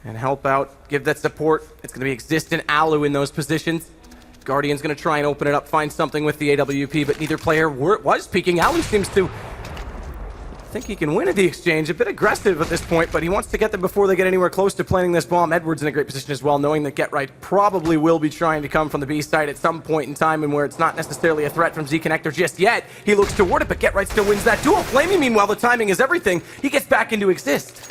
and help out, give that support. It's going to be Exist and Alu in those positions. Guardian's going to try and open it up, find something with the AWP, but neither player was peeking. Alu seems to think he can win at the exchange. A bit aggressive at this point, but he wants to get them before they get anywhere close to planting this bomb. Edward's in a great position as well, knowing that Get Right probably will be trying to come from the B side at some point in time, and where it's not necessarily a threat from Z Connector just yet. He looks toward it, but Get Right still wins that duel. Flamey, meanwhile, the timing is everything. He gets back into Exist.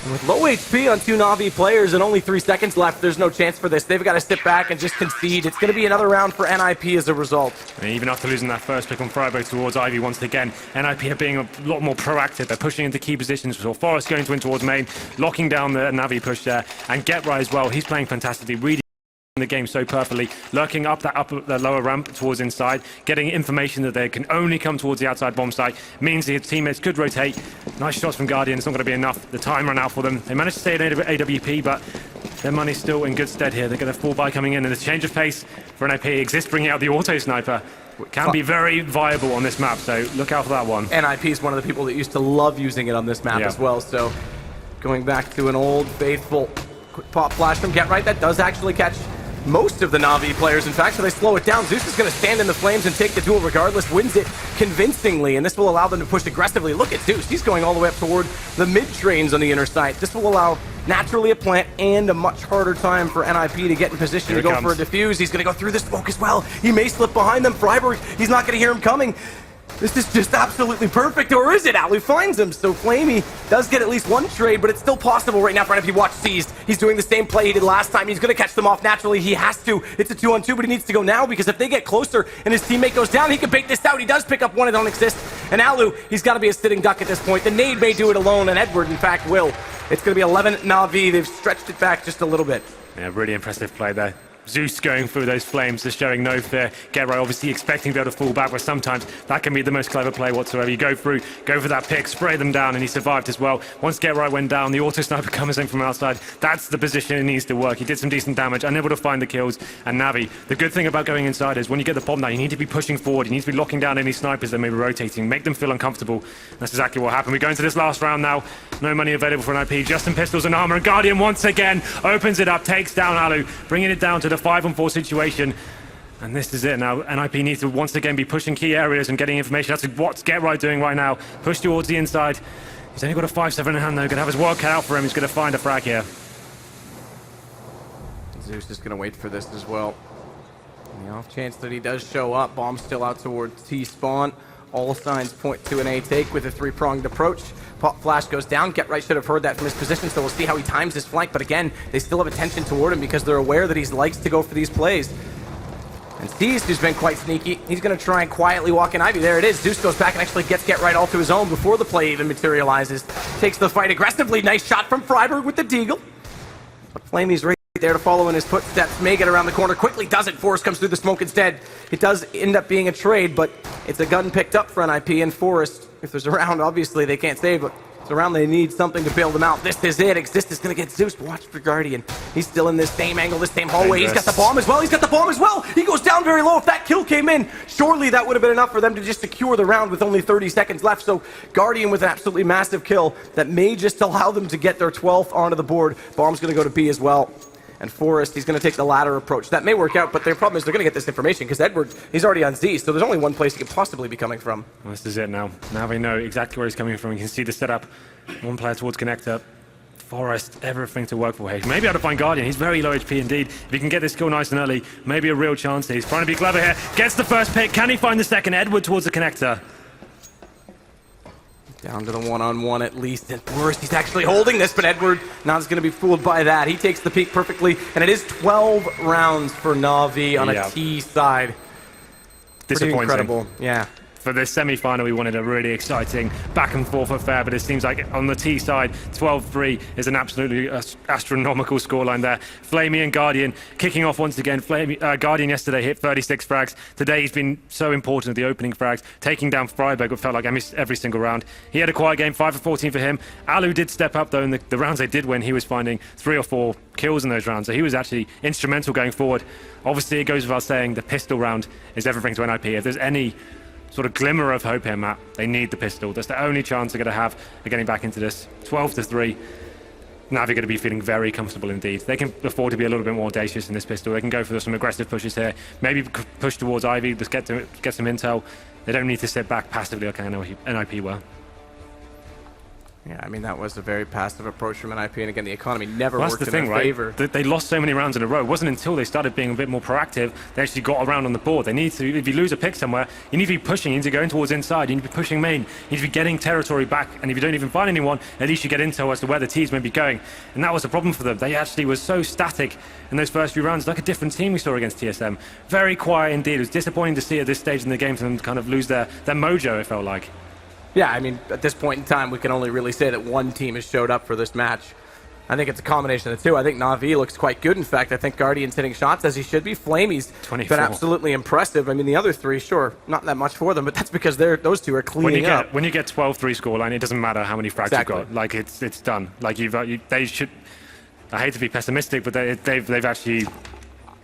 And with low HP on two Na'Vi players and only 3 seconds left, there's no chance for this. They've got to sit back and just concede. It's going to be another round for NIP as a result. And even after losing that first pick on Freiburg towards Ivy once again, NIP are being a lot more proactive. They're pushing into key positions. So Forrest going to win towards main, locking down the Na'Vi push there. And Get Right as well, he's playing fantastically, reading the game so perfectly, lurking up the lower ramp towards inside, getting information that they can only come towards the outside bomb site, means his teammates could rotate. Nice shots from Guardian, it's not going to be enough. The time ran out for them. They managed to stay at AWP, but their money's still in good stead here. They're going to fall by coming in, and the change of pace for NIP exists, bringing out the auto sniper. Can be very viable on this map, so look out for that one. NIP is one of the people that used to love using it on this map as well, so going back to an old faithful quick pop flash from Get Right, that does actually catch most of the Na'Vi players, in fact, so they slow it down. Zeus is going to stand in the flames and take the duel regardless, wins it convincingly, and this will allow them to push aggressively. Look at Zeus, he's going all the way up toward the mid-trains on the inner side. This will allow naturally a plant and a much harder time for NIP to get in position to go for a defuse. He's going to go through the smoke as well. He may slip behind them. Freiburg, he's not going to hear him coming. This is just absolutely perfect, or is it? Alu finds him, so Flamey does get at least one trade, but it's still possible right now for NIP. Watch Seized. He's doing the same play he did last time. He's going to catch them off naturally. He has to. It's a 2-on-2, but he needs to go now, because if they get closer and his teammate goes down, he can bait this out. He does pick up one, it don't exist. And Alu, he's got to be a sitting duck at this point. The nade may do it alone, and Edward, in fact, will. It's going to be 11 Na'Vi. They've stretched it back just a little bit. Yeah, really impressive play there. Zeus going through those flames, just showing no fear. Get Right obviously expecting to be able to fall back, but sometimes that can be the most clever play whatsoever. You go through, go for that pick, spray them down, and he survived as well. Once Get Right went down, the auto sniper comes in from outside. That's the position it needs to work. He did some decent damage, unable to find the kills. And Navi, the good thing about going inside is when you get the bomb down, you need to be pushing forward. You need to be locking down any snipers that may be rotating, make them feel uncomfortable. That's exactly what happened. We go into this last round now. No money available for NIP, just some pistols and armor. And Guardian once again opens it up, takes down Alu, bringing it down to the 5-on-4 situation. And this is it now. NIP needs to once again be pushing key areas and getting information. That's what's Get Right doing right now. Push towards the inside. He's only got a 5-7 in hand though. Gonna have his work cut out for him. He's gonna find a frag here. Zeus is gonna wait for this as well. On the off chance that he does show up, bomb still out towards T-spawn. All signs point to an A take with a 3-pronged approach. Pop flash goes down. Get Right should have heard that from his position, so we'll see how he times his flank. But again, they still have attention toward him because they're aware that he likes to go for these plays. And Seized, who's been quite sneaky, he's going to try and quietly walk in Ivy. There it is. Zeus goes back and actually gets Get Right all to his own before the play even materializes. Takes the fight aggressively. Nice shot from Freiburg with the deagle. But Flamey's right there to follow in his footsteps. May get around the corner quickly. Doesn't. Forrest comes through the smoke instead. It does end up being a trade, but it's a gun picked up for NIP, and Forrest, if there's a round, obviously they can't save, but it's a round they need something to bail them out. This is it. Exist is going to get Zeus. Watch for Guardian. He's still in this same angle, this same hallway. He's got the bomb as well. He's got the bomb as well. He goes down very low. If that kill came in, surely that would have been enough for them to just secure the round with only 30 seconds left. So Guardian with an absolutely massive kill that may just allow them to get their 12th onto the board. Bomb's going to go to B as well. And Forrest, he's going to take the ladder approach. That may work out, but their problem is they're going to get this information because Edward, he's already on Z, so there's only one place he could possibly be coming from. Well, this is it now. Now we know exactly where he's coming from. You can see the setup. One player towards connector. Forrest, everything to work for here. Maybe able to find Guardian. He's very low HP indeed. If he can get this kill nice and early, maybe a real chance. He's trying to be clever here. Gets the first pick. Can he find the second? Edward towards the connector. Down to the one-on-one at least. At worst, he's actually holding this, but Edward not going to be fooled by that. He takes the peak perfectly, and it is 12 rounds for Na'Vi on a T side. Disappointing. Pretty incredible, yeah. For this semi-final, we wanted a really exciting back-and-forth affair, but it seems like on the T side, 12-3 is an absolutely astronomical scoreline there. Flamey and Guardian kicking off once again. Guardian yesterday hit 36 frags. Today he's been so important at the opening frags, taking down Freiburg. It felt like every single round. He had a quiet game, 5 of 14 for him. Alu did step up, though, in the rounds they did win. He was finding 3 or 4 kills in those rounds, so he was actually instrumental going forward. Obviously, it goes without saying, the pistol round is everything to NIP. If there's any sort of glimmer of hope here, Matt, they need the pistol. That's the only chance they're going to have of getting back into this. 12-3. Navi going to be feeling very comfortable indeed. They can afford to be a little bit more audacious in this pistol. They can go for some aggressive pushes here. Maybe push towards Ivy, just get some intel. They don't need to sit back passively like NIP were. Yeah, I mean, that was a very passive approach from NIP, and again, the economy never Well, worked that's the in thing, their right? favor. They lost so many rounds in a row. It wasn't until they started being a bit more proactive they actually got around on the board. They need to, if you lose a pick somewhere, you need to be pushing, you need to go in towards inside, you need to be pushing main, you need to be getting territory back, and if you don't even find anyone, at least you get intel as to where the teams may be going. And that was the problem for them. They actually were so static in those first few rounds, like a different team we saw against TSM. Very quiet indeed. It was disappointing to see at this stage in the game for them kind of lose their mojo, it felt like. Yeah, I mean, at this point in time, we can only really say that one team has showed up for this match. I think it's a combination of the two. I think Na'Vi looks quite good. In fact, I think Guardian's hitting shots as he should be. Flamey's 24. been absolutely impressive. I mean, the other three, sure, not that much for them, but that's because those two are cleaning up. When you get 12-3 scoreline, it doesn't matter how many frags Exactly. you've got. Like, it's done. Like, they should... I hate to be pessimistic, but they've actually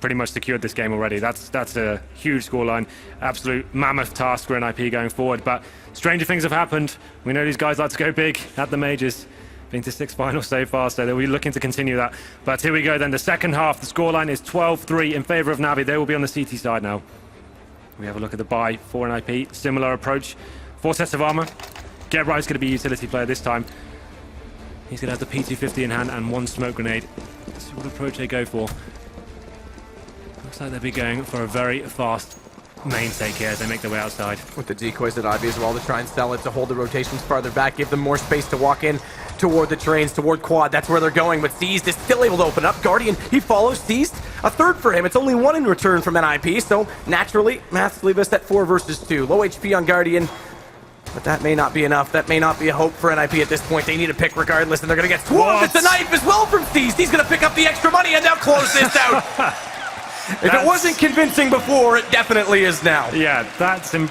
pretty much secured this game already. That's a huge scoreline. Absolute mammoth task for NIP going forward. But stranger things have happened. We know these guys like to go big at the majors. Been to 6 finals so far, so they'll be looking to continue that. But here we go then. The second half, the scoreline is 12-3 in favor of Navi. They will be on the CT side now. We have a look at the buy for NIP. Similar approach. 4 sets of armor. Get Right's going to be a utility player this time. He's going to have the P250 in hand and 1 smoke grenade. Let's see what approach they go for. Looks like they'll be going for a very fast main take here as they make their way outside. With the decoys at Ivy as well to try and sell it, to hold the rotations farther back, give them more space to walk in toward the trains, toward quad. That's where they're going, but Seized is still able to open up. Guardian, he follows. Seized, a third for him. It's only 1 in return from NIP, so naturally, maths leave us at 4 versus 2. Low HP on Guardian, but that may not be enough. That may not be a hope for NIP at this point. They need a pick regardless, and they're going to get swarmed. It's a knife as well from Seized. He's going to pick up the extra money, and they'll close this out. If it wasn't convincing before, it definitely is now. Yeah, that's an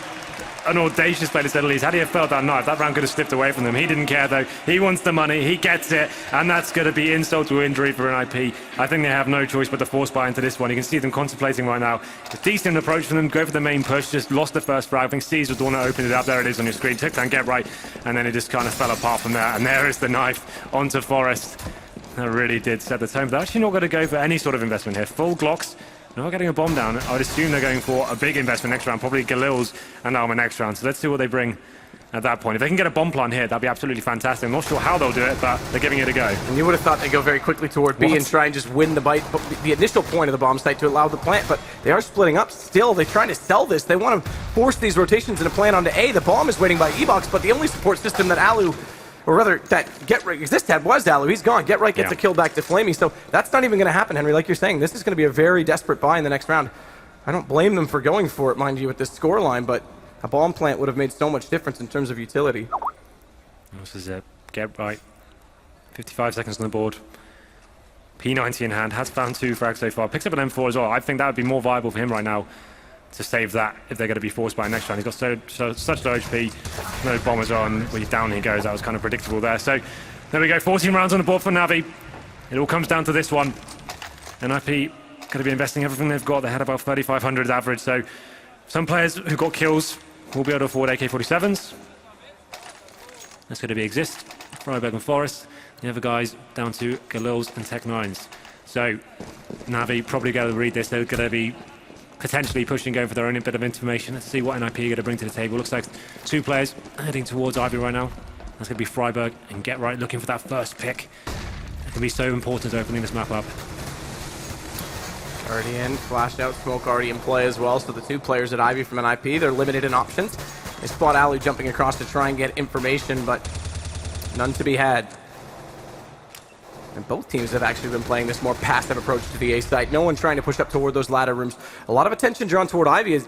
audacious play to say the least. Had he have felt that knife, that round could have slipped away from them. He didn't care though. He wants the money, he gets it, and that's going to be insult to injury for NIP. I think they have no choice but to force buy into this one. You can see them contemplating right now. It's a decent approach for them, go for the main push, just lost the first frag. I think Caesar was the one that opened it up. There it is on your screen. Took down Get Right, and then it just kind of fell apart from there. And there is the knife onto Forest. That really did set the tone. But they're actually not going to go for any sort of investment here. Full Glocks. Not getting a bomb down. I would assume they're going for a big investment next round, probably Galil's and Armor next round. So let's see what they bring at that point. If they can get a bomb plant here, that'd be absolutely fantastic. I'm not sure how they'll do it, but they're giving it a go. And you would have thought they'd go very quickly toward B and try and just win the bite, the initial point of the bomb site to allow the plant, but they are splitting up still. They're trying to sell this. They want to force these rotations into plan onto A. The bomb is waiting by E-Box, but the only support system that Alu, or rather, that Get Right had was Alu. He's gone. Get Right gets a kill back to Flamey, so that's not even going to happen, Henry. Like you're saying, this is going to be a very desperate buy in the next round. I don't blame them for going for it, mind you, with this scoreline, but a bomb plant would have made so much difference in terms of utility. This is it. Get Right. 55 seconds on the board. P90 in hand. Has found 2 frags so far. Picks up an M4 as well. I think that would be more viable for him right now to save that if they're going to be forced by next round. He's got such low HP. No bombers on. When down he goes. That was kind of predictable there. So there we go. 14 rounds on the board for Navi. It all comes down to this one. NIP going to be investing everything they've got. They had about 3,500 average. So some players who got kills will be able to afford AK-47s. That's going to be Exist, Freiberg and Forest. The other guys down to Galil's and Tech 9s. So Navi probably going to read this. They're going to be potentially pushing, going for their own bit of information. Let's see what NIP are going to bring to the table. Looks like 2 players heading towards Ivy right now. That's going to be Freiberg and Get Right looking for that first pick. It can be so important opening this map up. Guardian, flash out, smoke already in play as well, so the 2 players at Ivy from NIP, they're limited in options. They spot Alu jumping across to try and get information, but none to be had. And both teams have actually been playing this more passive approach to the A site. No one trying to push up toward those ladder rooms. A lot of attention drawn toward Ivy is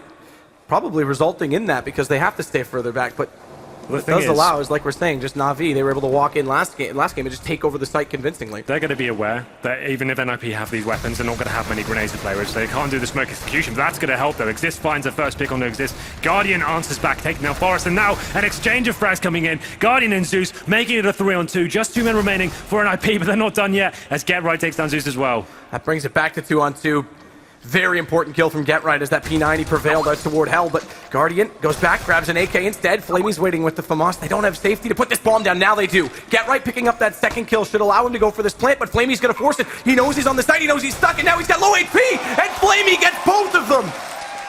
probably resulting in that because they have to stay further back, but what it does allow is, like we're saying, just Na'Vi, they were able to walk in last game and just take over the site convincingly. They're going to be aware that even if NIP have these weapons, they're not going to have many grenades to play with, so they can't do the smoke execution. But that's going to help, though. Exist finds a first pick on the Exist. Guardian answers back, taking down Forest, and now an exchange of frags coming in. Guardian and Zeus making it a 3-on-2. Just 2 men remaining for NIP, but they're not done yet, as Get Right takes down Zeus as well. That brings it back to 2-on-2. Very important kill from Get Right as that P90 prevailed out toward Hell, but Guardian goes back, grabs an AK instead. Flamey's waiting with the FAMAS. They don't have safety to put this bomb down. Now they do. Get Right picking up that second kill should allow him to go for this plant, but Flamey's going to force it. He knows he's on the side. He knows he's stuck, and now he's got low HP, and Flamey gets both of them.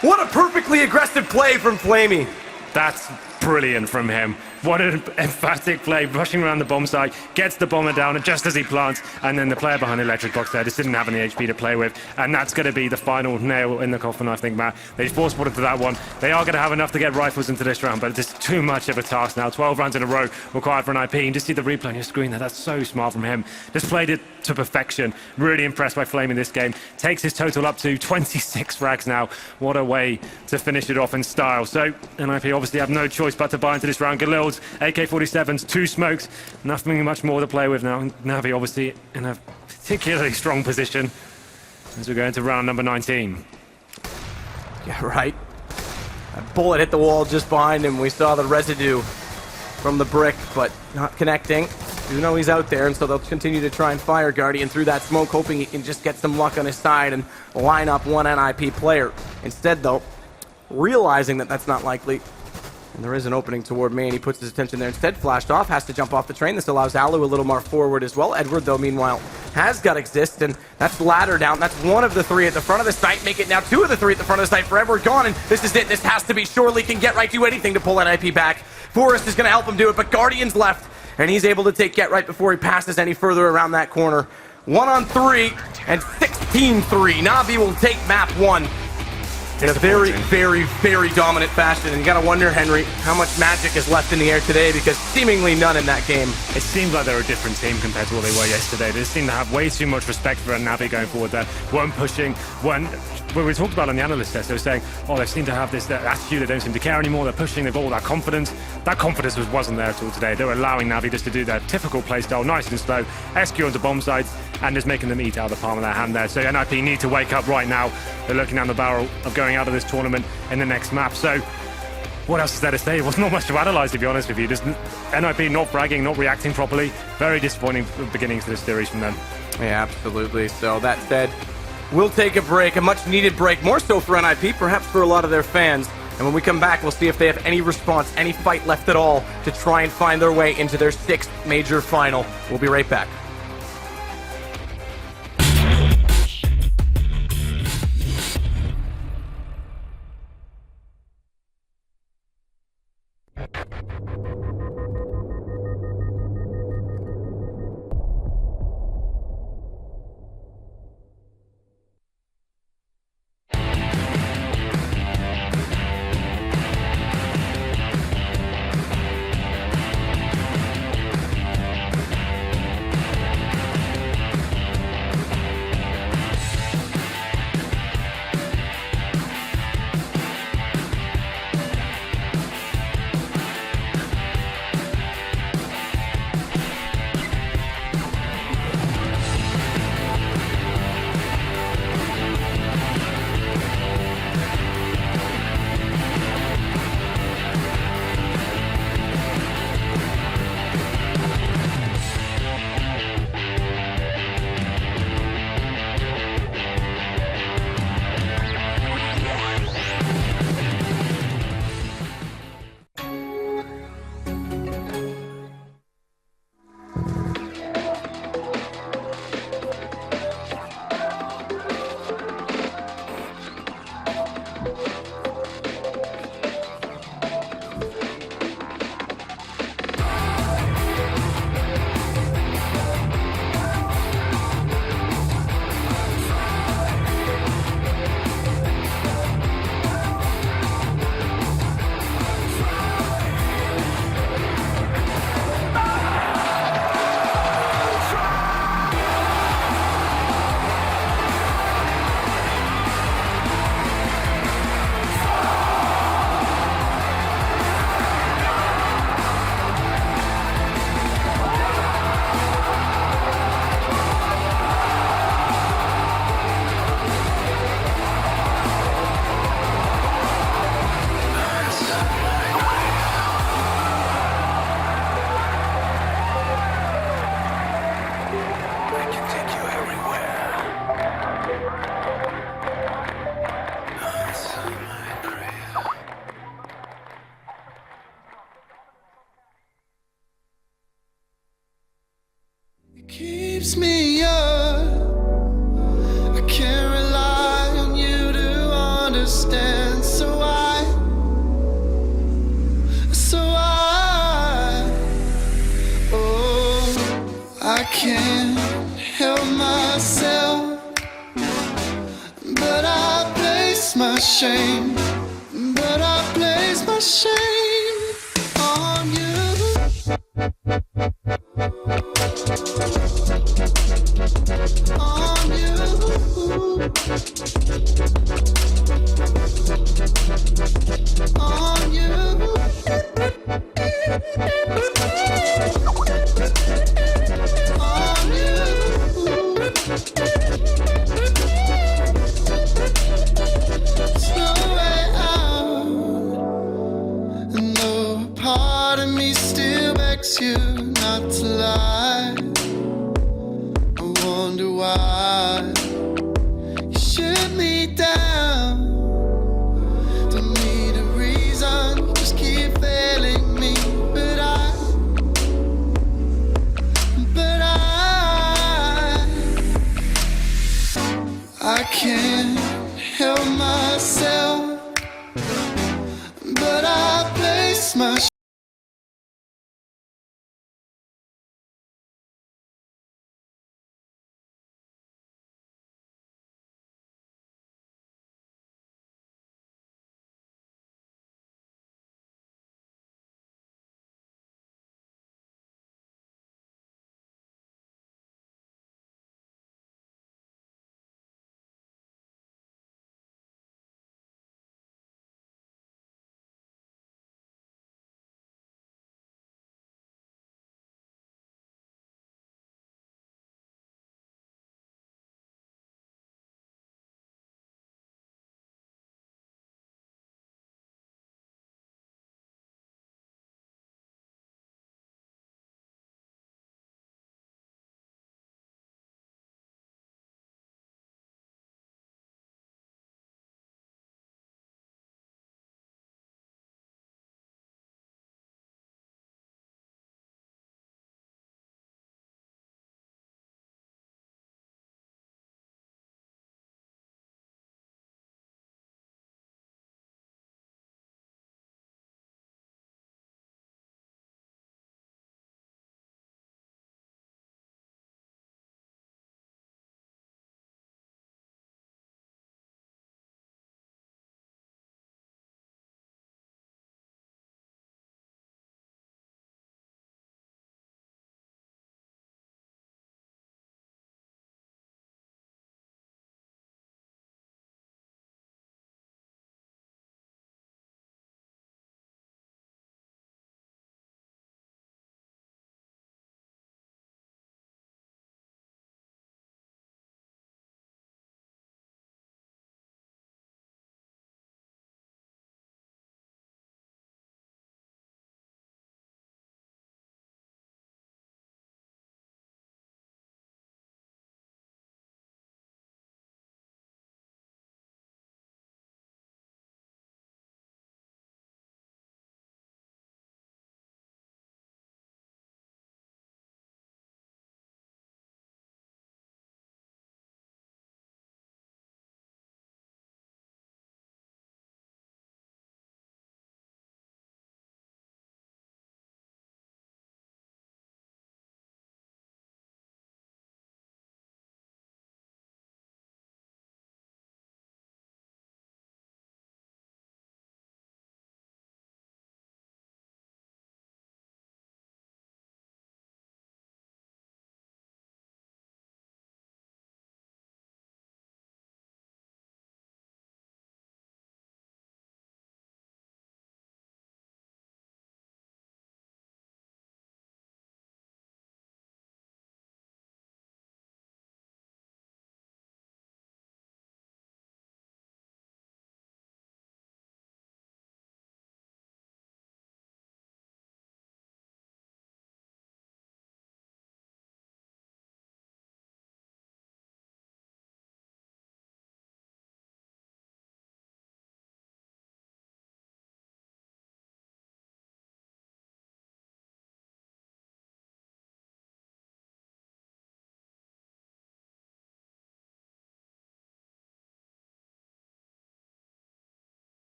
What a perfectly aggressive play from Flamey. That's brilliant from him. What an emphatic play, rushing around the bomb site, gets the bomber down just as he plants, and then the player behind the electric box there just didn't have any HP to play with, and that's going to be the final nail in the coffin, I think, Matt. They force spotted to that one. They are going to have enough to get rifles into this round, but it's just too much of a task now. 12 rounds in a row required for an IP, and just see the replay on your screen there. That's so smart from him. Just played it to perfection. Really impressed by Flame in this game. Takes his total up to 26 frags now. What a way to finish it off in style. So, NIP obviously have no choice but to buy into this round. Galil's AK-47s, 2 smokes, nothing much more to play with now. Navi obviously in a particularly strong position as we go into round number 19. Yeah, right. A bullet hit the wall just behind him. We saw the residue from the brick, but not connecting. You know he's out there, and so they'll continue to try and fire Guardian through that smoke, hoping he can just get some luck on his side and line up one NIP player. Instead, though, realizing that that's not likely, and there is an opening toward me, and he puts his attention there. Instead, flashed off, has to jump off the train. This allows Alu a little more forward as well. Edward, though, meanwhile, has got exist, and that's ladder down. That's one of the 3 at the front of the site. Make it now 2 of the 3 at the front of the site for Edward gone, and this is it. This has to be. Surely can Get Right do anything to pull NIP back. Forrest is going to help him do it, but Guardian's left, and he's able to take Get Right before he passes any further around that corner. 1 on 3 and 16-3. Navi will take map 1. In a very, very, very dominant fashion. And you gotta wonder, Henry, how much magic is left in the air today, because seemingly none in that game. It seems like they're a different team compared to what they were yesterday. They seem to have way too much respect for Navi going forward there. Weren't pushing, when we talked about on the analyst test, they were saying, oh, they seem to have this attitude, they don't seem to care anymore, they're pushing, they've got all that confidence. That confidence wasn't there at all today. They were allowing Navi just to do their typical playstyle, nice and slow, SQ onto bomb sites, and just making them eat out of the palm of their hand there. So NIP need to wake up right now. They're looking down the barrel of going out of this tournament in the next map. So what else is there to say? It was not much to analyze, to be honest with you. Just NIP not bragging, not reacting properly. Very disappointing beginnings to this series from them. Yeah, absolutely. So that said, we'll take a break, a much needed break, more so for NIP, perhaps for a lot of their fans. And when we come back, we'll see if they have any response, any fight left at all to try and find their way into their 6th major final. We'll be right back. keeps me up. I can't rely on you to understand, so oh, I can't help myself, but I place my shame, on you. On you. On you. On you. There's no way out. And though a part of me still begs you not to lie, I wonder why you shoot me down. Don't need a reason, just keep failing me. But I can't help myself, but I place my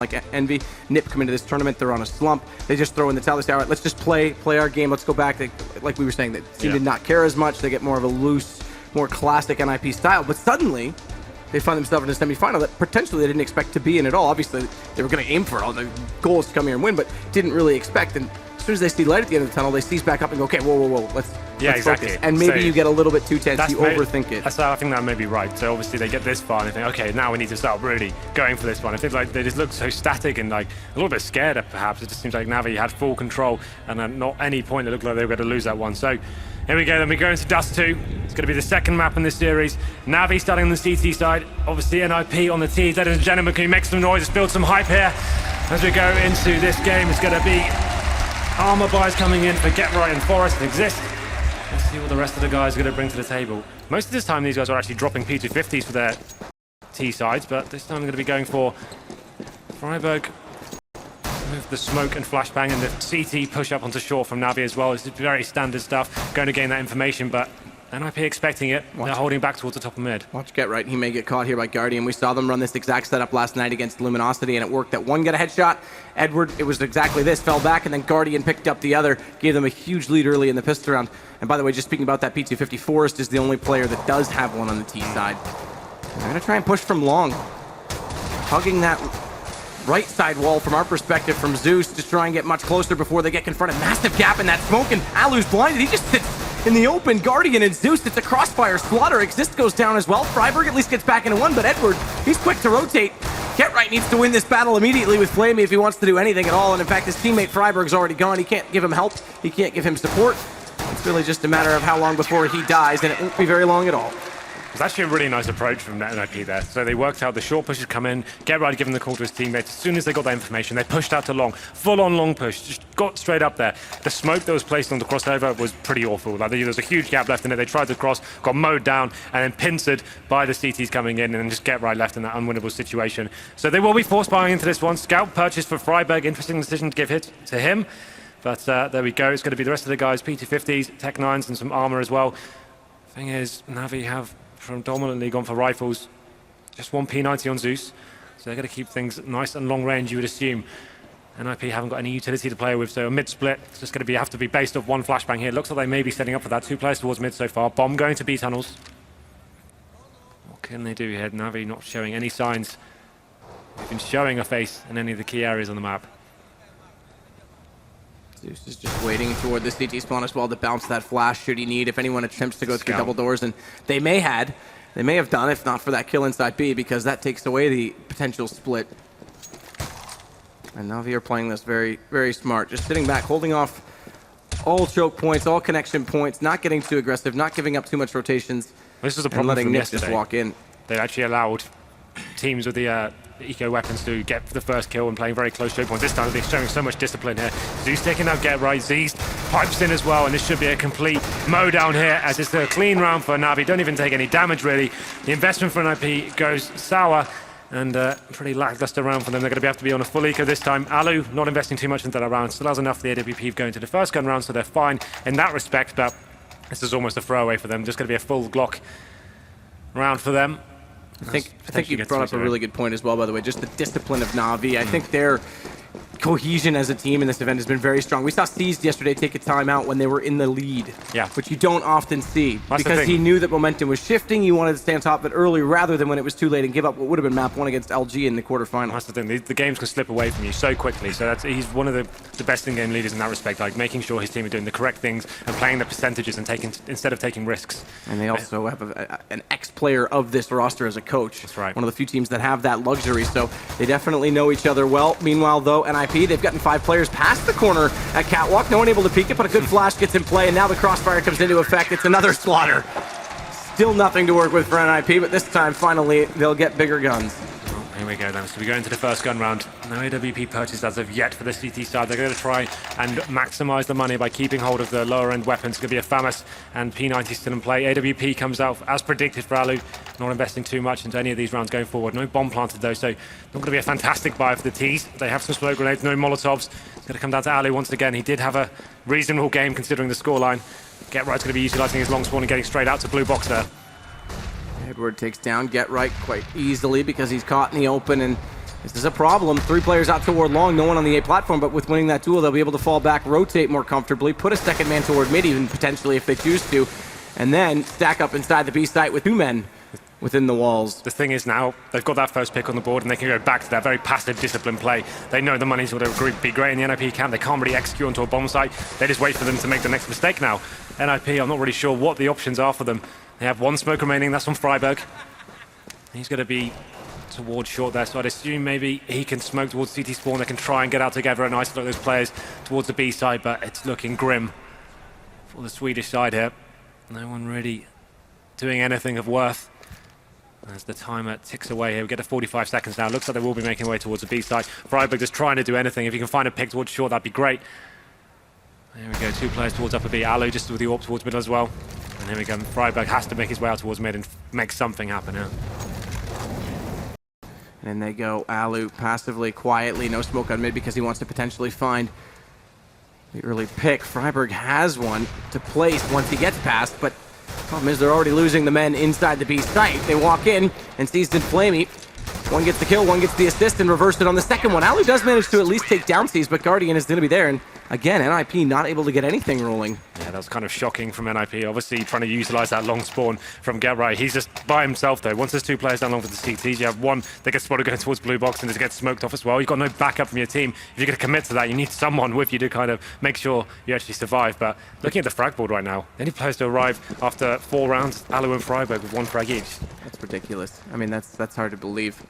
like Envy. Nip come into this tournament, they're on a slump. They just throw in the towel. They say, all right, let's just play our game. Let's go back. Like we were saying, they seem to not care as much. They get more of a loose, more classic NIP style. But suddenly, they find themselves in a semifinal that potentially they didn't expect to be in at all. Obviously, they were going to aim for it. All the goals to come here and win, but didn't really expect. And as soon as they see light at the end of the tunnel, they seize back up and go, okay, whoa, let's exactly. focus. And maybe you get a little bit too tense, you overthink it. I think that may be right. So obviously they get this far and they think, okay, now we need to start really going for this one. I think like they just look so static and like a little bit scared perhaps. It just seems like Navi had full control and at not any point it looked like they were going to lose that one. So here we go, then we go into Dust 2. It's going to be the second map in this series. Navi starting on the CT side, obviously NIP on the Ts. Ladies and gentlemen, can you make some noise? Let's build some hype here as we go into this game. It's going to be armor buys coming in for Get Right and Forest Exist. Let's see what the rest of the guys are going to bring to the table. Most of this time these guys are actually dropping P250s for their T sides, but this time I'm going to be going for Freiburg with the smoke and flashbang and the CT push up onto short from Navi as well. It's very standard stuff, going to gain that information, but NIP expecting it. They're holding back towards the top of mid. Watch Get Right. He may get caught here by Guardian. We saw them run this exact setup last night against Luminosity, and it worked. That one got a headshot. Edward, it was exactly this, fell back, and then Guardian picked up the other, gave them a huge lead early in the pistol round. And by the way, just speaking about that P250, Forrest is the only player that does have one on the T side. They're going to try and push from long. Hugging that right side wall from our perspective from Zeus to try and get much closer before they get confronted. Massive gap in that smoke, and Alu's blinded. He just sits in the open. Guardian and Zeus, it's a crossfire. Slaughter Exist goes down as well. Freiburg at least gets back into one, but Edward, he's quick to rotate. Get Right needs to win this battle immediately with Flamey if he wants to do anything at all. And in fact, his teammate Freiburg's already gone. He can't give him help. He can't give him support. It's really just a matter of how long before he dies, and it won't be very long at all. It's actually a really nice approach from NIP there. So they worked out the short pushes come in, Get Right giving the call to his teammates. As soon as they got that information, they pushed out to long. Full-on long push, just got straight up there. The smoke that was placed on the crossover was pretty awful. Like, there was a huge gap left in it. They tried to cross, got mowed down, and then pincered by the CTs coming in, and then just Get Right left in that unwinnable situation. So they will be force buying into this one. Scout purchase for Freiburg. Interesting decision to give hit to him. But there we go. It's going to be the rest of the guys, P250s, Tech 9s, and some armor as well. Thing is, Navi have predominantly gone for rifles. Just one P90 on Zeus. So they're going to keep things nice and long range, you would assume. NIP haven't got any utility to play with, so a mid split. It's just going to have to be based off one flashbang here. Looks like they may be setting up for that. 2 players towards mid so far. Bomb going to B tunnels. What can they do here? Navi not showing any signs. They've been showing a face in any of the key areas on the map. Zeus is just waiting toward the CT spawn as well to bounce that flash should he need. If anyone attempts to go through double doors, and they may have done if not for that kill inside B, because that takes away the potential split. And Navi are playing this very, very smart. Just sitting back, holding off all choke points, all connection points, not getting too aggressive, not giving up too much rotations. This was a problem letting from Nick yesterday. just walk in. They actually allowed teams with the eco weapons to get the first kill and playing very close choke points. This time they're showing so much discipline here. Zeus taking out Get Right, Zeus pipes in as well, and this should be a complete mow down here as it's a clean round for Navi. Don't even take any damage really. The investment for NIP goes sour, and pretty lackluster round for them. They're going to have to be on a full eco this time. Alu not investing too much into that round. Still has enough for the AWP going to the first gun round, so they're fine in that respect, but this is almost a throwaway for them. Just going to be a full Glock round for them. I think you brought up a really good point as well, by the way, just the discipline of Navi. I think their cohesion as a team in this event has been very strong. We saw Seized yesterday take a timeout when they were in the lead, which you don't often see. That's because he knew that momentum was shifting. He wanted to stay on top of it early rather than when it was too late and give up what would have been map 1 against LG in the quarterfinal. That's the thing. The games can slip away from you so quickly. So he's one of the best in-game leaders in that respect, like making sure his team are doing the correct things and playing the percentages and instead of taking risks. And they also have an ex-player of this roster as a coach. That's right. One of the few teams that have that luxury, so they definitely know each other well. Meanwhile, though, NIP, they've gotten 5 players past the corner at Catwalk. No one able to peek it, but a good flash gets in play, and now the crossfire comes into effect. It's another slaughter. Still nothing to work with for NIP, but this time, finally, they'll get bigger guns. Here we go then. So we go into the first gun round. No AWP purchased as of yet for the CT side. They're going to try and maximize the money by keeping hold of the lower end weapons. It's going to be a FAMAS and P90 still in play. AWP comes out as predicted for Alu. Not investing too much into any of these rounds going forward. No bomb planted though, so not going to be a fantastic buy for the Ts. They have some smoke grenades, no Molotovs. It's going to come down to Alu once again. He did have a reasonable game considering the scoreline. Get Right's going to be utilizing his long spawn and getting straight out to blue box there. Edward takes down Get Right quite easily because he's caught in the open, and This is a problem. 3 players out toward long, no one on the A platform, but with winning that duel, they'll be able to fall back, rotate more comfortably, put a second man toward mid even potentially if they choose to, and then stack up inside the B site with 2 men within the walls. The thing is now, they've got that first pick on the board and they can go back to that very passive, disciplined play. They know the money's going to be great in the NIP camp. They can't really execute onto a bomb site. They just wait for them to make the next mistake now. NIP, I'm not really sure what the options are for them. They have 1 smoke remaining, that's on Freiberg. He's going to be towards short there, so I'd assume maybe he can smoke towards CT spawn. They can try and get out together and isolate those players towards the B side, but it's looking grim for the Swedish side here. No one really doing anything of worth. As the timer ticks away here, we get to 45 seconds now. Looks like they will be making their way towards the B side. Freiberg just trying to do anything. If you can find a pick towards short, that'd be great. There we go, 2 players towards upper B. Alu just with the AWP towards middle as well. And here we go, Freiberg has to make his way out towards mid and make something happen here. And in they go, Alu passively, quietly, no smoke on mid because he wants to potentially find the early pick. Freiberg has one to place once he gets past, but problem is they're already losing the men inside the B site. They walk in, and Seized and Flamey, one gets the kill, one gets the assist, and reversed it on the second one. Alu does manage to at least take down Seized, but Guardian is going to be there, and again, NIP not able to get anything rolling. Yeah, that was kind of shocking from NIP. Obviously trying to utilize that long spawn from Get Right. He's just by himself though. Once there's 2 players down long for the CTs, you have one that gets spotted going towards blue box and just gets smoked off as well. You've got no backup from your team. If you're going to commit to that, you need someone with you to kind of make sure you actually survive. But looking at the frag board right now, the only players to arrive after 4 rounds, Alu and Freiberg with 1 frag each. That's ridiculous. I mean, that's hard to believe.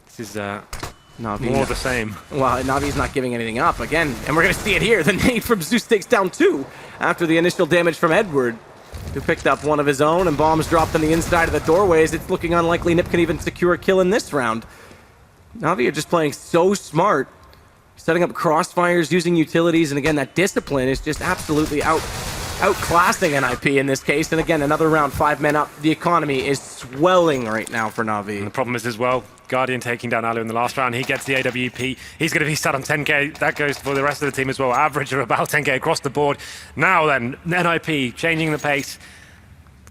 This is Na'Vi more of the same. Well, Navi's not giving anything up again, and we're going to see it here. The nade from Zeus takes down 2 after the initial damage from Edward, who picked up one of his own, and bombs dropped on the inside of the doorways. It's looking unlikely Nip can even secure a kill in this round. Navi are just playing so smart, setting up crossfires, using utilities, and again, that discipline is just absolutely outclassing NIP in this case. And again, another round, 5 men up. The economy is swelling right now for Navi. And the problem is as well, Guardian taking down Alu in the last round. He gets the AWP. He's going to be sat on 10k. That goes for the rest of the team as well. Average of about 10k across the board. Now then, NIP changing the pace.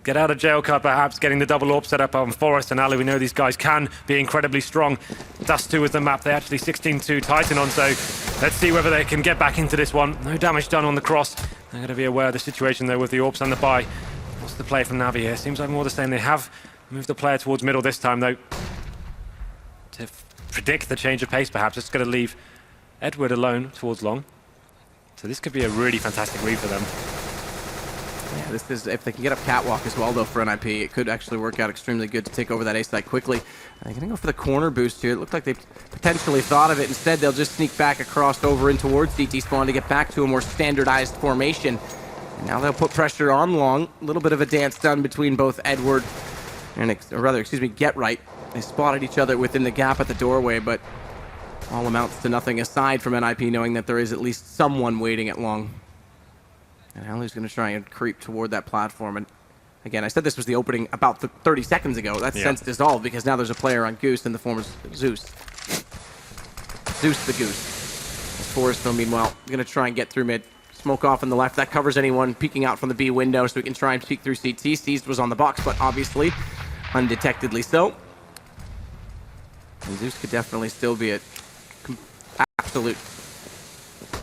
Get out of jail cut, perhaps getting the double AWP set up on Forest and Alu. We know these guys can be incredibly strong. Dust 2 is the map. They actually 16-2 Titan on, so let's see whether they can get back into this one. No damage done on the cross. They're going to be aware of the situation though with the AWPs and the buy. What's the play from Navi here? Seems like more the same. They have moved the player towards middle this time though. To predict the change of pace, perhaps. It's going to leave Edward alone towards long. So this could be a really fantastic read for them. Yeah, this is, if they can get up catwalk as well, though, for NIP, it could actually work out extremely good to take over that A site quickly. They're going to go for the corner boost here. It looked like they potentially thought of it. Instead, they'll just sneak back across over in towards CT spawn to get back to a more standardized formation. And now they'll put pressure on long. A little bit of a dance done between both Edward and, Get Right. They spotted each other within the gap at the doorway, but all amounts to nothing aside from NIP knowing that there is at least someone waiting at long. And Alu's going to try and creep toward that platform. And again, I said this was the opening about 30 seconds ago. That's since dissolved because now there's a player on Goose in the form of Zeus. Zeus the Goose. Forrest, though, meanwhile, going to try and get through mid. Smoke off on the left. That covers anyone peeking out from the B window, so we can try and peek through CT. Seized was on the box, but obviously undetectedly so. And Zeus could definitely still be an absolute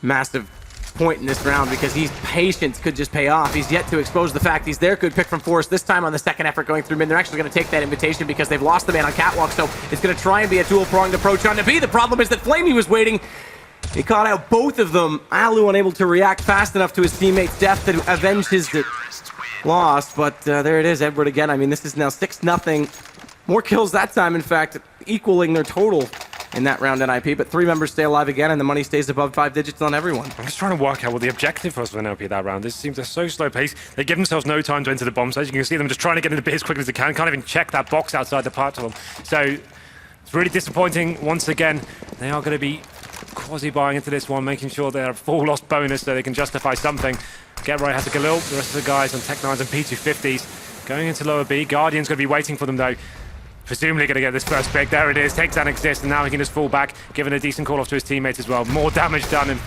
massive point in this round because his patience could just pay off. He's yet to expose the fact he's there. Good pick from Forrest this time on the second effort going through mid. They're actually going to take that invitation because they've lost the man on catwalk, so it's going to try and be a dual-pronged approach on the B. The problem is that Flamey was waiting. He caught out both of them. Alu unable to react fast enough to his teammate's death to avenge his loss, but there it is, Edward again. I mean, this is now 6-0. More kills that time, in fact, equaling their total in that round NIP, but 3 members stay alive again, and the money stays above 5 digits on everyone. I'm just trying to work out what the objective was for NIP that round. This seems a so slow pace. They give themselves no time to enter the bomb site. You can see them just trying to get into the bit as quickly as they can. Can't even check that box outside the platform. So it's really disappointing. Once again, they are going to be quasi-buying into this one, making sure they're a full lost bonus so they can justify something. Get Right has a Galil. The rest of the guys on Tech 9s and P250s going into lower B. Guardian's going to be waiting for them though. Presumably going to get this first pick. There it is. Takes down Exist, and now he can just fall back, giving a decent call off to his teammates as well. More damage done in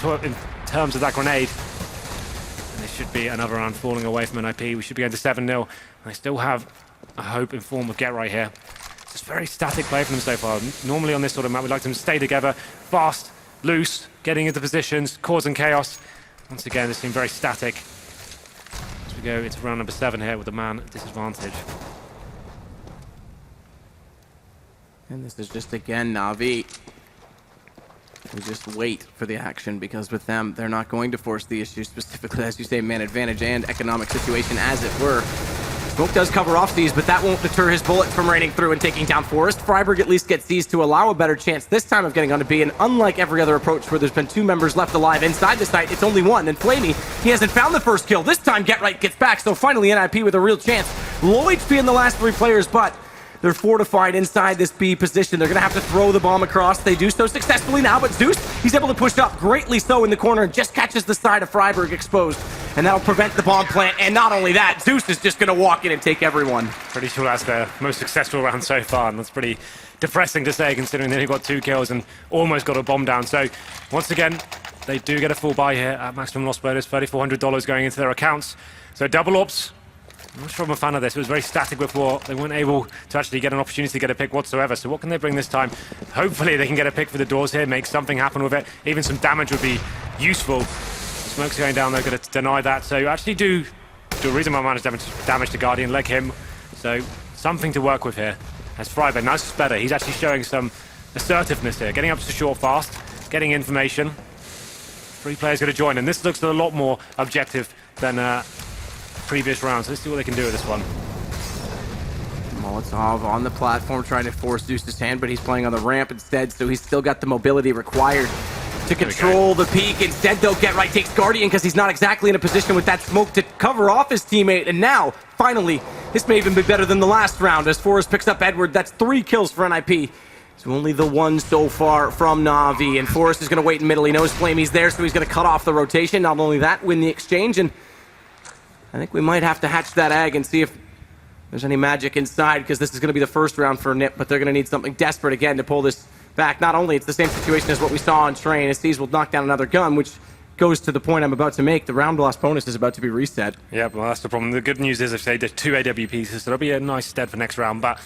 terms of that grenade. And this should be another round falling away from NIP. We should be going to 7-0. They still have a hope in form of Get Right here. Just very static play from them so far. Normally on this sort of map, we like them to stay together, fast, loose, getting into positions, causing chaos. Once again, they seem very static. As we go into round number 7 here with the man disadvantage. And this is just, again, Na'Vi. We just wait for the action, because with them, they're not going to force the issue, specifically, as you say, man advantage and economic situation, as it were. Smoke does cover off these, but that won't deter his bullet from raining through and taking down Forest. Freiburg at least gets these to allow a better chance this time of getting onto B, and unlike every other approach where there's been 2 members left alive inside the site, it's only 1. And Flamey, he hasn't found the first kill. This time, Get Right gets back, so finally NIP with a real chance. Low HP in the last 3 players, but they're fortified inside this B position. They're going to have to throw the bomb across. They do so successfully now, but Zeus, he's able to push up greatly so in the corner and just catches the side of Freiburg exposed. And that'll prevent the bomb plant. And not only that, Zeus is just going to walk in and take everyone. Pretty sure that's their most successful round so far, and that's pretty depressing to say, considering they only got 2 kills and almost got a bomb down. So, once again, they do get a full buy here at maximum loss bonus, $3,400 going into their accounts. So, double ops. I'm not sure I'm a fan of this. It was very static before. They weren't able to actually get an opportunity to get a pick whatsoever. So what can they bring this time? Hopefully they can get a pick for the doors here, make something happen with it. Even some damage would be useful. Smoke's going down, they're going to deny that. So you actually do a reasonable amount of damage to Guardian, leg him. So something to work with here. As Freiburg, now this is better. He's actually showing some assertiveness here. Getting up to short fast, getting information. 3 players going to join, and this looks a lot more objective than previous rounds. Let's see what they can do with this one. Molotov on the platform trying to force Zeus's hand, but he's playing on the ramp instead, so he's still got the mobility required to control the peak. Instead, though, Get Right takes Guardian because he's not exactly in a position with that smoke to cover off his teammate. And now, finally, this may even be better than the last round as Forrest picks up Edward. That's 3 kills for NIP. So only the 1 so far from Na'Vi. And Forrest is going to wait in middle. He knows Flamey's there, so he's going to cut off the rotation. Not only that, win the exchange. And I think we might have to hatch that egg and see if there's any magic inside, because this is going to be the first round for NIP, but they're going to need something desperate again to pull this back. Not only it's the same situation as what we saw on Train, as these will knock down another gun, which goes to the point I'm about to make. The round loss bonus is about to be reset. Yeah, well, that's the problem. The good news is if they did 2 AWPs, so that'll be a nice stead for next round, but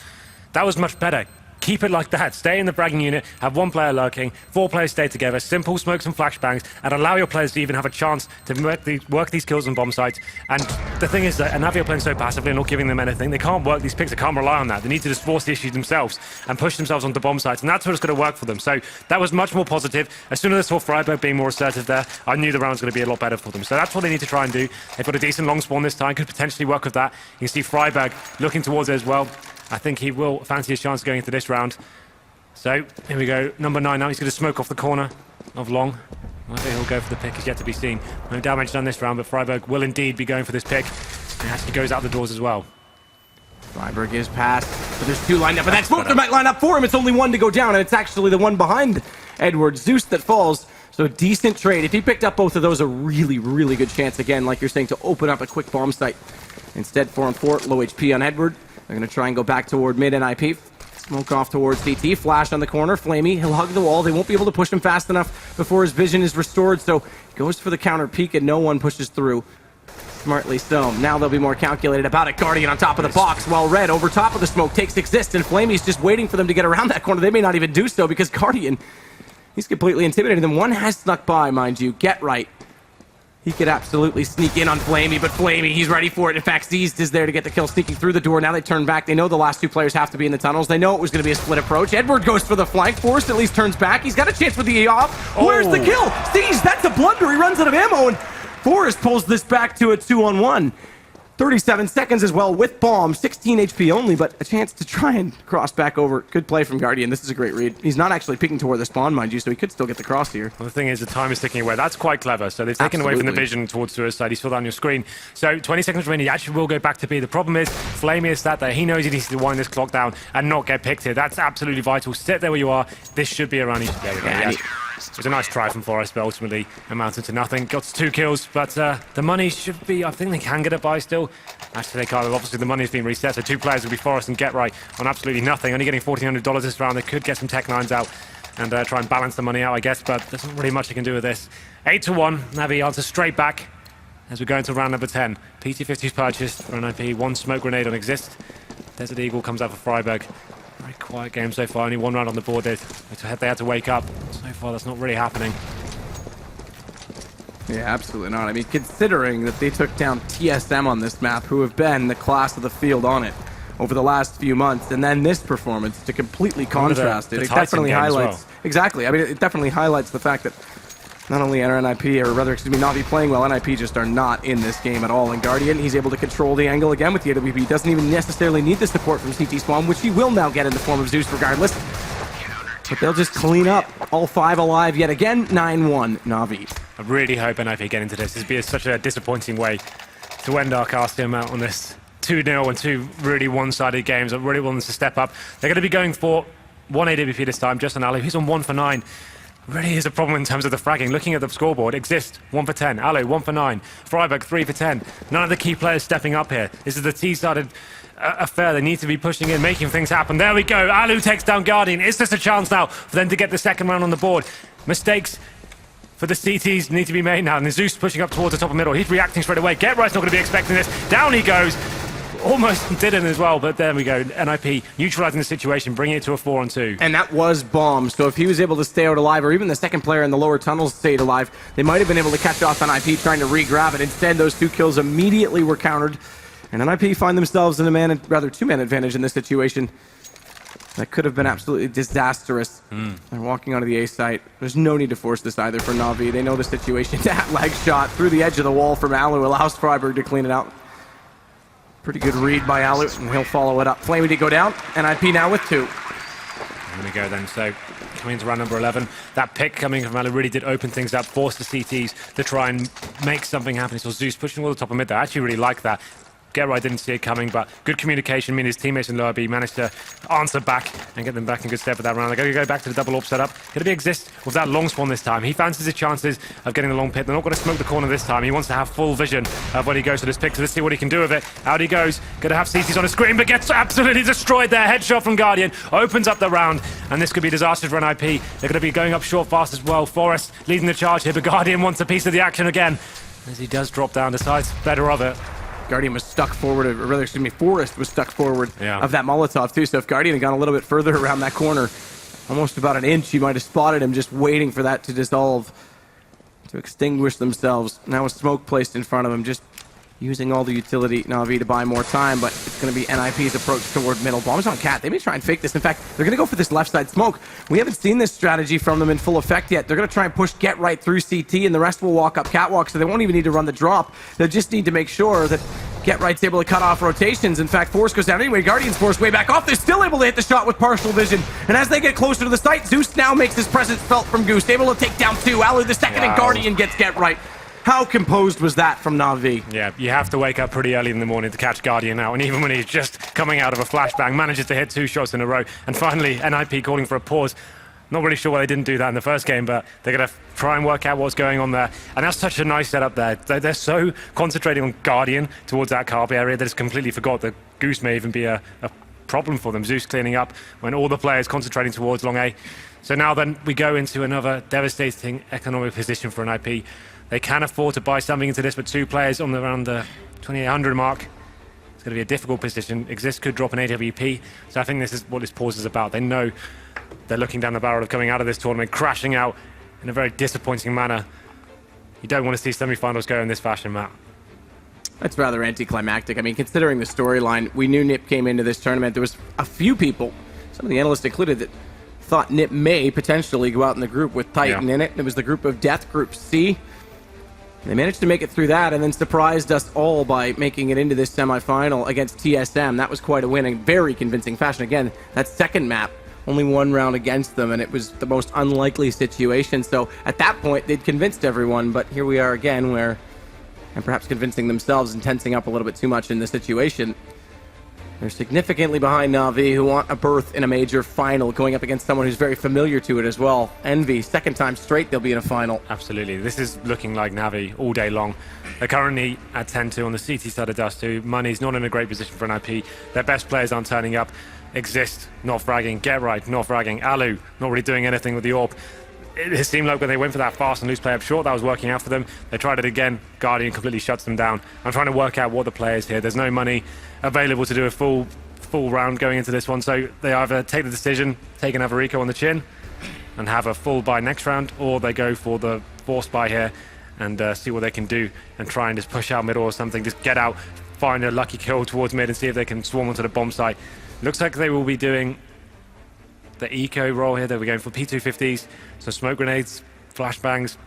that was much better. Keep it like that. Stay in the bragging unit, have 1 player lurking, 4 players stay together, simple smokes and flashbangs, and allow your players to even have a chance to work these kills on bomb sites. And the thing is that Na'Vi are playing so passively and not giving them anything, they can't work these picks, they can't rely on that. They need to just force the issues themselves and push themselves onto bomb sites, and that's what it's going to work for them. So that was much more positive. As soon as I saw Freiburg being more assertive there, I knew the round was going to be a lot better for them. So that's what they need to try and do. They've got a decent long spawn this time, could potentially work with that. You can see Freiburg looking towards it as well. I think he will fancy his chance going into this round. So, here we go, number 9 now, he's going to smoke off the corner of long. Whether he'll go for the pick is yet to be seen. No damage done this round, but Freiburg will indeed be going for this pick. He actually goes out the doors as well. Freiburg is passed, but there's 2 lined up, and that smoker might line up for him. It's only 1 to go down, and it's actually the one behind Edward, Zeus, that falls. So decent trade. If he picked up both of those, a really, really good chance, again, like you're saying, to open up a quick bomb site. Instead, 4-on-4, low HP on Edward. They're going to try and go back toward mid NIP. Smoke off towards CT, flash on the corner, Flamey, he'll hug the wall, they won't be able to push him fast enough before his vision is restored, so he goes for the counter peek and no one pushes through. Smartly so. Now they'll be more calculated about it. Guardian on top of the box, while Red over top of the smoke takes Exist, and Flamey's just waiting for them to get around that corner. They may not even do so because Guardian, he's completely intimidated them. One has snuck by, mind you, Get Right. He could absolutely sneak in on Flamey, but Flamey, he's ready for it. In fact, Zeezed is there to get the kill, sneaking through the door. Now they turn back. They know the last 2 players have to be in the tunnels. They know it was going to be a split approach. Edward goes for the flank. Forrest at least turns back. He's got a chance with the off. Where's the kill? Zeezed, that's a blunder. He runs out of ammo, and Forrest pulls this back to a 2-on-1. 37 seconds as well with bomb, 16 HP only, but a chance to try and cross back over. Good play from Guardian. This is a great read. He's not actually peeking toward the spawn, mind you, so he could still get the cross here. Well, the thing is, the time is ticking away. That's quite clever. So they've taken away from the vision towards suicide. You saw that on your screen. So 20 seconds remaining. He actually will go back to B. The problem is, Flamey is sat there. He knows he needs to wind this clock down and not get picked here. That's absolutely vital. Sit there where you are. This should be a run. There we go. Yeah. It was a nice try from Forrest, but ultimately amounted to nothing. Got 2 kills, but the money should be, I think they can get it by still. Actually, they can't. Obviously, the money's been reset, so 2 players will be Forrest and Get Right on absolutely nothing. Only getting $1,400 this round. They could get some Tech 9s out and try and balance the money out, I guess, but there's not really much they can do with this. 8-1, Navi answers straight back as we go into round number 10. PT-50's purchased for NIP, 1 smoke grenade on Exist. Desert Eagle comes out for Freiburg. Very quiet game so far. Only one round on the board. They had to wake up. So far, that's not really happening. Yeah, absolutely not. I mean, considering that they took down TSM on this map, who have been the class of the field on it over the last few months, and then this performance to completely contrast it. It definitely highlights... Exactly. I mean, it definitely highlights the fact that not only NIP, or rather, excuse me, Na'Vi playing well, NIP just are not in this game at all. And Guardian, he's able to control the angle again with the AWP. He doesn't even necessarily need the support from CT Spawn, which he will now get in the form of Zeus regardless. But they'll just clean up. All 5 alive yet again. 9-1 Na'Vi. I really hope NIP get into this. This would be such a disappointing way to end our casting out on this 2-0 and 2 really one-sided games. I really want them to step up. They're going to be going for 1 AWP this time, just on Alu. He's on 1 for 9. Really is a problem in terms of the fragging. Looking at the scoreboard, Exist 1 for 10, Alu 1 for 9, Freiburg 3 for 10. None of the key players stepping up here. This is the T-sided affair. They need to be pushing in, making things happen. There we go. Alu takes down Guardian. Is this a chance now for them to get the second round on the board? Mistakes for the CTs need to be made now. And Zeus pushing up towards the top of middle. He's reacting straight away. GetRight's not going to be expecting this. Down he goes. Almost didn't as well, but there we go. NIP neutralizing the situation, bringing it to a 4-on-2. And that was Bomb, so if he was able to stay out alive, or even the second player in the lower tunnels stayed alive, they might have been able to catch off NIP trying to re-grab it. Instead, those 2 kills immediately were countered, and NIP find themselves in a 2-man advantage in this situation. That could have been absolutely disastrous. They're walking onto the A site. There's no need to force this either for Na'Vi. They know the situation. That leg shot through the edge of the wall from Alu allows Freiburg to clean it out. Pretty good read by Alu, and he'll follow it up. Flamey to go down, NIP now with 2. I'm going to go then. So coming into round number 11, that pick coming from Alu really did open things up, force the CTs to try and make something happen. So Zeus pushing all the top of mid there. I actually really like that. GetRight didn't see it coming, but good communication. I mean, his teammates in lower B managed to answer back and get them back in good step for that round. They're going to go back to the double AWP setup. Going to be Exist with that long spawn this time. He fancies his chances of getting the long pit. They're not going to smoke the corner this time. He wants to have full vision of when he goes to this pick. So let's see what he can do with it. Out he goes. Going to have CTs on the screen, but gets absolutely destroyed there. Headshot from Guardian. Opens up the round, and this could be disastrous for NIP. They're going to be going up short fast as well. Forrest leading the charge here, but Guardian wants a piece of the action again. As he does drop down, decides better of it. Guardian was stuck forward, or rather, excuse me, Forrest was stuck forward of that Molotov too. So if Guardian had gone a little bit further around that corner, almost about an inch, you might have spotted him just waiting for that to dissolve, to extinguish themselves. Now a smoke placed in front of him, just using all the utility Na'Vi to buy more time, but it's going to be NIP's approach toward middle. Bombs on Cat. They may try and fake this. In fact, they're going to go for this left side smoke. We haven't seen this strategy from them in full effect yet. They're going to try and push GetRight through CT, and the rest will walk up catwalk, so they won't even need to run the drop. They'll just need to make sure that GetRight's able to cut off rotations. In fact, Force goes down anyway. Guardian's force way back off. They're still able to hit the shot with partial vision. And as they get closer to the site, Zeus now makes his presence felt from Goose. Able to take down 2. Alu the second, and Guardian gets GetRight. How composed was that from Na'Vi? Yeah, you have to wake up pretty early in the morning to catch Guardian out, and even when he's just coming out of a flashbang, manages to hit 2 shots in a row, and finally NIP calling for a pause. Not really sure why they didn't do that in the first game, but they're going to try and work out what's going on there. And that's such a nice setup there. They're so concentrating on Guardian towards that carp area that it's completely forgot that Goose may even be a problem for them. Zeus cleaning up when all the players concentrating towards long A. So now then we go into another devastating economic position for NIP. They can afford to buy something into this, but 2 players on around the 2800 mark. It's going to be a difficult position. Exist could drop an AWP, so I think this is what this pause is about. They know they're looking down the barrel of coming out of this tournament, crashing out in a very disappointing manner. You don't want to see semi-finals go in this fashion, Matt. That's rather anticlimactic. I mean, considering the storyline, we knew NIP came into this tournament. There was a few people, some of the analysts included, that thought NIP may potentially go out in the group with Titan in it. It was the group of death, Group C. They managed to make it through that and then surprised us all by making it into this semifinal against TSM. That was quite a win in very convincing fashion. Again, that second map, only 1 round against them, and it was the most unlikely situation. So at that point, they'd convinced everyone, but here we are again where, and perhaps convincing themselves and tensing up a little bit too much in the situation. They're significantly behind Na'Vi, who want a berth in a major final, going up against someone who's very familiar to it as well. Envy, second time straight they'll be in a final. Absolutely. This is looking like Na'Vi all day long. They're currently at 10-2 on the CT side of Dust 2. Money's not in a great position for NIP. Their best players aren't turning up. Exist, not fragging. GetRight, not fragging. Alu, not really doing anything with the AWP. It seemed like when they went for that fast and loose play up short, that was working out for them. They tried it again. Guardian completely shuts them down. I'm trying to work out what the play is here. There's no money available to do a full full round going into this one, so they either take the decision, take another eco on the chin, and have a full buy next round, or they go for the forced buy here and see what they can do and try and just push out middle or something, just get out, find a lucky kill towards mid and see if they can swarm onto the bomb site. Looks like they will be doing the eco roll here. They'll be going for P250s, so smoke grenades, flashbangs,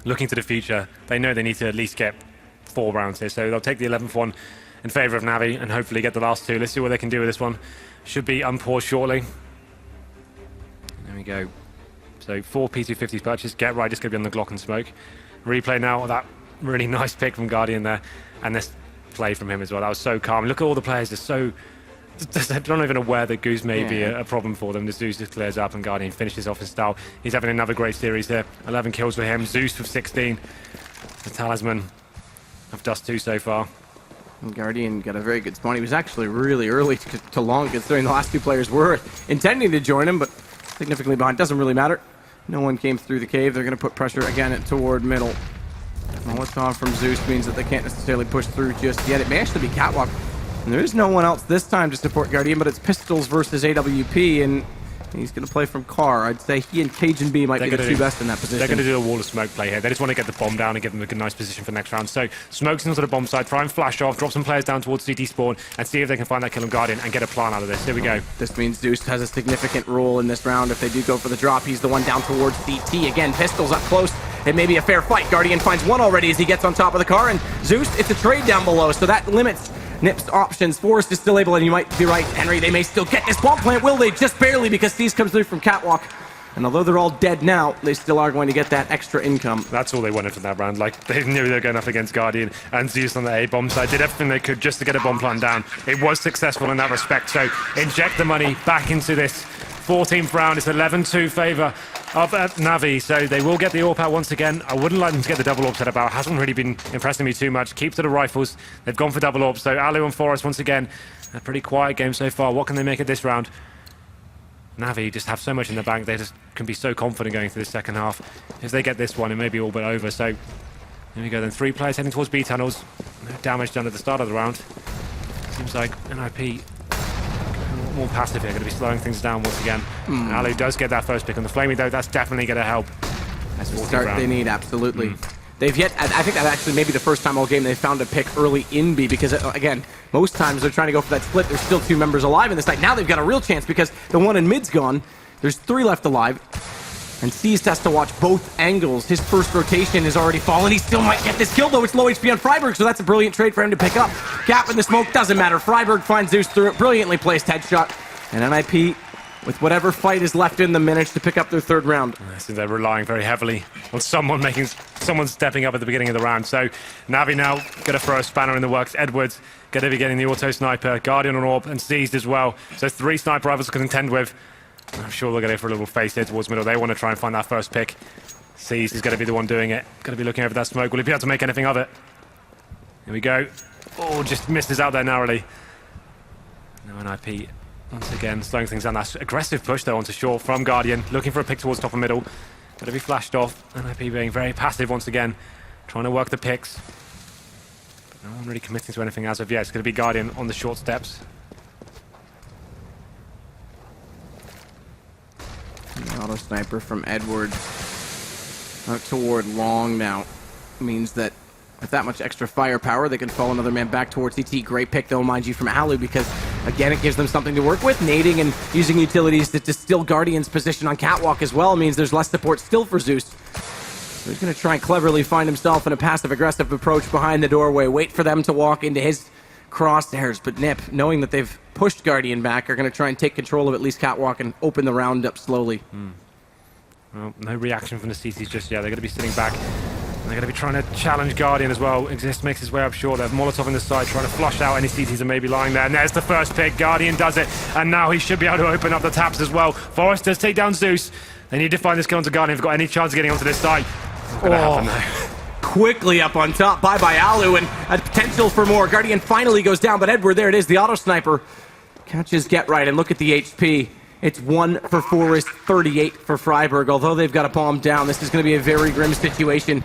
looking to the future. They know they need to at least get 4 rounds here, so they'll take the 11th one in favor of Navi and hopefully get the last 2. Let's see what they can do with this one. Should be unpaused shortly. There we go. So 4 P250s purchased. Get right, just going to be on the Glock and smoke. Replay now of that really nice pick from Guardian there, and this play from him as well. That was so calm. Look at all the players, they're so... They're not even aware that Goose may be a problem for them. The Zeus just clears up and Guardian finishes off his style. He's having another great series here. 11 kills for him. Zeus with 16. The talisman of Dust 2 so far. And Guardian got a very good spawn. He was actually really early to long, considering the last 2 players were intending to join him, but significantly behind. Doesn't really matter. No one came through the cave. They're going to put pressure again toward middle. Well, what's gone from Zeus means that they can't necessarily push through just yet. It may actually be Catwalk. And there is no one else this time to support Guardian, but it's Pistols versus AWP, and he's going to play from Car. I'd say he and Cajun B might be the 2 best in that position. They're going to do a wall of smoke play here. They just want to get the bomb down and give them a good, nice position for next round. So smokes into the bomb side, try and flash off, drop some players down towards CT spawn, and see if they can find that kill on Guardian and get a plan out of this. Here we go. This means Zeus has a significant role in this round. If they do go for the drop, he's the one down towards CT. Again, Pistols up close. It may be a fair fight. Guardian finds one already as he gets on top of the car, and Zeus, it's a trade down below, so that limits Nip's options. Forrest is still able, and you might be right, Henry, they may still get this bomb plant. Will they? Just barely, because Thieves comes through from Catwalk. And although they're all dead now, they still are going to get that extra income. That's all they wanted from that round. Like, they knew they were going up against Guardian, and Zeus on the A-bomb side did everything they could just to get a bomb plan down. It was successful in that respect, so inject the money back into this 14th round. It's 11-2 favor of Navi, so they will get the AWP out once again. I wouldn't like them to get the double AWP set about. Hasn't really been impressing me too much. Keep to the rifles. They've gone for double AWP, so Alu and Forrest once again. A pretty quiet game so far. What can they make of this round? Navi just have so much in the bank. They just can be so confident going through the second half. If they get this one, it may be all but over. So here we go then. 3 players heading towards B tunnels. No damage done at the start of the round. Seems like NIP more passive here, going to be slowing things down once again. Alu does get that first pick on the Flamey, though. That's definitely going to help. That's the start they need, absolutely. They've yet, I think that actually maybe the first time all game they found a pick early in B, because again, most times they're trying to go for that split. There's still 2 members alive in this night. Now they've got a real chance because the one in mid's gone. There's 3 left alive. And Seized has to watch both angles. His first rotation is already fallen. He still might get this kill, though. It's low HP on Freiburg, so that's a brilliant trade for him to pick up. Gap in the smoke, doesn't matter. Freiburg finds Zeus through it. Brilliantly placed headshot. And NIP, with whatever fight is left in them, managed to pick up their 3rd round. I think they're relying very heavily on someone stepping up at the beginning of the round. So Navi now going to throw a spanner in the works. Edwards going to be getting the auto sniper. Guardian on AWP and Seized as well. So 3 sniper rifles to contend with. I'm sure they're going to go for a little face here towards middle. They want to try and find that first pick. Seized is going to be the one doing it. Going to be looking over that smoke. Will he be able to make anything of it? Here we go. Oh, just misses out there narrowly. No NIP. Once again, slowing things down. That aggressive push, though, onto short from Guardian. Looking for a pick towards top and middle. Got to be flashed off. NIP being very passive once again. Trying to work the picks. But no one really committing to anything as of yet. It's going to be Guardian on the short steps. The auto sniper from Edwards out toward long now means that with that much extra firepower, they can fall another man back towards CT. Great pick, though, mind you, from Alu, because, again, it gives them something to work with. Nading and using utilities to distill Guardian's position on Catwalk as well means there's less support still for Zeus. So he's going to try and cleverly find himself in a passive-aggressive approach behind the doorway, wait for them to walk into his crosshairs. But Nip, knowing that they've pushed Guardian back, are going to try and take control of at least Catwalk and open the round up slowly. Well, no reaction from the CTs just yet. They're going to be sitting back. They're going to be trying to challenge Guardian as well. Exist makes his way up short. They have Molotov on the side, trying to flush out any CTs that may be lying there. And there's the first pick. Guardian does it. And now he should be able to open up the taps as well. Forrest does take down Zeus. They need to find this kill onto Guardian if they've got any chance of getting onto this side. Not going to happen though. Quickly up on top. Bye-bye, Alu. And a potential for more. Guardian finally goes down, but Edward, there it is. The auto sniper catches Get Right. And look at the HP. It's 1 for Forrest, 38 for Freiburg. Although they've got a bomb down, this is going to be a very grim situation.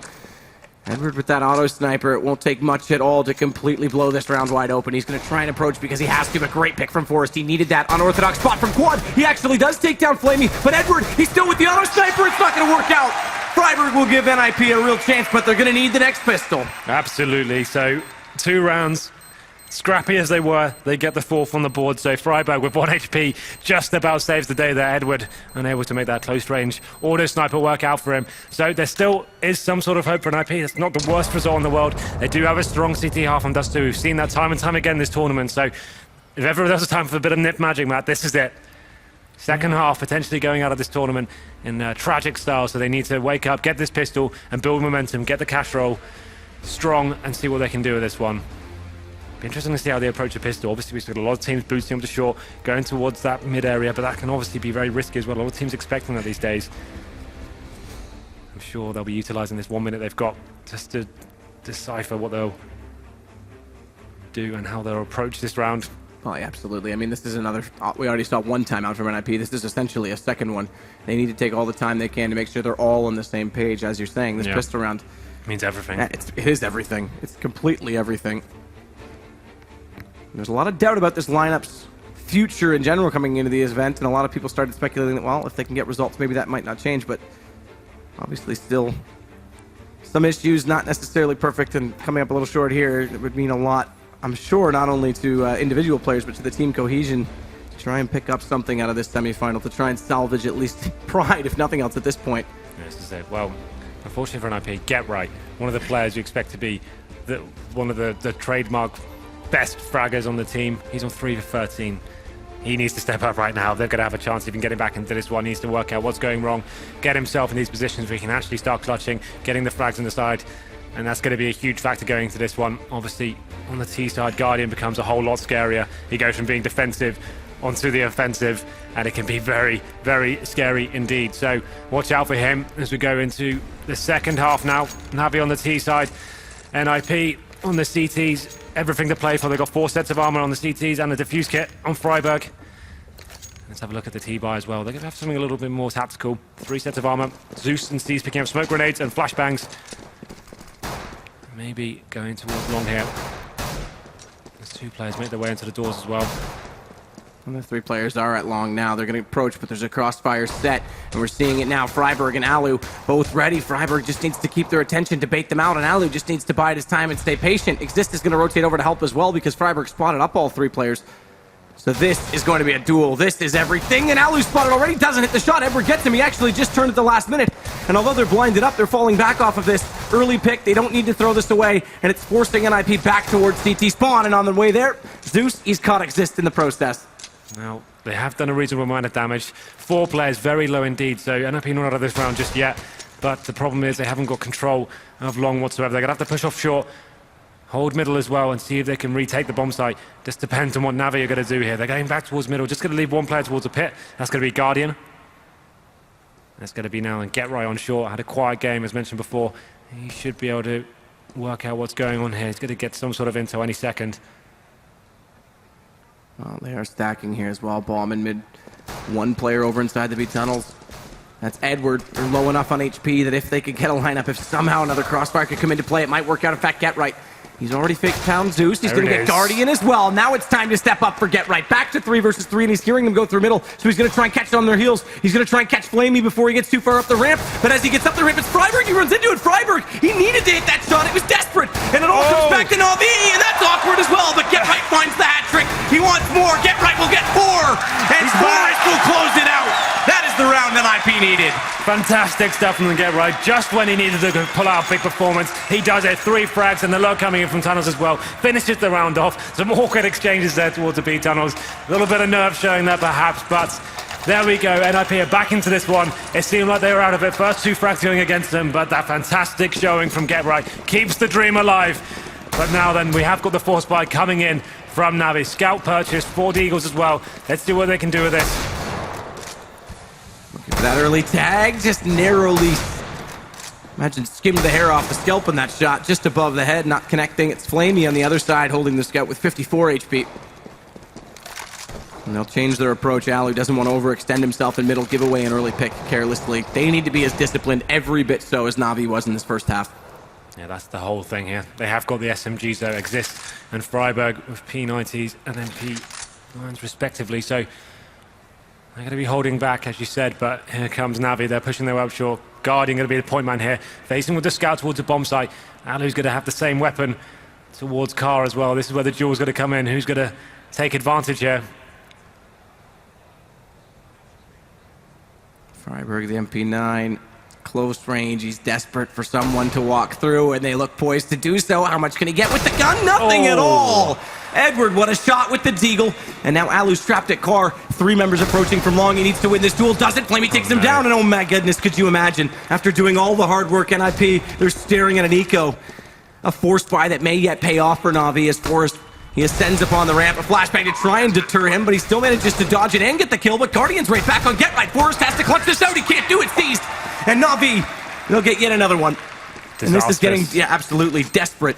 Edward with that auto sniper, it won't take much at all to completely blow this round wide open. He's going to try and approach because he has to. A great pick from Forrest. He needed that unorthodox spot from Quad. He actually does take down Flamey, but Edward, he's still with the auto sniper. It's not going to work out. Freiburg will give NIP a real chance, but they're going to need the next pistol. Absolutely. So 2 rounds. Scrappy as they were, they get the 4th on the board. So Freiburg with 1 HP just about saves the day there. Edward unable to make that close range auto sniper work out for him. So there still is some sort of hope for NIP. It's not the worst result in the world. They do have a strong CT half on Dust 2. We've seen that time and time again this tournament. So if ever there's a time for a bit of nip magic, Matt, this is it. Second half potentially going out of this tournament in tragic style. So they need to wake up, get this pistol and build momentum, get the cash roll strong and see what they can do with this one. Interesting to see how they approach a pistol. Obviously, we've got a lot of teams boosting up to short, going towards that mid area, but that can obviously be very risky as well. A lot of teams expecting that these days. I'm sure they'll be utilising this 1 minute they've got just to decipher what they'll do and how they'll approach this round. Oh, yeah, absolutely. I mean, this is another... We already saw 1 timeout from NIP. This is essentially a second one. They need to take all the time they can to make sure they're all on the same page. As you're saying, this pistol round... means everything. It is everything. It's completely everything. There's a lot of doubt about this lineup's future in general coming into the event, and a lot of people started speculating that, well, if they can get results, maybe that might not change, but obviously still some issues, not necessarily perfect, and coming up a little short here, it would mean a lot, I'm sure, not only to individual players, but to the team cohesion to try and pick up something out of this semifinal, to try and salvage at least pride, if nothing else, at this point. Yes, this is it. Well, unfortunately for NIP, Get Right, one of the players you expect to be one of the trademark best fraggers on the team. He's on 3 for 13. He needs to step up right now. They're going to have a chance even getting back into this one. He needs to work out what's going wrong, get himself in these positions where he can actually start clutching, getting the frags on the side, and that's going to be a huge factor going into this one. Obviously, on the T side, Guardian becomes a whole lot scarier. He goes from being defensive onto the offensive, and it can be very, very scary indeed. So watch out for him as we go into the second half now. Navi on the T side, NIP on the CTs. Everything to play for. They've got 4 sets of armor on the CTs and a defuse kit on Freiburg. Let's have a look at the T-bar as well. They're going to have something a little bit more tactical. 3 sets of armor. Zeus and Steve's picking up smoke grenades and flashbangs. Maybe going towards long here. There's 2 players make their way into the doors as well. And the 3 players are at long now. They're going to approach, but there's a crossfire set, and we're seeing it now. Freiburg and Alu both ready. Freiburg just needs to keep their attention to bait them out, and Alu just needs to bide his time and stay patient. Exist is going to rotate over to help as well because Freiburg spotted up all 3 players. So this is going to be a duel. This is everything, and Alu spotted already. Doesn't hit the shot. Edward gets him. He actually just turned at the last minute, and although they're blinded up, they're falling back off of this early pick. They don't need to throw this away, and it's forcing NIP back towards CT spawn, and on the way there, Zeus, he's caught Exist in the process. Now, they have done a reasonable amount of damage. 4 players, very low indeed, so NIP not out of this round just yet. But the problem is they haven't got control of long whatsoever. They're going to have to push off short, hold middle as well, and see if they can retake the bomb site. Just depends on what Navi are going to do here. They're going back towards middle, just going to leave 1 player towards the pit. That's going to be Guardian. That's going to be now and Get Right on short. Had a quiet game, as mentioned before. He should be able to work out what's going on here. He's going to get some sort of intel any second. Well, they are stacking here as well. Bomb in mid. 1 player over inside the B tunnels. That's Edward. They're low enough on HP that if they could get a lineup, if somehow another crossfire could come into play, it might work out. In fact, Get Right. He's already faked down Zeus. He's going to get Guardian as well. Now it's time to step up for Get Right. Back to 3 versus 3, and he's hearing them go through middle, so he's going to try and catch it on their heels. He's going to try and catch Flamey before he gets too far up the ramp, but as he gets up the ramp, it's Freiburg. He runs into it. Freiburg, he needed to hit that shot. It was desperate, and it all comes back to Navi, and that's awkward as well, but Get Right finds the hat trick. He wants more. Get Right will get 4, and Forrest will close it out. That is the round that NIP needed. Fantastic stuff from the Get Right. Just when he needed to pull out a big performance, he does it. 3 frags, and the low coming in from tunnels as well. Finishes the round off. Some awkward exchanges there towards the B tunnels. A little bit of nerve showing there perhaps, but there we go. NIP are back into this one. It seemed like they were out of it. First 2 frags going against them, but that fantastic showing from Get Right keeps the dream alive. But now then, we have got the force spike coming in from Navi. Scout purchase, 4 Deagles as well. Let's see what they can do with this. Looking for that early tag, just narrowly. Imagine skimmed the hair off the scalp in that shot, just above the head, not connecting. It's Flamey on the other side, holding the scout with 54 HP. And they'll change their approach. Alu doesn't want to overextend himself in middle, give away an early pick carelessly. They need to be as disciplined, every bit so, as Navi was in this first half. Yeah, that's the whole thing here. They have got the SMGs that exist, and Freiburg with P90s and then P9s respectively. So they're going to be holding back, as you said, but here comes Navi. They're pushing their way up short. Guardian going to be the point man here, facing with the scout towards the bomb site. Alu's going to have the same weapon towards Car as well. This is where the duel's going to come in. Who's going to take advantage here? Freiburg, the MP9, close range. He's desperate for someone to walk through, and they look poised to do so. How much can he get with the gun? Nothing at all. Edward, what a shot with the Deagle. And now Alu's trapped at Car. 3 members approaching from long. He needs to win this duel. Doesn't. Flamey takes him down. And oh my goodness, could you imagine? After doing all the hard work, NIP, they're staring at an eco. A force buy that may yet pay off for Navi as Forrest. He ascends upon the ramp, a flashbang to try and deter him, but he still manages to dodge it and get the kill, but Guardian's right back on Get Right. Forrest has to clutch this out, he can't do it, seized. And Navi, they'll get yet another one. And this is getting, absolutely desperate.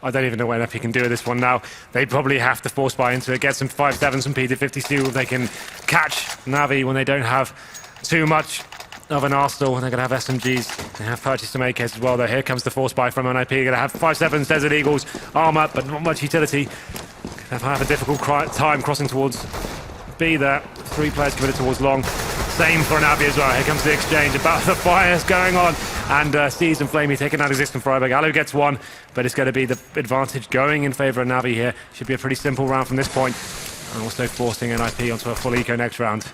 I don't even know what NFP can do with this one now. They probably have to force buy into it, get some 5.7, some P250, see if they can catch Navi when they don't have too much of an arsenal. They're going to have SMGs. They have purchased some AKs as well, though. Here comes the force buy from NIP. Going to have 5.7s, Desert Eagles, armor, but not much utility. Going to have a difficult time crossing towards B there. 3 players committed towards long. Same for Navi as well. Here comes the exchange about the fires going on. And Seas and Flamey taking out existing Freiburg. Alu gets 1, but it's going to be the advantage going in favor of Navi here. Should be a pretty simple round from this point. And also forcing NIP onto a full eco next round.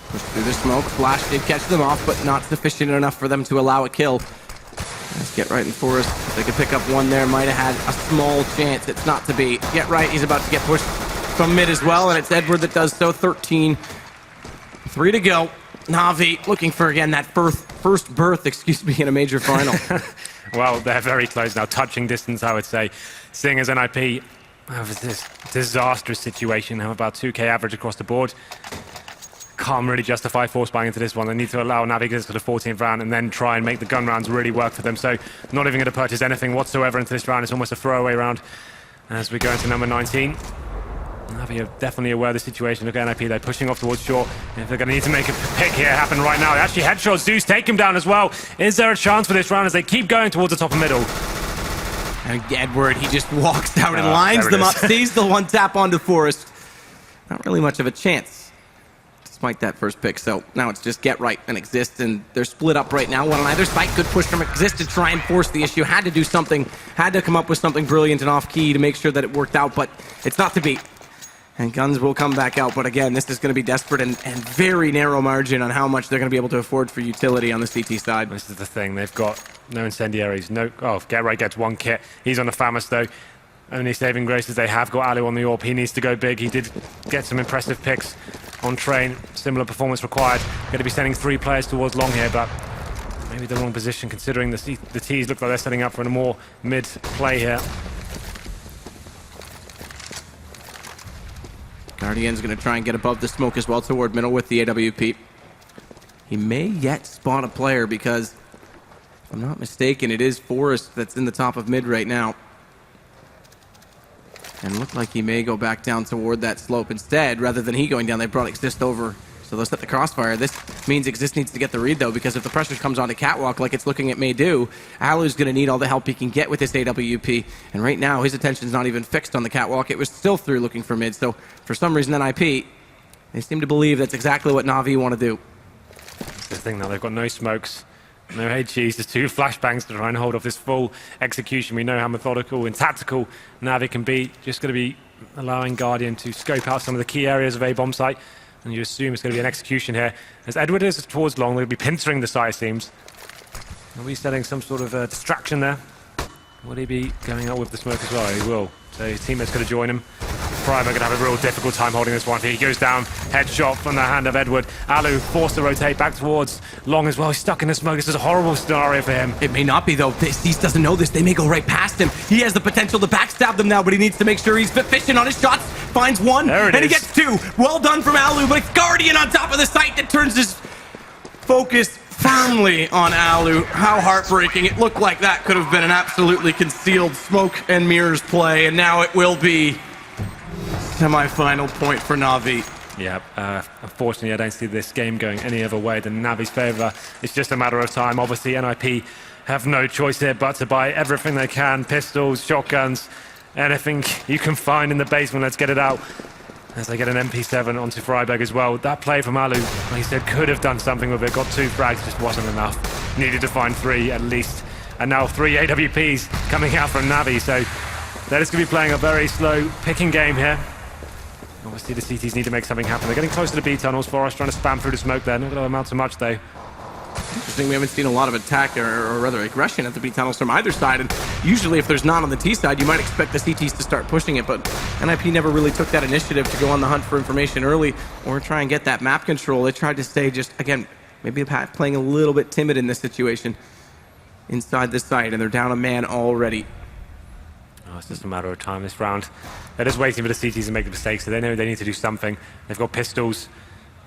Push through the smoke. Flash did catch them off, but not sufficient enough for them to allow a kill. Let's Get Right in Forest. If they could pick up one there, might have had a small chance. It's not to be. Get Right, he's about to get pushed from mid as well, and it's Edward that does so. 13. 3 to go. Navi looking for, again, that first berth, in a major final. Well, they're very close now. Touching distance, I would say. Seeing as NIP have this disastrous situation, have about 2k average across the board. Can't really justify force buying into this one. They need to allow Navi to the 14th round and then try and make the gun rounds really work for them. So not even going to purchase anything whatsoever into this round. It's almost a throwaway round as we go into number 19. Navi are definitely aware of the situation. Look at NIP, they're pushing off towards short. If they're going to need to make a pick here happen right now. They actually headshot Zeus, take him down as well. Is there a chance for this round as they keep going towards the top of middle? And Edward, he just walks out and lines them up, sees the one tap onto Forest. Not really much of a chance, despite that first pick. So now it's just Get Right and Exist, and they're split up right now. One on either side. Good push from Exist to try and force the issue. Had to do something, had to come up with something brilliant and off-key to make sure that it worked out, but it's not to be. And guns will come back out, but again, this is going to be desperate and very narrow margin on how much they're going to be able to afford for utility on the CT side. This is the thing, they've got no incendiaries, Get Right gets 1 kit. He's on the FAMAS though. Only saving grace is they have got Alu on the AWP. He needs to go big. He did get some impressive picks on train. Similar performance required. Going to be sending 3 players towards long here, but maybe the wrong position considering the T's look like they're setting up for a more mid play here. Guardian's going to try and get above the smoke as well toward middle with the AWP. He may yet spot a player because, if I'm not mistaken, it is Forrest that's in the top of mid right now. And look like he may go back down toward that slope instead. Rather than he going down, they brought Exist over. So they'll set the crossfire. This means Exist needs to get the read, though, because if the pressure comes onto Catwalk like it's looking it may do, Alu's going to need all the help he can get with this AWP. And right now, his attention's not even fixed on the Catwalk. It was still through looking for mid. So for some reason, NIP, they seem to believe that's exactly what Navi want to do. That's the thing now, they've got no smokes, no HEs, just 2 flashbangs to try and hold off this full execution. We know how methodical and tactical Navi can be. Just going to be allowing Guardian to scope out some of the key areas of A bomb site. And you assume it's going to be an execution here. As Edward is towards long, they'll be pincering the site, it seems. Are we setting some sort of distraction there? Will he be going out with the smoke as well? He will. So his teammate's going to join him. Prime are going to have a real difficult time holding this one. He goes down, headshot from the hand of Edward. Alu forced to rotate back towards long as well. He's stuck in the smoke. This is a horrible scenario for him. It may not be, though. Cease doesn't know this. They may go right past him. He has the potential to backstab them now, but he needs to make sure he's efficient on his shots. Finds 1, and he gets 2. Well done from Alu, but it's Guardian on top of the site that turns his focus firmly on Alu. How heartbreaking. It looked like that could have been an absolutely concealed smoke and mirrors play, and now it will be semi-final point for Navi. Yeah, unfortunately, I don't see this game going any other way than Navi's favour. It's just a matter of time. Obviously, NIP have no choice here but to buy everything they can. Pistols, shotguns, anything you can find in the basement. Let's get it out. As they get an MP7 onto Freiberg as well. That play from Alu, like he said, could have done something with it. Got 2 frags, just wasn't enough. Needed to find 3 at least. And now 3 AWPs coming out from Navi. So they're just going to be playing a very slow picking game here. Obviously the CTs need to make something happen. They're getting close to the B tunnels. Forest trying to spam through the smoke there. Not going to amount to much though. Interesting, we haven't seen a lot of attack or rather aggression at the B tunnels from either side, and usually if there's not on the T side, you might expect the CTs to start pushing it, but NIP never really took that initiative to go on the hunt for information early or try and get that map control. They tried to stay just, again, maybe playing a little bit timid in this situation inside the site, and they're down a man already. Oh, it's just a matter of time this round. They're just waiting for the CTs to make the mistakes, so they know they need to do something. They've got pistols.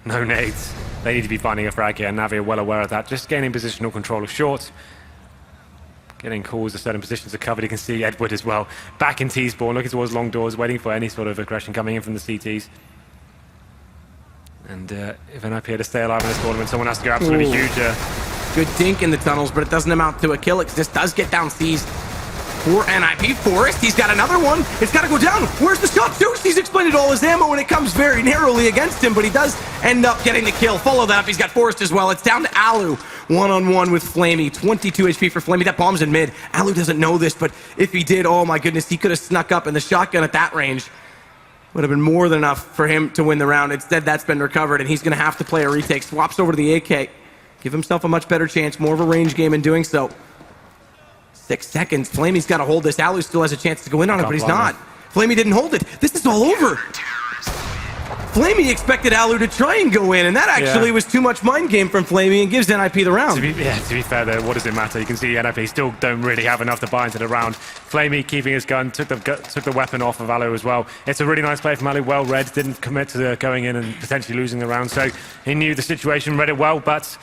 No nades. They need to be finding a frag here, and Navi are well aware of that. Just gaining positional control of short. Getting calls to certain positions are covered. You can see Edward as well. Back in T-spawn, looking towards long doors, waiting for any sort of aggression coming in from the CTs. And if NIP are to stay alive in this tournament, someone has to go absolutely huge. Good dink in the tunnels, but it doesn't amount to a kill. This does get down C's. For NIP, Forest, he's got another one. It's got to go down. Where's the shot? Zeus, he's expended all his ammo, and it comes very narrowly against him, but he does end up getting the kill. Follow that up. He's got Forest as well. It's down to Alu, one-on-one with Flamey. 22 HP for Flamey. That bomb's in mid. Alu doesn't know this, but if he did, oh my goodness, he could have snuck up, and the shotgun at that range would have been more than enough for him to win the round. Instead, that's been recovered, and he's going to have to play a retake. Swaps over to the AK. Give himself a much better chance. More of a range game in doing so. 6 seconds. Flamey's got to hold this. Alu still has a chance to go in on it, but he's not. Flamey didn't hold it. This is all over. Flamey expected Alu to try and go in, and that actually was too much mind game from Flamey and gives NIP the round. To be fair though, what does it matter? You can see NIP still don't really have enough to buy into the round. Flamey keeping his gun, took the weapon off of Alu as well. It's a really nice play from Alu, well read, didn't commit to going in and potentially losing the round, so he knew the situation, read it well, but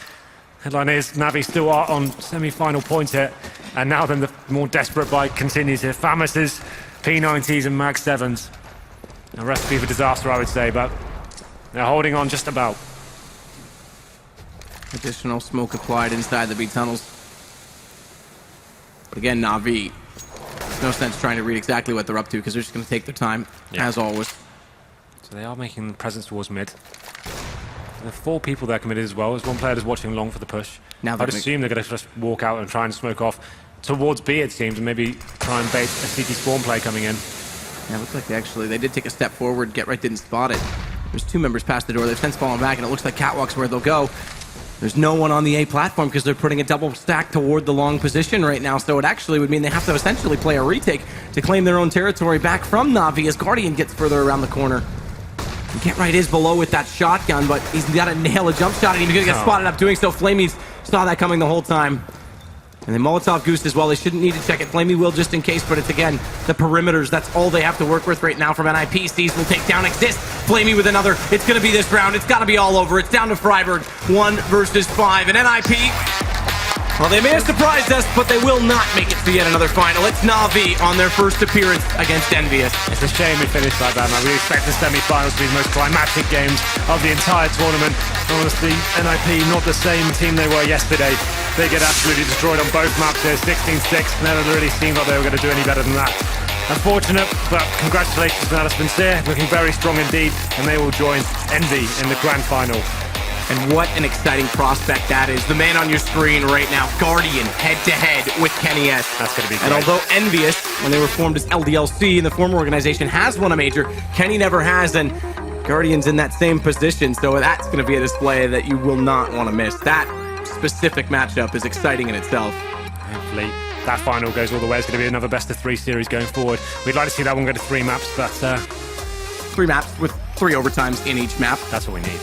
headline is Navi still are on semi-final points here. And now then the more desperate bite continues here. Famouses, P90s and Mag 7s. A recipe for disaster, I would say, but they're holding on just about. Additional smoke applied inside the B tunnels. But again, Navi, there's no sense trying to read exactly what they're up to because they're just going to take their time, as always. So they are making presence towards mid. There are 4 people there committed as well. There's one player that's watching long for the push. Now I'd assume they're going to just walk out and try and smoke off towards B, it seems, and maybe try and bait a CT spawn play coming in. Yeah, it looks like they did take a step forward. Get Right didn't spot it. There's 2 members past the door. They've since fallen back, and it looks like Catwalk's where they'll go. There's no one on the A platform because they're putting a double stack toward the long position right now, so it actually would mean they have to essentially play a retake to claim their own territory back from Navi as Guardian gets further around the corner. Get Right is below with that shotgun, but he's got to nail a jump shot, and he's going to get spotted up doing so. Flamey saw that coming the whole time. And then Molotov Goose as well. They shouldn't need to check it. Flamey will just in case, but it's again the perimeters. That's all they have to work with right now from NIP. Sees will take down Exist. Flamey with another. It's going to be this round. It's got to be all over. It's down to Freiberg. 1 versus 5. And NIP, well, they may have surprised us, but they will not make it to yet another final. It's Navi on their first appearance against Envious. It's a shame we finished like that, man. We expect the semi-finals to be the most climactic games of the entire tournament. Honestly, NIP not the same team they were yesterday. They get absolutely destroyed on both maps here. 16-6. Never really seemed like they were going to do any better than that. Unfortunate, but congratulations to Alice Sincere. Looking very strong indeed, and they will join Envy in the grand final. And what an exciting prospect that is. The man on your screen right now, Guardian, head-to-head with Kenny S. That's going to be great. And although Envious, when they were formed as LDLC in the former organization, has won a major, Kenny never has, and Guardian's in that same position, so that's going to be a display that you will not want to miss. That specific matchup is exciting in itself. Hopefully that final goes all the way. It's going to be another best-of-3 series going forward. We'd like to see that one go to 3 maps, but 3 maps with 3 overtimes in each map. That's what we need.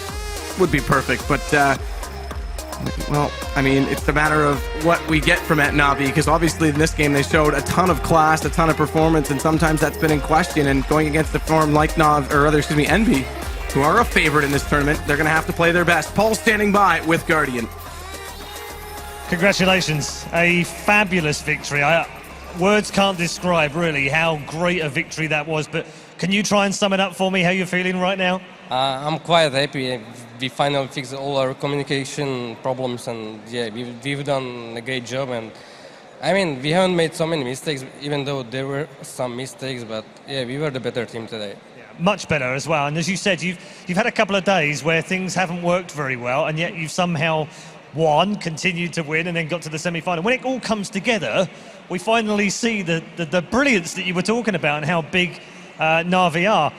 Would be perfect, but well, I mean, it's a matter of what we get from Navi, because obviously in this game they showed a ton of class, a ton of performance, and sometimes that's been in question. And going against the form like Envy, who are a favorite in this tournament, they're going to have to play their best. Paul standing by with Guardian. Congratulations, a fabulous victory. Words can't describe really how great a victory that was, but can you try and sum it up for me, how you're feeling right now? I'm quite happy. We finally fixed all our communication problems, and yeah, we've done a great job, and I mean, we haven't made so many mistakes, even though there were some mistakes. But yeah, we were the better team today. Much better as well. And as you said, you've had a couple of days where things haven't worked very well, and yet you've somehow won, continued to win, and then got to the semi-final. When it all comes together, we finally see the brilliance that you were talking about and how big Na'Vi are.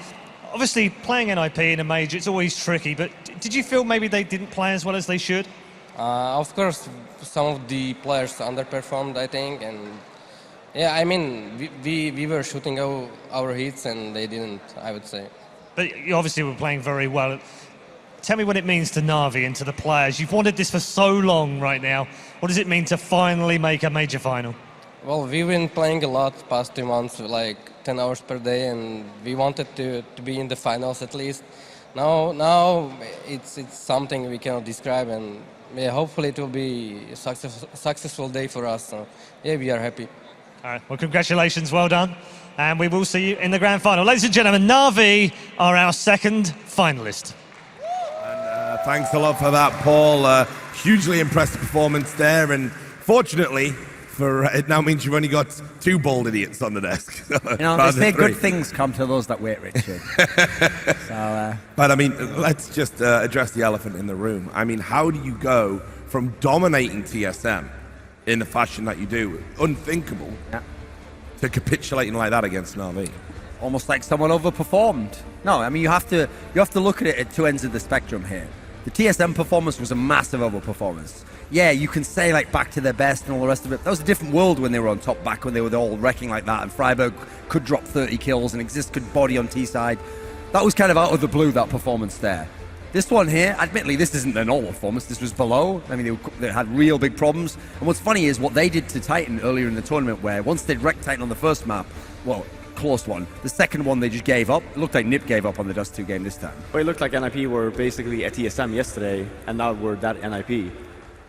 Obviously, playing NIP in a major, it's always tricky, but did you feel maybe they didn't play as well as they should? Of course, some of the players underperformed, I think, and yeah, I mean, we were shooting our hits and they didn't, I would say. But you obviously were playing very well. Tell me what it means to Na'Vi and to the players. You've wanted this for so long right now. What does it mean to finally make a major final? Well, we've been playing a lot past 2 months, like 10 hours per day, and we wanted to be in the finals at least. Now it's something we cannot describe, and yeah, hopefully it will be a successful day for us. So yeah, we are happy. All right, well, congratulations, well done. And we will see you in the grand final. Ladies and gentlemen, Na'Vi are our second finalist. And, thanks a lot for that, Paul. Hugely impressive performance there, and fortunately, it now means you've only got 2 bald idiots on the desk. You know, they say good things come to those that wait, Richard. But I mean, let's just address the elephant in the room. I mean, how do you go from dominating TSM in the fashion that you do, unthinkable, to capitulating like that against Na'Vi? Almost like someone overperformed. No, I mean, you have to look at it at 2 ends of the spectrum here. The TSM performance was a massive overperformance. Yeah, you can say like back to their best and all the rest of it. That was a different world when they were on top, back when they were all wrecking like that, and Freiburg could drop 30 kills and Exist could body on T-side. That was kind of out of the blue, that performance there. This one here, admittedly, this isn't their normal performance. This was below. I mean, they had real big problems. And what's funny is what they did to Titan earlier in the tournament, where once they'd wrecked Titan on the first map, well, close one. The second one, they just gave up. It looked like NiP gave up on the Dust 2 game this time. Well, it looked like NIP were basically at TSM yesterday, and now we're that NIP.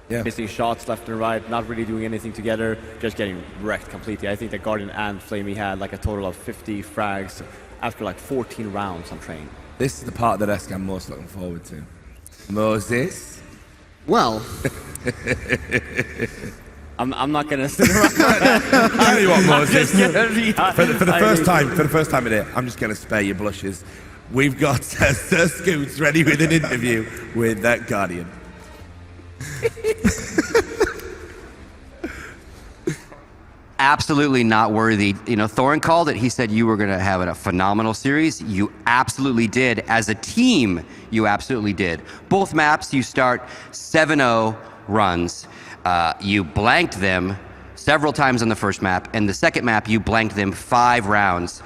Yeah. Missing shots left and right, not really doing anything together, just getting wrecked completely. I think that Guardian and Flamey had like a total of 50 frags after like 14 rounds on train. This is the part that Esk I'm most looking forward to. Moses? Well, I'm not gonna sit around. Tell you what, Moses. For the first time in here, I'm just gonna spare your blushes. We've got Sir Scoots ready with an interview with that Guardian. Absolutely not worthy. You know, Thorin called it. He said you were going to have a phenomenal series. You absolutely did. As a team, you absolutely did. Both maps, you start 7-0 runs. You blanked them several times on the first map, and the second map, you blanked them 5 rounds.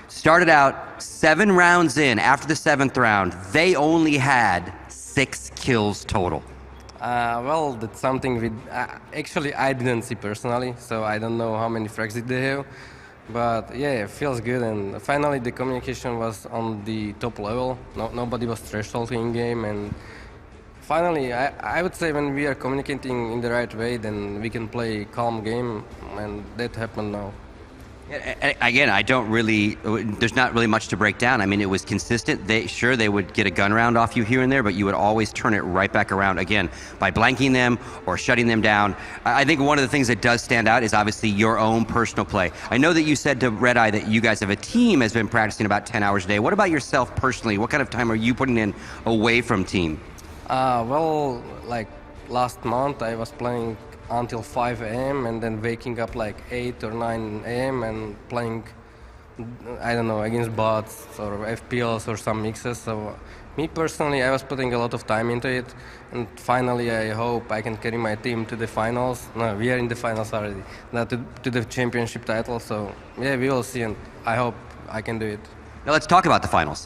Started out 7 rounds in. After the 7th round, they only had 6 kills total. Well, that's something actually I didn't see personally, so I don't know how many frags did they have. But yeah, it feels good, and finally the communication was on the top level. Nobody was trash talking in game, and finally I would say when we are communicating in the right way, then we can play calm game, and that happened now. Again, there's not really much to break down. I mean, it was consistent. They would get a gun round off you here and there, but you would always turn it right back around again by blanking them or shutting them down. I think one of the things that does stand out is obviously your own personal play. I know that you said to Red Eye that you guys have a team has been practicing about 10 hours a day. What about yourself personally? What kind of time are you putting in away from team? Well, like last month I was playing until 5 a.m. and then waking up like 8 or 9 a.m. and playing, I don't know, against bots or FPLs or some mixes. So me personally, I was putting a lot of time into it, and finally I hope I can carry my team to the finals. No, we are in the finals already, not to the championship title. So yeah, we will see, and I hope I can do it. Now let's talk about the finals.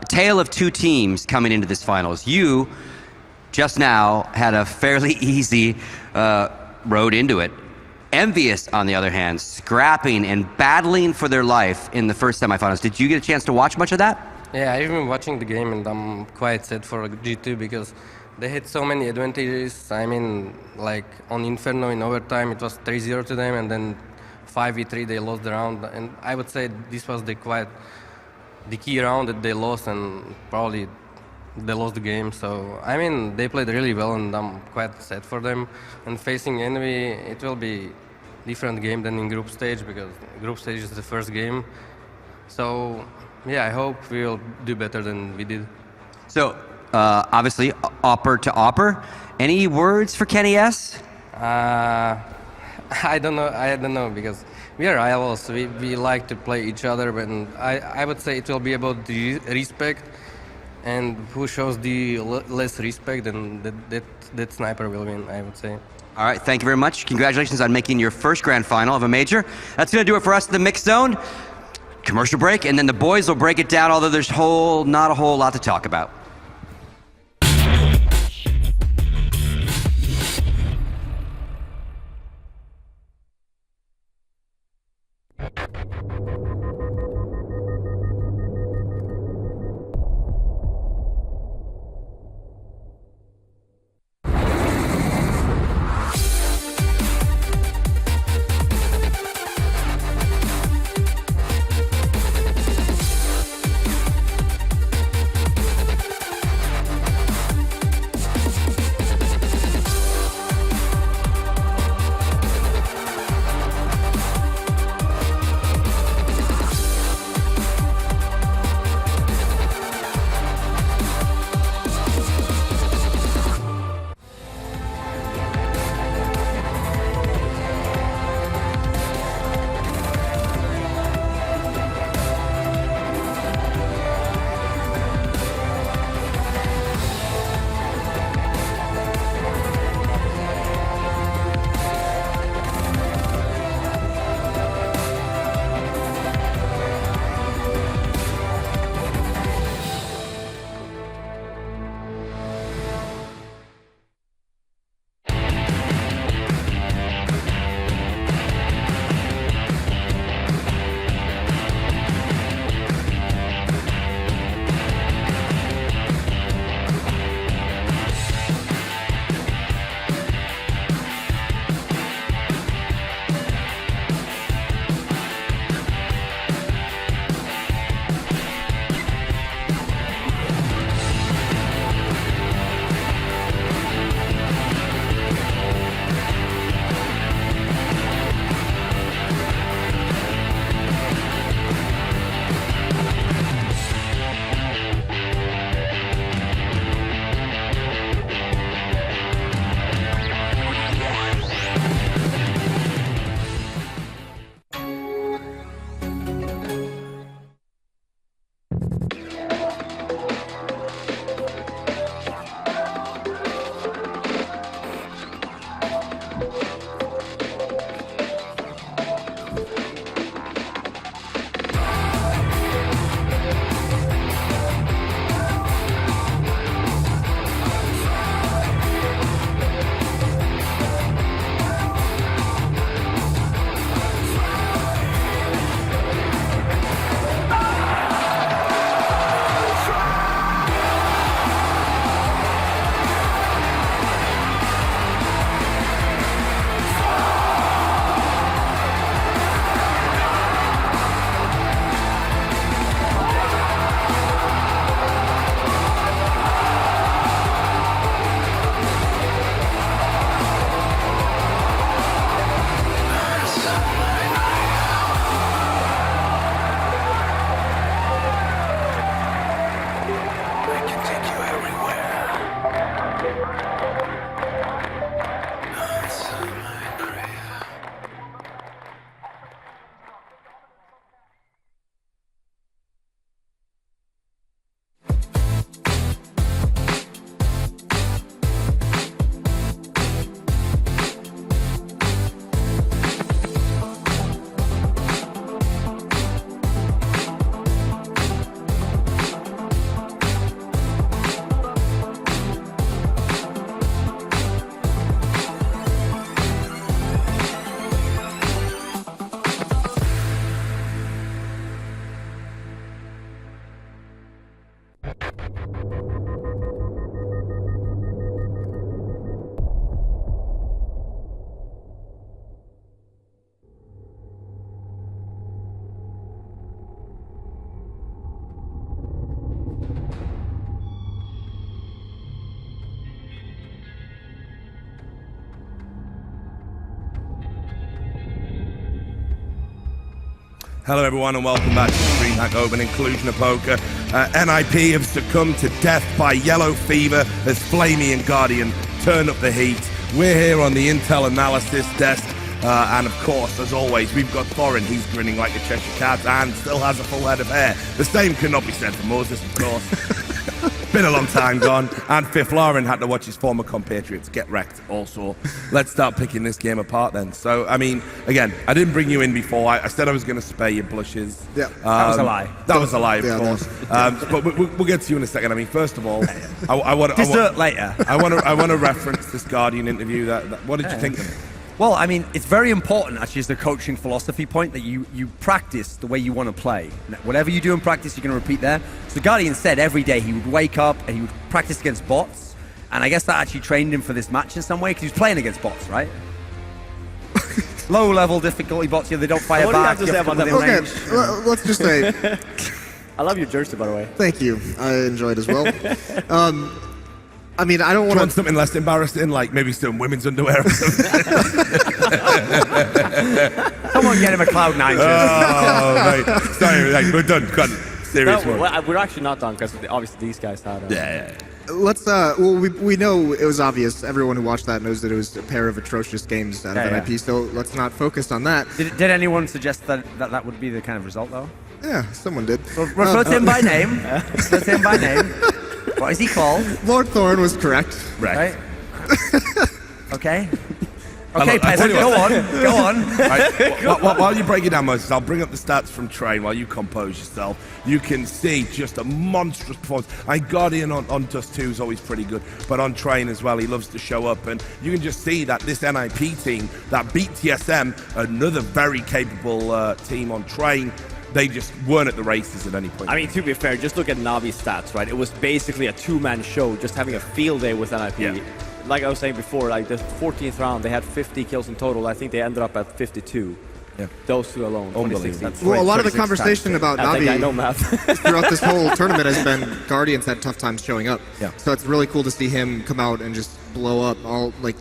Tale of 2 teams coming into this finals. You just now had a fairly easy road into it. Envious, on the other hand, scrapping and battling for their life in the first semifinals. Did you get a chance to watch much of that? Yeah, I've been watching the game, and I'm quite sad for G2 because they had so many advantages. I mean, like on Inferno in overtime, it was 3-0 to them, and then 5v3 they lost the round. And I would say this was the key round that they lost, and probably they lost the game. So I mean, they played really well, and I'm quite sad for them. And facing Envy, it will be different game than in group stage because group stage is the first game. So yeah, I hope we'll do better than we did. So, obviously, upper to upper. Any words for Kenny S? I don't know because we are rivals. We like to play each other, but I would say it will be about the respect, and who shows the less respect, then that sniper will win, I would say. All right, thank you very much. Congratulations on making your first grand final of a major. That's going to do it for us in the mixed zone. Commercial break, and then the boys will break it down, although there's not a whole lot to talk about. Hello, everyone, and welcome back to Stream Hack Open Inclusion of Poker. NIP have succumbed to death by yellow fever as Flamey and Guardian turn up the heat. We're here on the Intel Analysis desk, and of course, as always, we've got Thorin. He's grinning like a Cheshire Cat and still has a full head of hair. The same cannot be said for Moses, of course. Been a long time gone, and Fifth Lauren had to watch his former compatriots get wrecked also. Let's start picking this game apart then. So, I mean, again, I didn't bring you in before. I said I was going to spare your blushes. Yeah, that was a lie. That was a lie, of course. But we'll get to you in a second. I mean, first of all, I want later. I want to reference this Guardian interview. What did you think of it? Well, I mean, it's very important, actually, as a coaching philosophy point, that you practice the way you want to play. Whatever you do in practice, you're going to repeat there. So Guardian said every day he would wake up and he would practice against bots. And I guess that actually trained him for this match in some way, because he was playing against bots, right? Low-level difficulty bots, they don't fire back. What do you have to say about that? Okay, let's just say... I love your jersey, by the way. Thank you. I enjoyed as well. I mean, I don't Want want to... something less embarrassing, like maybe some women's underwear or something? Come on, get him a Cloud9 jersey. Oh, mate. Sorry, we're done. Got serious one. We're actually not done, because obviously these guys had... Yeah. Let's, well, we know it was obvious. Everyone who watched that knows that it was a pair of atrocious games out of NIP, so let's not focus on that. Did anyone suggest that would be the kind of result, though? Yeah, someone did. Refer to him by name. Refer to him by name. What is he called? Lord Thorn was correct. Right. Okay. Okay, peasant, go on. Right. While you break it down, Moses, I'll bring up the stats from Train while you compose yourself. You can see just a monstrous performance. Guardian on Dust 2 is always pretty good, but on Train as well, he loves to show up. And you can just see that this NIP team that beat TSM, another very capable team on Train, they just weren't at the races at any point. I mean, to be fair, just look at Navi's stats, right? It was basically a two-man show, just having a field day with NIP. Yeah. Like I was saying before, like the 14th round, they had 50 kills in total. I think they ended up at 52. Yeah. Those two alone. Unbelievable. Well, a lot of the conversation about Navi I know math. throughout this whole tournament has been Guardians had tough times showing up. Yeah. So it's really cool to see him come out and just blow up all, like,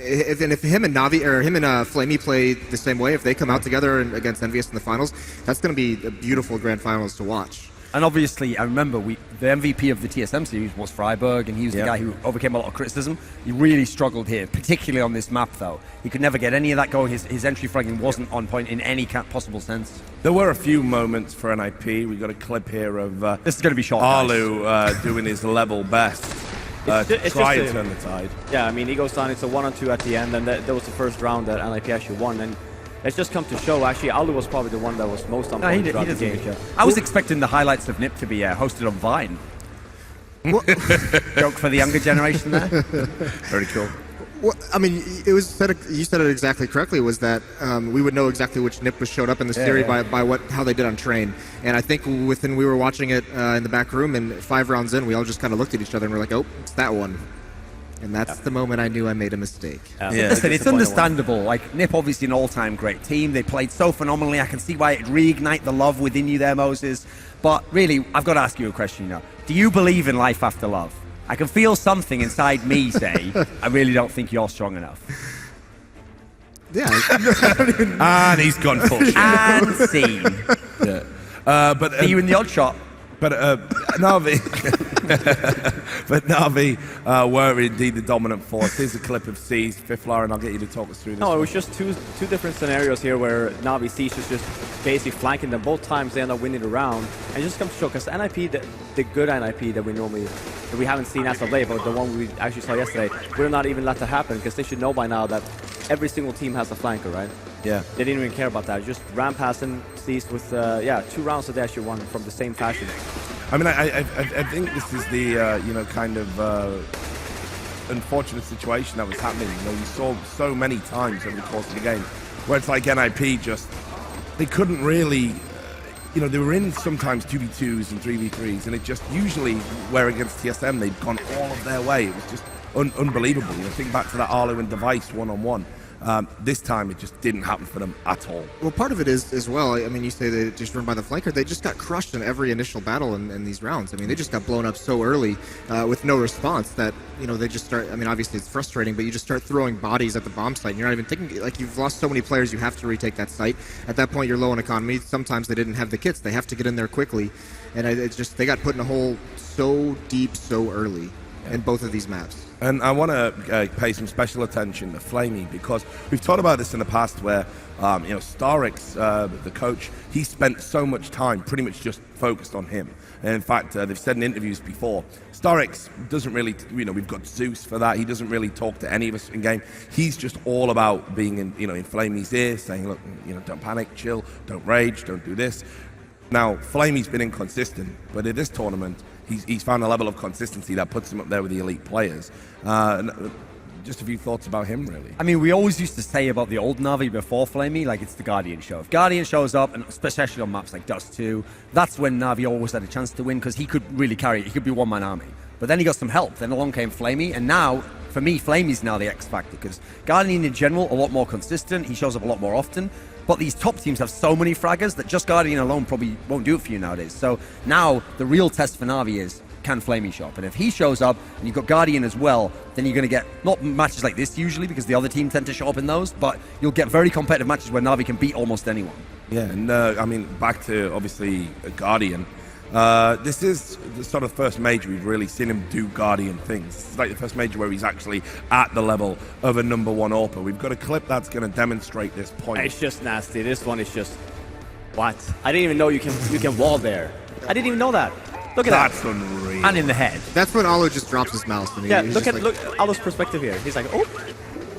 if him and Navi, or him and Flamey play the same way, if they come out together against Envious in the finals, that's going to be a beautiful grand finals to watch. And obviously, I remember the MVP of the TSM series was Freiberg, and he was the guy who overcame a lot of criticism. He really struggled here, particularly on this map, though. He could never get any of that going. His entry fragging wasn't on point in any possible sense. There were a few moments for NIP. We got a clip here of this is going to be short. Arlu doing his level best. Try and turn the tide. Yeah, I mean, he goes down. It's a 1-on-2 at the end, and that was the first round that NIP actually won. And it's just come to show. Actually, Alu was probably the one that was most on point throughout the game. I was expecting the highlights of NIP to be hosted on Vine. Joke for the younger generation there. Very cool. Well, I mean, it was said. You said it exactly correctly. Was that we would know exactly which NIP was showed up in the series by how they did on Train. And I think we were watching it in the back room, and 5 rounds in, we all just kind of looked at each other and we're like, "Oh, it's that one." And that's the moment I knew I made a mistake. Listen, it's understandable. Like, NIP obviously an all-time great team. They played so phenomenally. I can see why it reignite the love within you there, Moses. But really, I've got to ask you a question now. Do you believe in life after love? I can feel something inside me say, I really don't think you're strong enough. Yeah. And he's gone full shit. And scene. But See you in the odd shot. But Na'Vi, were indeed the dominant force. Here's a clip of C's. Fifth Lauren, I'll get you to talk us through this. No, it was just two different scenarios here where Navi Siege is just basically flanking them. Both times they end up winning the round. And it just comes to show, because NIP, the good NIP that we haven't seen as of late, but the one we actually saw yesterday, we're not even let that happen, because they should know by now that every single team has a flanker, right? Yeah. They didn't even care about that. Just ran past and seized with, 2 rounds that they actually won from the same fashion. I mean, I think this is the, kind of unfortunate situation that was happening. You saw so many times over the course of the game where it's like NIP just, they couldn't really, they were in sometimes 2v2s and 3v3s, and it just usually, where against TSM, they'd gone all of their way. It was just unbelievable. Think back to that Arlo and Device one-on-one. This time, it just didn't happen for them at all. Well, part of it is as well. I mean, you say they just run by the flanker. They just got crushed in every initial battle in these rounds. I mean, they just got blown up so early with no response that they just start. I mean, obviously it's frustrating, but you just start throwing bodies at the bomb site. And you're not even thinking like you've lost so many players. You have to retake that site. At that point, you're low on economy. Sometimes they didn't have the kits. They have to get in there quickly, and it's just they got put in a hole so deep so early in both of these maps. And I want to pay some special attention to Flamey, because we've talked about this in the past where, Starix, the coach, he spent so much time pretty much just focused on him. And in fact, they've said in interviews before, Starix doesn't really, we've got Zeus for that. He doesn't really talk to any of us in game. He's just all about being in Flamey's ear, saying, look, don't panic, chill, don't rage, don't do this. Now, Flamey's been inconsistent, but in this tournament, he's found a level of consistency that puts him up there with the elite players. Just a few thoughts about him, really. I mean, we always used to say about the old Na'Vi before Flamey, like it's the Guardian show. If Guardian shows up, and especially on maps like Dust 2, that's when Na'Vi always had a chance to win, because he could really carry it. He could be one-man army. But then he got some help. Then along came Flamey, and now, for me, Flamey's now the X factor, because Guardian in general, a lot more consistent. He shows up a lot more often. But these top teams have so many fraggers that just Guardian alone probably won't do it for you nowadays. So now the real test for Na'Vi is, can Flamey show up? And if he shows up and you've got Guardian as well, then you're going to get not matches like this usually, because the other team tend to show up in those, but you'll get very competitive matches where Na'Vi can beat almost anyone. Yeah, and back to obviously Guardian. This is the sort of first major we've really seen him do Guardian things. It's like the first major where he's actually at the level of a number one AWPer. We've got a clip that's going to demonstrate this point. It's just nasty. This one is just what? I didn't even know you can wall there. I didn't even know that. Look at that. That's unreal. And in the head. That's when Alu just drops his mouse. Yeah, look at Alu's perspective here. He's like, oh.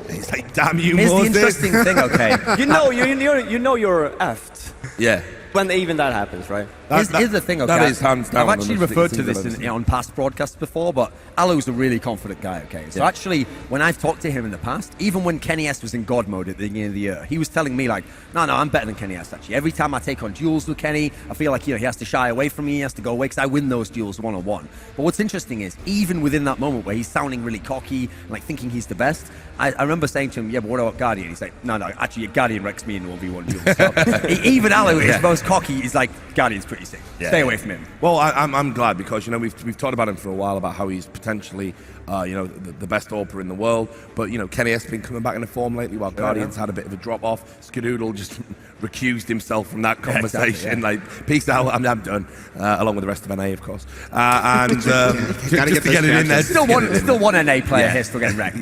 He's like, damn you, Here's Moses. the interesting thing, okay? you know you're effed. Yeah. When even that happens, right? Here's the thing, okay? That is hands down. I've actually referred to this on past broadcasts before, but Alu's a really confident guy, okay? So actually, when I've talked to him in the past, even when Kenny S was in God mode at the beginning of the year, he was telling me like, no, I'm better than Kenny S, actually. Every time I take on duels with Kenny, I feel like, he has to shy away from me, he has to go away, because I win those duels one-on-one. But what's interesting is, even within that moment where he's sounding really cocky, and like thinking he's the best, I remember saying to him, yeah, but what about Guardian? He's like, no, actually, Guardian wrecks me in 1v1 duels. So, even Alu is most cocky, he's like, Guardian's pretty sick. Yeah. Stay away from him. Well, I'm glad, because we've talked about him for a while about how he's potentially the best AWPer in the world, but Kenny S been coming back into form lately while Guardian's had a bit of a drop off. Skadoodle just recused himself from that conversation. Like, peace out, I'm done, along with the rest of NA, of course. Just to get it in there. Still one NA player here still getting wrecked.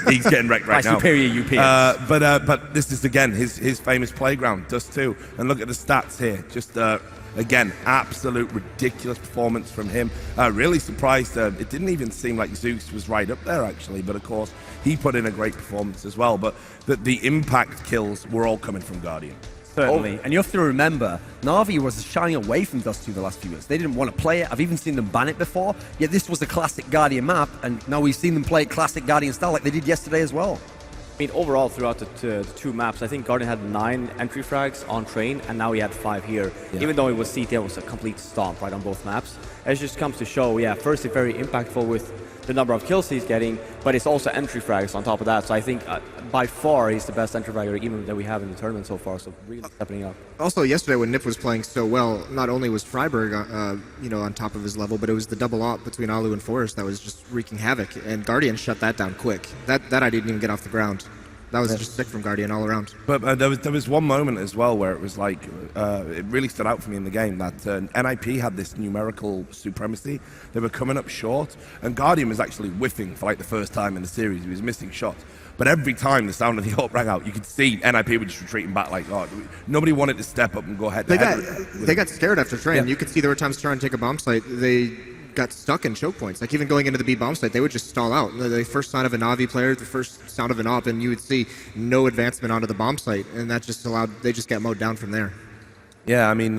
He's getting wrecked right now. Superior UP. But this is again his famous playground, Dust 2, and look at the stats here. Just again, absolute ridiculous performance from him. Really surprised. It didn't even seem like Zeus was right up there, actually. But of course, he put in a great performance as well. But the impact kills were all coming from Guardian. Certainly. And you have to remember, Na'Vi was shying away from Dust 2 the last few years. They didn't want to play it. I've even seen them ban it before. Yet this was a classic Guardian map, and now we've seen them play classic Guardian style like they did yesterday as well. I mean, overall, throughout the two maps, I think Guardian had 9 entry frags on train, and now he had 5 here. Yeah. Even though it was CT, it was a complete stomp right on both maps. It just comes to show, firstly, very impactful with the number of kills he's getting, but it's also entry frags on top of that. So I think by far he's the best entry fragger even that we have in the tournament so far. So really stepping up. Also, yesterday when Nip was playing so well, not only was Freiburg, on top of his level, but it was the double op between Alu and Forrest that was just wreaking havoc, and Guardian shut that down quick. That I didn't even get off the ground. That was just sick from Guardian all around. But there was one moment as well where it was like, it really stood out for me in the game that NIP had this numerical supremacy. They were coming up short, and Guardian was actually whiffing for like the first time in the series. He was missing shots. But every time the sound of the AWP rang out, you could see NIP were just retreating back like, nobody wanted to step up and go head to head. They got scared after train. Yeah. You could see there were times trying to take a bomb site. They got stuck in choke points. Like even going into the B bomb site, they would just stall out. The first sign of a Na'Vi player, the first sound of an op, and you would see no advancement onto the bomb site, and that just allowed, they just got mowed down from there. Yeah, I mean,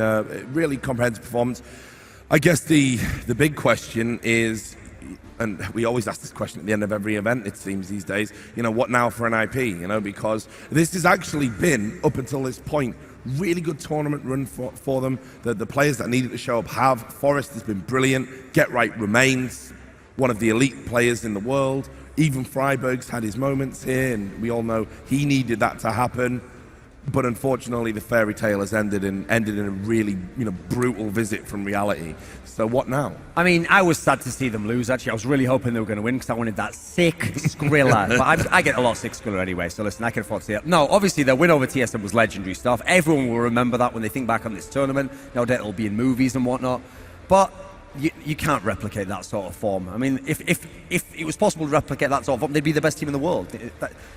really comprehensive performance. I guess the big question is, and we always ask this question at the end of every event, it seems these days, what now for NIP? Because this has actually been, up until this point, really good tournament run for them. The players that needed to show up have. Forrest has been brilliant. Get Right remains one of the elite players in the world. Even Freiburg's had his moments here, and we all know he needed that to happen. But unfortunately, the fairy tale has ended in a really, brutal visit from reality. So what now? I mean, I was sad to see them lose, actually. I was really hoping they were going to win because I wanted that sick Skrilla. But I get a lot of sick Skrilla anyway, so listen, I can afford to see it. No, obviously, their win over TSM was legendary stuff. Everyone will remember that when they think back on this tournament. No doubt it'll be in movies and whatnot. But you can't replicate that sort of form. I mean, if it was possible to replicate that sort of form, they'd be the best team in the world.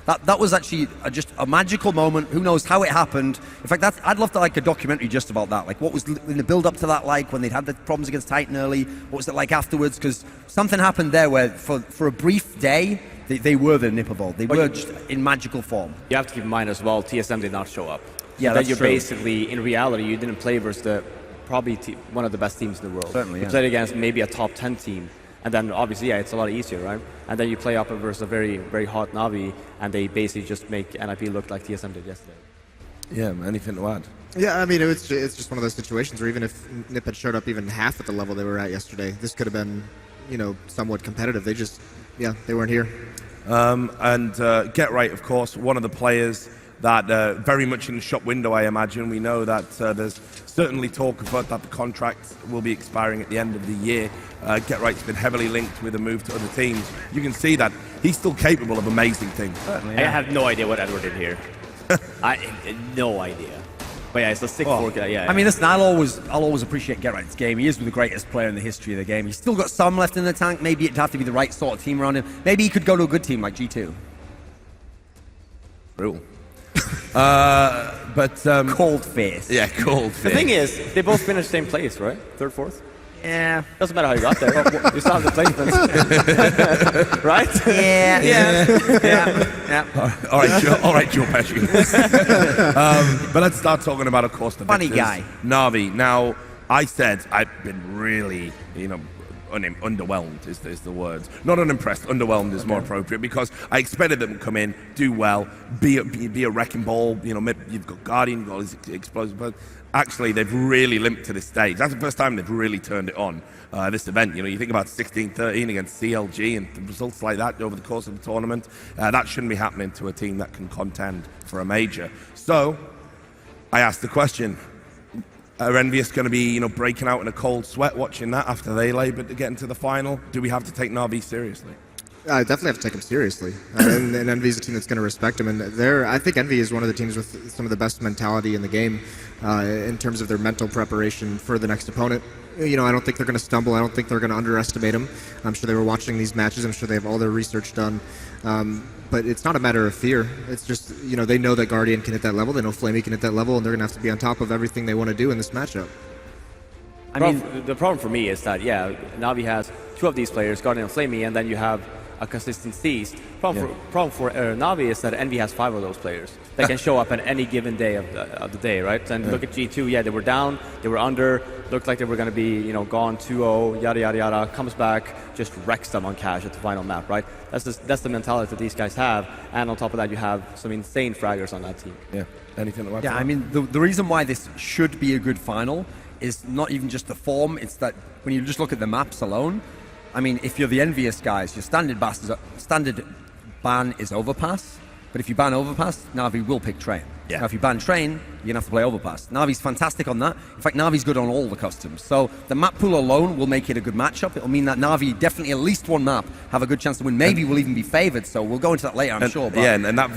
That was actually just a magical moment. Who knows how it happened? In fact, I'd love to like a documentary just about that. Like, what was in the build-up to that like when they'd had the problems against Titan early? What was it like afterwards? Because something happened there where for a brief day, they were the NiP of old. They were just in magical form. You have to keep in mind as well, TSM did not show up. Yeah, so that's that you're true. basically, in reality, you didn't play versus probably one of the best teams in the world. Certainly, You yeah. played against maybe a top 10 team, and then obviously, it's a lot easier, right? And then you play up versus a very, very hot Navi, and they basically just make NIP look like TSM did yesterday. Yeah, anything to add? Yeah, I mean, it's just one of those situations where even if NiP had showed up even half at the level they were at yesterday, this could have been, somewhat competitive. They weren't here. And Get Right, of course, one of the players that very much in the shop window, I imagine. We know that there's certainly talk about that the contract will be expiring at the end of the year. Get Right's been heavily linked with a move to other teams. You can see that he's still capable of amazing things. I have no idea what Edward did here. No idea. But yeah, it's a sick fork. Yeah. I mean, listen, I'll always appreciate Get Right's game. He is the greatest player in the history of the game. He's still got some left in the tank. Maybe it'd have to be the right sort of team around him. Maybe he could go to a good team like G2. Brutal. But cold face. Yeah, cold face. The thing is, they both finished same place, right? Third, fourth? Yeah. Doesn't matter how you got there. You still have the placements. Right? Yeah. All right, Joe Pesci. But let's start talking about, of course, the Funny victors. guy. Na'Vi. Now, I said I've been really, underwhelmed is the words. Not unimpressed. Underwhelmed is more appropriate because I expected them to come in, do well, be a wrecking ball. Maybe you've got Guardian, you've got his explosive, but actually they've really limped to this stage. That's the first time they've really turned it on. This event, you think about 16-13 against CLG and the results like that over the course of the tournament. That shouldn't be happening to a team that can contend for a major. So I asked the question. Are Envious going to be, breaking out in a cold sweat watching that after they laboured to get into the final? Do we have to take Na'Vi seriously? I definitely have to take them seriously. And Envy is a team that's going to respect them. And I think Envy is one of the teams with some of the best mentality in the game in terms of their mental preparation for the next opponent. I don't think they're going to stumble. I don't think they're going to underestimate them. I'm sure they were watching these matches. I'm sure they have all their research done. But it's not a matter of fear. It's just, they know that Guardian can hit that level. They know Flamey can hit that level. And they're going to have to be on top of everything they want to do in this matchup. The problem for me is that, Na'Vi has two of these players, Guardian and Flamey, and then you have a consistent Seized. Problem for Na'Vi is that Envy has 5 of those players that can show up on any given day of the day, right? And look at G2, they were down, they were under, looked like they were going to be, gone 2-0, yada, yada, yada, comes back, just wrecks them on cash at the final map, right? That's the mentality that these guys have, and on top of that, you have some insane fraggers on that team. Yeah, anything to add? Yeah, I mean, the reason why this should be a good final is not even just the form, it's that when you just look at the maps alone, I mean, if you're the Envious guys, your standard ban is Overpass, but if you ban Overpass, Na'Vi will pick Train. Yeah. Now, if you ban Train, you're going to have to play Overpass. Na'Vi's fantastic on that. In fact, Na'Vi's good on all the customs. So the map pool alone will make it a good matchup. It'll mean that Na'Vi definitely at least one map have a good chance to win. Maybe we'll even be favoured, so we'll go into that later, I'm sure. But yeah, and that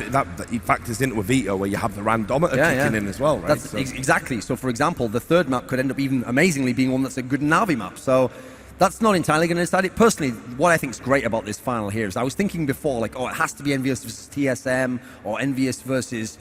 factors into a veto where you have the randometer kicking in as well, right? Exactly. So, for example, the third map could end up even amazingly being one that's a good Na'Vi map. So that's not entirely going to decide it. Personally, what I think is great about this final here is I was thinking before, it has to be Envious versus TSM or Envious versus,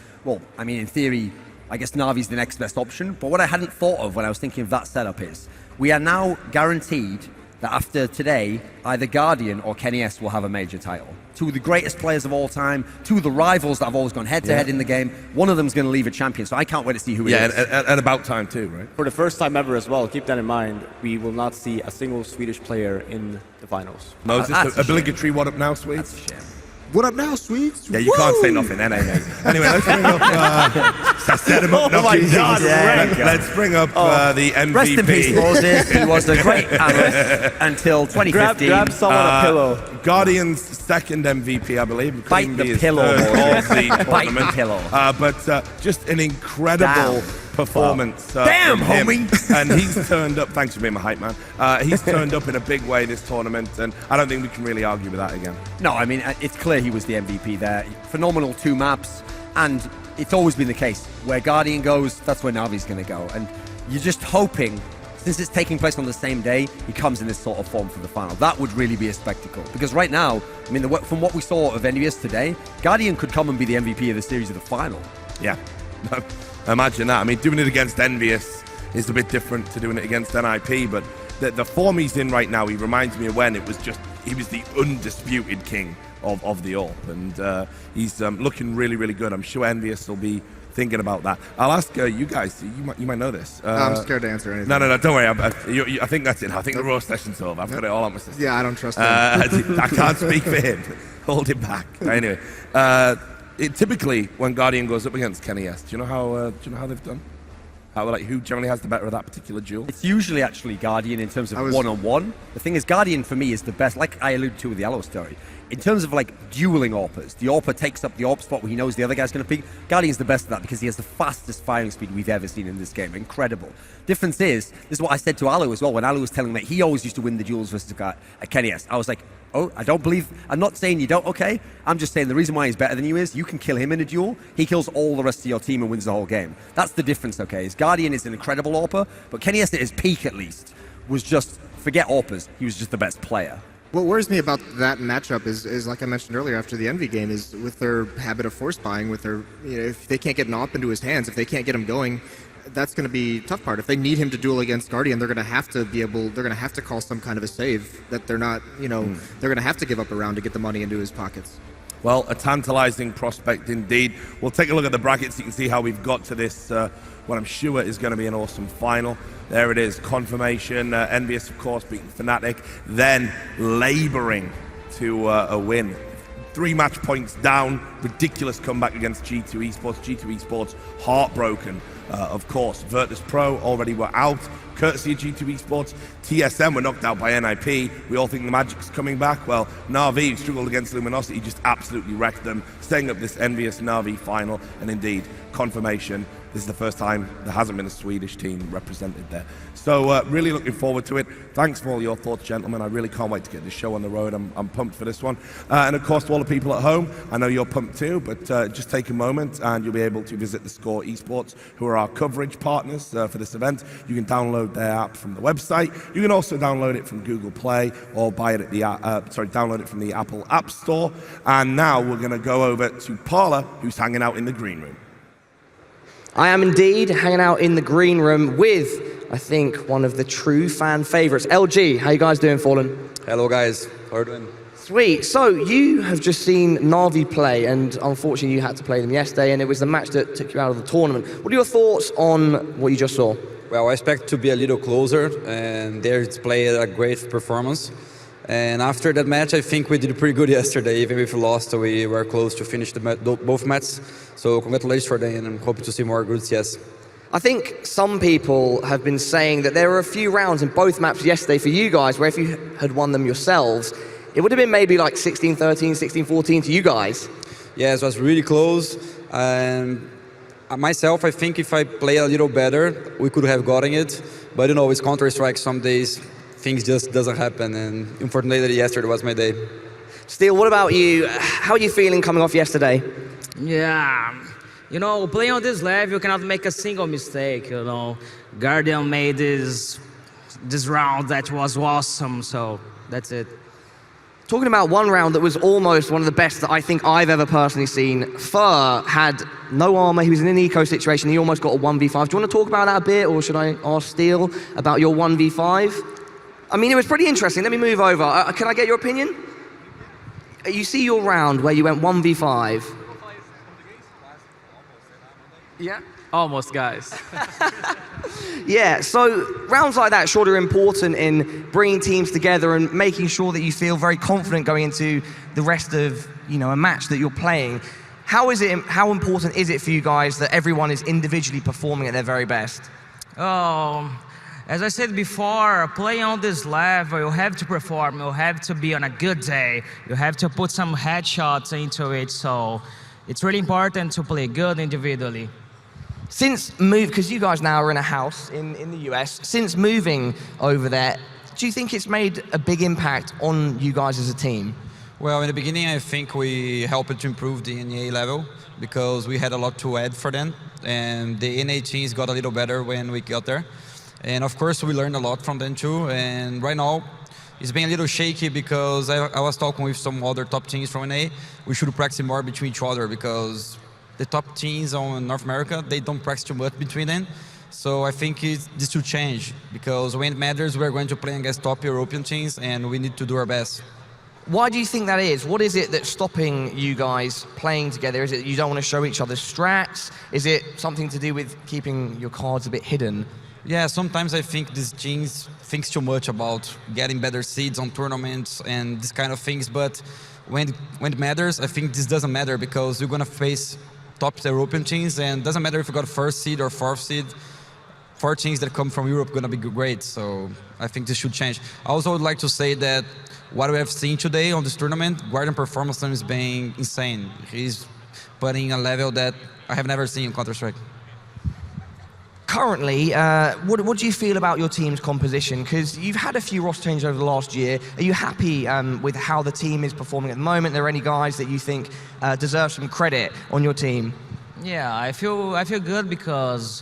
in theory, I guess Na'Vi's the next best option. But what I hadn't thought of when I was thinking of that setup is we are now guaranteed that after today, either Guardian or Kenny S will have a major title. Two of the greatest players of all time, two of the rivals that have always gone head-to-head in the game. One of them's going to leave a champion, so I can't wait to see who it is. Yeah, and about time too, right? For the first time ever as well, keep that in mind, we will not see a single Swedish player in the finals. No, is this the obligatory what up now, Swedes? That's a shame. What up now, Swedes? Yeah, you can't say nothing, mate. Anyway, let's bring up set him up. Oh my Nobby. God, Let's bring up the MVP. Rest in peace, Moses. He was a great analyst until 2015. Grab someone a pillow. Guardian's second MVP, I believe. Bite Couldn't the be his pillow, third Moses. of the Bite the tournament. pillow. But just an incredible performance. Damn, from him. homie. And he's turned up. Thanks for being my hype man. He's turned up in a big way this tournament, and I don't think we can really argue with that again. No, I mean, it's clear he was the MVP there. Phenomenal 2 maps, and it's always been the case. Where Guardian goes, that's where Navi's going to go. And you're just hoping, since it's taking place on the same day, he comes in this sort of form for the final. That would really be a spectacle. Because right now, I mean, from what we saw of Envious today, Guardian could come and be the MVP of the series of the final. Yeah. Imagine that. I mean, doing it against Envious is a bit different to doing it against NIP, but the form he's in right now, he reminds me of when it was just, he was the undisputed king of the AWP, and he's looking really, really good. I'm sure Envious will be thinking about that. I'll ask you guys, you might know this. I'm scared to answer anything. No, don't worry. I think that's it. I think the roast session's over. I've got it all on my system. Yeah, I don't trust him. I can't speak for him. Hold him back. Anyway, typically when Guardian goes up against Kenny S, do you know how they've done? Who generally has the better of that particular duel? It's usually actually Guardian in terms of one-on-one. The thing is, Guardian for me is the best, like I alluded to with the Aloe story. In terms of like dueling AWPers, the AWPer takes up the AWP spot where he knows the other guy's going to peek. Guardian's the best at that because he has the fastest firing speed we've ever seen in this game. Incredible. Difference is, this is what I said to Aloe as well, when Aloe was telling me that he always used to win the duels versus Kenny S. I was like, oh, I'm not saying you don't, okay? I'm just saying the reason why he's better than you is you can kill him in a duel, he kills all the rest of your team and wins the whole game. That's the difference, okay? Is Guardian is an incredible AWPer, but Kenny S at his peak at least was just, forget AWPers, he was just the best player. What worries me about that matchup is like I mentioned earlier after the Envy game, is with their habit of force buying, with their, if they can't get an AWP into his hands, if they can't get him going, that's going to be the tough part. If they need him to duel against Guardian, they're going to have to call some kind of a save that they're not, they're going to have to give up a round to get the money into his pockets. Well, a tantalizing prospect indeed. We'll take a look at the brackets. You can see how we've got to this, what I'm sure is going to be an awesome final. There it is, confirmation. Envious, of course, beating Fnatic, then laboring to a win. 3 match points down, ridiculous comeback against G2 Esports. G2 Esports heartbroken, of course. Virtus Pro already were out, courtesy of G2 Esports. TSM were knocked out by NIP. We all think the Magic's coming back. Well, Na'Vi, who struggled against Luminosity, just absolutely wrecked them, staying up this envious Na'Vi final. And indeed, confirmation, this is the first time there hasn't been a Swedish team represented there. So really looking forward to it. Thanks for all your thoughts, gentlemen. I really can't wait to get this show on the road. I'm pumped for this one. And of course, to all the people at home, I know you're pumped too, but just take a moment and you'll be able to visit the Score Esports, who are our coverage partners for this event. You can download their app from the website. You can also download it from Google Play or buy it at the download it from the Apple App Store. And now we're going to go over to Parla, who's hanging out in the green room. I am indeed hanging out in the green room with, I think, one of the true fan favorites. LG, how you guys doing, Fallen? Hello, guys. How are you doing? Sweet. So you have just seen Na'Vi play, and unfortunately you had to play them yesterday, and it was the match that took you out of the tournament. What are your thoughts on what you just saw? Well, I expect to be a little closer, and they played a great performance. And after that match, I think we did pretty good yesterday. Even if we lost, we were close to finish both matches. So congratulations for them, and I'm hoping to see more good CS. I think some people have been saying that there were a few rounds in both maps yesterday for you guys where if you had won them yourselves, it would have been maybe like 16-13, 16-14 to you guys. Yeah, it was really close. Myself, I think if I play a little better, we could have gotten it. But you know, it's Counter-Strike, some days things just doesn't happen, and unfortunately yesterday was my day. Steel, what about you? How are you feeling coming off yesterday? Yeah, you know, playing on this level, you cannot make a single mistake, you know. Guardian made this round that was awesome, so that's it. Talking about one round that was almost one of the best that I think I've ever personally seen. Fur had no armor, he was in an eco situation, he almost got a 1v5. Do you want to talk about that a bit, or should I ask Steel about your 1v5? I mean, it was pretty interesting. Let me move over. Can I get your opinion? You see your round where you went 1v5. Yeah? Almost, guys. Yeah, so rounds like that sure are important in bringing teams together and making sure that you feel very confident going into the rest of, a match that you're playing. How important is it for you guys that everyone is individually performing at their very best? As I said before, playing on this level, you have to perform, you have to be on a good day, you have to put some headshots into it, so it's really important to play good individually. Because you guys now are in a house in the US, since moving over there, do you think it's made a big impact on you guys as a team? Well, in the beginning, I think we helped to improve the NA level because we had a lot to add for them, and the NA teams got a little better when we got there. And of course, we learned a lot from them too. And right now, it's been a little shaky because I was talking with some other top teams from NA. We should practice more between each other because the top teams on North America, they don't practice too much between them. So I think this should change because when it matters, we're going to play against top European teams and we need to do our best. Why do you think that is? What is it that's stopping you guys playing together? Is it you don't want to show each other strats? Is it something to do with keeping your cards a bit hidden? Yeah, sometimes I think these teams think too much about getting better seeds on tournaments and this kind of things, but when it matters, I think this doesn't matter because you're going to face top European teams, and it doesn't matter if you got first seed or fourth seed. 4 teams that come from Europe are going to be great, so I think this should change. I also would like to say that what we have seen today on this tournament, Guardian performance is being insane. He's putting a level that I have never seen in Counter-Strike. Currently, what do you feel about your team's composition? Because you've had a few roster changes over the last year. Are you happy with how the team is performing at the moment? Are there any guys that you think deserve some credit on your team? Yeah, I feel good because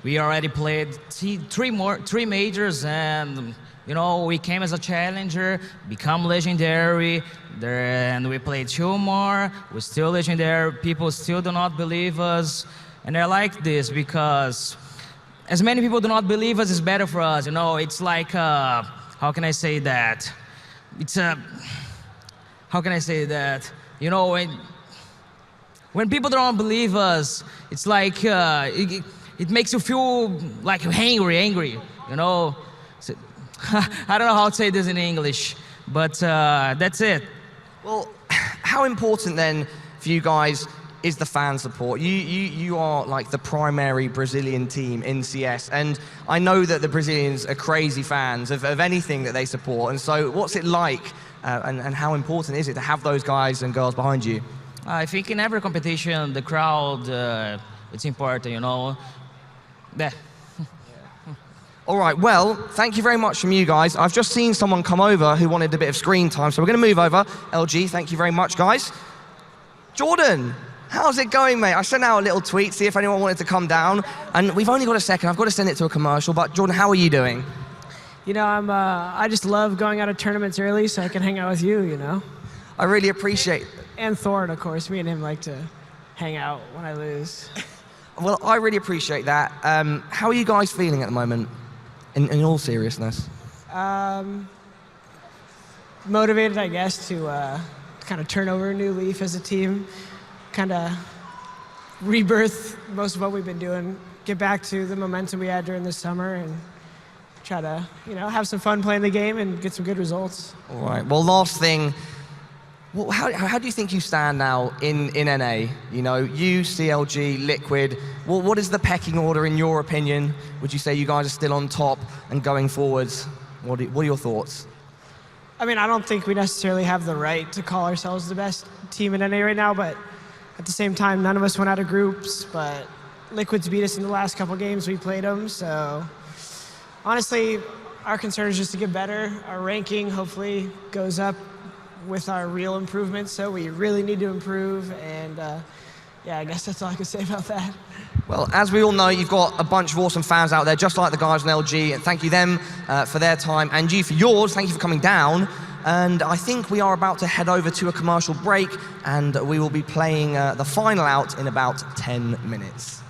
we already played 3 majors, and you know, we came as a challenger, become legendary, and we played 2 more. We're still legendary. People still do not believe us, and I like this because as many people do not believe us, it's better for us. You know, it's like how can I say that? How can I say that? You know, when people don't believe us, it's like it makes you feel like angry. You know, so, I don't know how to say this in English, but that's it. Well, how important then for you guys is the fan support? You are like the primary Brazilian team in CS, and I know that the Brazilians are crazy fans of anything that they support, and so what's it like and how important is it to have those guys and girls behind you? I think in every competition, the crowd, it's important, you know. Yeah. All right, well, thank you very much from you guys. I've just seen someone come over who wanted a bit of screen time, so we're going to move over. LG, thank you very much, guys. Jordan, how's it going, mate? I sent out a little tweet, see if anyone wanted to come down, and we've only got a second. I've got to send it to a commercial, but Jordan, how are you doing? You know, I just love going out of tournaments early so I can hang out with you, you know? I really appreciate it. And Thorin, of course. Me and him like to hang out when I lose. Well, I really appreciate that. How are you guys feeling at the moment, in all seriousness? Motivated, I guess, to kind of turn over a new leaf as a team, kind of rebirth most of what we've been doing, get back to the momentum we had during the summer, and try to, you know, have some fun playing the game and get some good results. All right. Well, last thing. Well, how do you think you stand now in NA? You know, you, CLG, Liquid. Well, what is the pecking order in your opinion? Would you say you guys are still on top and going forwards? What are your thoughts? I mean, I don't think we necessarily have the right to call ourselves the best team in NA right now, but at the same time, none of us went out of groups, but Liquid's beat us in the last couple games we played them, so honestly, our concern is just to get better. Our ranking hopefully goes up with our real improvements, so we really need to improve, and yeah, I guess that's all I can say about that. Well, as we all know, you've got a bunch of awesome fans out there, just like the guys in LG, and thank you them for their time, and you for yours. Thank you for coming down. And I think we are about to head over to a commercial break, and we will be playing the final out in about 10 minutes.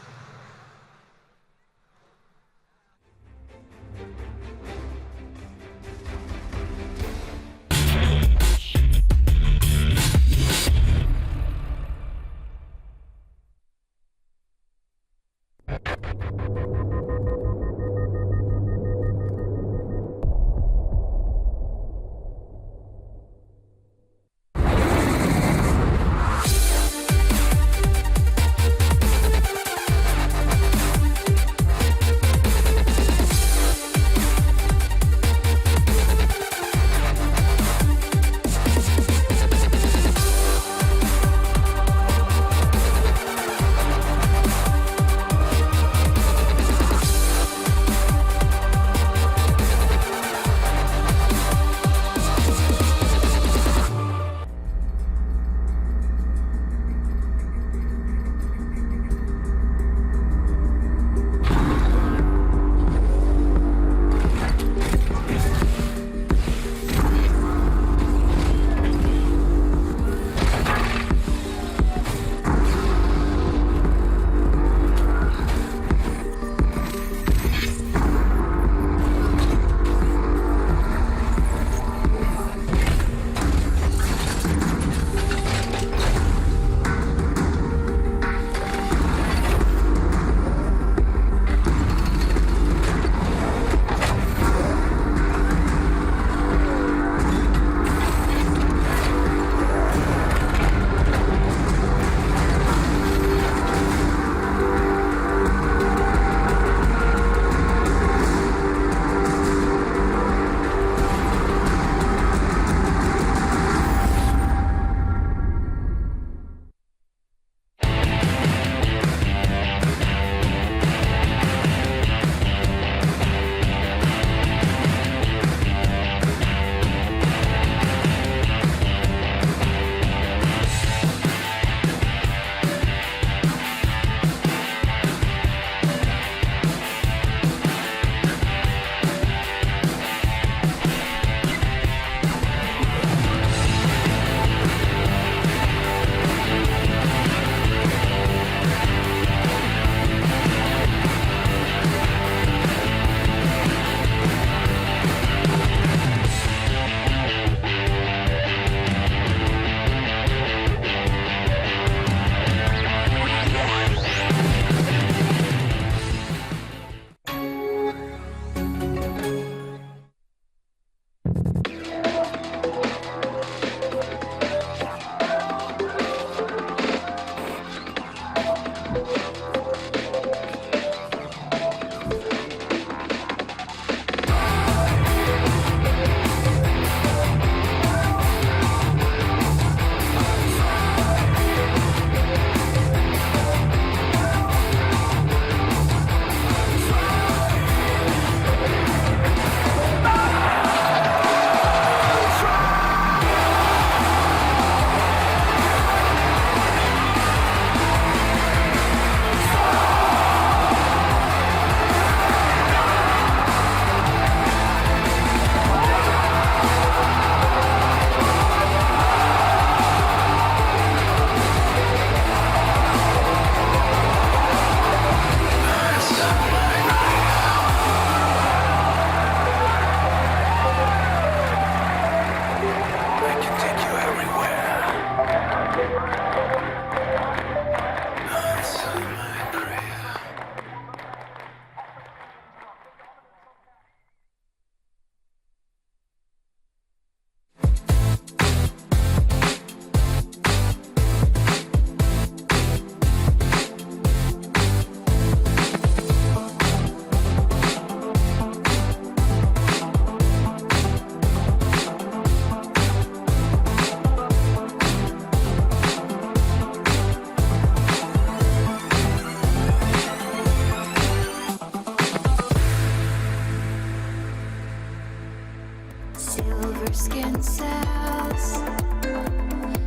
silver skin cells,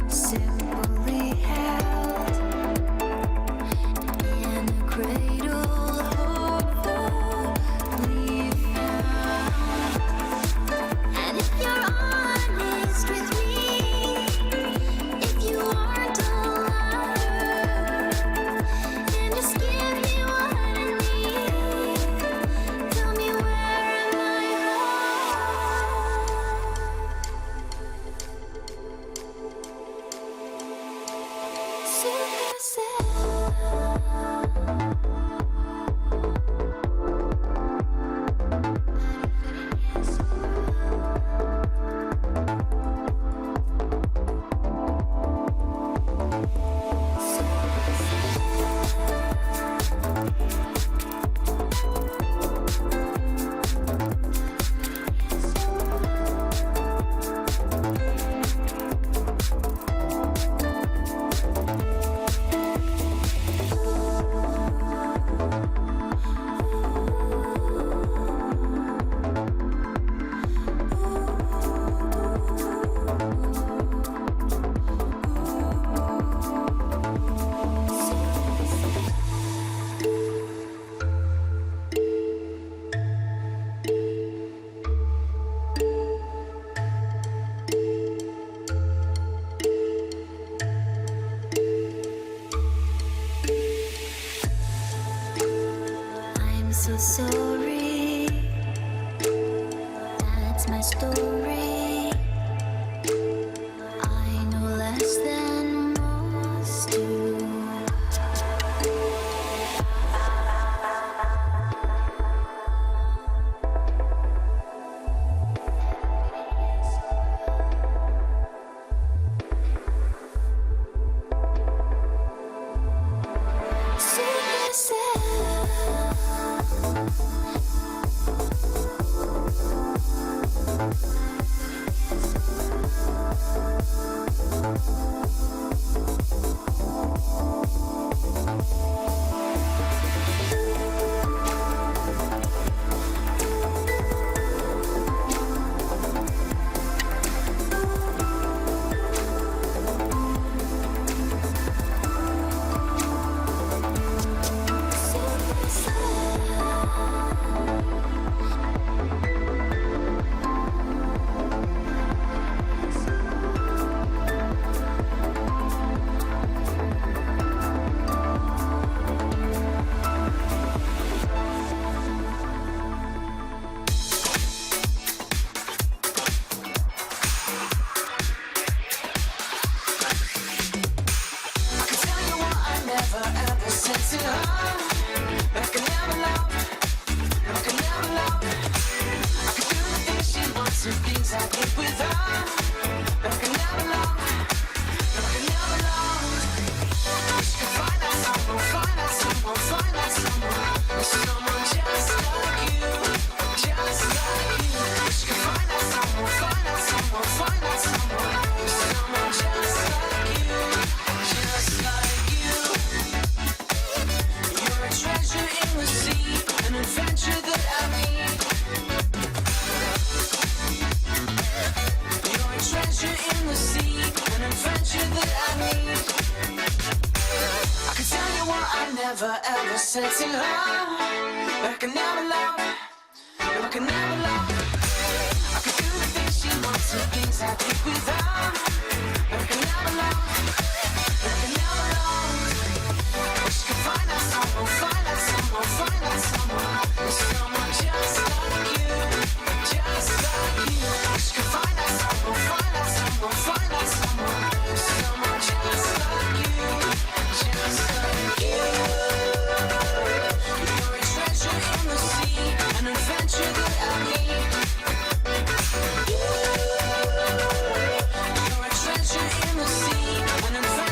simply held in a cradle, hopefully found. And if you're honest with me, if you aren't a liar, then just give me what I need. Tell me, where am I I'm so sorry. That's my story. I know less than most do. Never ever said to her, but I can never love, no, I can never love. I could do the things she wants, the things I did with her, but I can never love, no, I can never love. Wish I could find out someone, find out someone, find out someone, someone just like you, just like you. Wish I could find out someone, find out someone, find out someone, someone just like you, just like you. An adventure that I need. You're a treasure in the sea, an adventure.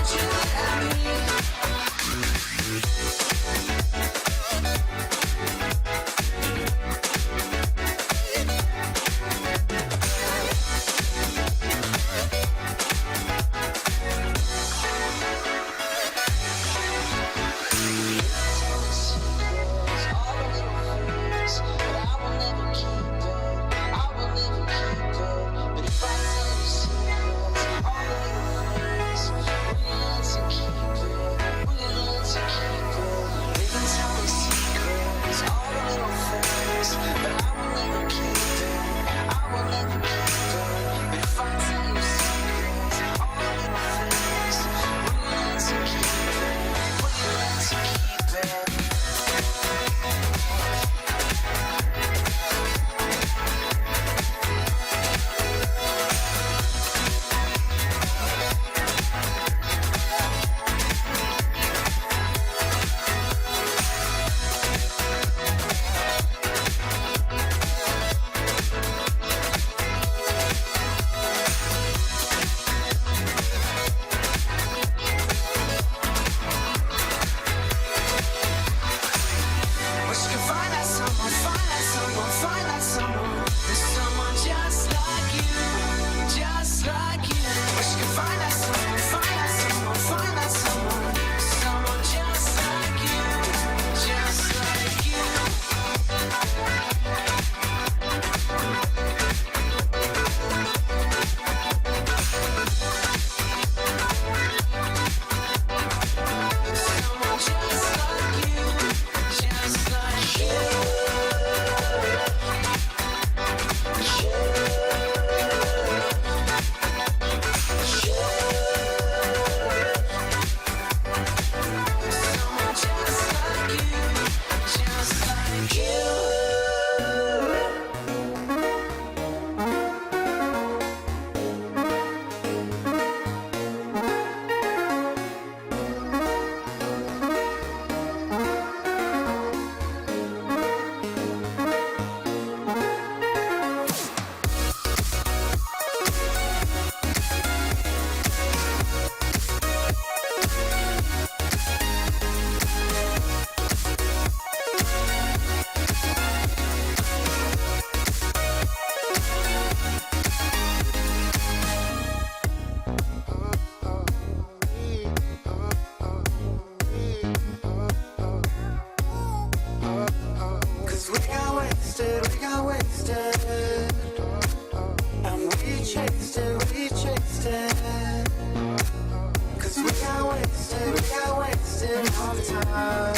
time.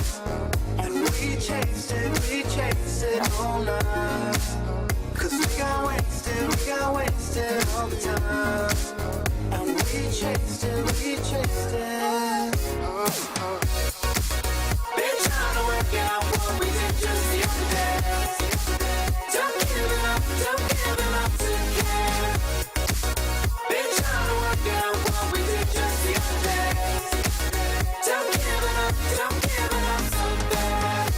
And we chased it all night. Cause we got wasted all the time. And we chased it. Been trying to work out what we did just the other day. Don't give it up to care. Been trying to work out what we did just the other day. Don't give it up so bad.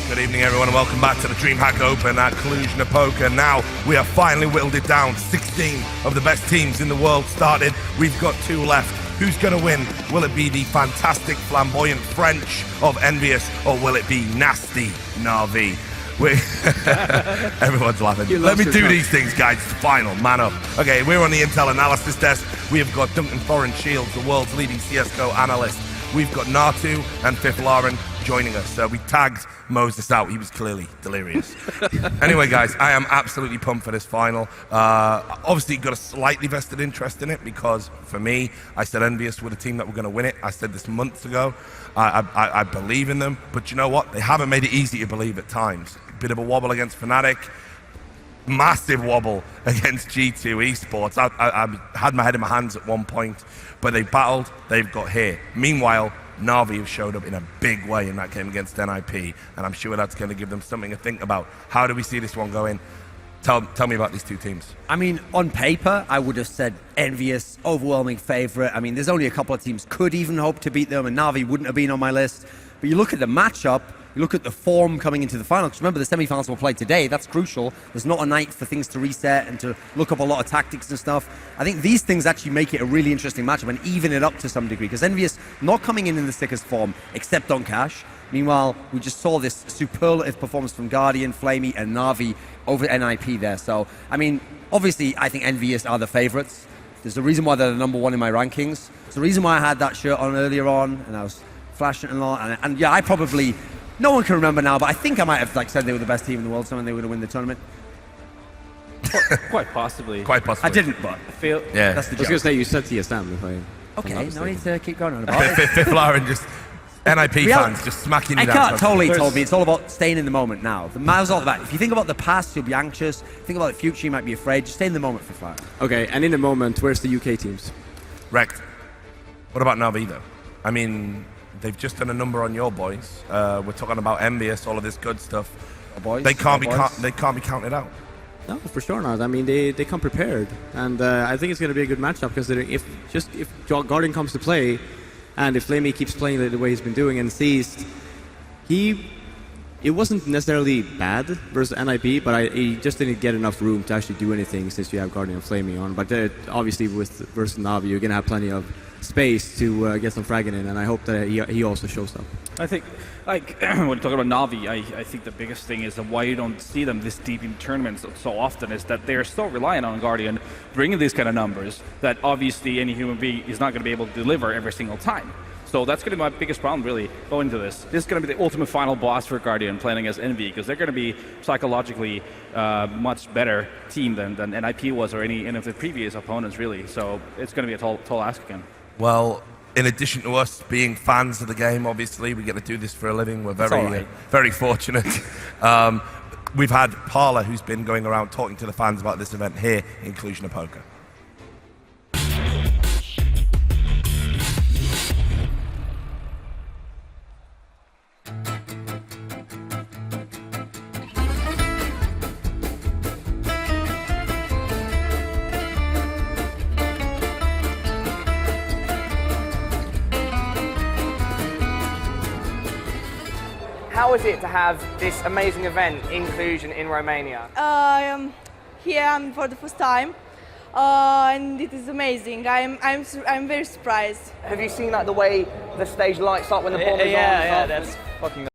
Good evening, everyone, and welcome back to the DreamHack Open at Cluj-Napoca. Now, we have finally whittled it down. 16 of the best teams in the world started. We've got 2 left. Who's going to win? Will it be the fantastic, flamboyant French of Envious, or will it be nasty Na'Vi? Everyone's laughing. Let me do these things, guys. It's the final. Man up. Okay, we're on the Intel analysis desk. We have got Duncan Thorin Shields, the world's leading CSGO analyst. We've got Natu and Fifth Lauren joining us. We tagged Moses out. He was clearly delirious. Anyway, guys, I am absolutely pumped for this final. Obviously, got a slightly vested interest in it because, for me, I said Envious were the team that were going to win it. I said this months ago. I believe in them. But you know what? They haven't made it easy to believe at times. Bit of a wobble against Fnatic. Massive wobble against G2 Esports. I had my head in my hands at one point, but they battled, they've got here. Meanwhile, Na'Vi have showed up in a big way in that game against NIP, and I'm sure that's going to give them something to think about. How do we see this one going? Tell me about these two teams. I mean, on paper, I would have said Envious, overwhelming favourite. I mean, there's only a couple of teams could even hope to beat them, and Na'Vi wouldn't have been on my list. But you look at the matchup, you look at the form coming into the final, because remember the semi-finals will play today. That's crucial. There's not a night for things to reset and to look up a lot of tactics and stuff. I think these things actually make it a really interesting matchup and even it up to some degree, because Envious not coming in the sickest form, except on Cash. Meanwhile, we just saw this superlative performance from Guardian, Flamey, and Na'Vi over NIP there. So, I mean, obviously, I think Envious are the favourites. There's a reason why they're the number one in my rankings. There's a reason why I had that shirt on earlier on, and I was flashing it a lot. And yeah, I probably... No one can remember now, but I think I might have said they were the best team in the world, so they were going to win the tournament. Quite possibly. Quite possibly. I didn't, but I feel. Yeah. That's the I was joke. going to say you said TSM. If I, Okay, no need to keep going on about it. Fifth Lauren just... NIP fans just smacking you down. Eckhart totally told me it's all about staying in the moment now. The miles all about. If you think about the past, you'll be anxious. Think about the future, you might be afraid. Just stay in the moment for fire. Okay, and in the moment, where's the UK teams? Wrecked. What about Na'Vi though? I mean, they've just done a number on your boys. We're talking about Envious, all of this good stuff. Boys, they can't be boys. they can't be counted out. No, for sure not. I mean, they come prepared, and I think it's going to be a good matchup considering if Guardian comes to play, and if Flamey keeps playing the way he's been doing and sees, it wasn't necessarily bad versus NIP, but he just didn't get enough room to actually do anything since you have Guardian and Flamey on. But obviously versus Na'Vi, you're going to have plenty of space to get some fragging in, and I hope that he also shows up. I think, like, when you talk about Na'Vi, I think the biggest thing is that why you don't see them this deep in tournaments so often is that they're so reliant on Guardian bringing these kind of numbers that obviously any human being is not going to be able to deliver every single time. So that's going to be my biggest problem, really, going into this. This is going to be the ultimate final boss for Guardian playing against Envy, because they're going to be psychologically much better team than NIP was or any of the previous opponents, really. So it's going to be a tall ask again. Well, in addition to us being fans of the game, obviously, we get to do this for a living. We're very fortunate. We've had Parla, who's been going around talking to the fans about this event here in Cluj-Napoca. How is it to have this amazing event in Cluj and in Romania? Here for the first time, and it is amazing. I'm very surprised. Have you seen like the way the stage lights up when the bomb is on? Yeah, that's fucking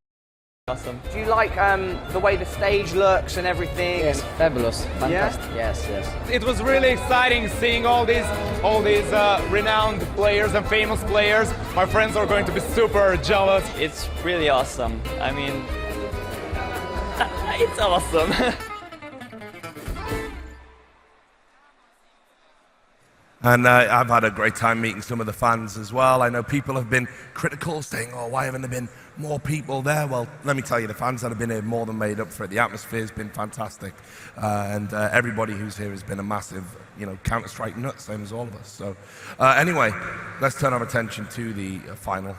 awesome. Do you like the way the stage looks and everything? Yes, fabulous, fantastic. Yeah? Yes. It was really exciting seeing all these renowned players and famous players. My friends are going to be super jealous. It's really awesome. I mean, it's awesome. And I've had a great time meeting some of the fans as well. I know people have been critical, saying, oh, why haven't there been more people there? Well, let me tell you, the fans that have been here more than made up for it. The atmosphere has been fantastic. And everybody who's here has been a massive, Counter-Strike nut, same as all of us. So anyway, let's turn our attention to the final.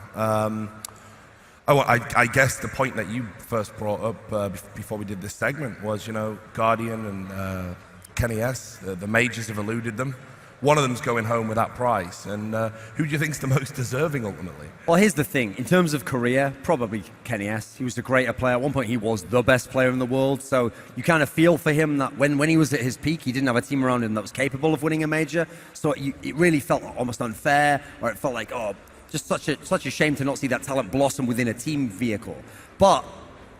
I guess the point that you first brought up before we did this segment was, Guardian and Kenny S, the majors have eluded them. One of them's going home with that prize. And who do you think's the most deserving ultimately? Well, here's the thing. In terms of career, probably Kenny S. He was the greater player. At one point, he was the best player in the world. So you kind of feel for him that when he was at his peak, he didn't have a team around him that was capable of winning a major. So it really felt almost unfair, or it felt like, just such a shame to not see that talent blossom within a team vehicle. But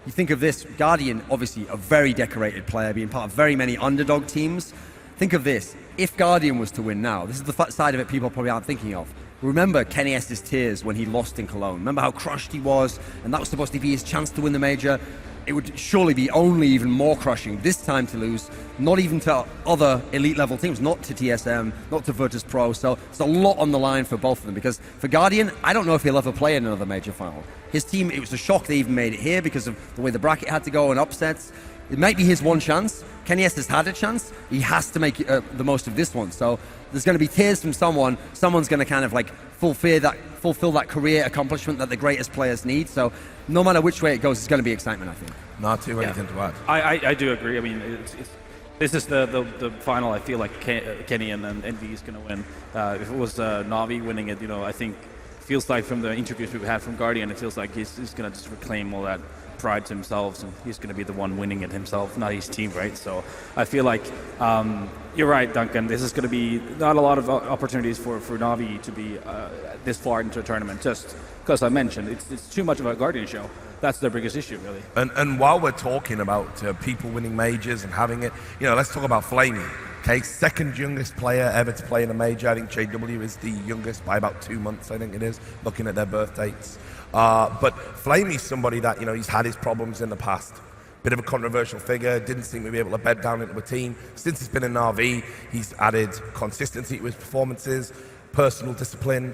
you think of this, Guardian, obviously a very decorated player, being part of very many underdog teams. Think of this. If Guardian was to win now, this is the side of it people probably aren't thinking of. Remember Kenny S.'s tears when he lost in Cologne. Remember how crushed he was, and that was supposed to be his chance to win the major. It would surely be only even more crushing this time to lose, not even to other elite level teams, not to TSM, not to Virtus Pro. So it's a lot on the line for both of them, because for Guardian, I don't know if he'll ever play in another major final. His team, it was a shock they even made it here because of the way the bracket had to go and upsets. It might be his one chance. Kenny S has had a chance. He has to make the most of this one. So there's going to be tears from someone. Someone's going to kind of like fulfill that career accomplishment that the greatest players need. So no matter which way it goes, it's going to be excitement, I think. Not too anything to add. I do agree. I mean, this is the final. I feel like Kenny and Envy is going to win. If it was Na'Vi winning it, I think it feels like from the interviews we've had from Guardian, it feels like he's going to just reclaim all that pride to himself, and he's going to be the one winning it himself, not his team, right? So I feel like you're right, Duncan. This is going to be not a lot of opportunities for Na'Vi to be this far into a tournament, just because I mentioned it's too much of a Guardian show. That's their biggest issue, really. And while we're talking about people winning majors and having it, let's talk about Flamey. Okay, second youngest player ever to play in a major. I think JW is the youngest by about 2 months, I think it is, looking at their birth dates. But Flamey's somebody that, he's had his problems in the past. Bit of a controversial figure, didn't seem to be able to bed down into a team. Since he's been in RV, he's added consistency to his performances, personal discipline.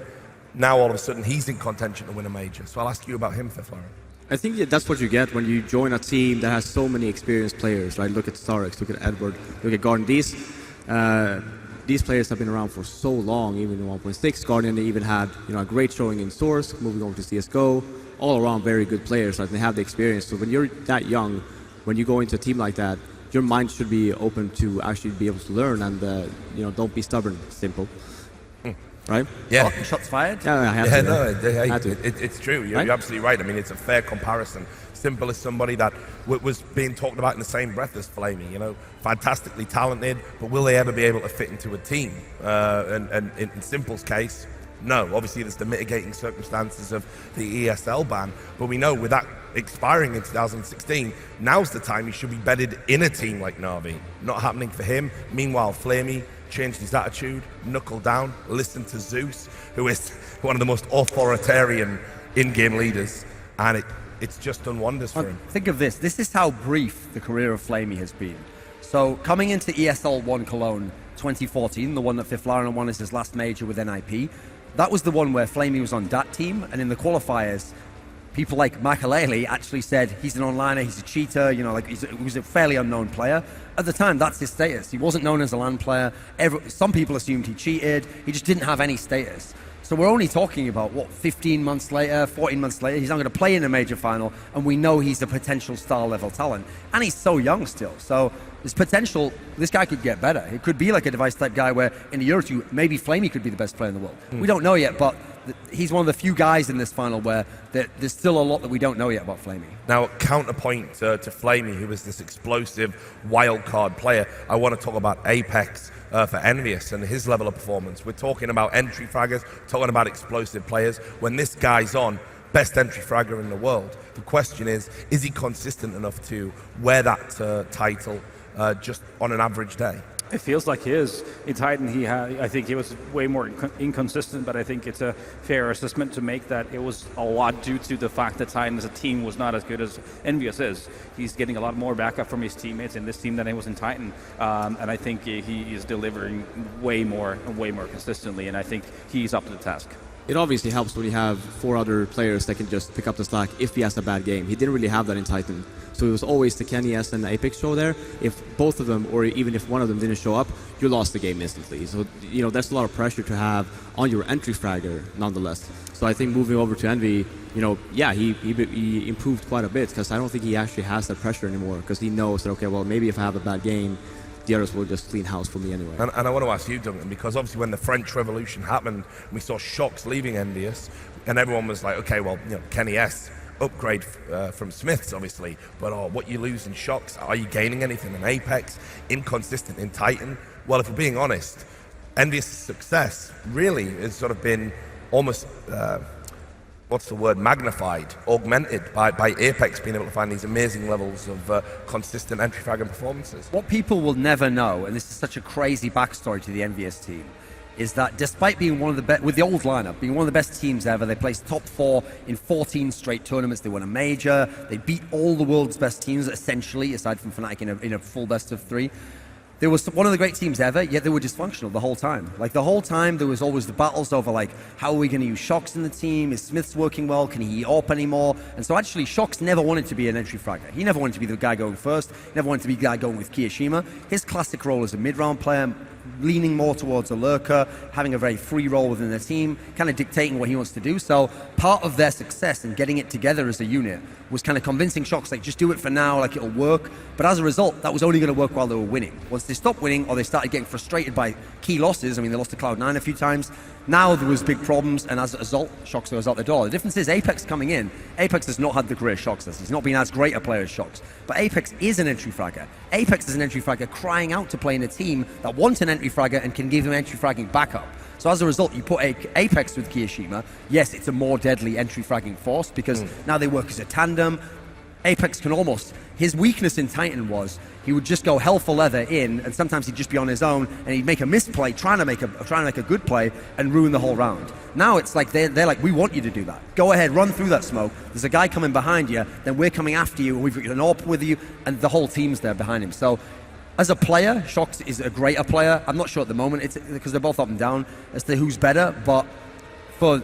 Now all of a sudden he's in contention to win a major. So I'll ask you about him, Fifth Lauren. I think that's what you get when you join a team that has so many experienced players, right? Look at Starix, look at Edward, look at Garden. These players have been around for so long, even in 1.6. Guardian, they even had a great showing in Source, moving over to CSGO. All around very good players, right? They have the experience. So when you're that young, when you go into a team like that, your mind should be open to actually be able to learn and don't be stubborn. Simple. Right? Yeah. Shots fired? Yeah, I have Yeah, to. no, Had to. it's true. You're, Right? you're absolutely right. I mean, it's a fair comparison. Simple as somebody that was being talked about in the same breath as Flamey. Fantastically talented, but will they ever be able to fit into a team? And in Simple's case, no. Obviously, there's the mitigating circumstances of the ESL ban, but we know with that expiring in 2016, now's the time he should be bedded in a team like Na'Vi. Not happening for him. Meanwhile, Flamey changed his attitude, knuckled down, listened to Zeus, who is one of the most authoritarian in-game leaders, and it's just done wonders for him. Think of this. This is how brief the career of Flamey has been. So coming into ESL 1 Cologne 2014, the one that Fiflaren won as his last major with NIP, that was the one where Flamey was on that team, and in the qualifiers, people like Makalele actually said he's an onliner, he's a cheater, he was a fairly unknown player. At the time, that's his status. He wasn't known as a LAN player. Some people assumed he cheated. He just didn't have any status. So we're only talking about, 15 months later, 14 months later, he's not going to play in a major final, and we know he's a potential star-level talent. And he's so young still. So there's potential, this guy could get better. It could be like a device-type guy where in a year or two, maybe Flamey could be the best player in the world. We don't know yet, but he's one of the few guys in this final where there's still a lot that we don't know yet about Flamey. Now, counterpoint to Flamey, who is this explosive wild card player, I want to talk about Apex for Envious and his level of performance. We're talking about entry fraggers, talking about explosive players. When this guy's on, best entry fragger in the world. The question is he consistent enough to wear that title just on an average day? It feels like he is. In Titan, I think he was way more inconsistent, but I think it's a fair assessment to make that it was a lot due to the fact that Titan as a team was not as good as Envious is. He's getting a lot more backup from his teammates in this team than he was in Titan, and I think he is delivering way more consistently, and I think he's up to the task. It obviously helps when you have 4 other players that can just pick up the slack if he has a bad game. He didn't really have that in Titan. So it was always the Kenny S and the Apex show there. If both of them, or even if one of them didn't show up, you lost the game instantly. So, that's a lot of pressure to have on your entry fragger, nonetheless. So I think moving over to Envy, he improved quite a bit, because I don't think he actually has that pressure anymore, because he knows that, okay, well, maybe if I have a bad game, the others will just clean house for me anyway. And I want to ask you, Duncan, because obviously when the French Revolution happened, we saw Shox leaving Envious, and everyone was like, okay, well, Kenny S, upgrade from Smiths, obviously, but what you lose in Shox, are you gaining anything in Apex? Inconsistent in Titan? Well, if we're being honest, Envious' success really has sort of been almost, magnified, augmented by Apex being able to find these amazing levels of consistent entry frag and performances. What people will never know, and this is such a crazy backstory to the Envious team, is that despite being one of the best, with the old lineup, being one of the best teams ever, they placed top 4 in 14 straight tournaments, they won a major, they beat all the world's best teams, essentially, aside from Fnatic in a full best of 3. They were one of the great teams ever, yet they were dysfunctional the whole time. Like, the whole time, there was always the battles over, like, how are we going to use Shox in the team? Is Smiths working well? Can he AWP anymore? And so, actually, Shox never wanted to be an entry fragger. He never wanted to be the guy going first. He never wanted to be the guy going with Kiyashima. His classic role as a mid-round player, leaning more towards a lurker, having a very free role within the team, kind of dictating what he wants to do. So part of their success in getting it together as a unit was kind of convincing Shox, like, just do it for now, like, it'll work. But as a result, that was only going to work while they were winning. Once they stopped winning, or they started getting frustrated by key losses, I mean, they lost to Cloud9 a few times, now there was big problems, and as a result, Shox goes out the door. The difference is Apex coming in, Apex has not had the career Shox has. He's not been as great a player as Shox. But Apex is an entry fragger. Apex is an entry fragger crying out to play in a team that wants an entry fragger and can give him entry fragging backup. So as a result, you put Apex with Kiyashima, yes, it's a more deadly entry fragging force, because now they work as a tandem. Apex can almost, his weakness in Titan was he would just go hell for leather in, and sometimes he'd just be on his own, and he'd make a misplay, trying to make a good play, and ruin the whole round. Now it's like they're like, we want you to do that. Go ahead, run through that smoke. There's a guy coming behind you, then we're coming after you, and we've got an AWP with you, and the whole team's there behind him. So as a player, Shox is a greater player. I'm not sure at the moment, it's because they're both up and down as to who's better, but for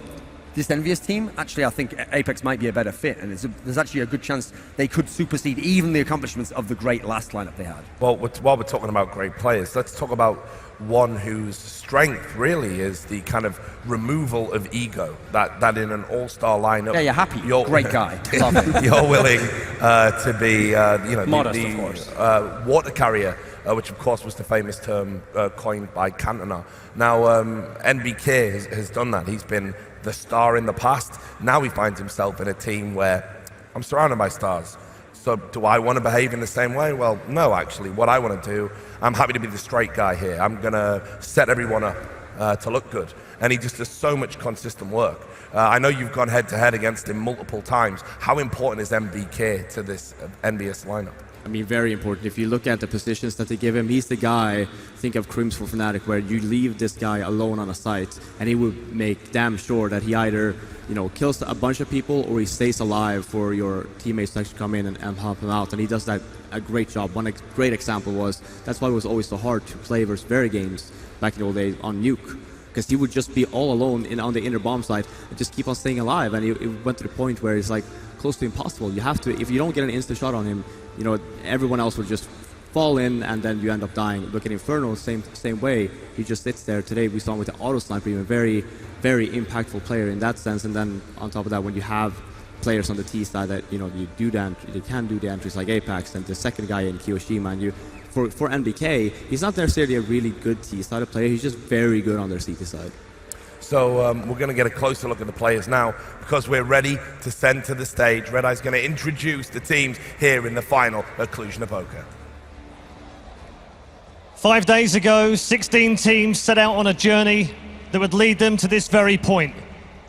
this Envious team, actually, I think Apex might be a better fit, and there's actually a good chance they could supersede even the accomplishments of the great last lineup they had. Well, while we're talking about great players, let's talk about one whose strength really is the kind of removal of ego. That in an all-star lineup, Yeah, you're happy. Great guy. Love it. You're willing to be, Modest, the of course. water carrier, which of course was the famous term coined by Cantona. Now, NBK has done that. He's been the star in the past. Now he finds himself in a team where I'm surrounded by stars. So do I want to behave in the same way? Well, no, actually. What I want to do, I'm happy to be the straight guy here. I'm going to set everyone up to look good. And he just does so much consistent work. I know you've gone head-to-head against him multiple times. How important is MBK to this Envious lineup? I mean, very important. If you look at the positions that they give him, he's the guy, think of Crims for Fnatic, where you leave this guy alone on a site, and he would make damn sure that he either, kills a bunch of people or he stays alive for your teammates to actually come in and help him out. And he does that a great job. One great example was, that's why it was always so hard to play versus Very Games back in the old days on Nuke. Because he would just be all alone on the inner bomb site and just keep on staying alive. And it went to the point where it's like close to impossible. You have to, if you don't get an instant shot on him, everyone else would just fall in and then you end up dying. Look at Inferno, same way. He just sits there. Today we saw him with the auto sniper, even very, very impactful player in that sense. And then on top of that, when you have players on the T side that you can do the entries like Apex, and the second guy in Kiyoshima, and for NBK, he's not necessarily a really good T-sided player. He's just very good on their CT side. So we're going to get a closer look at the players now because we're ready to send to the stage. Red Eye's going to introduce the teams here in the final at Cluj-Napoca. 5 days ago, 16 teams set out on a journey that would lead them to this very point.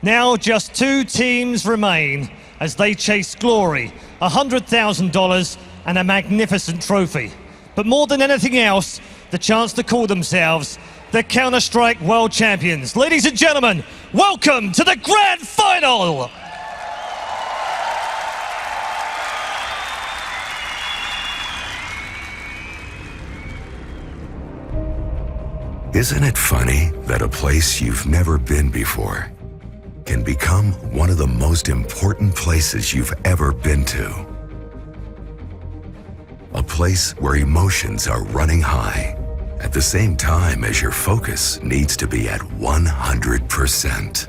Now just 2 teams remain as they chase glory, $100,000 and a magnificent trophy. But more than anything else, the chance to call themselves the Counter-Strike World Champions. Ladies and gentlemen, welcome to the Grand Final! Isn't it funny that a place you've never been before can become one of the most important places you've ever been to? A place where emotions are running high at the same time as your focus needs to be at 100%.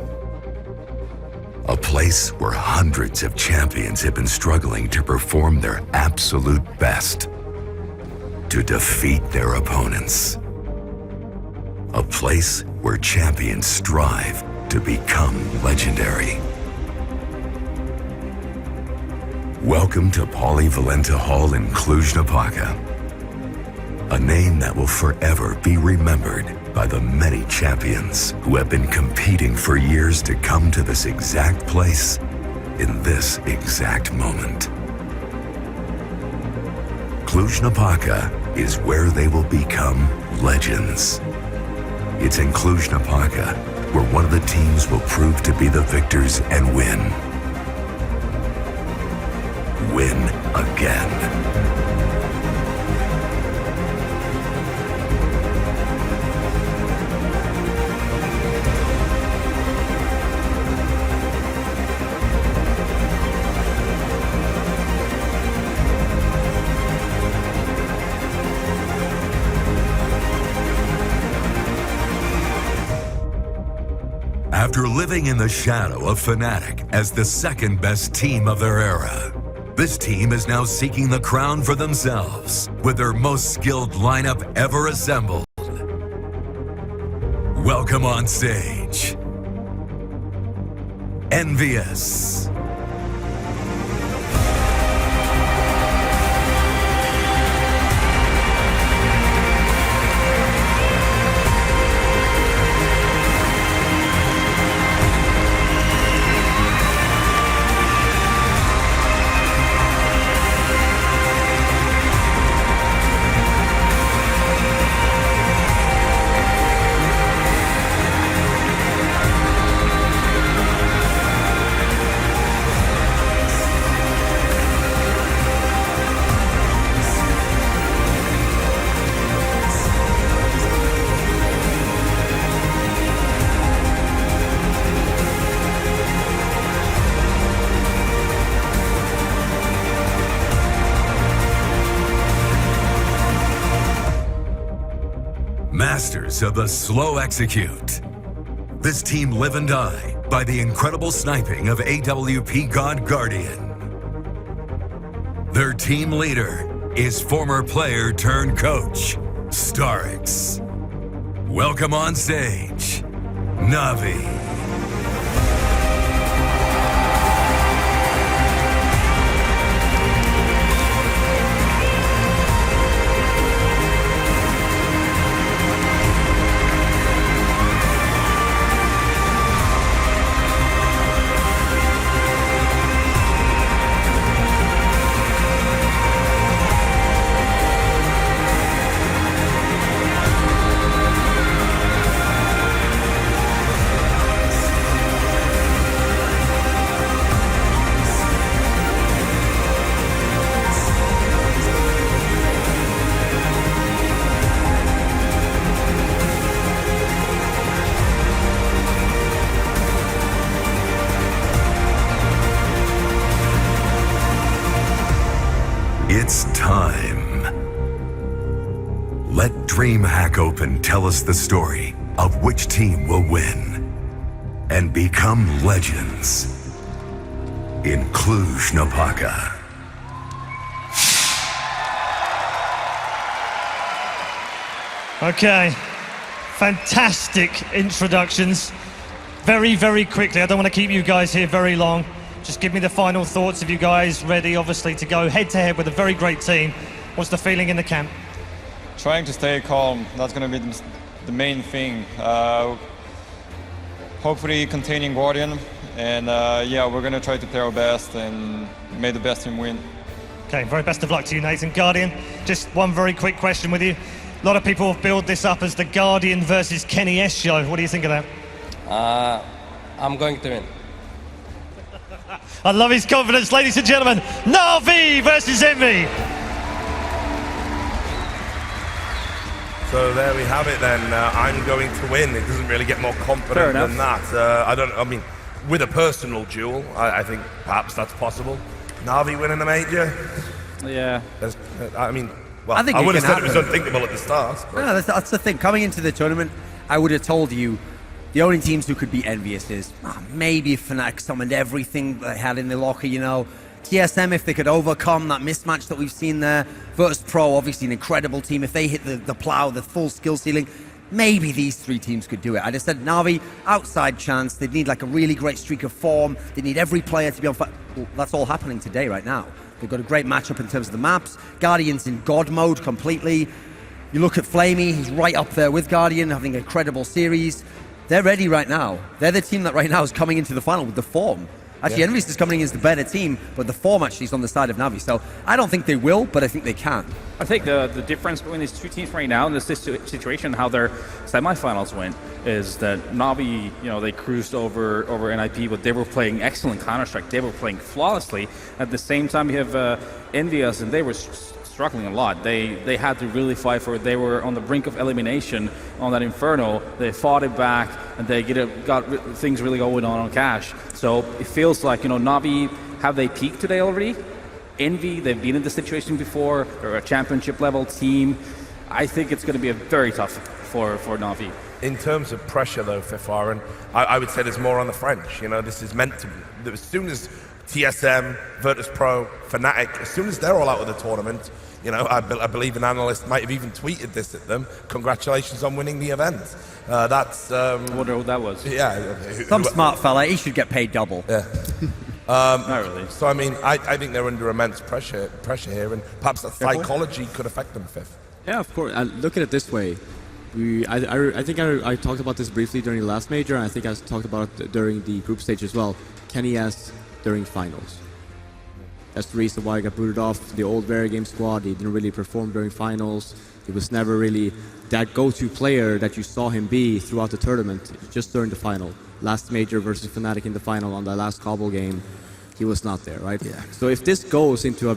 A place where hundreds of champions have been struggling to perform their absolute best to defeat their opponents. A place where champions strive to become legendary. Welcome to Polyvalenta Hall in Cluj-Napoca, a name that will forever be remembered by the many champions who have been competing for years to come to this exact place in this exact moment. Cluj-Napoca is where they will become legends. It's in Cluj-Napoca where one of the teams will prove to be the victors and win. Win again. After living in the shadow of Fnatic as the second best team of their era, this team is now seeking the crown for themselves with their most skilled lineup ever assembled. Welcome on stage, Envious. masters of the slow execute. This team live and die by the incredible sniping of AWP God Guardian. Their team leader is former player turned coach, Starix. Welcome on stage, Navi. It's time. Let DreamHack Open tell us the story of which team will win and become legends in Cluj-Napoca. Okay, fantastic introductions. Very, very quickly, I don't want to keep you guys here very long. Just give me the final thoughts of you guys ready, obviously, to go head-to-head with a very great team. What's the feeling in the camp? Trying to stay calm, that's going to be the main thing. Hopefully containing Guardian, and yeah, we're going to try to play our best and make the best team win. Okay, very best of luck to you, Nathan. Guardian, just one very quick question with you. A lot of people have built this up as the Guardian versus Kenny S show. What do you think of that? I'm going to win. I love his confidence, ladies and gentlemen. Navi versus Envy. So there we have it then. I'm going to win. It doesn't really get more confident than that. I mean, with a personal duel, I think perhaps that's possible. Navi winning the major? Yeah. I mean, well, I think I would have it said can it was happen. unthinkable at the start. But. No, that's the thing. Coming into the tournament, I would have told you the only teams who could be envious is maybe if Fnatic summoned everything they had in the locker, you know. TSM, if they could overcome that mismatch that we've seen there. Virtus Pro, obviously an incredible team. If they hit the plow, the full skill ceiling, maybe these three teams could do it. I just said Navi, outside chance. They'd need like a really great streak of form. They need every player to be on fire. Well, that's all happening today, right now. They've got a great matchup in terms of the maps. Guardian's in God mode completely. You look at Flamey, he's right up there with Guardian, having an incredible series. They're ready right now. They're the team that right now is coming into the final with the form. Actually, Envious is coming in as the better team, but the form actually is on the side of Navi. So I don't think they will, but I think they can. I think the difference between these two teams right now in this situation, how their semifinals went, is that Navi, you know, they cruised over NIP, but they were playing excellent Counter-Strike. They were playing flawlessly. At the same time, you have Envious, and they were struggling a lot. They had to really fight for it. They were on the brink of elimination on that Inferno. They fought it back, and they got things really going on Cash. So it feels like, you know, Navi, have they peaked today already? Envy, they've been in this situation before. They're a championship level team. I think it's going to be a very tough for Navi. In terms of pressure, though, Fifaran, I would say there's more on the French. You know, this is meant to. As soon as TSM, Virtus Pro, Fnatic, as soon as they're all out of the tournament, you know, I believe an analyst might have even tweeted this at them. Congratulations on winning the event. That's. I wonder who that was. Yeah. Some smart fella. He should get paid double. Yeah. Not really. So I mean, I think they're under immense pressure here, and perhaps that psychology could affect them. Fifth. Yeah, of course. Look at it this way. I think I talked about this briefly during the last major, and I think I talked about it during the group stage as well. Kenny S during finals. That's the reason why I got booted off the old Very Game squad. He didn't really perform during finals. He was never really that go-to player that you saw him be throughout the tournament, just during the final. Last major versus Fnatic in the final on the last Cobble game, he was not there, right? Yeah. So if this goes into a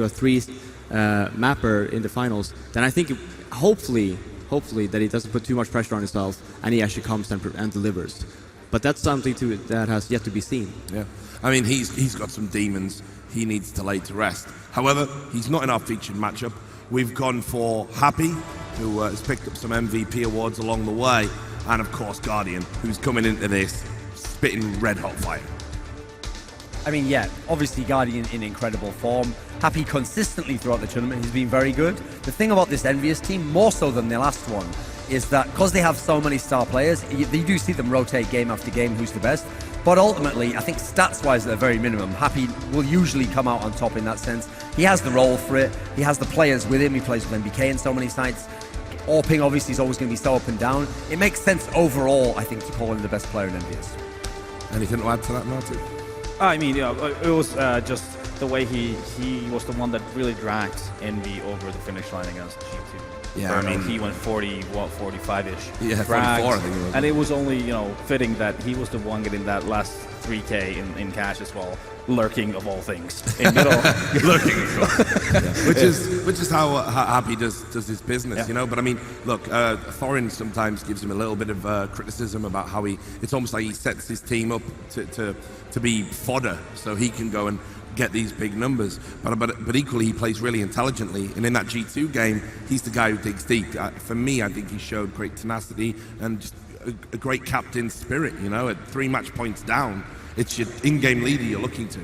three mapper in the finals, then I think hopefully that he doesn't put too much pressure on himself and he actually comes and delivers. But that's something that has yet to be seen. Yeah. I mean, he's got some demons he needs to lay to rest. However, he's not in our featured matchup. we've gone for Happy, who has picked up some MVP awards along the way, and of course Guardian, who's coming into this spitting red hot fire. I mean, yeah, obviously Guardian in incredible form. Happy consistently throughout the tournament. He's been very good. The thing about this Envious team, more so than the last one, is that because they have so many star players, you do see them rotate game after game who's the best. But ultimately, I think stats-wise, at the very minimum, Happy will usually come out on top in that sense. He has the role for it. He has the players with him. He plays with MBK in so many sites. Orping obviously is always going to be so up and down. It makes sense overall, I think, to call him the best player in Envious. Anything to add to that, Martin? I mean, yeah, it was just the way he was the one that really dragged Envy over the finish line against G2. Yeah, I mean, he went 45-ish. Yeah, 44, I think it was. And it was only, fitting that he was the one getting that last 3K in cash as well, lurking of all things in middle. Lurking, of course. Yeah. Which is how Happy does his business, But I mean, look, Thorin sometimes gives him a little bit of criticism about how it's almost like he sets his team up to be fodder so he can go and get these big numbers, but equally he plays really intelligently, and in that G2 game he's the guy who digs deep. For me, I think he showed great tenacity and just a great captain spirit. At 3 match points down, it's your in-game leader you're looking to,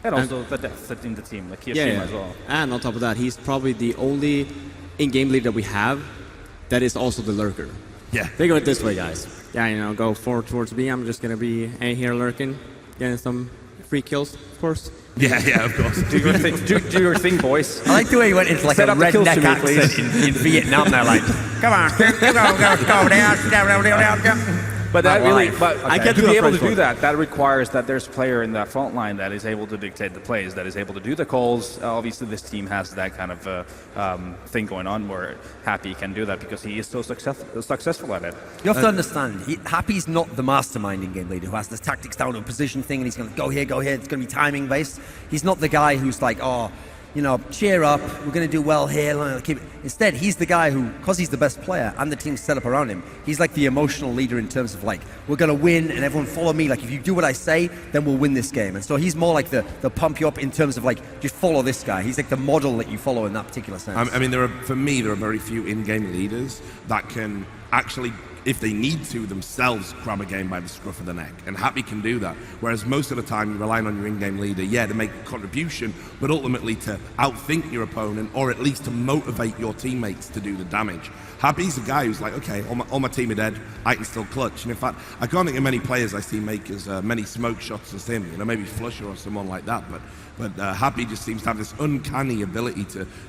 and also the depth in the team, like Kirishima as well. And on top of that, he's probably the only in-game leader we have that is also the lurker. Yeah, think of it this way, guys. Yeah, go forward towards B. I'm just gonna be A here lurking, getting some free kills, of course. Yeah, of course. Do your thing, do your thing, boys. I like the way he went into like Set a up the kills redneck to me, accent in Vietnam. They're like, come on, go down. But that really, but I can't to do be a able to French do one. that requires that there's a player in that front line that is able to dictate the plays, that is able to do the calls. Obviously, this team has that kind of thing going on where Happy can do that because he is so successful at it. You have to understand, Happy's not the mastermind in-game leader who has the tactics down to a position thing and he's going to go here, it's going to be timing based. He's not the guy who's like, cheer up, we're going to do well here. Instead, he's the guy who, because he's the best player and the team's set up around him, he's like the emotional leader in terms of like, we're going to win and everyone follow me. Like, if you do what I say, then we'll win this game. And so he's more like the pump you up in terms of like, just follow this guy. He's like the model that you follow in that particular sense. I mean, there are very few in-game leaders that can actually, if they need to themselves, grab a game by the scruff of the neck, and Happy can do that. Whereas most of the time you're relying on your in-game leader, to make a contribution, but ultimately to outthink your opponent, or at least to motivate your teammates to do the damage. Happy's a guy who's like, okay, all my team are dead, I can still clutch. And in fact, I can't think of many players I see make as many smoke shots as him. Maybe Flusher or someone like that. But Happy just seems to have this uncanny ability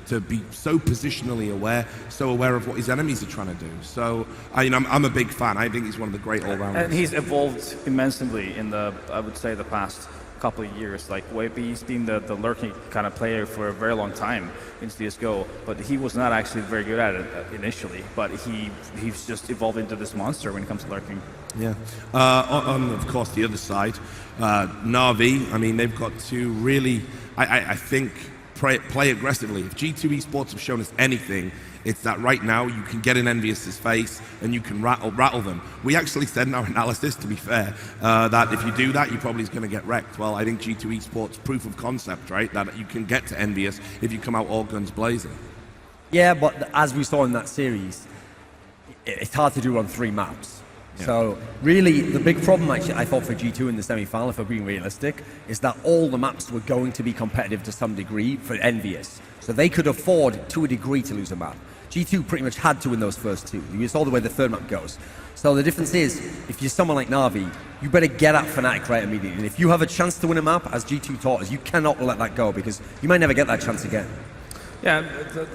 to be so positionally aware, so aware of what his enemies are trying to do. So, I'm a big fan. I think he's one of the great all-rounders. And he's evolved immensely in the past couple of years. Like, he's been the lurking kind of player for a very long time in CSGO, but he was not actually very good at it initially. But he's just evolved into this monster when it comes to lurking. Yeah. On of course, the other side, Na'Vi, I mean, they've got to really, I think, play aggressively. If G2 Esports have shown us anything, it's that right now you can get in Envious's face and you can rattle them. We actually said in our analysis, to be fair, that if you do that, you're probably going to get wrecked. Well, I think G2 Esports proof of concept, right? That you can get to Envious if you come out all guns blazing. Yeah, but as we saw in that series, it's hard to do on 3 maps. Yeah. So really, the big problem actually I thought for G2 in the semi-final, if we're being realistic, is that all the maps were going to be competitive to some degree for Envious. So they could afford, to a degree, to lose a map. G2 pretty much had to in those first 2. You saw the way the 3rd map goes. So the difference is, if you're someone like Na'Vi, you better get at Fnatic right immediately. And if you have a chance to win a map, as G2 taught us, you cannot let that go because you might never get that chance again. Yeah,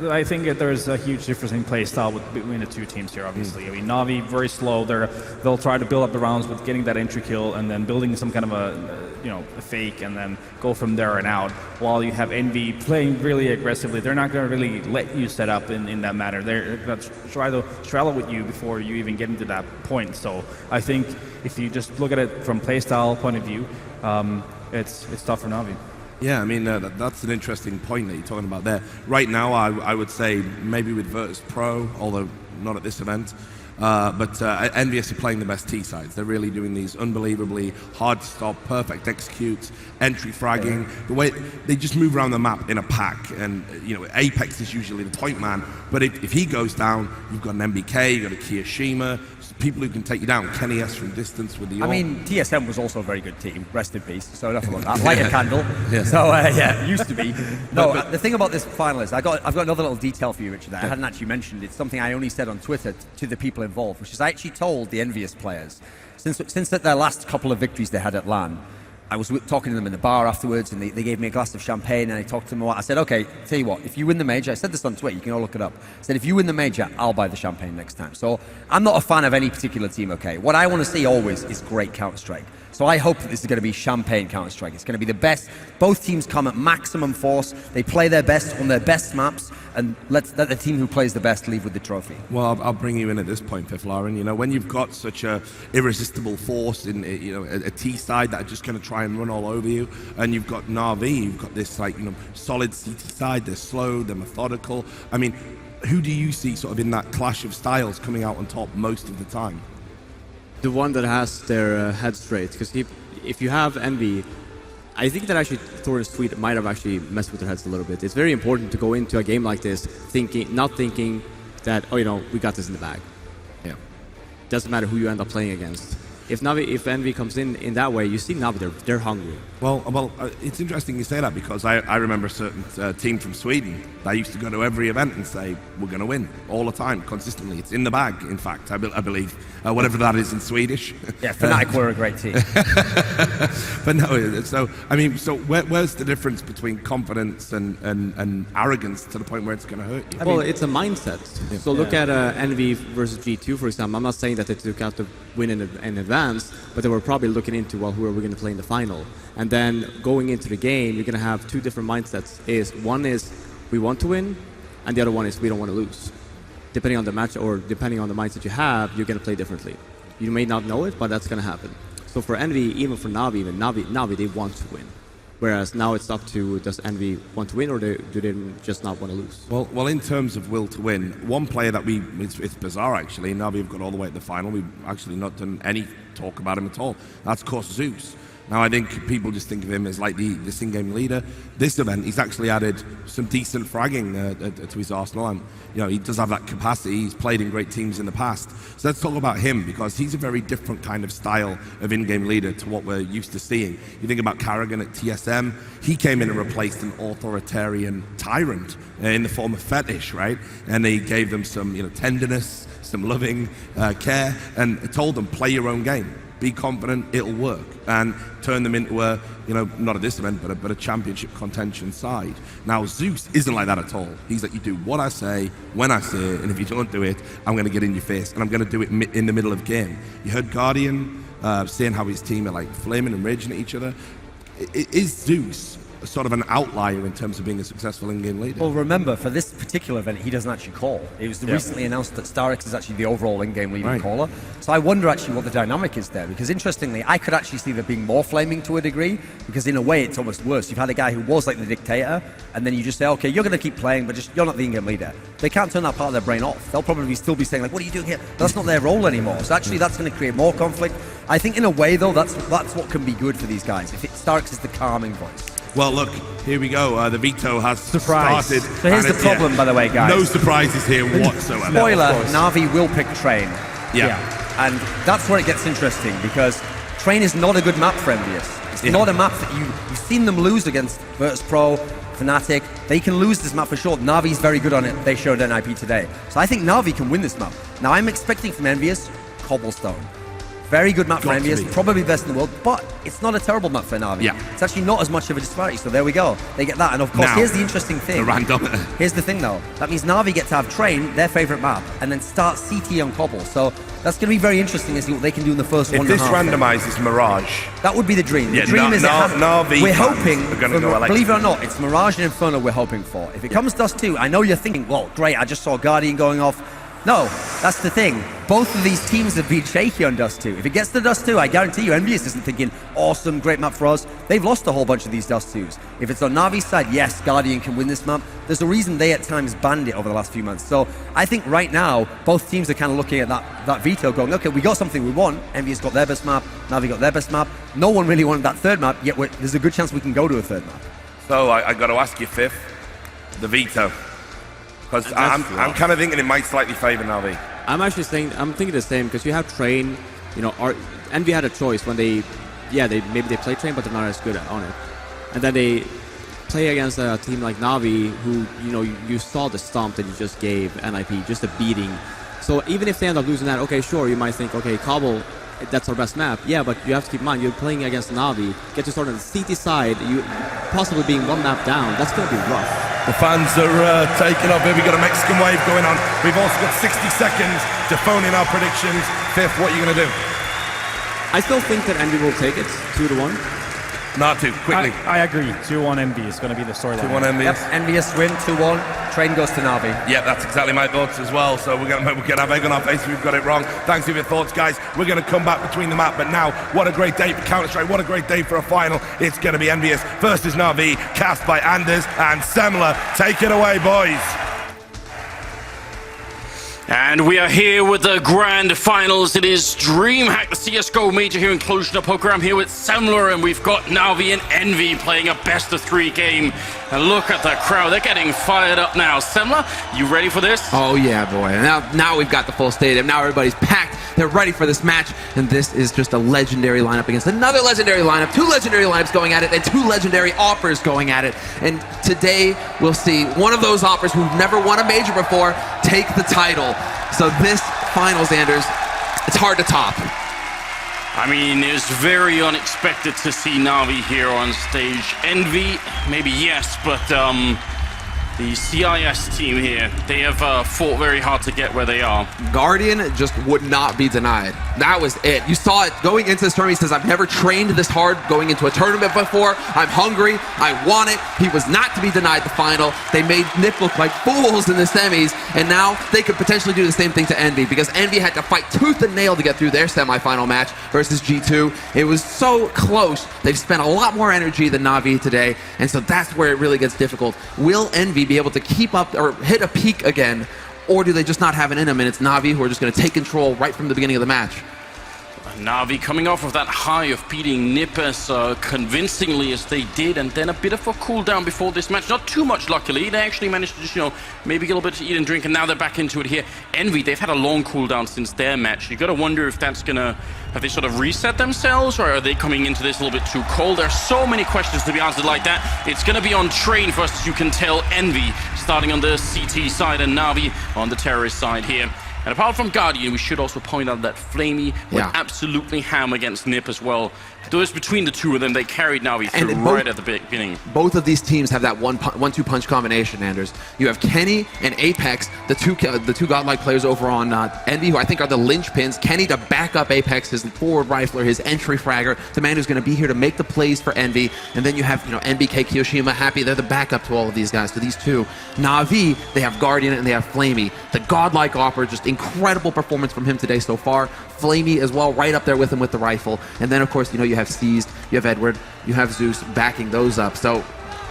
I think that there's a huge difference in play style between the 2 teams here, obviously. I mean, Na'Vi, very slow. They'll try to build up the rounds with getting that entry kill and then building some kind of a fake and then go from there and out. While you have Envy playing really aggressively, they're not going to really let you set up in that manner. They're going to try to straddle with you before you even get into that point. So I think if you just look at it from play style point of view, it's tough for Na'Vi. Yeah, I mean, that's an interesting point that you're talking about there. Right now, I would say maybe with Virtus Pro, although not at this event, But Envious are playing the best T sides. They're really doing these unbelievably hard to stop, perfect executes, entry fragging. The way they just move around the map in a pack, and Apex is usually the point man. But if he goes down, you've got an MBK, you've got a Kiyoshima, people who can take you down. Kenny S from distance with the. I mean, TSM was also a very good team. Rest in peace. So enough about that. Light a candle. Yeah. So used to be. No, the thing about this final is I've got another little detail for you, Richard, that I hadn't actually mentioned. It's something I only said on Twitter to the people involved, which is I actually told the Envious players since their last couple of victories they had at LAN. I was talking to them in the bar afterwards, and they gave me a glass of champagne, and I talked to them. I said, okay, tell you what, if you win the major, I said this on Twitter, you can all look it up. I said, if you win the major, I'll buy the champagne next time. So I'm not a fan of any particular team, okay? What I want to see always is great Counter-Strike. So I hope that this is going to be champagne Counter-Strike. It's going to be the best. Both teams come at maximum force. They play their best on their best maps, and let the team who plays the best leave with the trophy. Well, I'll bring you in at this point, Fifth Lauren. When you've got such a irresistible force in a T side that are just going to try and run all over you, and you've got Na'Vi, you've got this solid CT side. They're slow, they're methodical. I mean, who do you see sort of in that clash of styles coming out on top most of the time? The one that has their head straight, because if you have Envy, I think that actually Thor and Sweet might have actually messed with their heads a little bit. It's very important to go into a game like this not thinking that, we got this in the bag. Yeah. Doesn't matter who you end up playing against. If Envy comes in that way, you see Navi, they're hungry. Well, it's interesting you say that, because I remember a certain team from Sweden that used to go to every event and say, we're going to win all the time, consistently. It's in the bag, in fact, I believe, whatever that is in Swedish. Yeah, Fnatic were a great team. But no, so where's the difference between confidence and arrogance to the point where it's going to hurt you? Well, it's a mindset. Yeah. So look at Envy versus G2, for example. I'm not saying that they took out the win in advance, but they were probably looking into, who are we going to play in the final? And then going into the game, you're going to have two different mindsets. One is we want to win, and the other one is we don't want to lose. Depending on the match or depending on the mindset you have, you're going to play differently. You may not know it, but that's going to happen. So for Envy, even for Navi, Navi, they want to win. Whereas now it's up to, does Envy want to win, or do they just not want to lose? Well, in terms of will to win, one player that it's bizarre actually, Navi have got all the way to the final. We've actually not done any talk about him at all. That's of course Zeus. Now I think people just think of him as like the in-game leader. This event, he's actually added some decent fragging to his arsenal, and he does have that capacity. He's played in great teams in the past. So let's talk about him, because he's a very different kind of style of in-game leader to what we're used to seeing. You think about Karrigan at TSM, he came in and replaced an authoritarian tyrant in the form of Fetish, right? And he gave them some tenderness, some loving care, and told them, play your own game. Be confident, it'll work, and turn them into a, not at this event, but a championship contention side. Now, Zeus isn't like that at all. He's like, you do what I say, when I say it, and if you don't do it, I'm going to get in your face, and I'm going to do it in the middle of game. You heard Guardian saying how his team are like flaming and raging at each other. Is Zeus sort of an outlier in terms of being a successful in-game leader? Well, remember, for this particular event, he doesn't actually call. It was recently announced that StarX is actually the overall in-game leading caller. So I wonder actually what the dynamic is there, because interestingly, I could actually see there being more flaming to a degree, because in a way, it's almost worse. You've had a guy who was like the dictator, and then you just say, okay, you're going to keep playing, but you're not the in-game leader. They can't turn that part of their brain off. They'll probably still be saying, like, what are you doing here? That's not their role anymore. So actually, that's going to create more conflict. I think in a way, though, that's what can be good for these guys. If StarX is the calming voice. Well, look, here we go. The veto has started. So here's the problem, by the way, guys. No surprises here whatsoever. Spoiler, Na'Vi will pick Train. Yeah. And that's where it gets interesting, because Train is not a good map for Envious. It's not a map that you've seen them lose against Virtus.pro, Fnatic. They can lose this map for sure. Navi's very good on it. They showed NIP today. So I think Na'Vi can win this map. Now, I'm expecting from Envious, Cobblestone. Very good map for Envious, probably best in the world, but it's not a terrible map for Na'Vi. Yeah. It's actually not as much of a disparity, so there we go. They get that, and of course, here's the interesting thing. The randometer. Here's the thing, though. That means Na'Vi get to have Train, their favourite map, and then start CT on Cobble. So that's going to be very interesting to see what they can do in the first 1.5. If this randomizes Mirage, that would be the dream. The Yeah, dream is Na'Vi we're fans hoping, are gonna go electric. believe it or not, it's Mirage and Inferno we're hoping for. If it comes to us too, I know you're thinking, well, great, I just saw Guardian going off. No, that's the thing. Both of these teams have been shaky on Dust 2. If it gets to Dust 2, I guarantee you, Envious isn't thinking, awesome, great map for us. They've lost a whole bunch of these Dust 2s. If it's on Navi's side, yes, Guardian can win this map. There's a reason they at times banned it over the last few months. So I think right now, both teams are kind of looking at that veto going, okay, we got something we want. Envious got their best map, Navi got their best map. No one really wanted that third map, yet there's a good chance we can go to a third map. So I got to ask you, Fifth, the veto. Because I'm kind of thinking it might slightly favor Navi. I'm thinking the same, because you have Train, Envy had a choice when maybe they play Train, but they're not as good on it. And then they play against a team like Navi, who, you saw the stomp that you just gave NIP, just a beating. So even if they end up losing that, okay, sure, you might think, okay, Cobble, that's our best map. Yeah, but you have to keep in mind, you're playing against Navi, get to start on the CT side, you possibly being one map down, that's going to be rough. The fans are taking off here. We've got a Mexican wave going on. We've also got 60 seconds to phone in our predictions. Fifth, what are you going to do? I still think that Envy will take it 2-1. Not too quickly. I agree. 2-1 Envy is going to be the storyline. 2-1 Envious. Yep, Envious win, 2-1. Train goes to Navi. Yeah, that's exactly my thoughts as well. So we're going to have egg on our face if we've got it wrong. Thanks for your thoughts, guys. We're going to come back between the map. But now, what a great day for Counter-Strike. What a great day for a final. It's going to be Envious versus Navi, cast by Anders and Semler. Take it away, boys. And we are here with the grand finals. It is DreamHack, the CSGO major here in Cluj-Napoca. I'm here with Semler, and we've got Navi and Envy playing a best-of-3 game. And look at the crowd. They're getting fired up now. Semler, you ready for this? Oh, yeah, boy. Now we've got the full stadium. Now everybody's packed. They're ready for this match. And this is just a legendary lineup against another legendary lineup. 2 legendary lineups going at it, and 2 legendary offers going at it. And today, we'll see one of those offers who've never won a major before take the title. So this finals, Anders, it's hard to top. I mean, it was very unexpected to see Navi here on stage. Envy, maybe yes, but the CIS team here, they have fought very hard to get where they are. Guardian just would not be denied. That was it. You saw it going into this tournament. He says, I've never trained this hard going into a tournament before. I'm hungry. I want it. He was not to be denied the final. They made Nip look like fools in the semis, and now they could potentially do the same thing to Envy, because Envy had to fight tooth and nail to get through their semifinal match versus G2. It was so close. They've spent a lot more energy than Navi today, and so that's where it really gets difficult. Will Envy be able to keep up or hit a peak again, or do they just not have it in them and it's Navi who are just going to take control right from the beginning of the match? Navi coming off of that high of beating Nip as convincingly as they did, and then a bit of a cool down before this match. Not too much, luckily. They actually managed to just, maybe get a little bit to eat and drink, and now they're back into it here. Envy, they've had a long cool down since their match. You got to wonder if that's going to, have they sort of reset themselves, or are they coming into this a little bit too cold? There's so many questions to be answered like that. It's going to be on Train versus, you can tell, Envy, starting on the CT side and Navi on the terrorist side here. And apart from Guardian, we should also point out that Flamey went absolutely ham against Nip as well. It was between the two of them. They carried Navi through right at the beginning. Both of these teams have that one-two punch combination, Anders. You have Kenny and Apex, the two godlike players over on Envy, who I think are the linchpins. Kenny to back up Apex, his forward rifler, his entry fragger, the man who's going to be here to make the plays for Envy. And then you have, NBK, Kiyoshima, Happy. They're the backup to all of these guys, to these two. Navi, they have Guardian and they have Flamey. The godlike offer, just incredible performance from him today so far. Flamey as well, right up there with him with the rifle. And then, of course, you have Seized, you have Edward, you have Zeus backing those up. So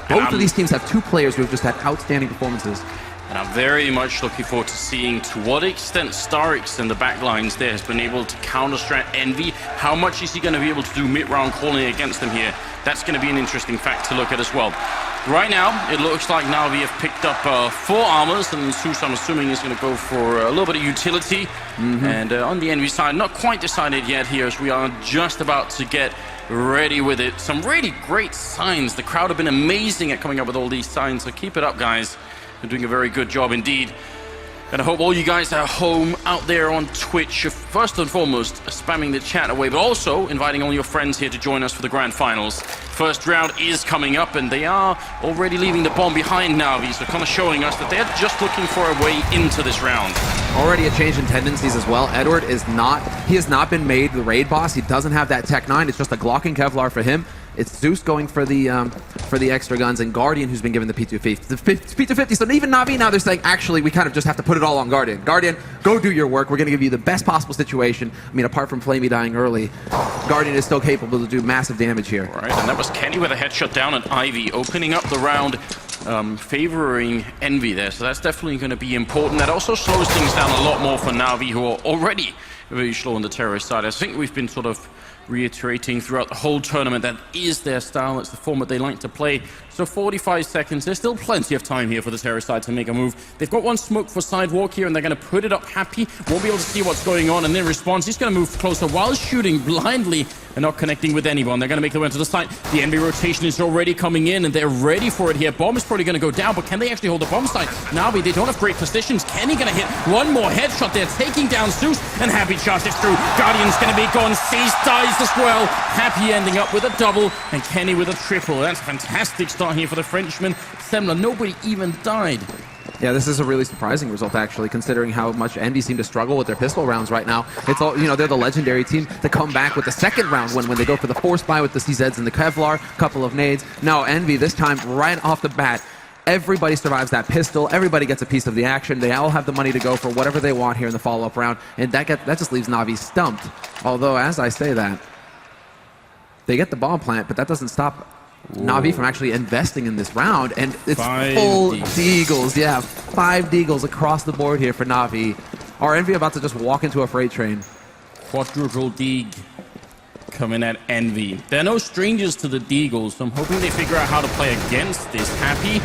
both of these teams have 2 players who have just had outstanding performances. And I'm very much looking forward to seeing to what extent Starix and the backlines there has been able to counter-strat Envy. How much is he going to be able to do mid-round calling against them here? That's going to be an interesting fact to look at as well. Right now, it looks like Navi have picked up 4 armors, and Zeus, I'm assuming, is going to go for a little bit of utility. And on the Envy side, not quite decided yet here, as we are just about to get ready with it. Some really great signs. The crowd have been amazing at coming up with all these signs, so keep it up, guys. You're doing a very good job indeed. And I hope all you guys at home out there on Twitch are first and foremost spamming the chat away, but also inviting all your friends here to join us for the grand finals. First round is coming up, and they are already leaving the bomb behind Navi, so kind of showing us that they're just looking for a way into this round. Already a change in tendencies as well. Edward is not, he has not been made the raid boss. He doesn't have that Tech 9. It's just a Glock and Kevlar for him. It's Zeus going for the extra guns, and Guardian who's been given the P250. So even Na'Vi now they're saying, actually, we kind of just have to put it all on Guardian. Guardian, go do your work. We're going to give you the best possible situation. I mean, apart from Flamey dying early, Guardian is still capable to do massive damage here. Right, and that was Kenny with a headshot down at Ivy, opening up the round, favoring Envy there. So that's definitely going to be important. That also slows things down a lot more for Na'Vi, who are already very slow on the terrorist side. I think we've been sort of reiterating throughout the whole tournament that is their style, it's the format they like to play. So 45 seconds, there's still plenty of time here for the terrorist side to make a move. They've got one smoke for sidewalk here, and they're going to put it up. Happy won't be able to see what's going on, and then response, he's going to move closer while shooting blindly and not connecting with anyone. They're going to make their way to the site. The enemy rotation is already coming in, and they're ready for it here. Bomb is probably going to go down, but can they actually hold the bomb site? Na'Vi, they don't have great positions. Kenny going to hit one more headshot there, taking down Zeus, and Happy charges through. Guardian's going to be gone. Cease dies as well. Happy ending up with a double, and Kenny with a triple. That's a fantastic start here for the Frenchman. Semler, nobody even died. Yeah, this is a really surprising result, actually, considering how much Envy seem to struggle with their pistol rounds right now. It's all, you know, they're the legendary team to come back with the second round when they go for the force buy with the CZs and the Kevlar, couple of nades. No, Envy this time right off the bat. Everybody survives that pistol. Everybody gets a piece of the action. They all have the money to go for whatever they want here in the follow-up round, and that just leaves Na'Vi stumped. Although, as I say that, they get the bomb plant, but that doesn't stop Na'Vi from actually investing in this round, and it's full deagles. Yeah, 5 deagles across the board here for Na'Vi. Are Envy about to just walk into a freight train? Quadruple deag coming at Envy. They're no strangers to the deagles, so I'm hoping they figure out how to play against this. Happy,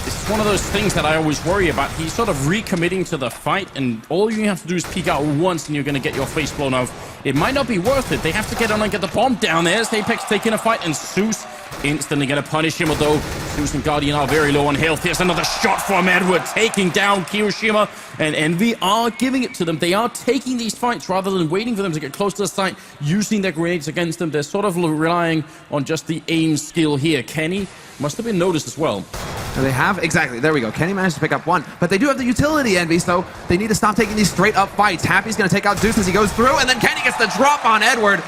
it's one of those things that I always worry about. He's sort of recommitting to the fight, and all you have to do is peek out once and you're going to get your face blown off. It might not be worth it. They have to get on and get the bomb down there. As Apex taking a fight, and Zeus instantly going to punish him, although Zeus and Guardian are very low on health. Here's another shot from Edward, taking down Kiyoshima, and Envy are giving it to them. They are taking these fights rather than waiting for them to get close to the site, using their grenades against them. They're sort of relying on just the aim skill here. Kenny must have been noticed as well. They have, exactly, there we go. Kenny managed to pick up one, but they do have the utility, Envy, so they need to stop taking these straight up fights. Happy's going to take out Zeus as he goes through, and then Kenny gets the drop on Edward.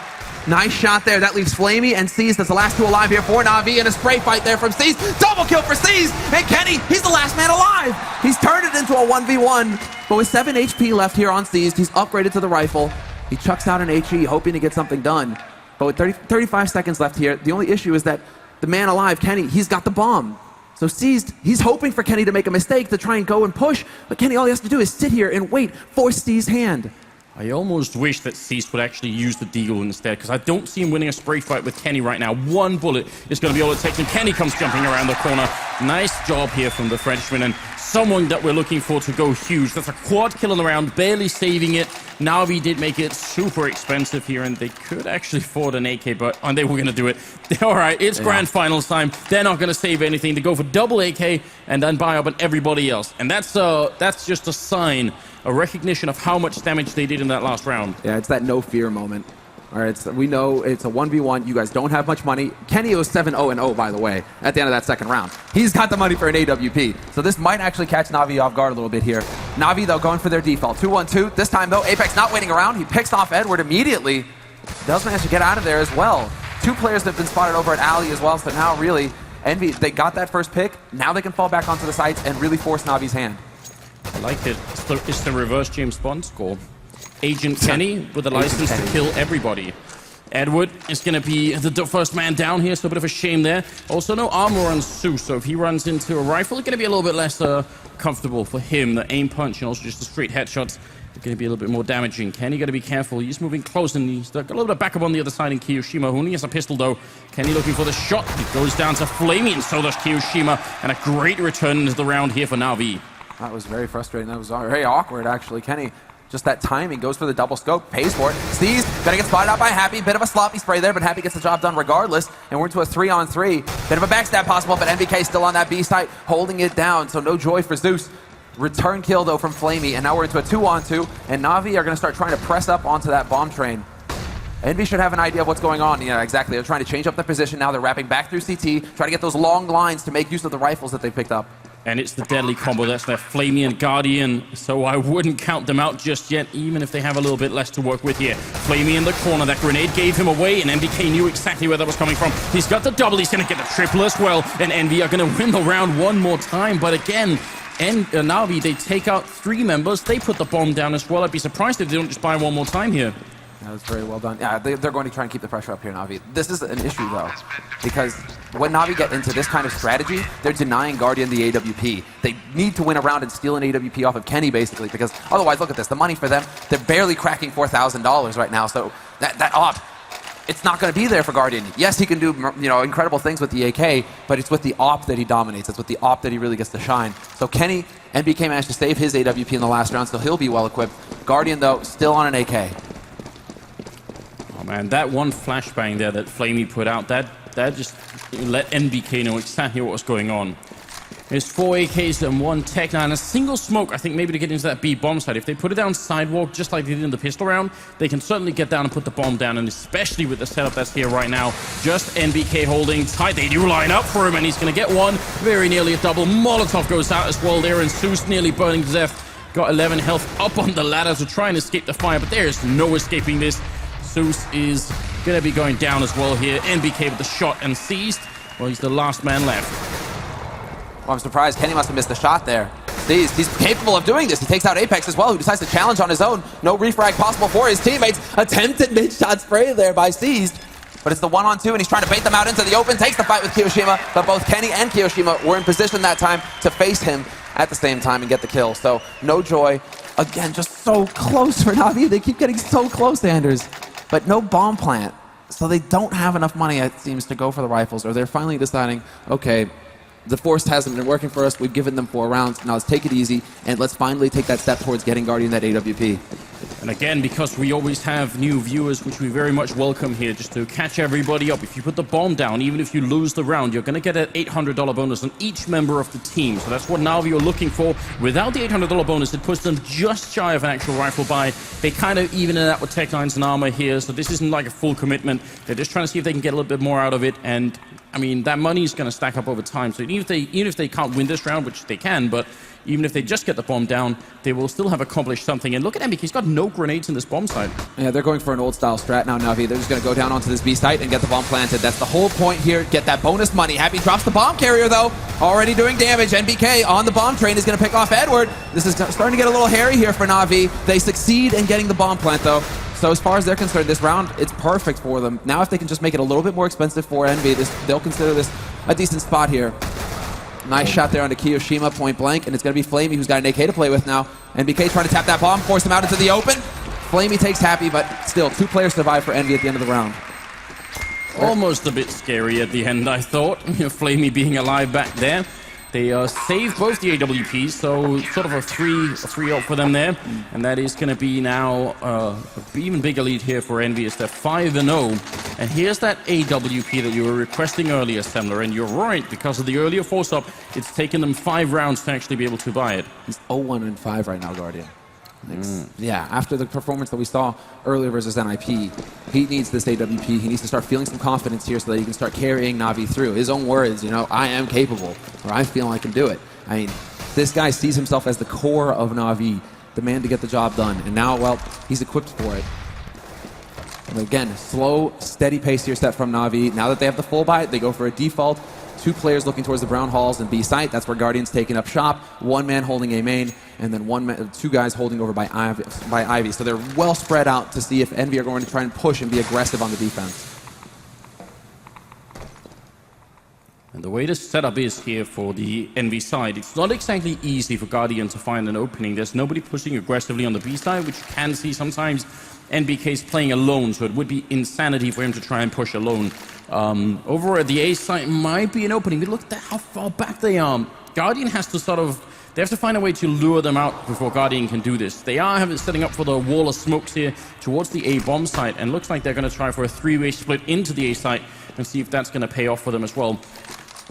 Nice shot there. That leaves Flamey and Seas. That's the last 2 alive here for Na'Vi, and a spray fight there from Seas. Double kill for Seas, and Kenny, he's the last man alive. He's turned it into a 1v1, but with 7 HP left here on Seas, he's upgraded to the rifle. He chucks out an HE, hoping to get something done. But with 35 seconds left here, the only issue is that the man alive, Kenny, he's got the bomb. So Seized, he's hoping for Kenny to make a mistake to try and go and push, but Kenny, all he has to do is sit here and wait for Seized's hand. I almost wish that Cease would actually use the deagle instead, because I don't see him winning a spray fight with Kenny right now. One bullet is going to be all it takes, and Kenny comes jumping around the corner. Nice job here from the Frenchman, and someone that we're looking for to go huge. That's a quad kill on the round, barely saving it. Na'Vi did make it super expensive here, and they could actually afford an AK, but they were going to do it. All right, it's grand finals time. They're not going to save anything. They go for double AK and then buy up on everybody else, and that's just a sign, a recognition of how much damage they did in that last round. Yeah, it's that no fear moment. All right, we know it's a 1v1. You guys don't have much money. Kenny was 7-0-0, by the way, at the end of that second round. He's got the money for an AWP. So this might actually catch Na'Vi off guard a little bit here. Na'Vi, though, going for their default. 2-1-2. This time, though, Apex not waiting around. He picks off Edward immediately. Does manage to get out of there as well. 2 players that have been spotted over at Alley as well. So now, really, Envy, they got that first pick. Now they can fall back onto the sites and really force Na'Vi's hand. I like it. It's the reverse James Bond score. Agent Kenny with a license to kill everybody. Edward is going to be the first man down here, so a bit of a shame there. Also, no armor on Sue, so if he runs into a rifle, it's going to be a little bit less comfortable for him. The aim punch and also just the straight headshots are going to be a little bit more damaging. Kenny got to be careful. He's moving close, and he's got a little bit of backup on the other side in Kiyoshima, who only has a pistol, though. Kenny looking for the shot. It goes down to Flamey, and so does Kiyoshima, and a great return into the round here for Na'Vi. That was very frustrating. That was very awkward, actually. Kenny, just that timing, goes for the double scope, pays for it. Sees, gonna get spotted out by Happy. Bit of a sloppy spray there, but Happy gets the job done regardless. And we're into a 3-on-3. Bit of a backstab possible, but MVK still on that B site, holding it down. So no joy for Zeus. Return kill, though, from Flamey. And now we're into a 2-on-2. And Na'Vi are gonna start trying to press up onto that bomb train. Envy should have an idea of what's going on. Yeah, exactly. They're trying to change up their position now. They're wrapping back through CT, trying to get those long lines to make use of the rifles that they picked up. And it's the deadly combo. That's their Flamey and Guardian. So I wouldn't count them out just yet, even if they have a little bit less to work with here. Flamey in the corner. That grenade gave him away, and MBK knew exactly where that was coming from. He's got the double. He's going to get the triple as well. And Envy are going to win the round one more time. But again, Na'Vi, they take out 3 members. They put the bomb down as well. I'd be surprised if they don't just buy one more time here. That was very well done. Yeah, they're going to try and keep the pressure up here, Na'Vi. This is an issue, though, because when Na'Vi get into this kind of strategy, they're denying Guardian the AWP. They need to win a round and steal an AWP off of Kenny, basically, because otherwise, look at this. The money for them, they're barely cracking $4,000 right now, so that AWP, it's not going to be there for Guardian. Yes, he can do incredible things with the AK, but it's with the AWP that he dominates. It's with the AWP that he really gets to shine. So Kenny, MBK managed to save his AWP in the last round, so he'll be well equipped. Guardian, though, still on an AK. Oh man, that one flashbang there that Flamey put out, that just let NBK know exactly what was going on. There's 4 AKs and 1 Tech 9, a single smoke, I think, maybe to get into that B bomb site. If they put it down sidewalk, just like they did in the pistol round, they can certainly get down and put the bomb down, and especially with the setup that's here right now, just NBK holding tight. They do line up for him, and he's going to get one. Very nearly a double. Molotov goes out as well there, and Zeus nearly burning to death. Got 11 health up on the ladder to try and escape the fire, but there is no escaping this. Zeus is going to be going down as well here. NBK with the shot and seized. Well, he's the last man left. Well, I'm surprised. Kenny must have missed the shot there. He's capable of doing this. He takes out Apex as well, who decides to challenge on his own. No refrag possible for his teammates. Attempted mid-shot spray there by Seized. But it's the 1-on-2, and he's trying to bait them out into the open. Takes the fight with Kiyoshima, but both Kenny and Kiyoshima were in position that time to face him at the same time and get the kill. So, no joy. Again, just so close for Na'Vi. They keep getting so close, Anders. But no bomb plant. So they don't have enough money, it seems, to go for the rifles. Or they're finally deciding, okay, the Force hasn't been working for us. We've given them 4 rounds. Now let's take it easy, and let's finally take that step towards getting Guardian that AWP. And again, because we always have new viewers, which we very much welcome here, just to catch everybody up. If you put the bomb down, even if you lose the round, you're going to get an $800 bonus on each member of the team. So that's what Na'Vi are looking for. Without the $800 bonus, it puts them just shy of an actual rifle buy. They kind of even it out with Tech 9s and armor here, so this isn't like a full commitment. They're just trying to see if they can get a little bit more out of it, and I mean, that money is going to stack up over time. So even if they can't win this round, which they can, but even if they just get the bomb down, they will still have accomplished something. And look at MBK, he's got no grenades in this bomb site. Yeah, they're going for an old-style strat now, Na'Vi. They're just going to go down onto this B site and get the bomb planted. That's the whole point here. Get that bonus money. Happy drops the bomb carrier, though. Already doing damage. NBK on the bomb train is going to pick off Edward. This is starting to get a little hairy here for Na'Vi. They succeed in getting the bomb plant, though. So as far as they're concerned, this round, it's perfect for them. Now if they can just make it a little bit more expensive for Envy, they'll consider this a decent spot here. Nice shot there onto Kiyoshima, point blank, and it's going to be Flamey who's got an AK to play with now. NBK trying to tap that bomb, force him out into the open. Flamey takes Happy, but still, 2 players survive for Envy at the end of the round. Almost a bit scary at the end, I thought. Flamey being alive back there. They saved both the AWPs, so sort of a 3-0 for them there. And that is going to be now an even bigger lead here for Envy. It's they're 5-0. And here's that AWP that you were requesting earlier, Semler. And you're right, because of the earlier force-up, it's taken them 5 rounds to actually be able to buy it. He's 0-1-5 right now, Guardian. Yeah, after the performance that we saw earlier versus NIP, he needs this AWP. He needs to start feeling some confidence here so that he can start carrying Na'Vi through. His own words, I am capable, or I feel I can do it. I mean, this guy sees himself as the core of Na'Vi, the man to get the job done. And now, well, he's equipped for it. And again, slow, steady pace here set from Na'Vi. Now that they have the full buy, they go for a default. 2 players looking towards the brown halls and B site. That's where Guardian's taking up shop. 1 man holding A main, and then 2 guys holding over by Ivy. So they're well spread out to see if Envy are going to try and push and be aggressive on the defense. And the way the setup is here for the Envy side, it's not exactly easy for Guardian to find an opening. There's nobody pushing aggressively on the B side, which you can see sometimes. NBK's playing alone, so it would be insanity for him to try and push alone. Over at the A site might be an opening, but look at how far back they are. Guardian has to they have to find a way to lure them out before Guardian can do this. They are setting up for the wall of smokes here towards the A bomb site, and looks like they're going to try for a 3-way split into the A site and see if that's going to pay off for them as well.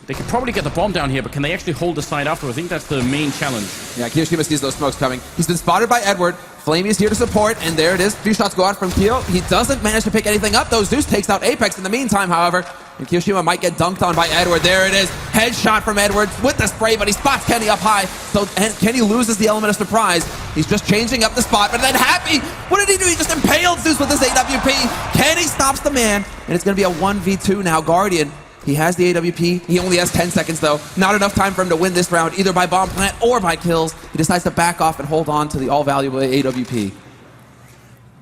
They could probably get the bomb down here, but can they actually hold the side after? I think that's the main challenge. Yeah, Kiyoshima sees those smokes coming. He's been spotted by Edward. Flamey is here to support, and there it is. 2 shots go out from Kyo. He doesn't manage to pick anything up, though. Zeus takes out Apex in the meantime, however. And Kiyoshima might get dunked on by Edward. There it is. Headshot from Edward with the spray, but he spots Kenny up high. So and Kenny loses the element of surprise. He's just changing up the spot, but then Happy, what did he do? He just impaled Zeus with his AWP. Kenny stops the man, and it's going to be a 1v2 now. Guardian, he has the AWP. He only has 10 seconds, though. Not enough time for him to win this round, either by bomb plant or by kills. He decides to back off and hold on to the all-valuable AWP.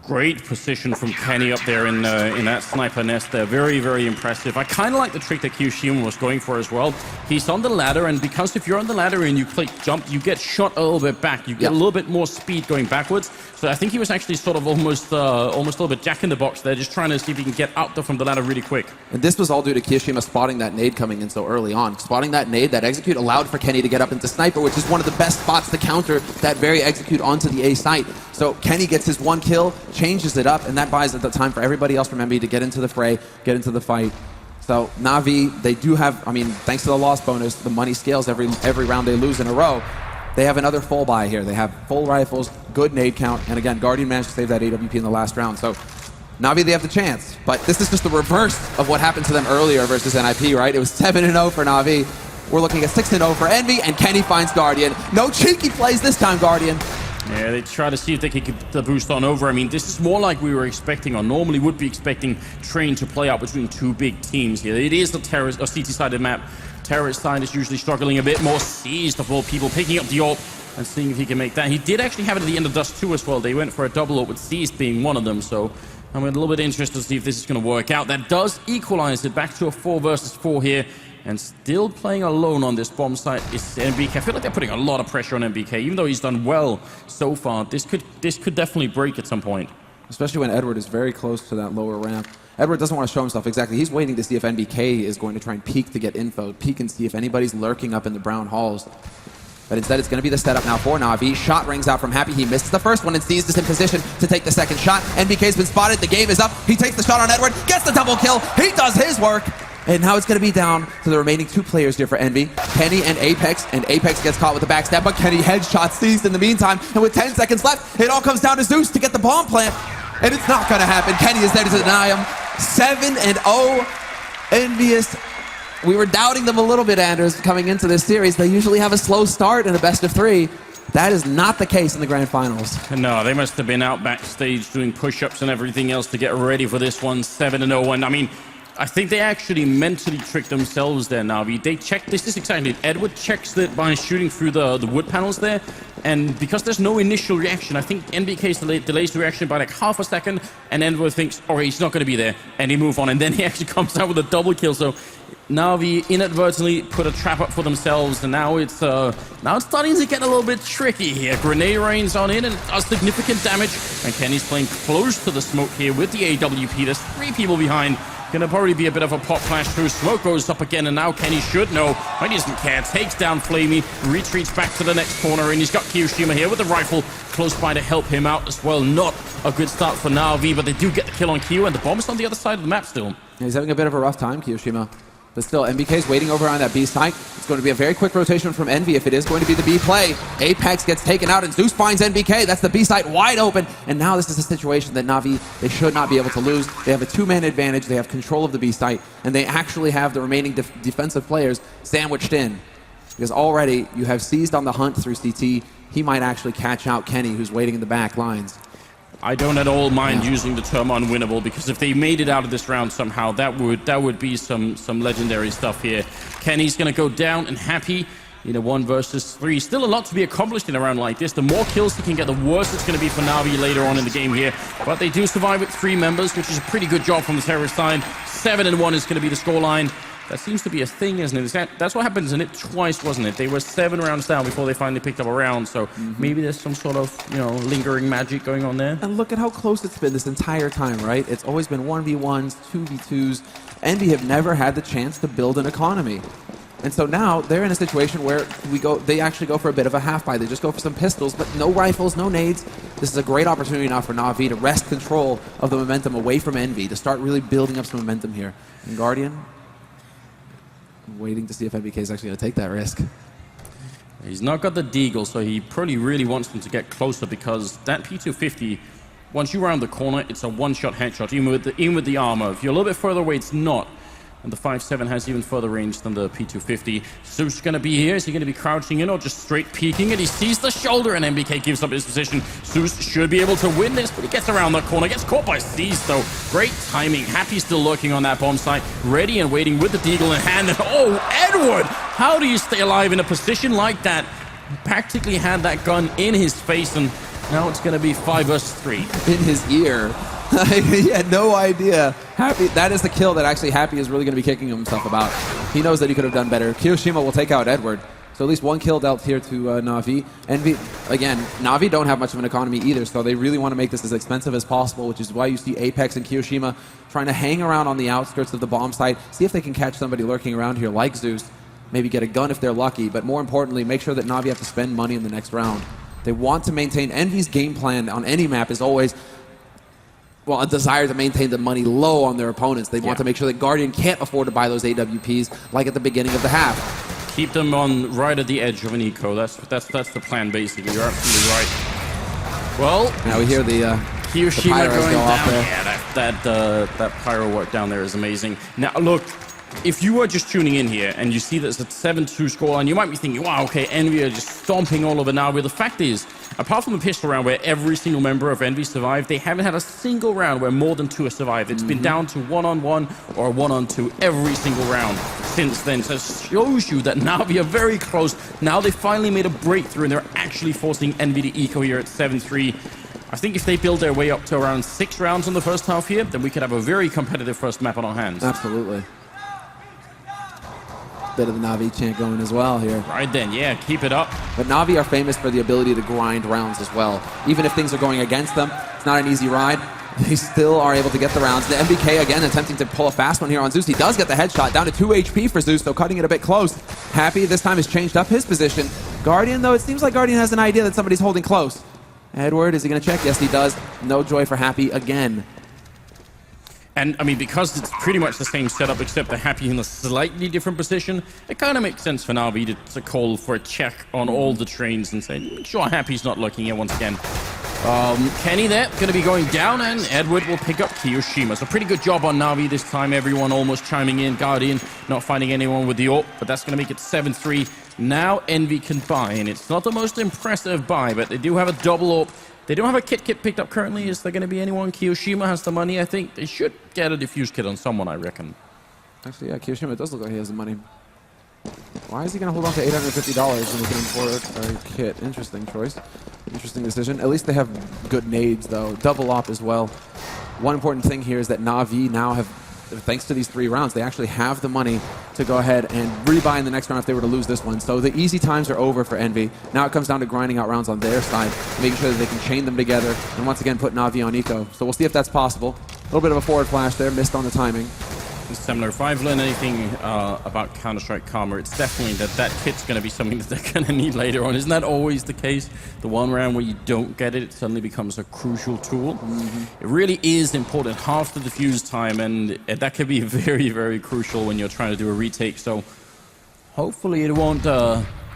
Great position from Kenny up there in that sniper nest there. Very, very impressive. I kind of like the trick that Kiyoshima was going for as well. He's on the ladder, and because if you're on the ladder and you click jump, you get shot a little bit back. You get a little bit more speed going backwards. So I think he was actually sort of almost a little bit jack in the box there, just trying to see if he can get out there from the ladder really quick. And this was all due to Kiyoshima spotting that nade coming in so early on. Spotting that nade, that execute allowed for Kenny to get up into sniper, which is one of the best spots to counter that very execute onto the A site. So Kenny gets his 1 kill, changes it up, and that buys the time for everybody else from MB to get into the fray, get into the fight. So Na'Vi, they do have, I mean, thanks to the loss bonus, the money scales every round they lose in a row. They have another full buy here. They have full rifles, good nade count, and again, Guardian managed to save that AWP in the last round. So Na'Vi, they have the chance, but this is just the reverse of what happened to them earlier versus NIP, right? It was 7-0 for Na'Vi. We're looking at 6-0 for Envy, and Kenny finds Guardian. No cheeky plays this time, Guardian. Yeah, they try to see if they can get the boost on over. I mean, this is more like we were expecting, or normally would be expecting, Train to play out between 2 big teams here. It is the terrorist or CT-sided map. Terrorist side is usually struggling a bit more. Seized of all people, picking up the ult and seeing if he can make that. He did actually have it at the end of Dust 2 as well. They went for a double ult with Seized being one of them, so I'm a little bit interested to see if this is going to work out. That does equalize it back to a 4 versus 4 here. And still playing alone on this bomb site is MBK. I feel like they're putting a lot of pressure on MBK. Even though he's done well so far, this could definitely break at some point. Especially when Edward is very close to that lower ramp. Edward doesn't want to show himself exactly. He's waiting to see if NBK is going to try and peek to get info, peek and see if anybody's lurking up in the brown halls. But instead, it's going to be the setup now for Na'Vi. Shot rings out from Happy. He misses the first one and sees this in position to take the second shot. NBK's been spotted. The game is up. He takes the shot on Edward, gets the double kill. He does his work. And now it's going to be down to the remaining 2 players here for Envy, Kenny and Apex gets caught with the backstab, but Kenny headshot Seized in the meantime, and with 10 seconds left, it all comes down to Zeus to get the bomb plant, and it's not going to happen. Kenny is there to deny him. 7-0, Envious. We were doubting them a little bit, Anders, coming into this series. They usually have a slow start in a best of 3. That is not the case in the grand finals. No, they must have been out backstage doing push-ups and everything else to get ready for this one. 7-0, and I mean, I think they actually mentally tricked themselves there, Na'Vi. They checked, this is exactly it. Edward checks it by shooting through the wood panels there, and because there's no initial reaction, I think NBK delays the reaction by like half a second, and Edward thinks, okay, he's not going to be there, and he move on, and then he actually comes out with a double kill. So Na'Vi inadvertently put a trap up for themselves, and now it's starting to get a little bit tricky here. Grenade rains on in and does significant damage, and Kenny's playing close to the smoke here with the AWP. There's 3 people behind. Gonna probably be a bit of a pop flash through. Smoke goes up again, and now Kenny should know, but he doesn't care. Takes down Flamey, retreats back to the next corner, and he's got Kiyoshima here with the rifle close by to help him out as well. Not a good start for Na'Vi, but they do get the kill on Kiyo, and the bomb is on the other side of the map still. Yeah, he's having a bit of a rough time, Kiyoshima. But still, MBK's waiting over on that B site. It's going to be a very quick rotation from Envy if it is going to be the B play. Apex gets taken out, and Zeus finds NBK. That's the B site wide open. And now this is a situation that Na'Vi, they should not be able to lose. They have a 2-man advantage. They have control of the B site. And they actually have the remaining defensive players sandwiched in. Because already you have Seized on the hunt through CT. He might actually catch out Kenny, who's waiting in the back lines. I don't at all mind using the term unwinnable, because if they made it out of this round somehow, that would be some legendary stuff here. Kenny's going to go down, and Happy in a 1 versus 3. Still a lot to be accomplished in a round like this. The more kills he can get, the worse it's going to be for Na'Vi later on in the game here. But they do survive with 3 members, which is a pretty good job from the terrorist side. 7-1 is going to be the scoreline. That seems to be a thing, isn't it? That's what happens in it twice, wasn't it? They were 7 rounds down before they finally picked up a round, so maybe there's some sort of, lingering magic going on there. And look at how close it's been this entire time, right? It's always been 1v1s, 2v2s. Envy have never had the chance to build an economy. And so now they're in a situation where they actually go for a bit of a half-buy. They just go for some pistols, but no rifles, no nades. This is a great opportunity now for Na'Vi to wrest control of the momentum away from Envy, to start really building up some momentum here. And Guardian, waiting to see if MBK is actually going to take that risk. He's not got the deagle, so he probably really wants them to get closer because that P250, once you round the corner, it's a one-shot headshot, even with the armor. If you're a little bit further away, it's not. And the 5.7 has even further range than the P250. Zeus going to be here. Is he going to be crouching in or just straight peeking? And he sees the shoulder, and MBK gives up his position. Zeus should be able to win this, but he gets around the corner. Gets caught by C's, though. Great timing. Happy still lurking on that bomb site. Ready and waiting with the deagle in hand. And oh, Edward! How do you stay alive in a position like that? Practically had that gun in his face, and now it's going to be 5 vs 3. In his ear. He had no idea. Happy, that is the kill that actually Happy is really going to be kicking himself about. He knows that he could have done better. Kiyoshima will take out Edward. So at least one kill dealt here to Na'Vi. Envy, again, Na'Vi don't have much of an economy either, so they really want to make this as expensive as possible, which is why you see Apex and Kiyoshima trying to hang around on the outskirts of the bomb site, see if they can catch somebody lurking around here like Zeus, maybe get a gun if they're lucky, but more importantly, make sure that Na'Vi have to spend money in the next round. They want to maintain, Envy's game plan on any map is always, well, a desire to maintain the money low on their opponents. They want to make sure that Guardian can't afford to buy those AWPs like at the beginning of the half. Keep them on right at the edge of an eco. That's the plan, basically. You're absolutely right. Well, now we hear the Kiyoshima going go off down. there. Yeah, that pyro work down there is amazing. Now, look, if you are just tuning in here and you see that it's a 7-2 score, and you might be thinking, wow, okay, Envy are just stomping all over now. But the fact is, apart from the pistol round where every single member of Envy survived, they haven't had a single round where more than 2 have survived. It's been down to 1-on-1 or 1-on-2 every single round since then. So it shows you that Na'Vi are very close. Now they finally made a breakthrough and they're actually forcing Envy to eco here at 7-3. I think if they build their way up to around 6 rounds in the first half here, then we could have a very competitive first map on our hands. Absolutely. Bit of the Na'Vi chant going as well here. Right then, yeah, keep it up. But Na'Vi are famous for the ability to grind rounds as well. Even if things are going against them, it's not an easy ride. They still are able to get the rounds. The MBK again attempting to pull a fast one here on Zeus. He does get the headshot, down to 2 HP for Zeus, though cutting it a bit close. Happy this time has changed up his position. Guardian, though, it seems like Guardian has an idea that somebody's holding close. Edward, is he going to check? Yes, he does. No joy for Happy again. And, I mean, because it's pretty much the same setup, except they're Happy in a slightly different position, it kind of makes sense for Na'Vi to call for a check on all the trains and say, make sure Happy's not looking here once again. Kenny there, going to be going down, and Edward will pick up Kiyoshima. So pretty good job on Na'Vi this time. Everyone almost chiming in. Guardian not finding anyone with the AWP, but that's going to make it 7-3. Now Envy can buy, and it's not the most impressive buy, but they do have a double AWP. They don't have a kit picked up currently. Is there going to be anyone? Kiyoshima has the money, I think. They should get a defuse kit on someone, I reckon. Actually, yeah, Kiyoshima does look like he has the money. Why is he going to hold on to $850 when he can afford a kit? Interesting choice. Interesting decision. At least they have good nades, though. Double op as well. One important thing here is that Na'Vi now have, thanks to these 3 rounds, they actually have the money to go ahead and rebuy in the next round if they were to lose this one. So the easy times are over for Envy. Now it comes down to grinding out rounds on their side, making sure that they can chain them together, and once again put Na'Vi on eco. So we'll see if that's possible. A little bit of a forward flash there, missed on the timing. Similar. If I've learned anything about Counter-Strike Karma, it's definitely that kit's going to be something that they're going to need later on. Isn't that always the case? The one round where you don't get it, it suddenly becomes a crucial tool. It really is important. Half the defuse time, and that can be very, very crucial when you're trying to do a retake. So hopefully it won't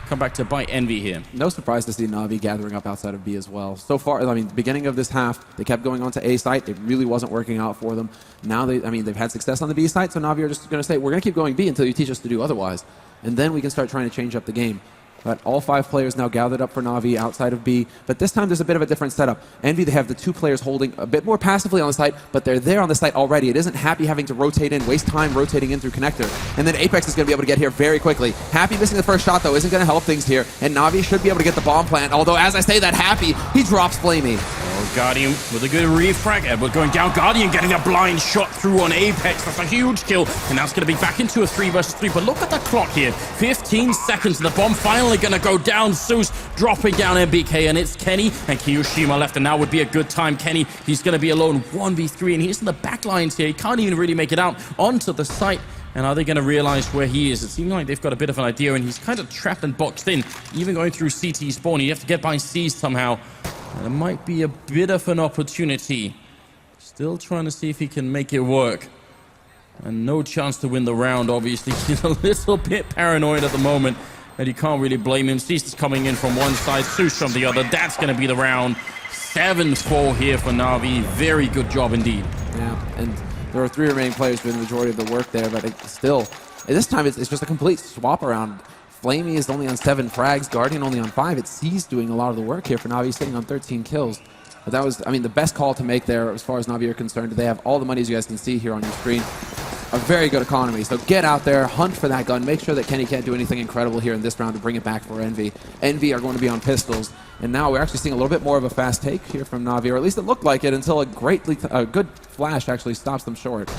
come back to bite Envy here. No surprise to see Na'Vi gathering up outside of B as well. So far, I mean, beginning of this half, they kept going on to A site. It really wasn't working out for them. Now, they've had success on the B site, so Na'Vi are just going to say, we're going to keep going B until you teach us to do otherwise. And then we can start trying to change up the game. But all 5 players now gathered up for Na'Vi outside of B. But this time there's a bit of a different setup. Envy, they have the 2 players holding a bit more passively on the site, but they're there on the site already. It isn't Happy having to rotate in, waste time rotating in through connector. And then Apex is going to be able to get here very quickly. Happy missing the first shot, though, isn't going to help things here. And Na'Vi should be able to get the bomb plant. Although, as I say that, Happy, he drops Flamey. Oh, Guardian with a good refrag. Edward going down. Guardian getting a blind shot through on Apex. That's a huge kill. And now it's going to be back into a 3 versus 3. But look at the clock here. 15 seconds. The bomb finally going to go down. Zeus dropping down MBK, and it's Kenny and Kiyoshima left, and now would be a good time. Kenny, he's going to be alone 1v3, and he's in the back lines here. He can't even really make it out onto the site. And are they going to realize where he is? It seems like they've got a bit of an idea, and he's kind of trapped and boxed in, even going through CT spawn. You have to get by C's somehow. And it might be a bit of an opportunity. Still trying to see if he can make it work. And no chance to win the round, obviously. He's a little bit paranoid at the moment, and you can't really blame him. Cease is coming in from one side, Seuss from the other. That's going to be the round. 7-4 here for Na'Vi. Very good job indeed. Yeah, and there are 3 remaining players doing the majority of the work there, but still, this time it's just a complete swap around. Flamey is only on 7 frags, Guardian only on 5. It's C's doing a lot of the work here for Na'Vi, sitting on 13 kills. But that was, I mean, the best call to make there as far as Na'Vi are concerned. They have all the money, as you guys can see here on your screen. A very good economy. So get out there, hunt for that gun. Make sure that Kenny can't do anything incredible here in this round to bring it back for Envy. Envy are going to be on pistols. And now we're actually seeing a little bit more of a fast take here from Na'Vi, or at least it looked like it until a good flash actually stops them short.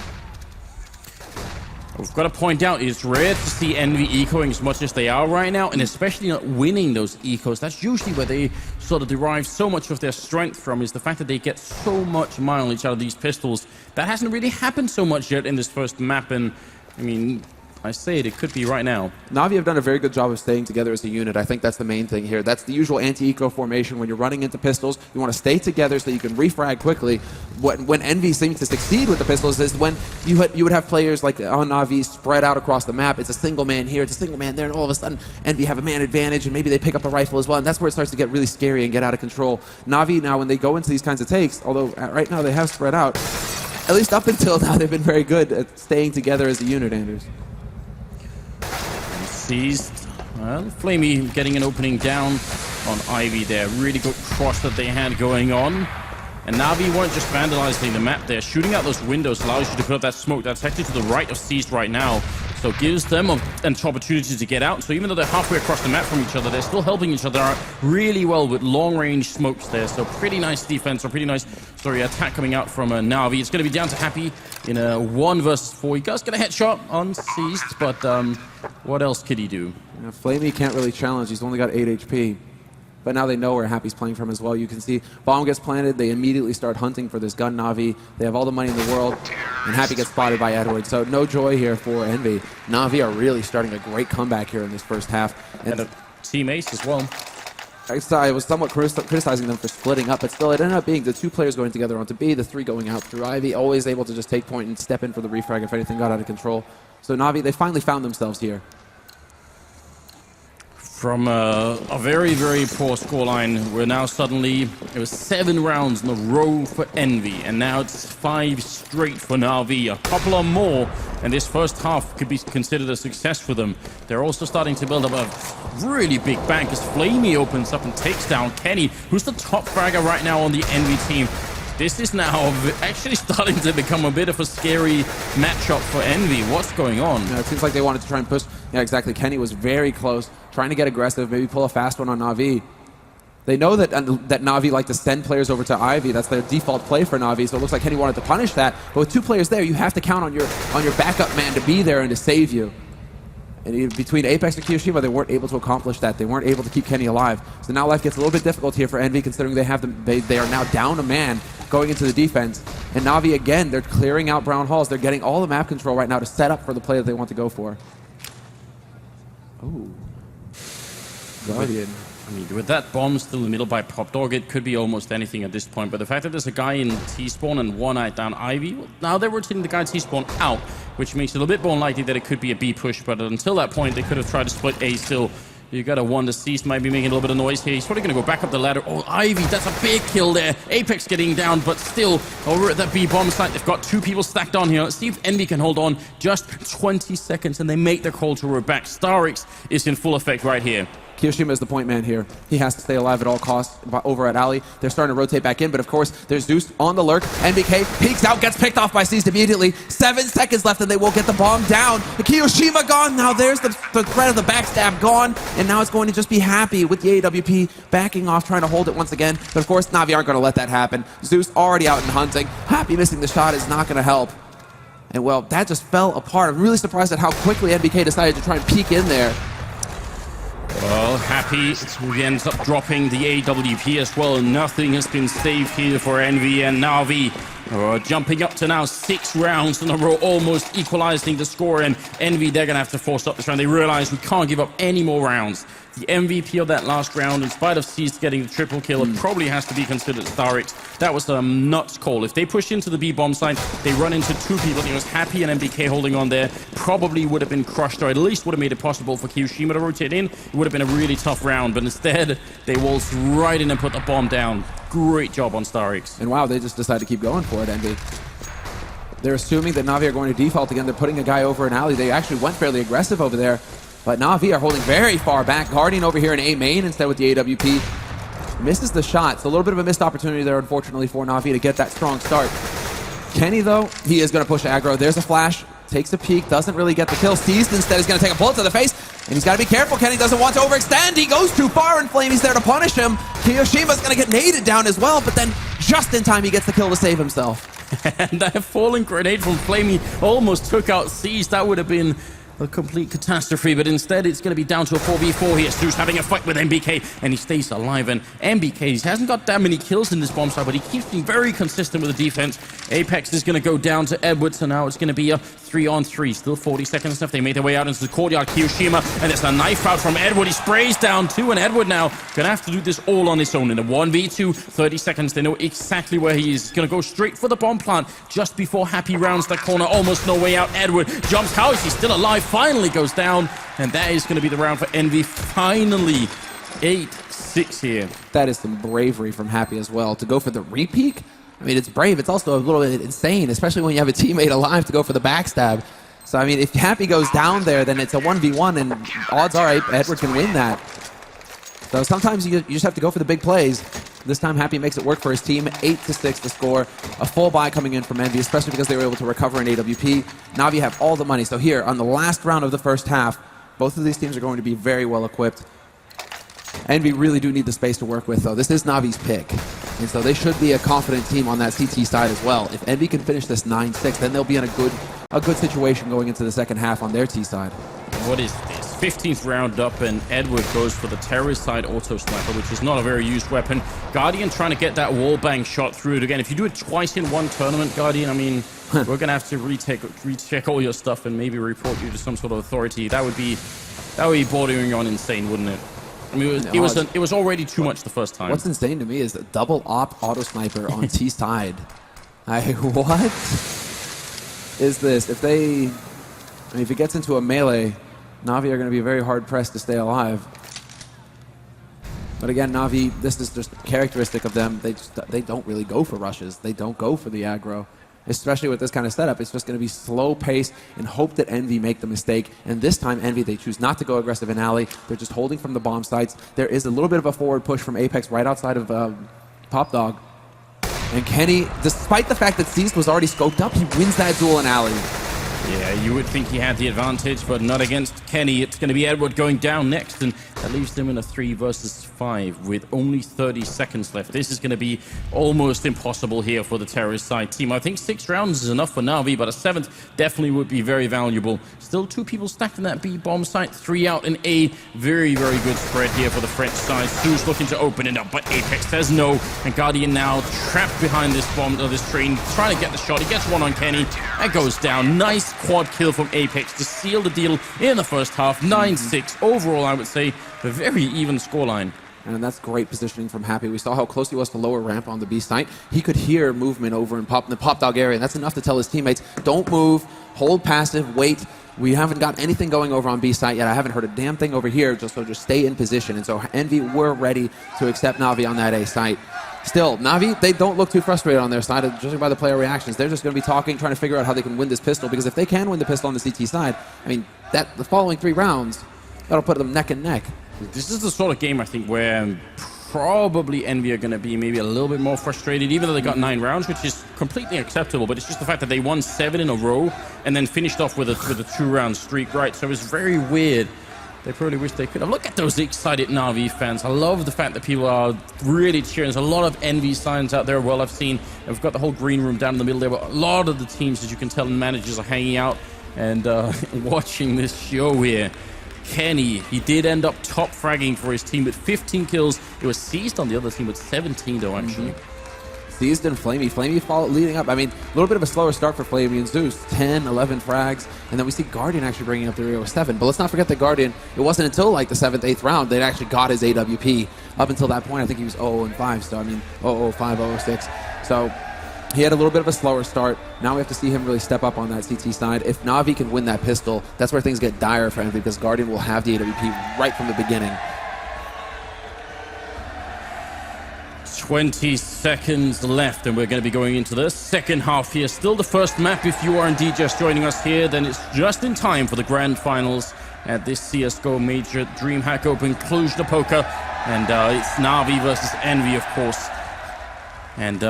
We've got to point out, it's rare to see Envy ecoing as much as they are right now, and especially not winning those ecos. That's usually where they sort of derive so much of their strength from, is the fact that they get so much mileage out of these pistols. That hasn't really happened so much yet in this first map, and I mean, I say it could be right now. Na'Vi have done a very good job of staying together as a unit. I think that's the main thing here. That's the usual anti-eco formation. When you're running into pistols, you want to stay together so that you can refrag quickly. When Envy seems to succeed with the pistols is when you would have players like on Na'Vi spread out across the map. It's a single man here, it's a single man there, and all of a sudden Envy have a man advantage, and maybe they pick up a rifle as well, and that's where it starts to get really scary and get out of control. Na'Vi now, when they go into these kinds of takes, although right now they have spread out, at least up until now they've been very good at staying together as a unit, Anders. Seized. Well, Flamey getting an opening down on Ivy there. Really good cross that they had going on. And Na'Vi weren't just vandalizing the map there. Shooting out those windows allows you to put up that smoke that's actually to the right of Seized right now. So gives them an opportunity to get out. So even though they're halfway across the map from each other, they're still helping each other out really well with long-range smokes there. So pretty nice defense, or pretty nice, attack coming out from Na'Vi. It's going to be down to Happy in a 1 versus 4. He does get a headshot on Seized, but what else could he do? Flamey can't really challenge. He's only got 8 HP. But now they know where Happy's playing from as well. You can see bomb gets planted. They immediately start hunting for this gun Na'Vi. They have all the money in the world. And Happy gets spotted by Edward. So no joy here for Envy. Na'Vi are really starting a great comeback here in this first half. And a team ace as well. I was somewhat criticizing them for splitting up, but still it ended up being the 2 players going together onto B, the 3 going out through Ivy, always able to just take point and step in for the refrag if anything got out of control. So Na'Vi, they finally found themselves here. From a very, very poor scoreline, we're now suddenly, it was 7 rounds in a row for Envy, and now it's 5 straight for Na'Vi. A couple or more, and this first half could be considered a success for them. They're also starting to build up a really big bank as Flamey opens up and takes down Kenny, who's the top fragger right now on the Envy team. This is now actually starting to become a bit of a scary matchup for Envy. What's going on? Yeah, it seems like they wanted to try and push. Yeah, exactly. Kenny was very close, trying to get aggressive, maybe pull a fast one on Na'Vi. They know that Na'Vi like to send players over to Ivy. That's their default play for Na'Vi, so it looks like Kenny wanted to punish that. But with 2 players there, you have to count on your backup man to be there and to save you. And between Apex and Kiyoshima, they weren't able to accomplish that. They weren't able to keep Kenny alive. So now life gets a little bit difficult here for Envy, considering they are now down a man going into the defense. And Na'Vi, again, they're clearing out brown halls. They're getting all the map control right now to set up for the play that they want to go for. Ooh. Guardian. I mean, with that bomb still in the middle by Pop Dog, it could be almost anything at this point. But the fact that there's a guy in T-spawn and 1 eye down Ivy, well, now they're rotating the guy T-spawn out, which makes it a little bit more likely that it could be a B push. But until that point, they could have tried to split A still. You got a 1 deceased, might be making a little bit of noise here. He's probably going to go back up the ladder. Oh, Ivy, that's a big kill there. Apex getting down, but still over at that B bomb site. They've got 2 people stacked on here. Let's see if Envy can hold on just 20 seconds, and they make the call to roll back. Starix is in full effect right here. Kiyoshima is the point man here. He has to stay alive at all costs over at Ali. They're starting to rotate back in, but of course, there's Zeus on the lurk. NBK peeks out, gets picked off by Seized immediately. 7 seconds left, and they will get the bomb down. The Kiyoshima gone. Now there's the threat of the backstab gone, and now it's going to just be Happy with the AWP backing off, trying to hold it once again. But of course, Na'Vi aren't going to let that happen. Zeus already out and hunting. Happy missing the shot is not going to help. And well, that just fell apart. I'm really surprised at how quickly NBK decided to try and peek in there. Well, Happy ends up dropping the AWP as well. Nothing has been saved here for Envy, and Na'Vi Jumping up to now 6 rounds in a row, almost equalizing the score. And Envy, they're going to have to force up this round. They realize we can't give up any more rounds. The MVP of that last round, in spite of Cease getting the triple kill, it probably has to be considered Starix. That was a nuts call. If they push into the B bomb site, they run into 2 people. I think it was Happy and MBK holding on there. Probably would have been crushed, or at least would have made it possible for Kiyoshima to rotate in. It would have been a really tough round, but instead, they waltzed right in and put the bomb down. Great job on Starix. And wow, they just decided to keep going for it, Envy. They're assuming that Na'Vi are going to default again. They're putting a guy over an alley. They actually went fairly aggressive over there. But Na'Vi are holding very far back. Guardian over here in A main instead with the AWP. Misses the shot. It's a little bit of a missed opportunity there, unfortunately, for Na'Vi to get that strong start. Kenny, though, he is going to push aggro. There's a flash. Takes a peek. Doesn't really get the kill. Seized instead is going to take a bullet to the face. And he's got to be careful. Kenny doesn't want to overextend. He goes too far, and Flamey's there to punish him. Kiyoshima's going to get naded down as well, but then just in time he gets the kill to save himself. And that falling grenade from Flamey almost took out Cease. That would have been a complete catastrophe, but instead it's going to be down to a 4v4 here. Stu's having a fight with MBK, and he stays alive. And MBK hasn't got that many kills in this bomb site, but he keeps being very consistent with the defense. Apex is going to go down to Edward, so now it's going to be a 3-on-3. Still 40 seconds left. They made their way out into the courtyard. Kiyoshima, and there's a knife out from Edward. He sprays down 2, and Edward now going to have to do this all on his own in a 1v2. 30 seconds. They know exactly where he is. He's going to go straight for the bomb plant just before Happy rounds that corner. Almost no way out. Edward jumps. How is he still alive? Finally goes down, and that is going to be the round for Envy. Finally 8-6 here. That is some bravery from Happy as well. To go for the repeak, I mean, it's brave. It's also a little bit insane, especially when you have a teammate alive to go for the backstab. So, I mean, if Happy goes down there, then it's a 1v1, and odds are Edward can win that. So sometimes you just have to go for the big plays. This time, Happy makes it work for his team. 8-6 the score. A full buy coming in from Envy, especially because they were able to recover in AWP. Na'Vi have all the money. So here, on the last round of the first half, both of these teams are going to be very well equipped. Envy really do need the space to work with, though. This is Na'Vi's pick. And so they should be a confident team on that CT side as well. If Envy can finish this 9-6, then they'll be in a good situation going into the second half on their T side. What is this? 15th round up, and Edward goes for the terrorist side auto sniper, which is not a very used weapon. Guardian trying to get that wall bang shot through it again. If you do it twice in one tournament, Guardian, I mean, we're going to have to recheck all your stuff and maybe report you to some sort of authority. That would be bordering on insane, wouldn't it? I mean, it was already too much the first time. What's insane to me is the double op auto sniper on T side. What is this? If it gets into a melee, Na'Vi are going to be very hard pressed to stay alive. But again, Na'Vi, this is just characteristic of them. They don't really go for rushes. They don't go for the aggro. Especially with this kind of setup, it's just going to be slow pace and hope that Envy make the mistake. And this time, Envy, they choose not to go aggressive in alley. They're just holding from the bomb sites. There is a little bit of a forward push from Apex right outside of Pop Dog. And Kenny, despite the fact that Cease was already scoped up, he wins that duel in alley. Yeah, you would think he had the advantage, but not against Kenny. It's going to be Edward going down next, and that leaves them in a 3 versus 5 with only 30 seconds left. This is going to be almost impossible here for the terrorist side team. I think 6 rounds is enough for Na'Vi, but a 7th definitely would be very valuable. Still 2 people stacked in that B bomb site, 3 out in A. Very, very good spread here for the French side. Stu's looking to open it up, but Apex says no, and Guardian now trapped behind this bomb, or this train, trying to get the shot. He gets one on Kenny. That goes down. Nice quad kill from Apex to seal the deal in the first half. 9-6 overall, I would say a very even scoreline. And that's great positioning from Happy. We saw how close he was to lower ramp on the B site. He could hear movement over in the Pop Dog area, and that's enough to tell his teammates, don't move, hold passive, wait. We haven't got anything going over on B site yet. I haven't heard a damn thing over here, so just stay in position. And so Envy were ready to accept Na'Vi on that A site. Still, Na'Vi, they don't look too frustrated on their side, judging by the player reactions. They're just going to be talking, trying to figure out how they can win this pistol, because if they can win the pistol on the CT side, I mean, the following 3 rounds, that'll put them neck and neck. This is the sort of game, I think, where probably Envy are going to be maybe a little bit more frustrated, even though they got 9 rounds, which is completely acceptable, but it's just the fact that they won 7 in a row and then finished off with a 2-round streak, right? So it's very weird. They probably wish they could have. Look at those excited Na'Vi fans. I love the fact that people are really cheering. There's a lot of Envy signs out there. Well, I've seen, we've got the whole green room down in the middle there, but a lot of the teams, as you can tell, and managers are hanging out and watching this show here. Kenny, he did end up top fragging for his team with 15 kills. It was Seized on the other team with 17, though, actually. Seized and Flamey. Flamey leading up. I mean, a little bit of a slower start for Flamey and Zeus. 10, 11 frags. And then we see Guardian actually bringing up the rear with 7. But let's not forget that Guardian, it wasn't until like the 7th, 8th round that actually got his AWP. Up until that point, I think he was 0-5. So, I mean, 0-5, 0-6. So he had a little bit of a slower start. Now we have to see him really step up on that CT side. If Na'Vi can win that pistol, that's where things get dire for him because Guardian will have the AWP right from the beginning. 20 seconds left, and we're going to be going into the second half here. Still the first map. If you are indeed just joining us here, then it's just in time for the grand finals at this CSGO Major DreamHack Open Cluj-Napoca. And it's Na'Vi versus Envy, of course. And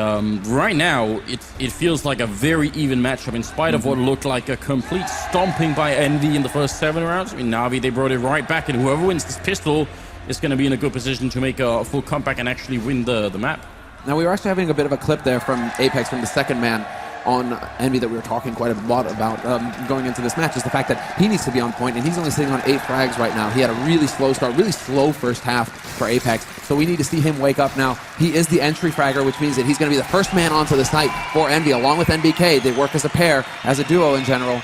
right now, it feels like a very even matchup in spite of what looked like a complete stomping by Envy in the first 7 rounds. I mean, Na'Vi, they brought it right back, and whoever wins this pistol is going to be in a good position to make a full comeback and actually win the map. Now, we were actually having a bit of a clip there from Apex, from the second man on Envy that we were talking quite a lot about going into this match, is the fact that he needs to be on point, and he's only sitting on 8 frags right now. He had a really slow start, really slow first half for Apex, so we need to see him wake up now. He is the entry fragger, which means that he's going to be the first man onto the site for Envy, along with NBK. They work as a pair, as a duo in general.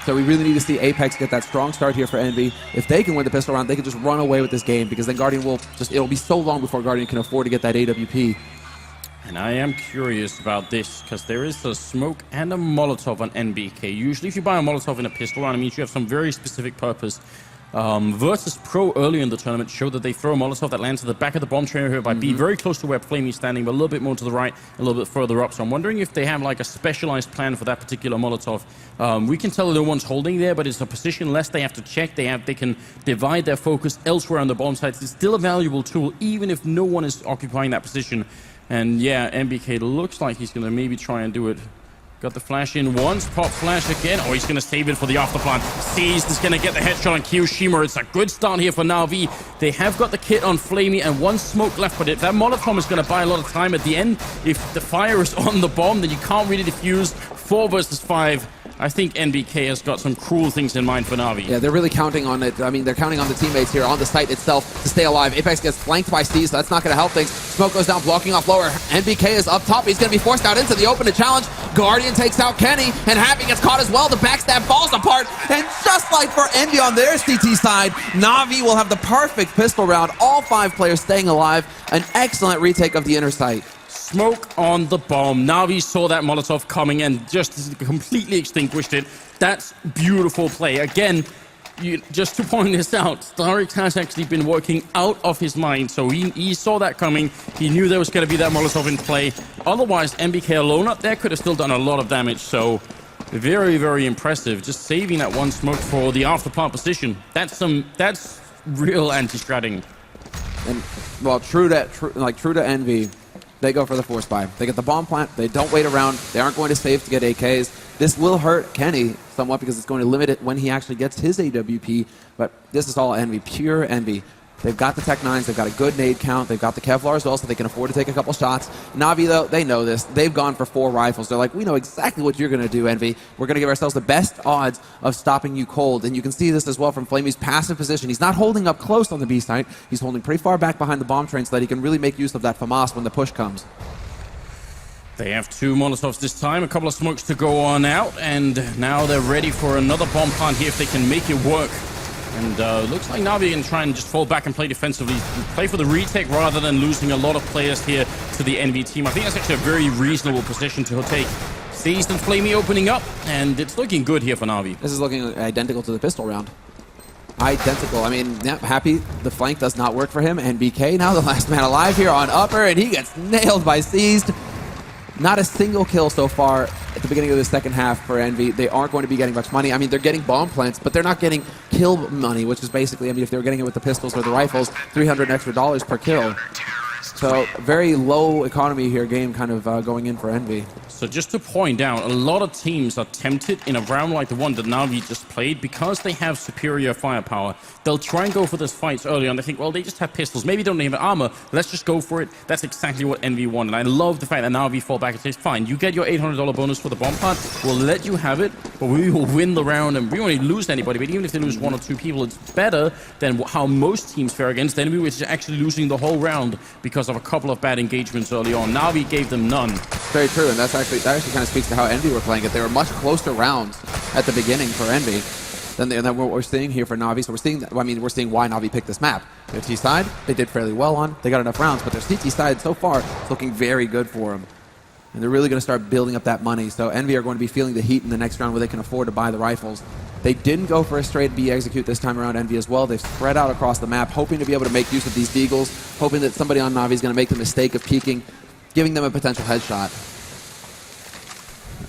So we really need to see Apex get that strong start here for Envy. If they can win the pistol round, they can just run away with this game, because then Guardian will just, it'll be so long before Guardian can afford to get that AWP. And I am curious about this, because there is a smoke and a Molotov on NBK. Usually if you buy a Molotov in a pistol round, it means you have some very specific purpose. Virtus Pro earlier in the tournament showed that they throw a Molotov that lands at the back of the bomb trainer here by B, very close to where Flamey's standing, but a little bit more to the right, a little bit further up. So I'm wondering if they have like a specialized plan for that particular Molotov. We can tell that no one's holding there, but it's a position less they have to check. They can divide their focus elsewhere on the bomb sites. It's still a valuable tool, even if no one is occupying that position. And yeah, NBK looks like he's going to maybe try and do it. Got the flash in once, pop flash again. Oh, he's going to save it for the afterplant. Seized is going to get the headshot on Kiyoshima. It's a good start here for Na'Vi. They have got the kit on Flamey and 1 smoke left, but if that Molotov is going to buy a lot of time at the end, if the fire is on the bomb, then you can't really defuse. 4 versus 5. I think NBK has got some cruel things in mind for Na'Vi. Yeah, they're really counting on it. I mean, they're counting on the teammates here on the site itself to stay alive. Apex gets flanked by Steve, so that's not going to help things. Smoke goes down, blocking off lower. NBK is up top. He's going to be forced out into the open to challenge. Guardian takes out Kenny, and Happy gets caught as well. The backstab falls apart, and just like for Envy on their CT side, Na'Vi will have the perfect pistol round. All 5 players staying alive. An excellent retake of the inner site. Smoke on the bomb. Na'Vi saw that Molotov coming and just completely extinguished it. That's beautiful play. Again, just to point this out, Starix has actually been working out of his mind, so he saw that coming. He knew there was going to be that Molotov in play. Otherwise, NBK alone up there could have still done a lot of damage, so very, very impressive. Just saving that 1 smoke for the afterplant position. That's real anti-stratting. And well, true to Envy, they go for the force buy. They get the bomb plant. They don't wait around. They aren't going to save to get AKs. This will hurt Kenny somewhat because it's going to limit it when he actually gets his AWP. But this is all Envy, pure Envy. They've got the Tech 9s. They've got a good nade count. They've got the Kevlar as well, so they can afford to take a couple shots. Na'Vi, though, they know this. They've gone for 4 rifles. They're like, we know exactly what you're going to do, Envy. We're going to give ourselves the best odds of stopping you cold. And you can see this as well from Flamey's passive position. He's not holding up close on the B site. He's holding pretty far back behind the bomb train so that he can really make use of that FAMAS when the push comes. They have 2 Molotovs this time, a couple of smokes to go on out, and now they're ready for another bomb plant here if they can make it work. And looks like Na'Vi can try and just fall back and play defensively, play for the retake rather than losing a lot of players here to the Envy team. I think that's actually a very reasonable position to take. Seized and Flamey opening up, and it's looking good here for Na'Vi. This is looking identical to the pistol round. Identical. I mean, yeah, Happy, the flank does not work for him, and BK now the last man alive here on upper, and he gets nailed by Seized. Not a single kill so far at the beginning of the second half for Envy. They aren't going to be getting much money. I mean, they're getting bomb plants, but they're not getting kill money, which is basically, I mean, if they were getting it with the pistols or the rifles, $300 extra per kill. So very low economy here game kind of going in for Envy. So just to point out, a lot of teams are tempted in a round like the one that Na'Vi just played because they have superior firepower. They'll try and go for those fights early on. They think, well, they just have pistols. Maybe they don't have armor. Let's just go for it. That's exactly what Envy wanted. And I love the fact that Na'Vi fall back and say, fine, you get your $800 bonus for the bomb plant. We'll let you have it, but we will win the round. And we won't lose anybody. But even if they lose 1 or 2 people, it's better than how most teams fare against Envy, which is actually losing the whole round because because of a couple of bad engagements early on. Na'Vi gave them none. Very true, and that actually kind of speaks to how Envy were playing it. They were much closer rounds at the beginning for Envy than what we're seeing here for Na'Vi. So we're seeing why Na'Vi picked this map. Their T side, they did fairly well on. They got enough rounds, but their CT side so far is looking very good for them. And they're really going to start building up that money. So Envy are going to be feeling the heat in the next round where they can afford to buy the rifles. They didn't go for a straight B execute this time around, Envy as well. They've spread out across the map, hoping to be able to make use of these deagles, hoping that somebody on Na'Vi is going to make the mistake of peeking, giving them a potential headshot.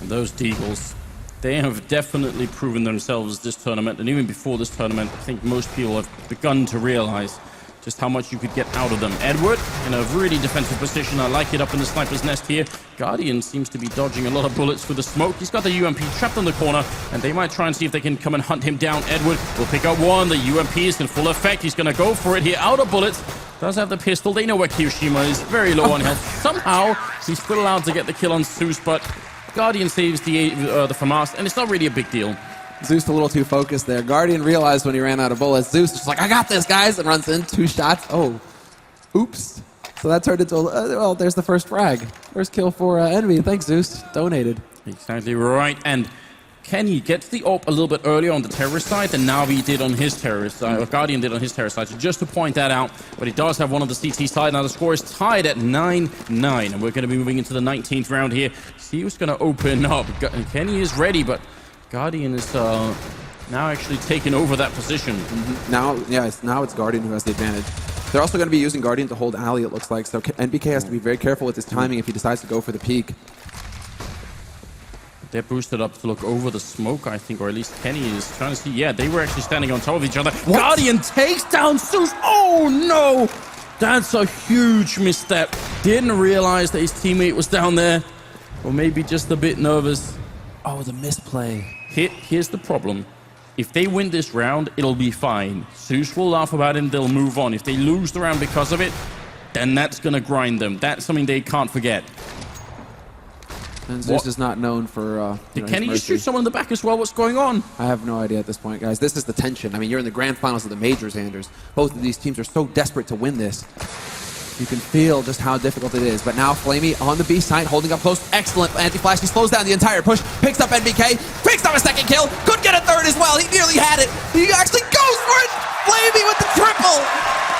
And those deagles, they have definitely proven themselves this tournament, and even before this tournament, I think most people have begun to realize just how much you could get out of them. Edward in a really defensive position. I like it up in the sniper's nest here. Guardian seems to be dodging a lot of bullets with the smoke. He's got the UMP trapped in the corner, and they might try and see if they can come and hunt him down. Edward will pick up one. The UMP is in full effect. He's going to go for it here. Out of bullets. Does have the pistol. They know where Kiyoshima is. Very low on health. Somehow, he's still allowed to get the kill on Zeus, but Guardian saves the FAMAS, and it's not really a big deal. Zeus a little too focused there. Guardian realized when he ran out of bullets. Zeus is like, I got this, guys, and runs in 2 shots. Oh, oops. So that turned into, well, there's the first frag. First kill for Envy. Thanks, Zeus. Donated. Exactly right. And Kenny gets the AWP a little bit earlier on the terrorist side than Na'Vi did on his terrorist side, or Guardian did on his terrorist side. So just to point that out, but he does have one on the CT side. Now the score is tied at 9-9, and we're going to be moving into the 19th round here. See who's going to open up. Kenny is ready, but Guardian is now actually taking over that position. Now it's Guardian who has the advantage. They're also going to be using Guardian to hold alley, it looks like. So NBK has to be very careful with his timing if he decides to go for the peak. They're boosted up to look over the smoke, I think, or at least Kenny is trying to see. Yeah, they were actually standing on top of each other. What? Guardian takes down Zeus. Oh, no! That's a huge misstep. Didn't realize that his teammate was down there. Or maybe just a bit nervous. Oh, the misplay. Here's the problem. If they win this round, it'll be fine. Zeus will laugh about it and they'll move on. If they lose the round because of it, then that's going to grind them. That's something they can't forget. And Zeus is not known for... Did Kenny just shoot someone in the back as well? What's going on? I have no idea at this point, guys. This is the tension. I mean, you're in the grand finals of the majors, Anders. Both of these teams are so desperate to win this. You can feel just how difficult it is. But now Flamey on the B side, holding up close. Excellent anti-flash. He slows down the entire push. Picks up NBK. Picks up a second kill. Could get a third as well. He nearly had it. He actually goes for it. Flamey with the triple.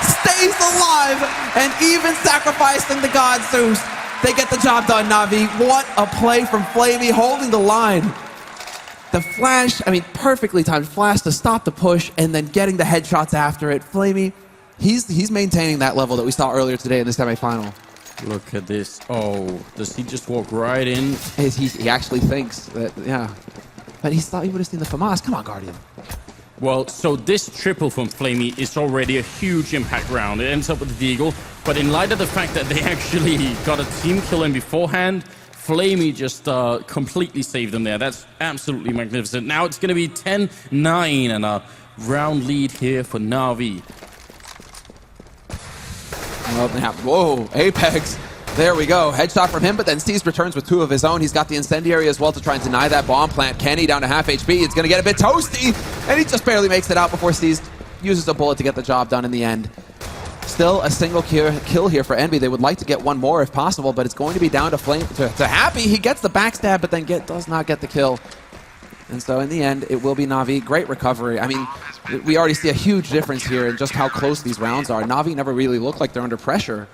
Stays alive. And even sacrificing the god Zeus. They get the job done, Na'Vi. What a play from Flamey, holding the line. The flash, I mean, perfectly timed flash to stop the push and then getting the headshots after it. Flamey, he's maintaining that level that we saw earlier today in the semifinal. Look at this. Oh, does he just walk right in? He actually thinks that, yeah. But he thought he would have seen the FAMAS. Come on, Guardian. Well, so this triple from Flamey is already a huge impact round. It ends up with the Deagle, but in light of the fact that they actually got a team kill in beforehand, Flamey just completely saved them there. That's absolutely magnificent. Now it's going to be 10-9 and a round lead here for Na'Vi. Whoa, Apex. There we go. Headshot from him, but then Steez returns with 2 of his own. He's got the incendiary as well to try and deny that bomb plant. Kenny down to half HP. It's going to get a bit toasty, and he just barely makes it out before Steez uses a bullet to get the job done in the end. Still a single kill here for Envy. They would like to get one more if possible, but it's going to be down to Happy. He gets the backstab, but then does not get the kill. And so in the end, it will be Na'Vi. Great recovery. I mean, we already see a huge difference here in just how close these rounds are. Na'Vi never really look like they're under pressure.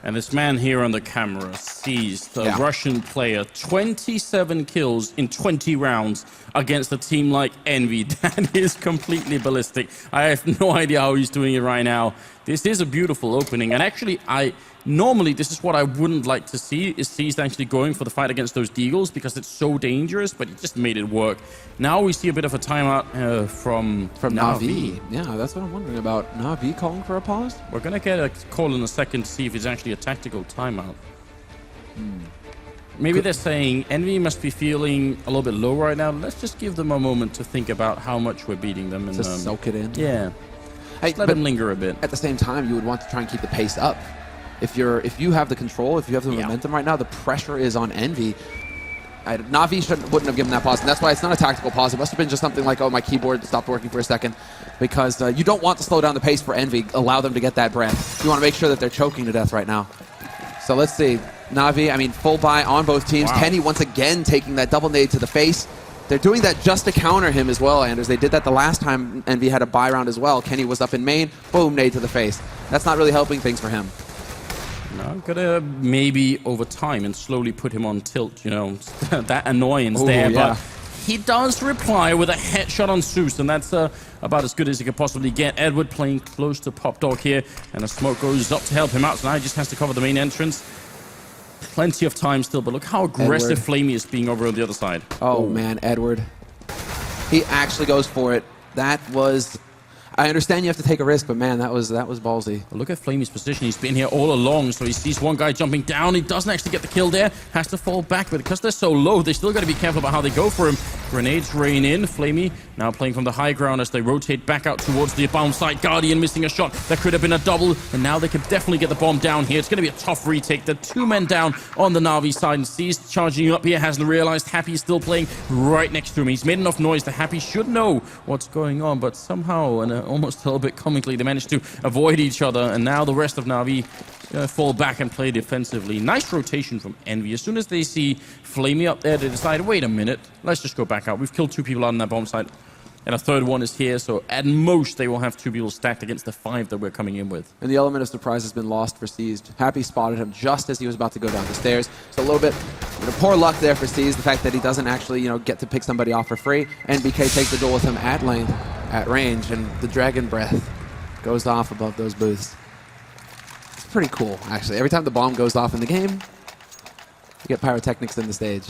And this man here on the camera sees the Russian player 27 kills in 20 rounds against a team like Envy. That is completely ballistic. I have no idea how he's doing it right now. This is a beautiful opening. And actually, normally this is what I wouldn't like to see, is Seized actually going for the fight against those Deagles because it's so dangerous, but he just made it work. Now we see a bit of a timeout from Na'Vi. Yeah, that's what I'm wondering about. Na'Vi calling for a pause? We're going to get a call in a second to see if it's actually a tactical timeout. Maybe they're saying Envy must be feeling a little bit low right now. Let's just give them a moment to think about how much we're beating them. And just soak it in? Yeah. Let them linger a bit. At the same time, you would want to try and keep the pace up. If you have the control, if you have the momentum right now, the pressure is on Envy. Na'Vi wouldn't have given that pause, and that's why it's not a tactical pause. It must have been just something like, oh, my keyboard stopped working for a second, because you don't want to slow down the pace for Envy, allow them to get that breath. You want to make sure that they're choking to death right now. So let's see. Na'Vi, I mean, full buy on both teams. Wow. Kenny once again taking that double nade to the face. They're doing that just to counter him as well, Anders. They did that the last time Envy had a buy round as well. Kenny was up in main, boom, nade to the face. That's not really helping things for him. No, I'm gonna maybe over time and slowly put him on tilt, you know, that annoyance Ooh, there. yeah. But he does reply with a headshot on Zeus, and that's about as good as he could possibly get. Edward playing close to Pop Dog here, and a smoke goes up to help him out, so now he just has to cover the main entrance. Plenty of time still, but look how aggressive Edward. Flamey is being over on the other side. Oh, man, Edward. He actually goes for it. That was... I understand you have to take a risk, but man, that was ballsy. Look at Flamey's position. He's been here all along, so he sees one guy jumping down. He doesn't actually get the kill there. Has to fall back, but because they're so low, they still got to be careful about how they go for him. Grenades rain in. Flamey now playing from the high ground as they rotate back out towards the bomb site. Guardian missing a shot. That could have been a double, and now they can definitely get the bomb down here. It's going to be a tough retake. The 2 men down on the Na'Vi side, and C's charging up here. Hasn't realized Happy's still playing right next to him. He's made enough noise that Happy should know what's going on, but somehow, and almost a little bit comically, they managed to avoid each other, and now the rest of Na'Vi fall back and play defensively. Nice rotation from Envy. As soon as they see Flamey up there, they decide, wait a minute, let's just go back out. We've killed 2 people out on that bomb site, and a third one is here, so at most they will have 2 people stacked against the 5 that we're coming in with. And the element of surprise has been lost for Seized. Happy spotted him just as he was about to go down the stairs. So a little bit, poor luck there for Seized. The fact that he doesn't actually, get to pick somebody off for free. NBK takes the duel with him at lane, at range, and the Dragon Breath goes off above those booths. It's pretty cool, actually. Every time the bomb goes off in the game, you get pyrotechnics in the stage.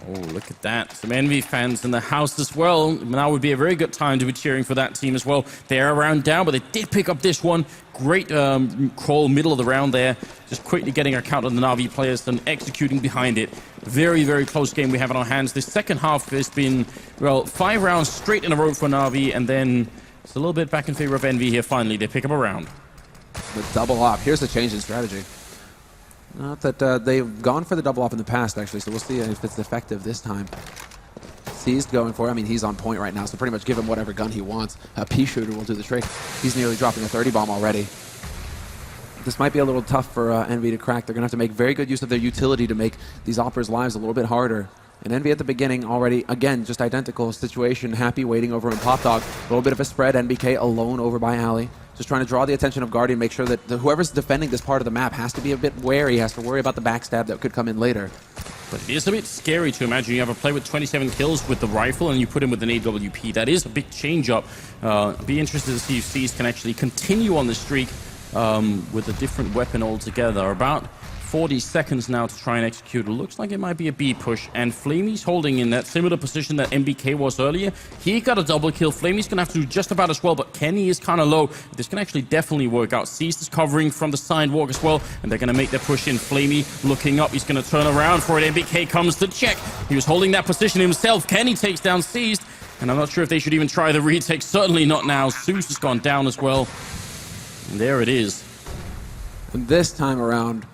Oh, look at that. Some Envy fans in the house as well. Now would be a very good time to be cheering for that team as well. They're around down, but they did pick up this one. Great call middle of the round there. Just quickly getting a count on the Na'Vi players and executing behind it. Very, very close game we have in our hands. This second half has been, well, 5 rounds straight in a row for Na'Vi, and then it's a little bit back in favor of Envy here. Finally, they pick up a round. The double off. Here's the change in strategy. Not that they've gone for the double off in the past, actually, so we'll see if it's effective this time. Seized going for it. I mean, he's on point right now, so pretty much give him whatever gun he wants. A pea shooter will do the trick. He's nearly dropping a 30 bomb already. This might be a little tough for Envy to crack. They're going to have to make very good use of their utility to make these Oppers' lives a little bit harder. And Envy at the beginning already, again, just identical situation. Happy waiting over in Pop Dog. A little bit of a spread. NBK alone over by Alley. Just trying to draw the attention of Guardian, make sure that whoever's defending this part of the map has to be a bit wary, has to worry about the backstab that could come in later. But it is a bit scary to imagine you have a player with 27 kills with the rifle and you put him with an AWP. That is a big change up. Be interested to see if C's can actually continue on the streak with a different weapon altogether. About 40 seconds now to try and execute. It looks like it might be a B push, and Flamey's holding in that similar position that MBK was earlier. He got a double kill. Flamey's gonna have to do just about as well, but Kenny is kind of low. This can actually definitely work out. Seized is covering from the sidewalk as well, and they're gonna make their push in. Flamey looking up. He's gonna turn around for it. MBK comes to check. He was holding that position himself. Kenny takes down Seized, and I'm not sure if they should even try the retake. Certainly not now. Zeus has gone down as well. And there it is. And this time around,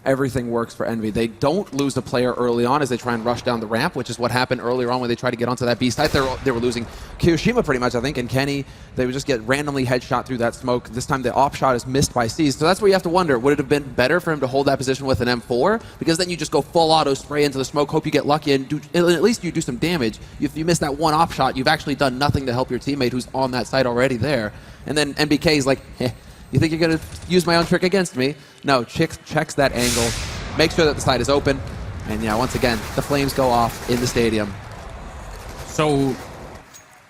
everything works for Envy. They don't lose a player early on as they try and rush down the ramp, which is what happened earlier on when they tried to get onto that B site. They were losing Kiyoshima pretty much, I think, and Kenny. They would just get randomly headshot through that smoke. This time the op shot is missed by C's. So that's where you have to wonder, would it have been better for him to hold that position with an M4? Because then you just go full auto spray into the smoke, hope you get lucky, and at least you do some damage. If you miss that one op shot, you've actually done nothing to help your teammate who's on that site already there. And then MBK is like, you think you're going to use my own trick against me? No, checks that angle. Make sure that the side is open, and yeah, once again, the flames go off in the stadium. So,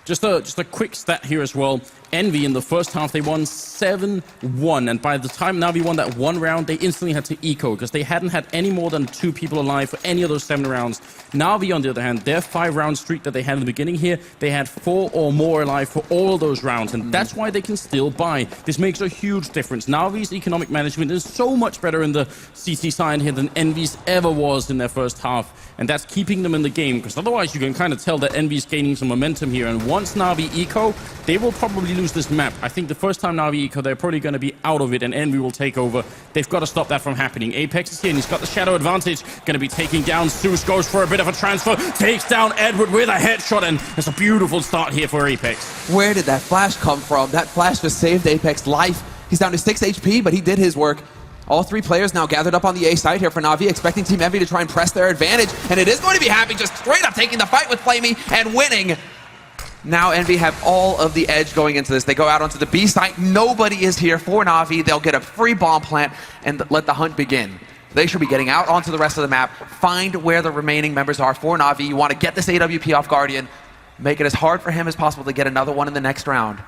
just a quick stat here as well. Envy in the first half, they won 7-1, and by the time Na'Vi won that one round, they instantly had to eco, because they hadn't had any more than 2 people alive for any of those 7 rounds. Na'Vi, on the other hand, their 5-round streak that they had in the beginning here, they had 4 or more alive for all those rounds, and that's why they can still buy. This makes a huge difference. Na'Vi's economic management is so much better in the CC side here than Envy's ever was in their first half, and that's keeping them in the game, because otherwise you can kind of tell that Envy's gaining some momentum here, and once Na'Vi eco, they will probably lose this map. I think the first time Na'Vi eco, they're probably going to be out of it, and Envy will take over. They've got to stop that from happening. Apex is here, and he's got the shadow advantage. Going to be taking down Zeus, goes for a bit of a transfer, takes down Edward with a headshot, and it's a beautiful start here for Apex. Where did that flash come from? That flash just saved Apex life. He's down to 6 HP, but he did his work. All three players now gathered up on the A side here for Na'Vi, expecting Team Envy to try and press their advantage. And it is going to be Happy just straight up taking the fight with Flamey and winning. Now Envy have all of the edge going into this. They go out onto the B site. Nobody is here for Na'Vi. They'll get a free bomb plant and let the hunt begin. They should be getting out onto the rest of the map, find where the remaining members are for Na'Vi. You want to get this AWP off Guardian, make it as hard for him as possible to get another one in the next round.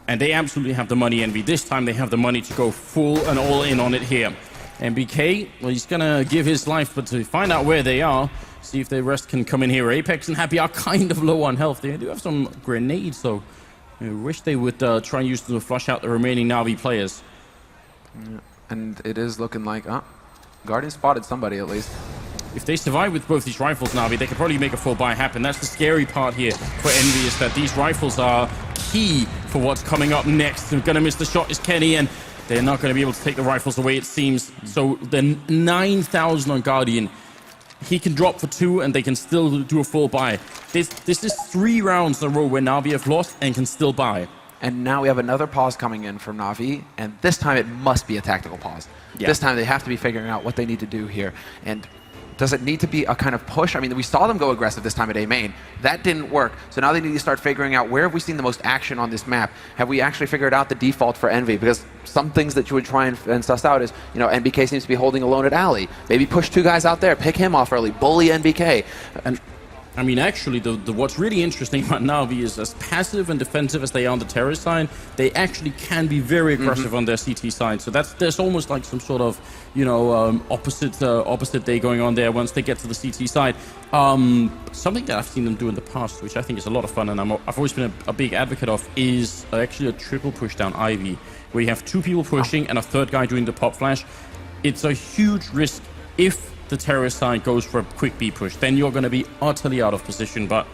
And they absolutely have the money, Envy. This time they have the money to go full and all in on it here. MBK, well, he's going to give his life, but to find out where they are, see if the rest can come in here. Apex and Happy are kind of low on health. They do have some grenades, so I wish they would try and use them to flush out the remaining Na'Vi players. Yeah. And it is looking like, Guardian spotted somebody at least. If they survive with both these rifles, Na'Vi, they could probably make a full buy happen. That's the scary part here for Envy, is that these rifles are key for what's coming up next. They're going to miss the shot is Kenny, and they're not going to be able to take the rifles away, it seems. So the 9,000 on Guardian, he can drop for 2 and they can still do a full buy. This is 3 rounds in a row where Na'Vi have lost and can still buy. And now we have another pause coming in from Na'Vi, and this time it must be a tactical pause. Yeah. This time they have to be figuring out what they need to do here. And does it need to be a kind of push? I mean, we saw them go aggressive this time at A main. That didn't work. So now they need to start figuring out, where have we seen the most action on this map? Have we actually figured out the default for Envy? Because some things that you would try and suss out is, NBK seems to be holding alone at alley. Maybe push 2 guys out there, pick him off early, bully NBK. And I mean, actually, what's really interesting about Na'Vi is, as passive and defensive as they are on the terrorist side, they actually can be very aggressive on their CT side. So there's almost like some sort of, opposite day going on there once they get to the CT side. Something that I've seen them do in the past, which I think is a lot of fun, and I've always been a big advocate of, is actually a triple push down Ivy, where you have 2 people pushing and a 3rd guy doing the pop flash. It's a huge risk if the terrorist side goes for a quick B push, then you're going to be utterly out of position. But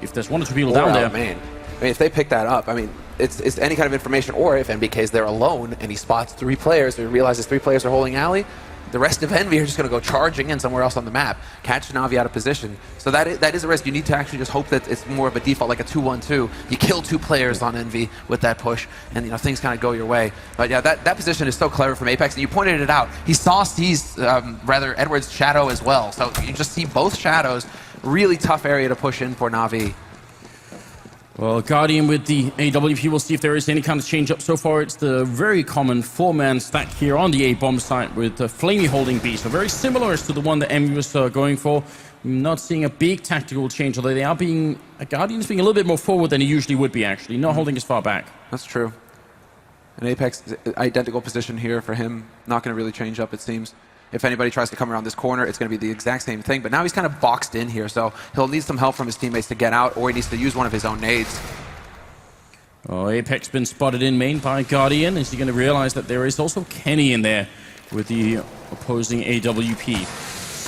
if there's 1 or 2 people down there, man. I mean, if they pick that up, I mean, it's any kind of information. Or if NBK is there alone and he spots 3 players, or realizes 3 players are holding alley, the rest of Envy are just going to go charging in somewhere else on the map, catch Na'Vi out of position. So that is a risk. You need to actually just hope that it's more of a default, like a 2-1-2. You kill 2 players on Envy with that push, and things kind of go your way. But yeah, that position is so clever from Apex, and you pointed it out. He sees Edward's shadow as well. So you just see both shadows. Really tough area to push in for Na'Vi. Well, Guardian with the AWP, we'll see if there is any kind of change up. So far, it's the very common 4-man stack here on the A bomb site with Flamey holding B. So very similar as to the one that Envy was going for. I'm not seeing a big tactical change, although they are Guardian's being a little bit more forward than he usually would be, actually. Not holding as far back. That's true. And Apex, identical position here for him. Not going to really change up, it seems. If anybody tries to come around this corner, it's going to be the exact same thing. But now he's kind of boxed in here, so he'll need some help from his teammates to get out, or he needs to use one of his own nades. Oh, Apex been spotted in main by Guardian. Is he going to realize that there is also Kenny in there with the opposing AWP?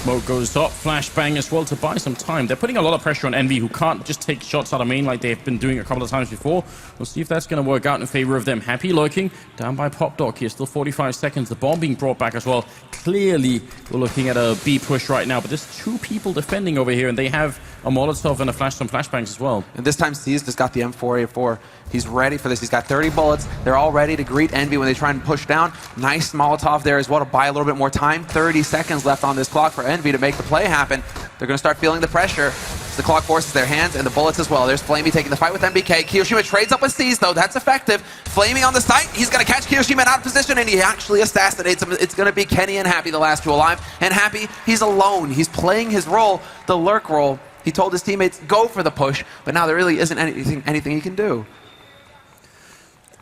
Smoke goes up, flashbang as well to buy some time. They're putting a lot of pressure on Envy, who can't just take shots out of main like they've been doing a couple of times before. We'll see if that's going to work out in favor of them. Happy lurking down by Pop Dog here. Still 45 seconds. The bomb being brought back as well. Clearly, we're looking at a B push right now, but there's 2 people defending over here, and they have a Molotov and some flashbangs as well. And this time, C's just got the M4A4. He's ready for this. He's got 30 bullets. They're all ready to greet Envy when they try and push down. Nice Molotov there as well to buy a little bit more time. 30 seconds left on this clock for Envy to make the play happen. They're going to start feeling the pressure. The clock forces their hands and the bullets as well. There's Flamey taking the fight with MBK. Kiyoshima trades up with C's, though. That's effective. Flamey on the site. He's going to catch Kiyoshima out of position, and he actually assassinates him. It's going to be Kenny and Happy, the last 2 alive. And Happy, he's alone. He's playing his role, the lurk role. He told his teammates, go for the push, but now there really isn't anything he can do.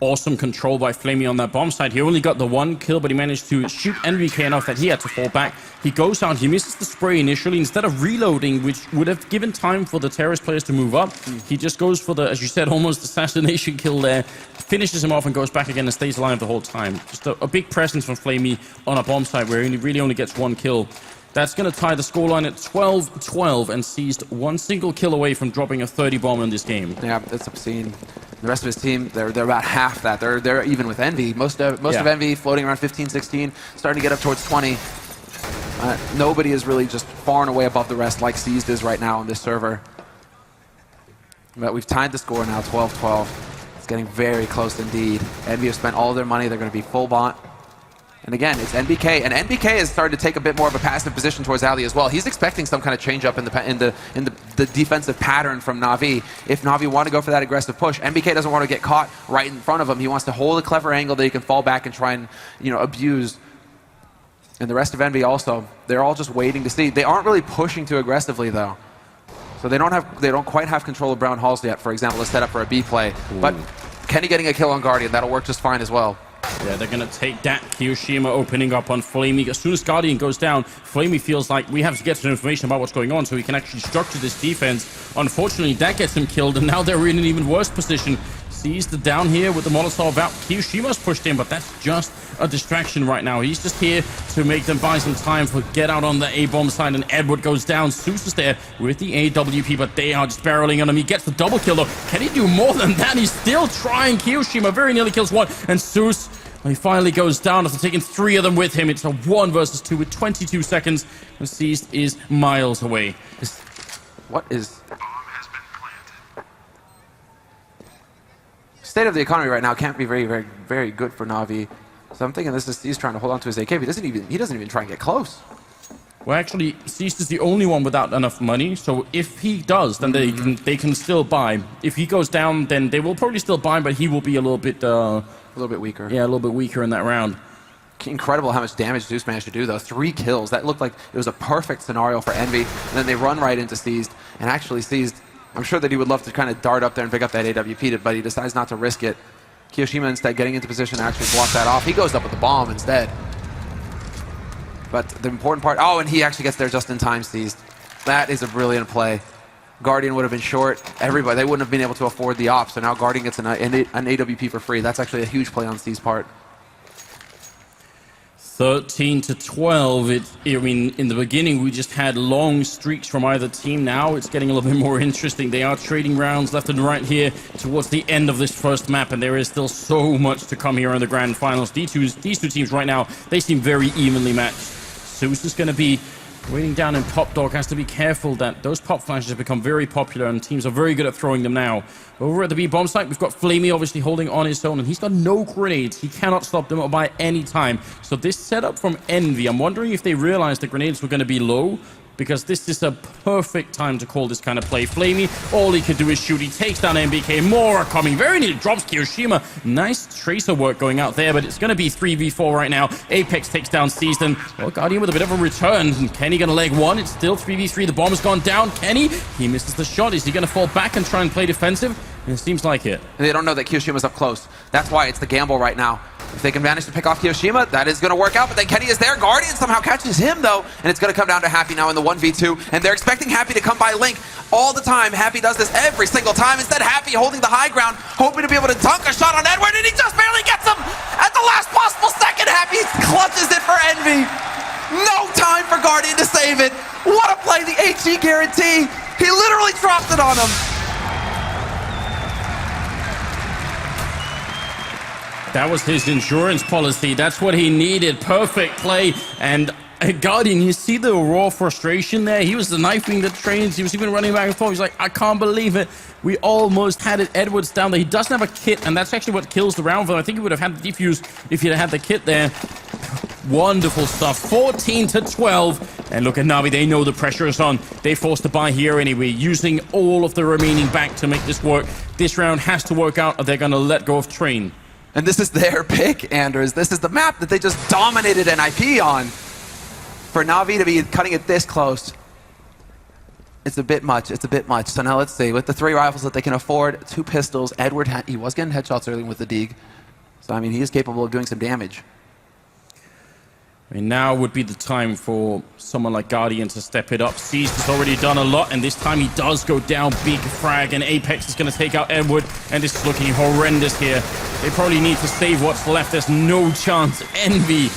Awesome control by Flamey on that bomb site. He only got the 1 kill, but he managed to shoot NVK enough that he had to fall back. He goes out, he misses the spray initially. Instead of reloading, which would have given time for the terrorist players to move up, he just goes for the, as you said, almost assassination kill there, finishes him off and goes back again and stays alive the whole time. Just a big presence from Flamey on a bomb site where he really only gets 1 kill. That's going to tie the scoreline at 12-12 and seized 1 single kill away from dropping a 30 bomb in this game. Yeah, that's obscene. The rest of his team, they're about half that. They're even with Envy. Most of Envy floating around 15, 16, starting to get up towards 20. Nobody is really just far and away above the rest like Seized is right now on this server. But we've tied the score now, 12-12. It's getting very close indeed. Envy have spent all their money. They're going to be full bot. And again, it's NBK, and NBK has started to take a bit more of a passive position towards Ali as well. He's expecting some kind of change up in the defensive pattern from Na'Vi. If Na'Vi want to go for that aggressive push, NBK doesn't want to get caught right in front of him. He wants to hold a clever angle that he can fall back and try and abuse. And the rest of Envy also, they're all just waiting to see. They aren't really pushing too aggressively though. So they don't quite have control of Brown Halls yet, for example, to set up for a B play. Ooh. But Kenny getting a kill on Guardian, that'll work just fine as well. Yeah, they're going to take that. Kiyoshima opening up on Flamey. As soon as Guardian goes down, Flamey feels like we have to get some information about what's going on so he can actually structure this defense. Unfortunately, that gets him killed, and now they're in an even worse position. Sees the down here with the Molotov out. Kiyoshima's pushed in, but that's just a distraction right now. He's just here to make them buy some time for get out on the A-bomb side, and Edward goes down. Zeus is there with the AWP, but they are just barreling on him. He gets the double kill, though. Can he do more than that? He's still trying. Kiyoshima very nearly kills one, and Zeus, he finally goes down after taking 3 of them with him. It's a 1 versus 2 with 22 seconds. And Seized is miles away. What is... State of the economy right now can't be very, very, very good for Na'Vi. So I'm thinking he's trying to hold on to his AK. He doesn't even try and get close. Well, actually, Seized is the only one without enough money. So if he does, then they can still buy. If he goes down, then they will probably still buy, but he will be a little bit weaker. Yeah, a little bit weaker in that round. Incredible how much damage Zeus managed to do, though. 3 kills. That looked like it was a perfect scenario for Envy. And then they run right into Seized. And actually, Seized, I'm sure that he would love to kind of dart up there and pick up that AWP, but he decides not to risk it. Kiyoshima instead getting into position to actually block that off. He goes up with the bomb instead. But the important part... Oh, and he actually gets there just in time, Seized. That is a brilliant play. Guardian would have been short. Everybody, they wouldn't have been able to afford the op, so now Guardian gets an AWP for free. That's actually a huge play on Seized's part. 13-12. I mean, in the beginning, we just had long streaks from either team. Now it's getting a little bit more interesting. They are trading rounds left and right here towards the end of this first map, and there is still so much to come here in the grand finals. These two teams right now, they seem very evenly matched. Zeus is going to be waiting down, and Pop Dog has to be careful that those pop flashes have become very popular, and teams are very good at throwing them now. Over at the B-bomb site, we've got Flamey obviously holding on his own, and he's got no grenades. He cannot stop them by any time. So this setup from Envy, I'm wondering if they realized the grenades were going to be low, because this is a perfect time to call this kind of play. Flamey, all he can do is shoot. He takes down MBK. More are coming. Very nearly drops Kiyoshima. Nice tracer work going out there, but it's going to be 3v4 right now. Apex takes down Seized, and well, Guardian with a bit of a return. And Kenny going to leg one. It's still 3v3. The bomb has gone down. Kenny, he misses the shot. Is he going to fall back and try and play defensive? It seems like it. And they don't know that Kiyoshima's up close. That's why it's the gamble right now. If they can manage to pick off Kiyoshima, that is going to work out. But then Kenny is there. Guardian somehow catches him, though. And it's going to come down to Happy now in the 1v2. And they're expecting Happy to come by Link all the time. Happy does this every single time. Instead, Happy holding the high ground, hoping to be able to dunk a shot on Edward. And he just barely gets him at the last possible second. Happy clutches it for Envy. No time for Guardian to save it. What a play, the HE guarantee. He literally dropped it on him. That was his insurance policy. That's what he needed. Perfect play. And Guardian, you see the raw frustration there? He was the knifing the trains. He was even running back and forth. He's like, I can't believe it. We almost had it. Edwards down there. He doesn't have a kit, and that's actually what kills the round for him. I think he would have had the defuse if he'd had the kit there. Wonderful stuff. 14-12. And look at Na'Vi. They know the pressure is on. They forced to buy here anyway, using all of the remaining back to make this work. This round has to work out, or they're going to let go of Train. And this is their pick, Anders. This is the map that they just dominated NIP on. For Na'Vi to be cutting it this close, it's a bit much. It's a bit much. So now let's see. With the 3 rifles that they can afford, 2 pistols, Edward, he was getting headshots early with the Deeg. So, I mean, he is capable of doing some damage. I mean, now would be the time for someone like Guardian to step it up. Seized has already done a lot, and this time he does go down. Big frag, and Apex is going to take out Edward, and this is looking horrendous here. They probably need to save what's left. There's no chance. Envy,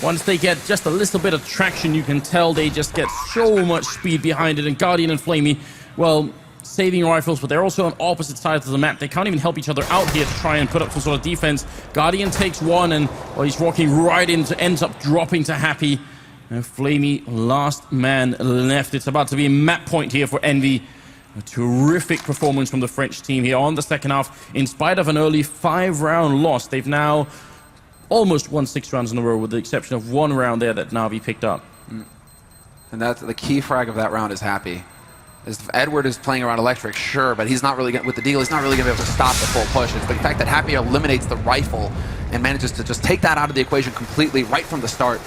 once they get just a little bit of traction, you can tell they just get so much speed behind it. And Guardian and Flamey, well, saving rifles, but they're also on opposite sides of the map. They can't even help each other out here to try and put up some sort of defense. Guardian takes one, and well, he's walking right into, ends up dropping to Happy. And Flamey, last man left. It's about to be a map point here for Envy. A terrific performance from the French team here on the second half. In spite of an early 5-round loss, they've now almost won 6 rounds in a row, with the exception of 1 round there that Na'Vi picked up. And that's the key frag of that round is Happy. Edward is playing around electric, sure, but he's not really with the deal. He's not really going to be able to stop the full push. It's the fact that Happy eliminates the rifle and manages to just take that out of the equation completely right from the start.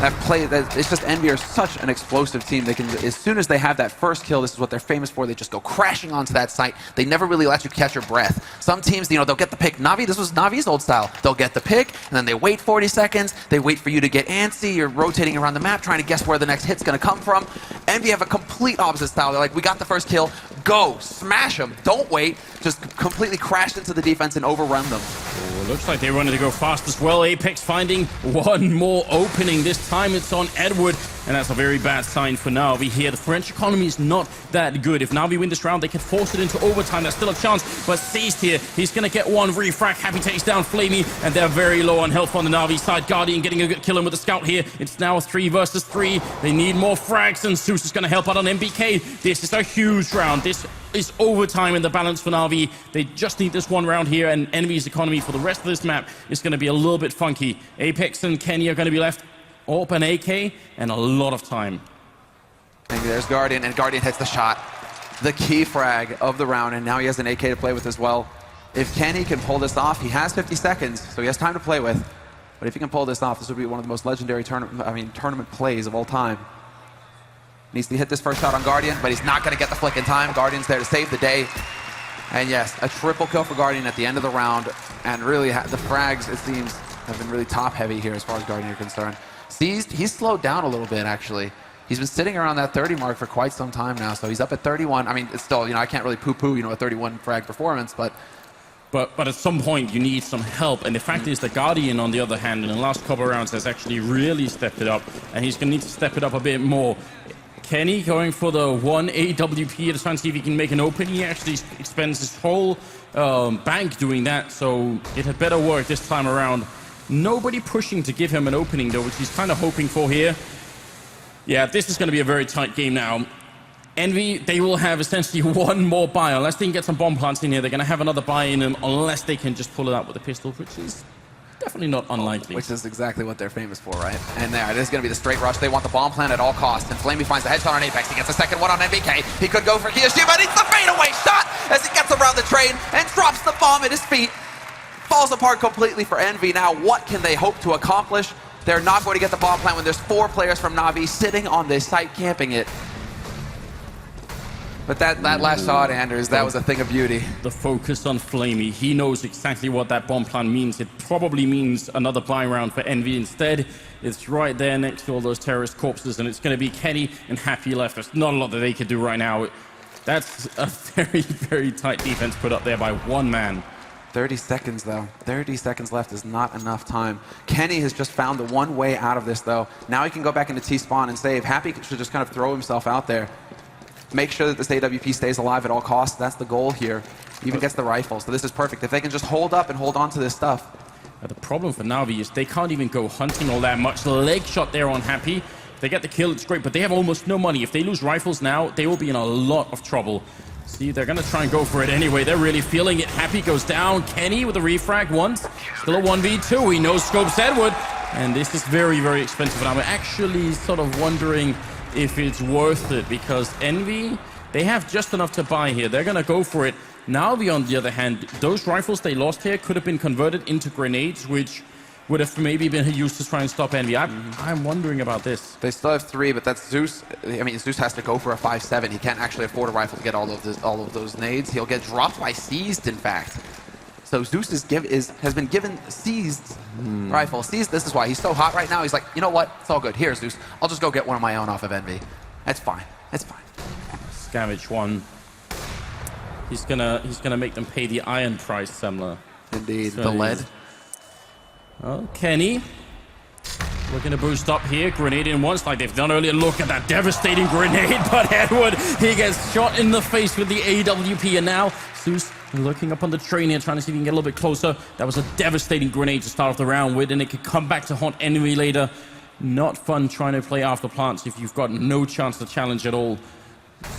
It's just Envy are such an explosive team. They can, as soon as they have that first kill, this is what they're famous for. They just go crashing onto that site. They never really let you catch your breath. Some teams, they'll get the pick. Na'Vi, this was Navi's old style. They'll get the pick, and then they wait 40 seconds. They wait for you to get antsy. You're rotating around the map, trying to guess where the next hit's going to come from. Envy have a complete opposite style. They're like, we got the first kill. Go, smash them. Don't wait. Just completely crash into the defense and overrun them. Oh, looks like they wanted to go fast as well. Apex finding one more opening. This time it's on Edward, and that's a very bad sign for Na'Vi here. The French economy is not that good. If Na'Vi win this round, they can force it into overtime. There's still a chance, but Seized here, he's going to get one refract. Happy takes down Flamey, and they're very low on health on the Na'Vi side. Guardian getting a good kill in with the scout here. It's now 3 versus 3. They need more frags, and Zeus is going to help out on MBK. This is a huge round. This is overtime in the balance for Na'Vi. They just need this one round here, and Envy's economy for the rest of this map is going to be a little bit funky. Apex and Kenny are going to be left open AK and a lot of time. And there's Guardian, and Guardian hits the shot. The key frag of the round, and now he has an AK to play with as well. If Kenny can pull this off, he has 50 seconds, so he has time to play with. But if he can pull this off, this would be one of the most legendary tournament plays of all time. Needs to hit this first shot on Guardian, but he's not going to get the flick in time. Guardian's there to save the day. And yes, a triple kill for Guardian at the end of the round. And really, the frags, it seems, have been really top-heavy here as far as Guardian are concerned. Seized, he's slowed down a little bit, actually. He's been sitting around that 30 mark for quite some time now, so he's up at 31. I mean, it's still, I can't really poo-poo, a 31 frag performance, but at some point, you need some help. And the fact is, the Guardian, on the other hand, in the last couple of rounds, has actually really stepped it up. And he's going to need to step it up a bit more. Kenny going for the 1 AWP to try and see if he can make an open. He actually expends his whole bank doing that, so it had better work this time around. Nobody pushing to give him an opening, though, which he's kind of hoping for here. Yeah, this is going to be a very tight game now. Envy, they will have essentially one more buy. Unless they can get some bomb plants in here, they're going to have another buy in them, unless they can just pull it out with a pistol, which is definitely not unlikely. Which is exactly what they're famous for, right? And there, it is going to be the straight rush. They want the bomb plant at all costs. And Flamey finds the headshot on Apex. He gets a second one on MBK. He could go for Kiyoshi, but it's the fadeaway shot as he gets around the train and drops the bomb at his feet. Falls apart completely for Envy. Now, what can they hope to accomplish? They're not going to get the bomb plant when there's 4 players from Na'Vi sitting on this site camping it. But that last shot, Anders, that was a thing of beauty. The focus on Flamey. He knows exactly what that bomb plan means. It probably means another buy round for Envy. Instead, it's right there next to all those terrorist corpses, and it's going to be Kenny and Happy left. There's not a lot that they could do right now. That's a very, very tight defense put up there by one man. 30 seconds, though. 30 seconds left is not enough time. Kenny has just found the one way out of this, though. Now he can go back into T-spawn and save. Happy should just kind of throw himself out there. Make sure that this AWP stays alive at all costs. That's the goal here. Even gets the rifle, so this is perfect. If they can just hold up and hold on to this stuff. The problem for Na'Vi is they can't even go hunting all that much. The leg shot there on Happy. If they get the kill, it's great, but they have almost no money. If they lose rifles now, they will be in a lot of trouble. See, they're going to try and go for it anyway. They're really feeling it. Happy goes down. Kenny with a refrag once. Still a 1v2. He knows scopes Edward. And this is very, very expensive. And I'm actually sort of wondering if it's worth it, because Envy, they have just enough to buy here. They're going to go for it. Na'Vi, on the other hand, those rifles they lost here could have been converted into grenades, which would have maybe been used to try and stop Envy. I'm wondering about this. They still have 3, but that's Zeus. I mean, Zeus has to go for a 5.7. He can't actually afford a rifle to get all of those nades. He'll get dropped by Seized, in fact. So Zeus has been given Seized rifle. Seized, this is why he's so hot right now. He's like, you know what? It's all good. Here, Zeus. I'll just go get one of my own off of Envy. That's fine. That's fine. Scavenge one. He's gonna make them pay the iron price, Semler. Indeed, the lead. Oh, Kenny. Looking to boost up here. Grenade in once, like they've done earlier. Look at that devastating grenade. But Edward, he gets shot in the face with the AWP. And now, Zeus looking up on the train here, trying to see if he can get a little bit closer. That was a devastating grenade to start off the round with, and it could come back to haunt Envy later. Not fun trying to play after plants if you've got no chance to challenge at all.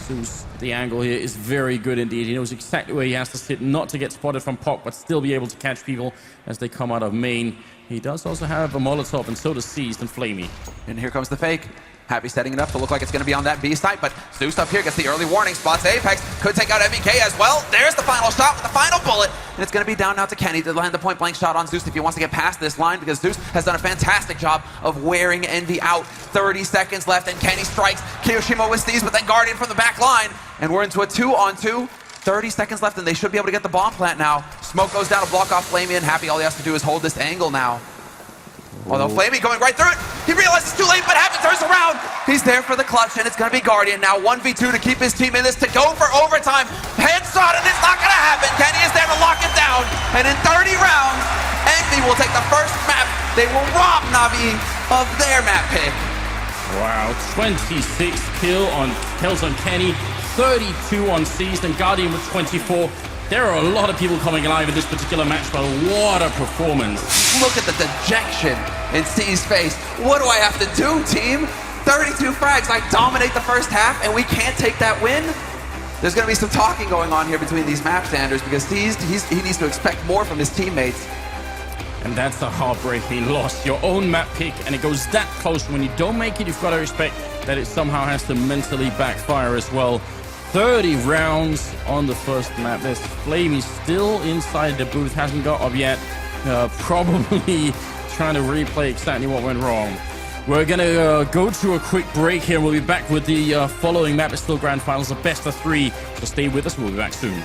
Zeus, the angle here is very good indeed. He knows exactly where he has to sit, not to get spotted from Pop, but still be able to catch people as they come out of main. He does also have a Molotov, and so does Seized and Flamey. And here comes the fake. Happy setting it up to look like it's going to be on that B site, but Zeus up here gets the early warning, spots Apex, could take out MVK as well. There's the final shot with the final bullet, and it's going to be down now to Kenny to land the point-blank shot on Zeus if he wants to get past this line, because Zeus has done a fantastic job of wearing Envy out. 30 seconds left, and Kenny strikes Kiyoshima with Steez, but then Guardian from the back line, and we're into a 2-on-2. 30 seconds left, and they should be able to get the bomb plant now. Smoke goes down to block off Flamey, and Happy, all he has to do is hold this angle now. Although Flamey going right through it, he realizes it's too late, but Happy turns around. He's there for the clutch, and it's going to be Guardian now. 1v2 to keep his team in this, to go for overtime. Headshot, and it's not going to happen. Kenny is there to lock it down, and in 30 rounds, Envy will take the first map. They will rob Na'Vi of their map pick. Wow, 26 kills on Kenny, 32 on Seized, and Guardian with 24. There are a lot of people coming alive in this particular match, but what a performance. Look at the dejection in C's face. What do I have to do, team? 32 frags. I dominate the first half, and we can't take that win? There's going to be some talking going on here between these map standers, because he needs to expect more from his teammates. And that's a heartbreaking loss. Your own map pick, and it goes that close. When you don't make it, you've got to respect that it somehow has to mentally backfire as well. 30 rounds on the first map. There's Flamey still inside the booth, hasn't got up yet. Probably trying to replay exactly what went wrong. We're going to go to a quick break here. We'll be back with the following map. It's still Grand Finals, a best of 3. So stay with us. We'll be back soon.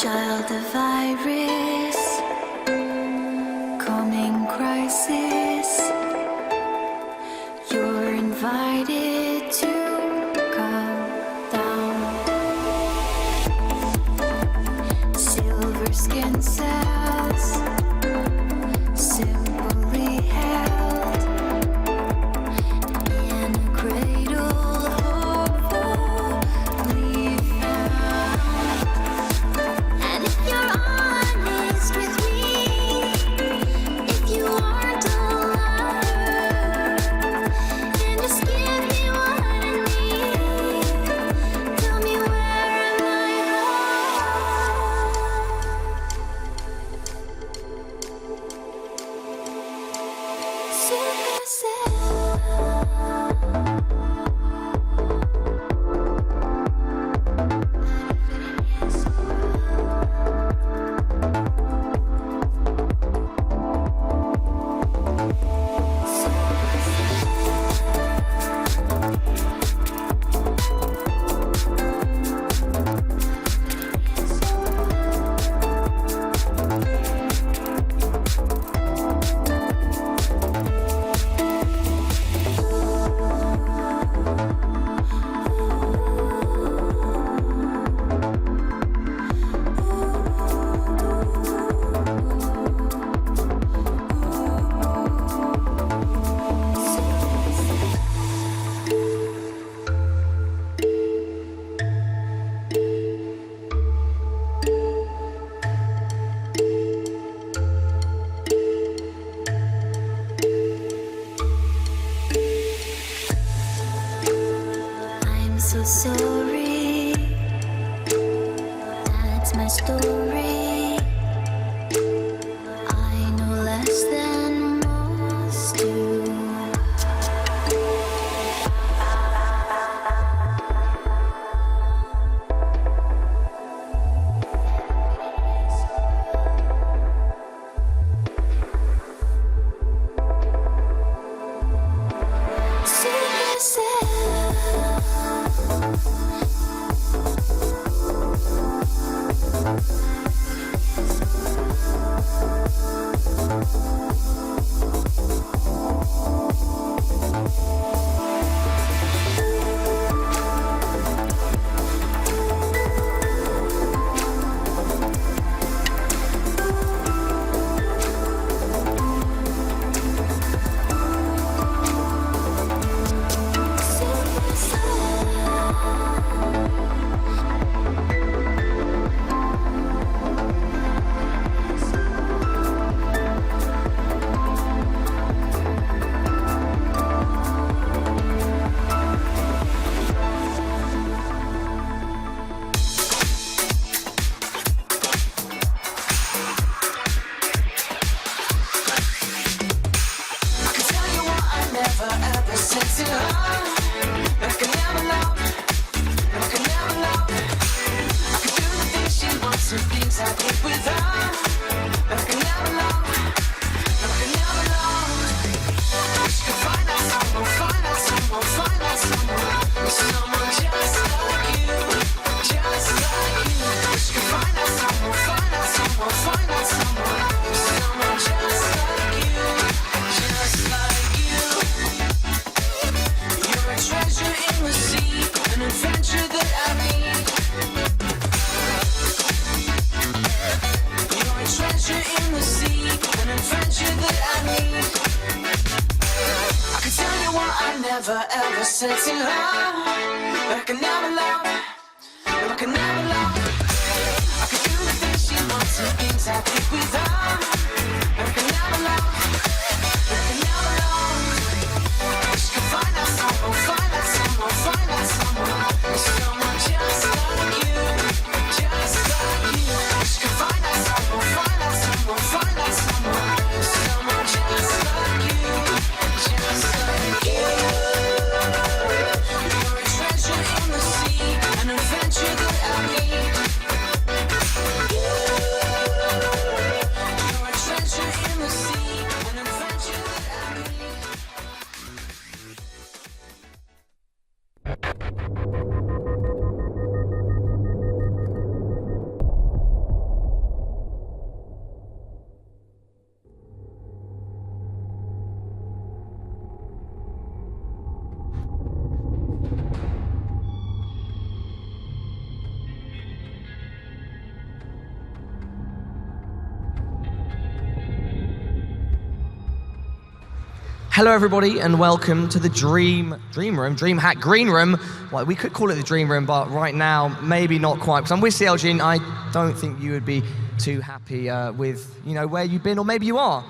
child of Iris, coming crisis. You're invited to come down. Silver skin cells, simply held in a cradle, hopefully found. And if you're honest with me, if you aren't a liar, then just give me what I need. Tell me where am I I'm so sorry. That's my story. I know less than most do. Never ever said to her that I can never love, that I can never love. I can do the things she wants and things I think with her. That I can never love, that I can never love. She can find out someone, find out someone, find out someone. Someone just like you, just like you. She can find out someone, find out someone, find out someone. Someone just like you, just like you. Hello, everybody, and welcome to the Dream Hack Green Room. Well, we could call it the Dream Room, but right now, maybe not quite, because I'm with CLG, and I don't think you would be too happy with, where you've been, or maybe you are.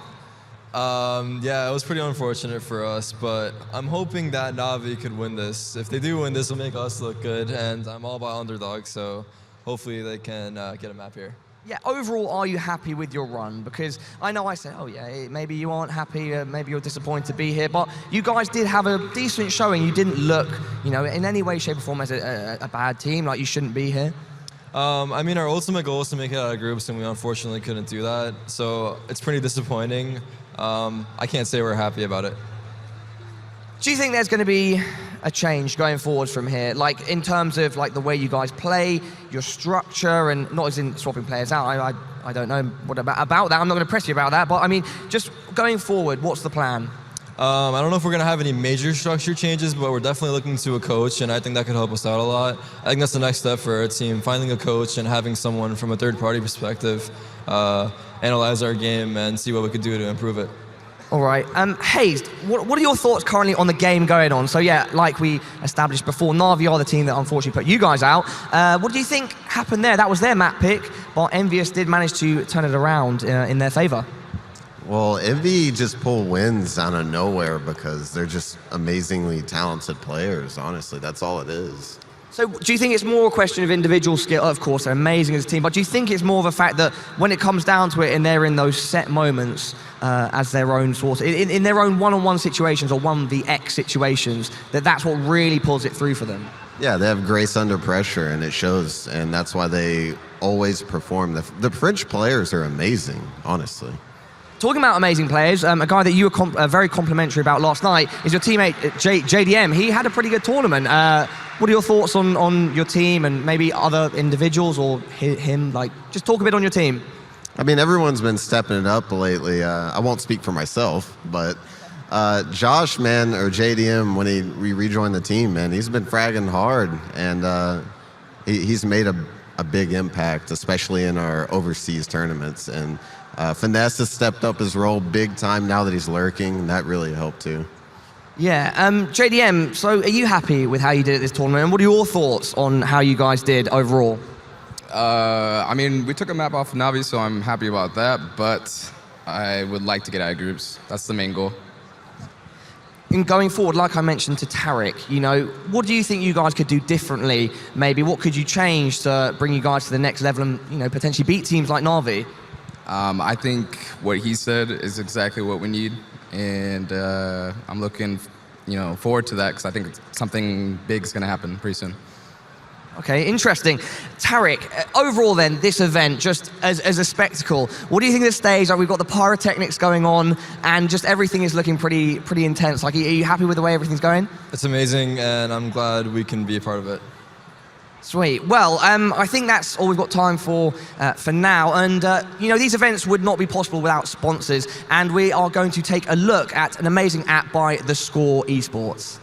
Yeah, it was pretty unfortunate for us, but I'm hoping that Na'Vi could win this. If they do win this, it'll make us look good, and I'm all about underdogs, so hopefully they can get a map here. Yeah, overall, are you happy with your run? Because I know I said, oh yeah, maybe you aren't happy, maybe you're disappointed to be here, but you guys did have a decent showing. You didn't look, in any way, shape, or form as a bad team, like you shouldn't be here. I mean, our ultimate goal was to make it out of groups, and we unfortunately couldn't do that, so it's pretty disappointing. I can't say we're happy about it. Do you think there's going to be a change going forward from here, like in terms of like the way you guys play, your structure, and not as in swapping players out? I don't know what about that. I'm not going to press you about that, but I mean, just going forward, what's the plan? I don't know if we're going to have any major structure changes, but we're definitely looking to a coach, and I think that could help us out a lot. I think that's the next step for our team, finding a coach and having someone from a third-party perspective analyze our game and see what we could do to improve it. All right. Hayes, what are your thoughts currently on the game going on? So yeah, like we established before, Na'Vi are the team that unfortunately put you guys out. What do you think happened there? That was their map pick, but Envious did manage to turn it around in their favor. Well, Envy just pull wins out of nowhere because they're just amazingly talented players, honestly. That's all it is. So do you think it's more a question of individual skill? Of course, they're amazing as a team, but do you think it's more of a fact that when it comes down to it and they're in those set moments as their own sort of, in their own one-on-one situations or 1vX situations, that's what really pulls it through for them? Yeah, they have grace under pressure, and it shows, and that's why they always perform. The French players are amazing, honestly. Talking about amazing players, a guy that you were very complimentary about last night is your teammate, JDM. He had a pretty good tournament. What are your thoughts on your team and maybe other individuals or him? Like, just talk a bit on your team. I mean, everyone's been stepping it up lately. I won't speak for myself, but Josh, man, or JDM, when he rejoined the team, man, he's been fragging hard, and he's made a big impact, especially in our overseas tournaments. And Finesse has stepped up his role big time now that he's lurking, and that really helped too. Yeah, JDM, so are you happy with how you did at this tournament, and what are your thoughts on how you guys did overall? I mean, we took a map off Na'Vi, so I'm happy about that, but I would like to get out of groups. That's the main goal. In going forward, like I mentioned to Tarek, what do you think you guys could do differently? Maybe what could you change to bring you guys to the next level and, potentially beat teams like Na'Vi? I think what he said is exactly what we need, and I'm looking, forward to that because I think something big is going to happen pretty soon. Okay, interesting. Tarek, overall then, this event, just as a spectacle, what do you think of the stage? Like, we've got the pyrotechnics going on, and just everything is looking pretty intense. Like, are you happy with the way everything's going? It's amazing, and I'm glad we can be a part of it. Sweet. Well, I think that's all we've got time for now. And, these events would not be possible without sponsors. And we are going to take a look at an amazing app by The Score Esports.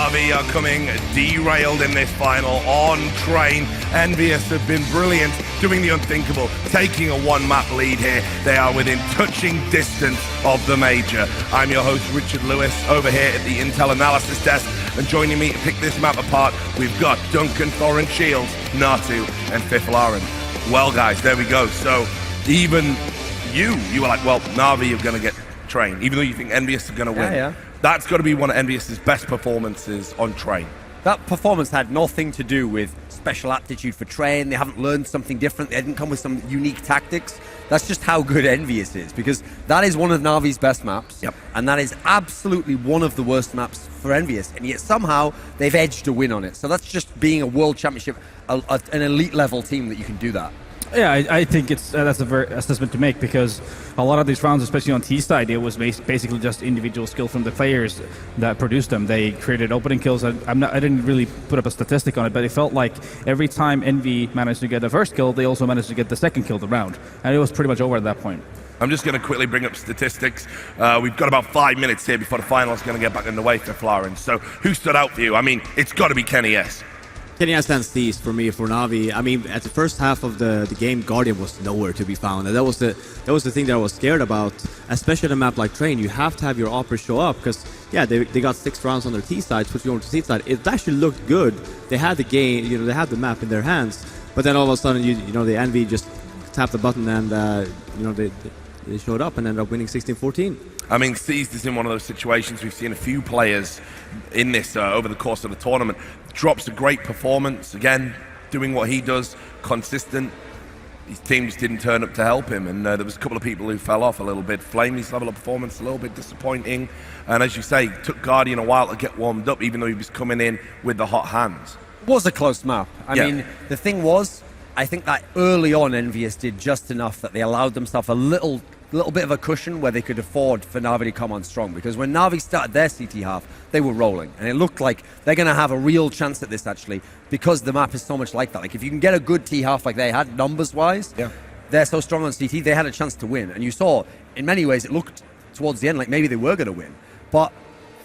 Na'Vi are coming derailed in this final on train. Envious have been brilliant, doing the unthinkable, taking a one-map lead here. They are within touching distance of the major. I'm your host, Richard Lewis, over here at the Intel Analysis Desk, and joining me to pick this map apart, we've got Duncan, Thorin Shields, Natu, and Fiflaren. Well, guys, there we go. So even you were like, well, Na'Vi are going to get train, even though you think Envious are going to win. Yeah. That's got to be one of Envious's best performances on train. That performance had nothing to do with special aptitude for train. They haven't learned something different. They didn't come with some unique tactics. That's just how good Envious is, because that is one of Na'Vi's best maps. Yep. And that is absolutely one of the worst maps for Envious. And yet somehow they've edged a win on it. So that's just being a world championship, an elite level team that you can do that. Yeah, I think that's a very assessment to make, because a lot of these rounds, especially on T side, it was basically just individual skill from the players that produced them. They created opening kills. I didn't really put up a statistic on it, but it felt like every time Envy managed to get the first kill, they also managed to get the second kill of the round, and it was pretty much over at that point. I'm just going to quickly bring up statistics. We've got about 5 minutes here before the final is going to get back underway for Florence. So who stood out for you? I mean, it's got to be Kenny S. Kenny S and Steez for me, for Na'Vi. I mean, at the first half of the game, Guardian was nowhere to be found. And that was the thing that I was scared about, especially on a map like Train. You have to have your operas show up, because, yeah, they got 6 rounds on their T side, switching over to C side. It actually looked good. They had the game, they had the map in their hands. But then all of a sudden, the Envy just tapped the button and, they showed up and ended up winning 16-14. I mean, Steez is in one of those situations. We've seen a few players in this over the course of the tournament. Drops a great performance, again, doing what he does, consistent. His team just didn't turn up to help him, and there was a couple of people who fell off a little bit. Flamey's level of performance a little bit disappointing, and as you say, it took Guardian a while to get warmed up, even though he was coming in with the hot hands. It was a close map. I mean, the thing was, I think that early on Envious did just enough that they allowed themselves a little bit of a cushion where they could afford for Na'Vi to come on strong, because when Na'Vi started their CT half, they were rolling, and it looked like they're going to have a real chance at this, actually, because the map is so much like that. Like, if you can get a good T half like they had, numbers-wise, they're so strong on CT, they had a chance to win. And you saw, in many ways, it looked towards the end like maybe they were going to win, but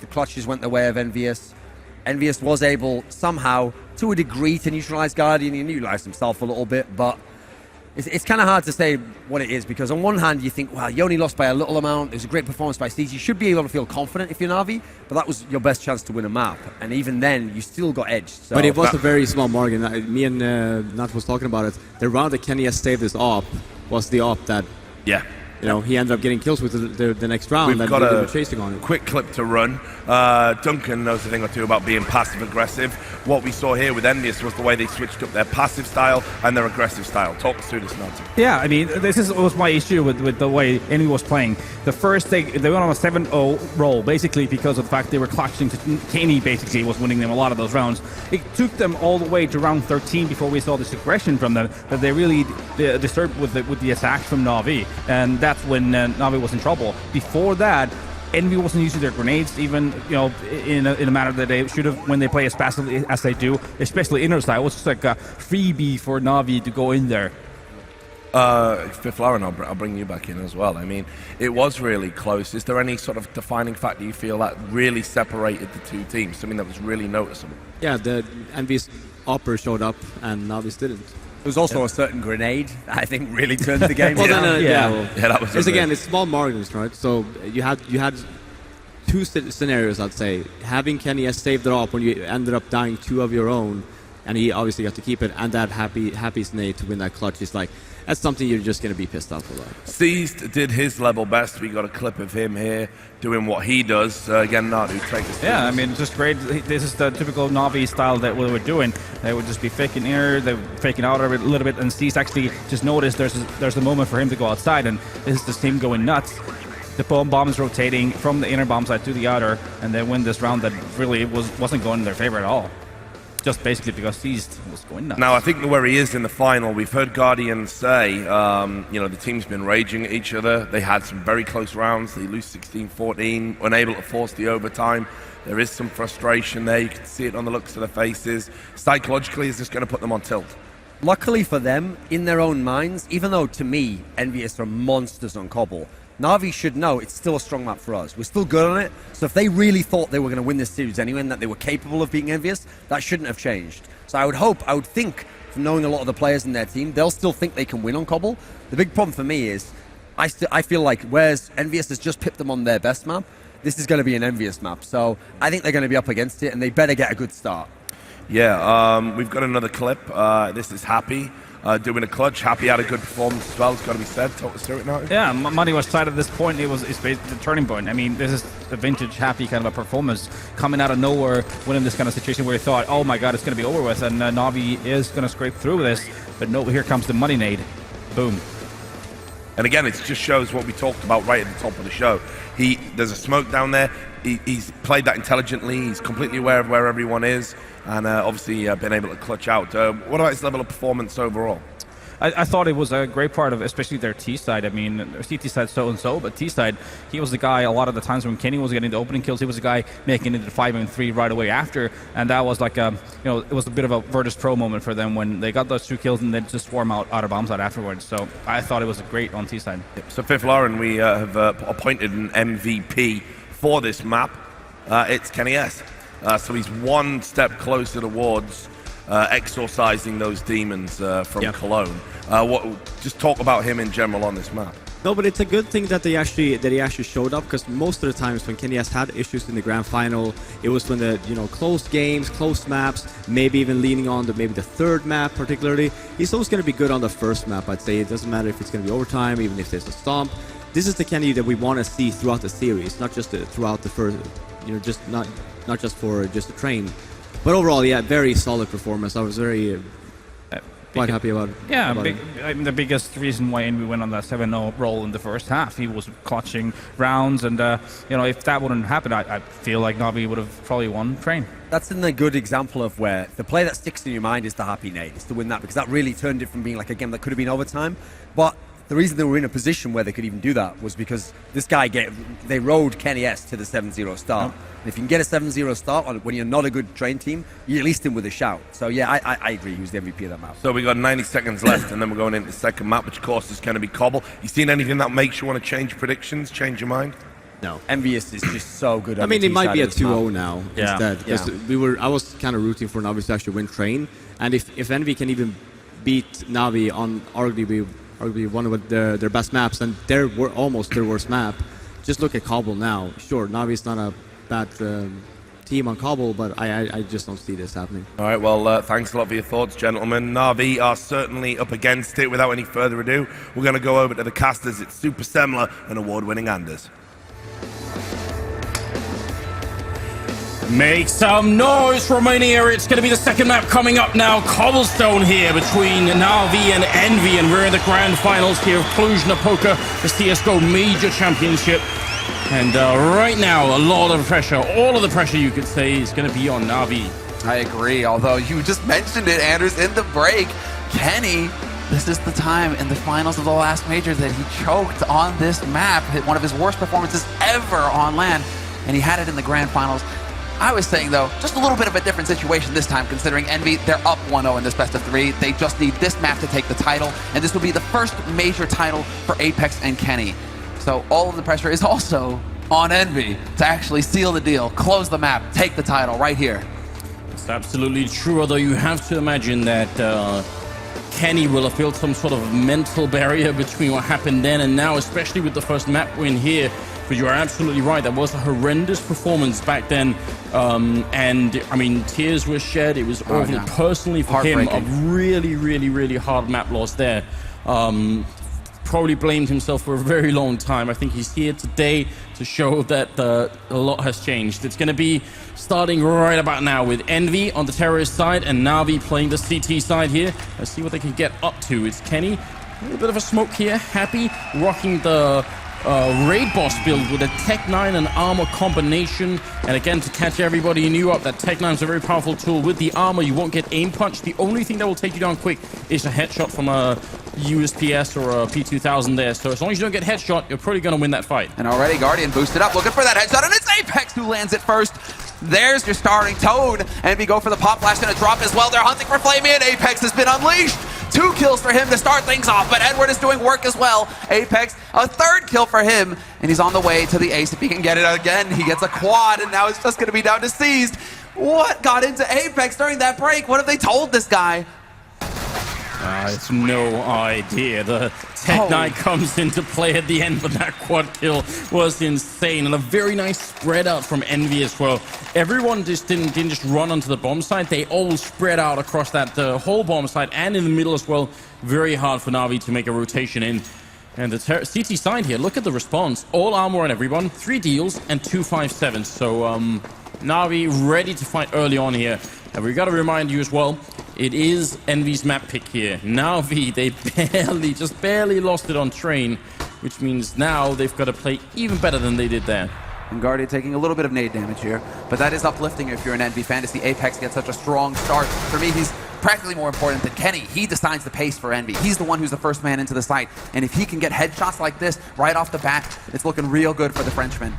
the clutches went the way of Envious. Envious was able, somehow, to a degree, to neutralize Guardian. He neutralized himself a little bit, but it's kind of hard to say what it is, because on one hand you think, well, you only lost by a little amount. It was a great performance by Steez. You should be able to feel confident if you're Na'Vi, but that was your best chance to win a map, and even then you still got edged. So. But it was a very small margin. Me and Nat was talking about it. The round that Kenny S saved this op was the op that he ended up getting kills with the next round. We've got a chasing on it. Quick clip to run. Duncan knows a thing or two about being passive aggressive. What we saw here with Envious was the way they switched up their passive style and their aggressive style. Talk us through this, Nancy. Yeah, I mean, was my issue with the way Envy was playing. The first they went on a 7-0 roll, basically because of the fact they were clutching. Kenny basically was winning them a lot of those rounds. It took them all the way to round 13 before we saw this aggression from them that they really disturbed with the attack from Na'Vi, and that's when Na'Vi was in trouble. Before that, Envy wasn't using their grenades, even in a manner that they should have when they play as passively as they do, especially inner side. It was just like a freebie for Na'Vi to go in there. Fiflaren, I'll bring you back in as well. I mean, it was really close. Is there any sort of defining factor you feel that really separated the two teams? Something that was really noticeable? Yeah, the Envy's opera showed up and Na'Vi's didn't. There was also a certain grenade that I think really turned the game well, around. That was. It's again, it's small margins, right? So you had two scenarios, I'd say. Having Kenny S saved it off when you ended up dying 2 of your own, and he obviously got to keep it, and that happy Snake to win that clutch is like, that's something you're just going to be pissed off about. Steez did his level best. We got a clip of him here doing what he does. Again, Nadu, take this. Yeah, I mean, just great. This is the typical Na'Vi style that we were doing. They would just be faking in, they're faking out a little bit, and Steez actually just noticed there's a moment for him to go outside, and this is this team going nuts. The bomb is rotating from the inner bomb side to the outer, and they win this round that really wasn't going in their favor at all. Just basically because Steez was going nuts. Now, I think where he is in the final, we've heard Guardian say, the team's been raging at each other. They had some very close rounds. They lose 16-14, unable to force the overtime. There is some frustration there. You can see it on the looks of their faces. Psychologically, is this going to put them on tilt? Luckily for them, in their own minds, even though to me, Envious are monsters on Cobble, Na'Vi should know it's still a strong map for us. We're still good on it. So if they really thought they were going to win this series anyway and that they were capable of being envious, that shouldn't have changed. So I would think, from knowing a lot of the players in their team, they'll still think they can win on Cobble. The big problem for me is I feel like whereas Envious has just pipped them on their best map, this is going to be an Envious map. So I think they're going to be up against it, and they better get a good start. Yeah, we've got another clip. This is Happy doing a clutch. Happy had a good performance as well, it's got to be said. Talk us through it now. Yeah, money was tight at this point. It's basically the turning point. I mean, this is the vintage Happy kind of a performance coming out of nowhere, winning this kind of situation where you thought, oh my god, it's going to be over with, and Na'Vi is going to scrape through this. But no, here comes the money nade. Boom. And again, it just shows what we talked about right at the top of the show. There's a smoke down there. He's played that intelligently. He's completely aware of where everyone is, and obviously been able to clutch out. What about his level of performance overall? I thought it was a great part of, especially their T side. I mean, CT side so, but T side, he was the guy a lot of the times when Kenny was getting the opening kills, he was the guy making it to 5-3 right away after, and that was like it was a bit of a Virtus Pro moment for them when they got those 2 kills and then just swarm out of bomb side afterwards. So I thought it was great on T side. So Fifth Lauren, we have appointed an MVP for this map. It's Kenny S. So he's one step closer towards exorcising those demons from Cologne. Just talk about him in general on this map. No, but it's a good thing that he actually showed up, because most of the times when Kenny has had issues in the grand final, it was when the close games, close maps, maybe even leaning on maybe the third map particularly. He's always going to be good on the first map, I'd say. It doesn't matter if it's going to be overtime, even if there's a stomp. This is the Kenny that we want to see throughout the series, not just throughout the first, just not just for just the train. But overall, yeah, very solid performance. I was very quite happy about it. Yeah, the biggest reason why Envy went on that 7-0 roll in the first half. He was clutching rounds, and if that wouldn't happen, I feel like Na'Vi would have probably won train. That's a good example of where the play that sticks in your mind is the Happy nade, is to win that, because that really turned it from being like a game that could have been overtime. But the reason they were in a position where they could even do that was because this guy they rode Kenny S to the 7-0 start. And if you can get a 7-0 start when you're not a good train team, you at least him with a shout. So yeah, I agree. He was the MVP of that map. So we got 90 seconds left, and then we're going into the second map, which of course is going to be Cobble. You seen anything that makes you want to change predictions, change your mind? No. Envious is just so good. I mean, it might be a 2-0 now instead. I was kind of rooting for Na'Vi to actually win train, and if Envy can even beat Na'Vi on arguably one of their best maps, and were almost their worst map. Just look at Cobble now. Sure, Navi's not a bad team on Cobble, but I just don't see this happening. All right, well, thanks a lot for your thoughts, gentlemen. Na'Vi are certainly up against it. Without any further ado, we're going to go over to the casters. It's Super Semler and award-winning Anders. Make some noise, Romania. It's going to be the second map coming up now. Cobblestone here between Na'Vi and Envy, and we're in the grand finals here of Cluj-Napoca, the CSGO Major Championship. And right now, a lot of pressure, all of the pressure you could say is going to be on Na'Vi. I agree, although you just mentioned it, Anders, in the break. Kenny, this is the time in the finals of the last major that he choked on this map, hit one of his worst performances ever on LAN, and he had it in the grand finals. I was saying, though, just a little bit of a different situation this time, considering Envy, they're up 1-0 in this best of 3. They just need this map to take the title, and this will be the first major title for Apex and Kenny. So all of the pressure is also on Envy to actually seal the deal, close the map, take the title right here. It's absolutely true, although you have to imagine that Kenny will have built some sort of mental barrier between what happened then and now, especially with the first map win here. But you are absolutely right. That was a horrendous performance back then. And, I mean, tears were shed. It was awful personally for him. A really, really, really hard map loss there. Probably blamed himself for a very long time. I think he's here today to show that a lot has changed. It's going to be starting right about now with Envy on the terrorist side and Na'Vi playing the CT side here. Let's see what they can get up to. It's Kenny. A little bit of a smoke here. Happy rocking the Raid Boss build with a Tech 9 and armor combination. And again, to catch everybody new up, that Tech 9 is a very powerful tool. With the armor, you won't get aim punch. The only thing that will take you down quick is a headshot from a USPS or a P2000 there. So as long as you don't get headshot, you're probably going to win that fight. And already Guardian boosted up, looking for that headshot, and it's Apex who lands it first. There's your starting Toad, and we go for the pop flash, gonna drop as well. They're hunting for Flamey, and Apex has been unleashed. 2 kills for him to start things off, but Edward is doing work as well. Apex, a 3rd kill for him, and he's on the way to the ace. If he can get it again, he gets a quad, and now it's just going to be down to Seized. What got into Apex during that break? What have they told this guy? It's no idea. The Tech Knight comes into play at the end, but that quad kill was insane. And a very nice spread out from Envy as well. Everyone just didn't just run onto the bomb site. They all spread out across that whole bomb site and in the middle as well. Very hard for Na'Vi to make a rotation in. And the CT side here, look at the response. All armor on everyone, 3 deals and 2 5.7s. So Na'Vi ready to fight early on here. And we got to remind you as well, it is Envy's map pick here. Na'Vi, they barely lost it on Train, which means now they've got to play even better than they did there. And Guardian taking a little bit of nade damage here, but that is uplifting if you're an Envy fan to see Apex get such a strong start. For me, he's practically more important than Kenny. He decides the pace for Envy. He's the one who's the first man into the site, and if he can get headshots like this right off the bat, it's looking real good for the Frenchman.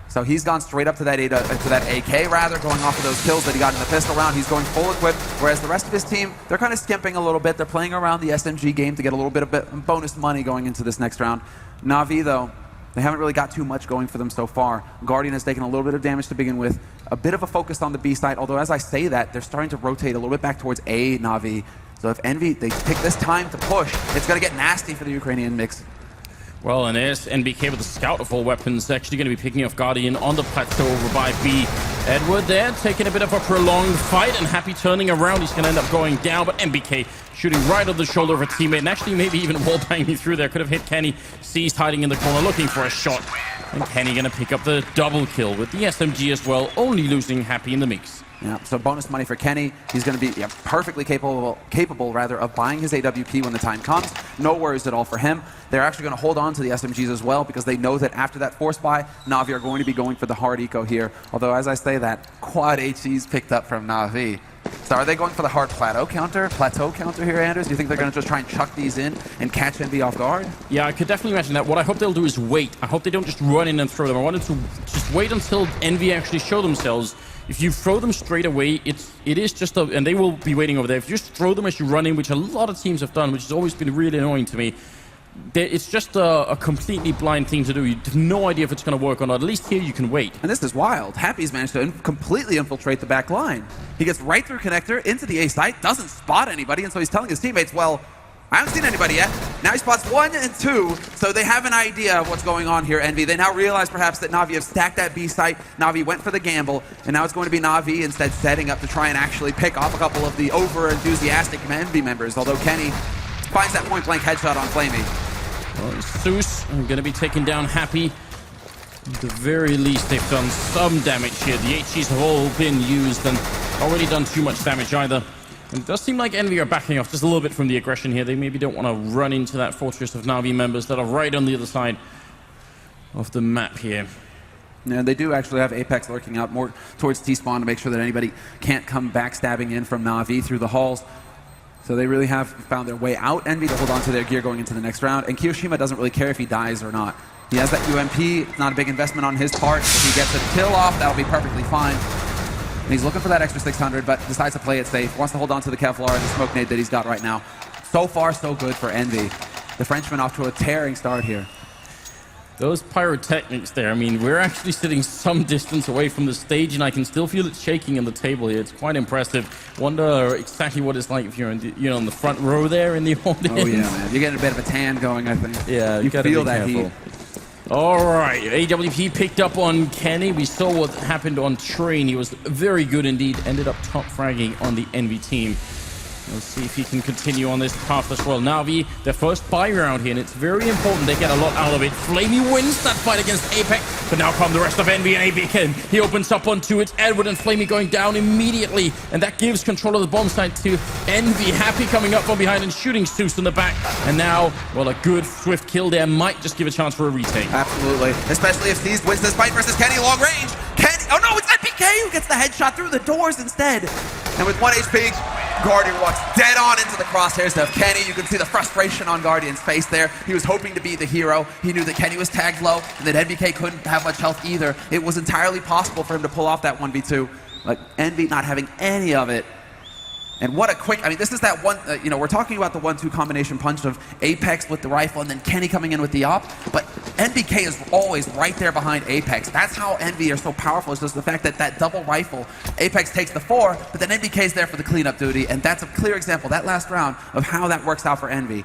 So he's gone straight up to that AK rather, going off of those kills that he got in the pistol round. He's going full equipped, whereas the rest of his team, they're kind of skimping a little bit. They're playing around the SMG game to get a little bit of bonus money going into this next round. Na'Vi, though, they haven't really got too much going for them so far. Guardian has taken a little bit of damage to begin with. A bit of a focus on the B side, although as I say that, they're starting to rotate a little bit back towards A Na'Vi. So if Envy, they pick this time to push, it's going to get nasty for the Ukrainian mix. Well, and there's NBK with the scout of all weapons, actually going to be picking off Guardian on the plateau over by B. Edward there, taking a bit of a prolonged fight, and Happy turning around. He's going to end up going down, but NBK shooting right on the shoulder of a teammate, and actually maybe even wall-banging through there. Could have hit Kenny. Seized hiding in the corner, looking for a shot. And Kenny going to pick up the double kill with the SMG as well, only losing Happy in the mix. Yeah, so bonus money for Kenny. He's going to be perfectly capable of buying his AWP when the time comes. No worries at all for him. They're actually going to hold on to the SMGs as well because they know that after that force buy, Na'Vi are going to be going for the hard eco here. Although, as I say that, quad HE's picked up from Na'Vi. So are they going for the hard plateau counter here, Anders? Do you think they're going to just try and chuck these in and catch Envy off guard? Yeah, I could definitely imagine that. What I hope they'll do is wait. I hope they don't just run in and throw them. I wanted to just wait until Envy actually show themselves. If you throw them straight away, it is just a, and they will be waiting over there. If you just throw them as you run in, which a lot of teams have done, which has always been really annoying to me, it's just a completely blind thing to do. You have no idea if it's going to work or not. At least here you can wait. And this is wild. Happy's managed to completely infiltrate the back line. He gets right through connector into the A site, doesn't spot anybody, and so he's telling his teammates, well, I haven't seen anybody yet. Now he spots 1 and 2, so they have an idea of what's going on here, Envy. They now realize perhaps that Na'Vi have stacked that B site. Na'Vi went for the gamble, and now it's going to be Na'Vi instead setting up to try and actually pick off a couple of the over-enthusiastic Envy members, although Kenny finds that point-blank headshot on Flamey. Well, Zeus going to be taking down Happy. At the very least, they've done some damage here. The HEs have all been used and already done too much damage either. And it does seem like Envy are backing off just a little bit from the aggression here. They maybe don't want to run into that fortress of Na'Vi members that are right on the other side of the map here. Yeah, they do actually have Apex lurking out more towards T-spawn to make sure that anybody can't come backstabbing in from Na'Vi through the halls. So they really have found their way out, Envy, to hold on to their gear going into the next round. And Kiyoshima doesn't really care if he dies or not. He has that UMP. It's not a big investment on his part. If he gets a kill off, that'll be perfectly fine. And he's looking for that extra 600, but decides to play it safe. Wants to hold on to the Kevlar and the smoke nade that he's got right now. So far, so good for Envy. The Frenchman off to a tearing start here. Those pyrotechnics there, I mean, we're actually sitting some distance away from the stage, and I can still feel it shaking on the table here. It's quite impressive. Wonder exactly what it's like if you're on the front row there in the audience. Oh, yeah, man. You're getting a bit of a tan going, I think. Yeah, you gotta feel be that careful. heat. All right, AWP picked up on Kenny. We saw what happened on Train. He was very good indeed. Ended up top fragging on the Envy team. We'll see if he can continue on this path as well. Na'Vi, their first buy round here, and it's very important they get a lot out of it. Flamey wins that fight against Apex, but now come the rest of Envy and ABK. He opens up onto it. Edward and Flamey going down immediately, and that gives control of the bomb site to Envy. Happy coming up from behind and shooting Zeus in the back. And now, well, a good swift kill there might just give a chance for a retake. Absolutely, especially if Seized wins this fight versus Kenny long range. Kenny, oh no, it's NBK who gets the headshot through the doors instead. And with 1 HP, Guardian walks dead on into the crosshairs of Kenny. You can see the frustration on Guardian's face there. He was hoping to be the hero. He knew that Kenny was tagged low and that NBK couldn't have much health either. It was entirely possible for him to pull off that 1v2. Like, Envy not having any of it. And what a quick, I mean, this is that one, you know, we're talking about the 1-2 combination punch of Apex with the rifle and then Kenny coming in with the op, but NBK is always right there behind Apex. That's how Envy are so powerful, is just the fact that that double rifle, Apex takes the 4, but then NBK is there for the cleanup duty, and that's a clear example, that last round, of how that works out for Envy.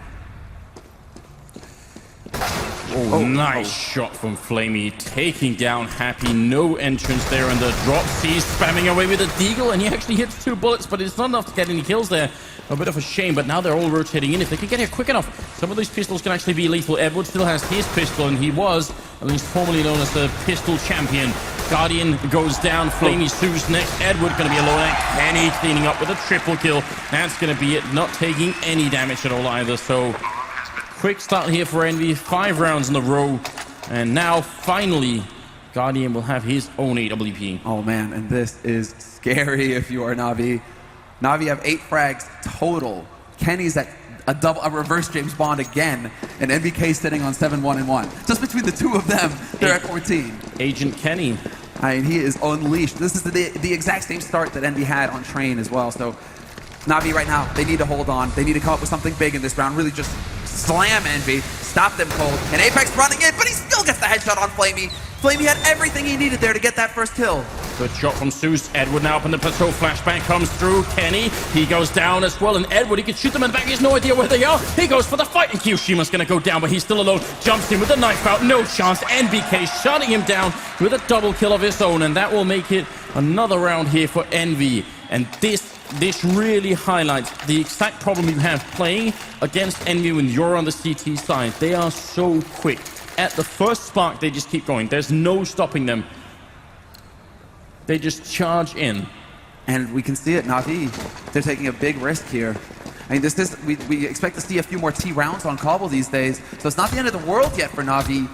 Oh, nice shot from Flamey, taking down Happy. No entrance there in the drop. He's spamming away with a deagle, and he actually hits 2 bullets, but it's not enough to get any kills there. A bit of a shame, but now they're all rotating in. If they can get here quick enough, some of these pistols can actually be lethal. Edward still has his pistol, and he was, at least formerly known as the pistol champion. Guardian goes down. Flamey Sue's next. Edward going to be alone. And Kenny cleaning up with a triple kill. That's going to be it. Not taking any damage at all either, so... Quick start here for Envy, 5 rounds in a row, and now finally Guardian will have his own AWP. Oh man, and this is scary if you are Na'Vi. Na'Vi have 8 frags total. Kenny's at a reverse James Bond again, and NBK sitting on 7-1-1. Just between the two of them, they're at 14. Agent Kenny. I mean, he is unleashed. This is the exact same start that Envy had on Train as well. So Na'Vi right now, they need to hold on. They need to come up with something big in this round. Really just slam Envy, stop them cold. And Apex running in, but he still gets the headshot on Flamey. Flamey had everything he needed there to get that first kill. Good shot from Zeus. Edward now up in the plateau. Flashbang comes through. Kenny, he goes down as well. And Edward, he can shoot them in the back. He has no idea where they are. He goes for the fight. And Kiyoshima's going to go down, but he's still alone. Jumps in with a knife out. No chance. NBK shutting him down with a double kill of his own. And that will make it another round here for Envy. And this really highlights the exact problem you have playing against Envy when you're on the CT side. They are so quick. At the first spark, they just keep going. There's no stopping them. They just charge in. And we can see it, Na'Vi. They're taking a big risk here. I mean, we expect to see a few more T rounds on Cobble these days, so it's not the end of the world yet for Na'Vi,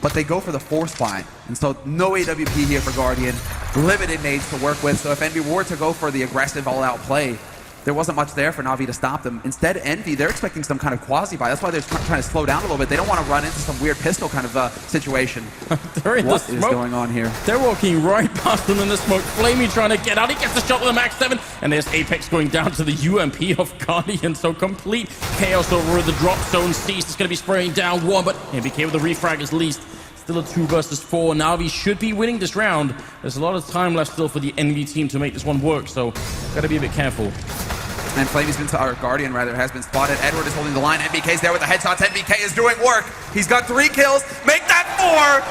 but they go for the 4 spot. And so no AWP here for Guardian. Limited nades to work with, so if Envy were to go for the aggressive all-out play, there wasn't much there for Na'Vi to stop them. Instead, Envy, they're expecting some kind of quasi-buy. That's why they're trying to slow down a little bit. They don't want to run into some weird pistol kind of situation. What is going on here? They're walking right past them in the smoke. Flamey trying to get out. He gets a shot with a Max 7. And there's Apex going down to the UMP of Guardian. So complete chaos over the drop zone. Cease is going to be spraying down 1, but NBK with the refrag is least. Still a 2 versus 4. Na'Vi should be winning this round. There's a lot of time left still for the Envy team to make this one work, so gotta be a bit careful. And Flamey's been, or Guardian rather, has been spotted. Edward is holding the line. NBK's there with the headshots. NBK is doing work. He's got 3 kills. Make that 4!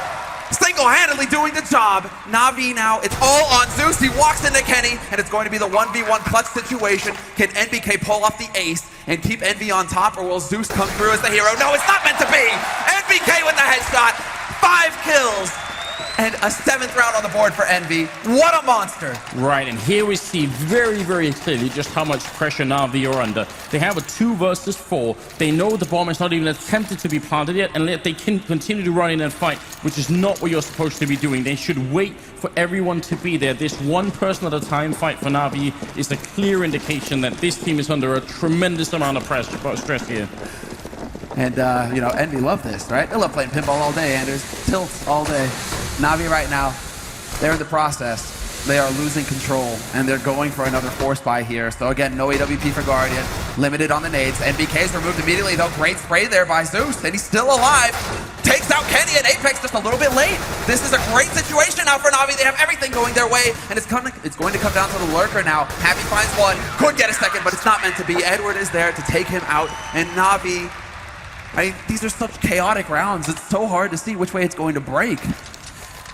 Single-handedly doing the job. Na'Vi now, it's all on Zeus. He walks into Kenny, and it's going to be the 1v1 clutch situation. Can NBK pull off the ace and keep Envy on top, or will Zeus come through as the hero? No, it's not meant to be! NBK with the headshot. 5 kills and a 7th round on the board for Envy. What a monster. Right, and here we see very, very clearly just how much pressure Na'Vi are under. They have a 2 versus 4. They know the bomb is not even attempted to be planted yet, and they can continue to run in and fight, which is not what you're supposed to be doing. They should wait for everyone to be there. This one person at a time fight for Na'Vi is a clear indication that this team is under a tremendous amount of stress here. And, you know, Envy love this, right? They love playing pinball all day, Anders. Tilts all day. Na'Vi right now, they're in the process. They are losing control, and they're going for another 4 spy here. So again, no AWP for Guardian. Limited on the nades. NBK is removed immediately, though. Great spray there by Zeus, and he's still alive. Takes out Kenny and Apex just a little bit late. This is a great situation now for Na'Vi. They have everything going their way, and it's going to come down to the lurker now. Happy finds 1, could get a second, but it's not meant to be. Edward is there to take him out, and Na'Vi, I mean, these are such chaotic rounds. It's so hard to see which way it's going to break.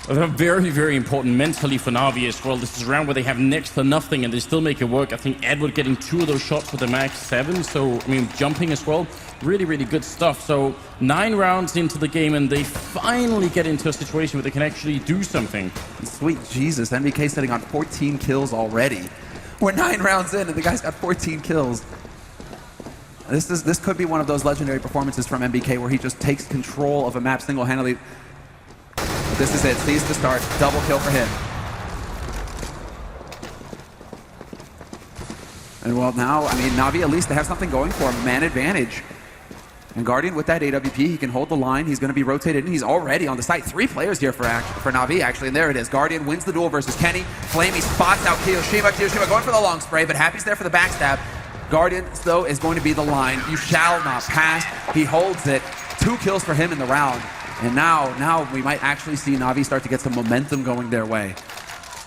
They're very, very important mentally for Na'Vi as well. This is a round where they have next to nothing and they still make it work. I think Edward getting 2 of those shots with the Max 7. So, I mean, jumping as well. Really, really good stuff. So, 9 rounds into the game and they finally get into a situation where they can actually do something. Sweet Jesus, NBK sitting on 14 kills already. We're 9 rounds in and the guy's got 14 kills. This could be one of those legendary performances from MBK where he just takes control of a map single-handedly. This is it. Sees the start. Double kill for him. And well, now, I mean, Na'Vi, at least they have something going for them. Man advantage. And Guardian with that AWP, he can hold the line. He's going to be rotated in. He's already on the site. 3 players here for Na'Vi, actually. And there it is. Guardian wins the duel versus Kenny. Flamey spots out Kiyoshima. Kiyoshima going for the long spray, but Happy's there for the backstab. Guardian, though, is going to be the line. You shall not pass. He holds it. 2 kills for him in the round. And now we might actually see Na'Vi start to get some momentum going their way.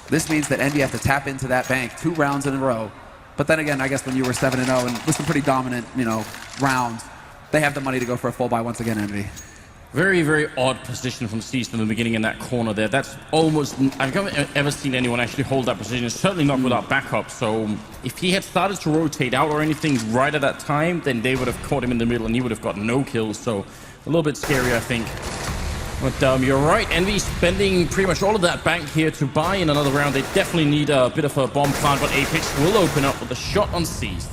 This means that Envy have to tap into that bank 2 rounds in a row. But then again, I guess when you were 7-0 and with some pretty dominant, rounds, they have the money to go for a full buy once again, Envy. Very, very odd position from Cease in the beginning in that corner there. That's almost... I've never ever seen anyone actually hold that position. Certainly not without backup. So if he had started to rotate out or anything right at that time, then they would have caught him in the middle and he would have got no kills. So a little bit scary, I think. But you're right. Envy spending pretty much all of that bank here to buy in another round. They definitely need a bit of a bomb plant, but Apex will open up with a shot on Cease.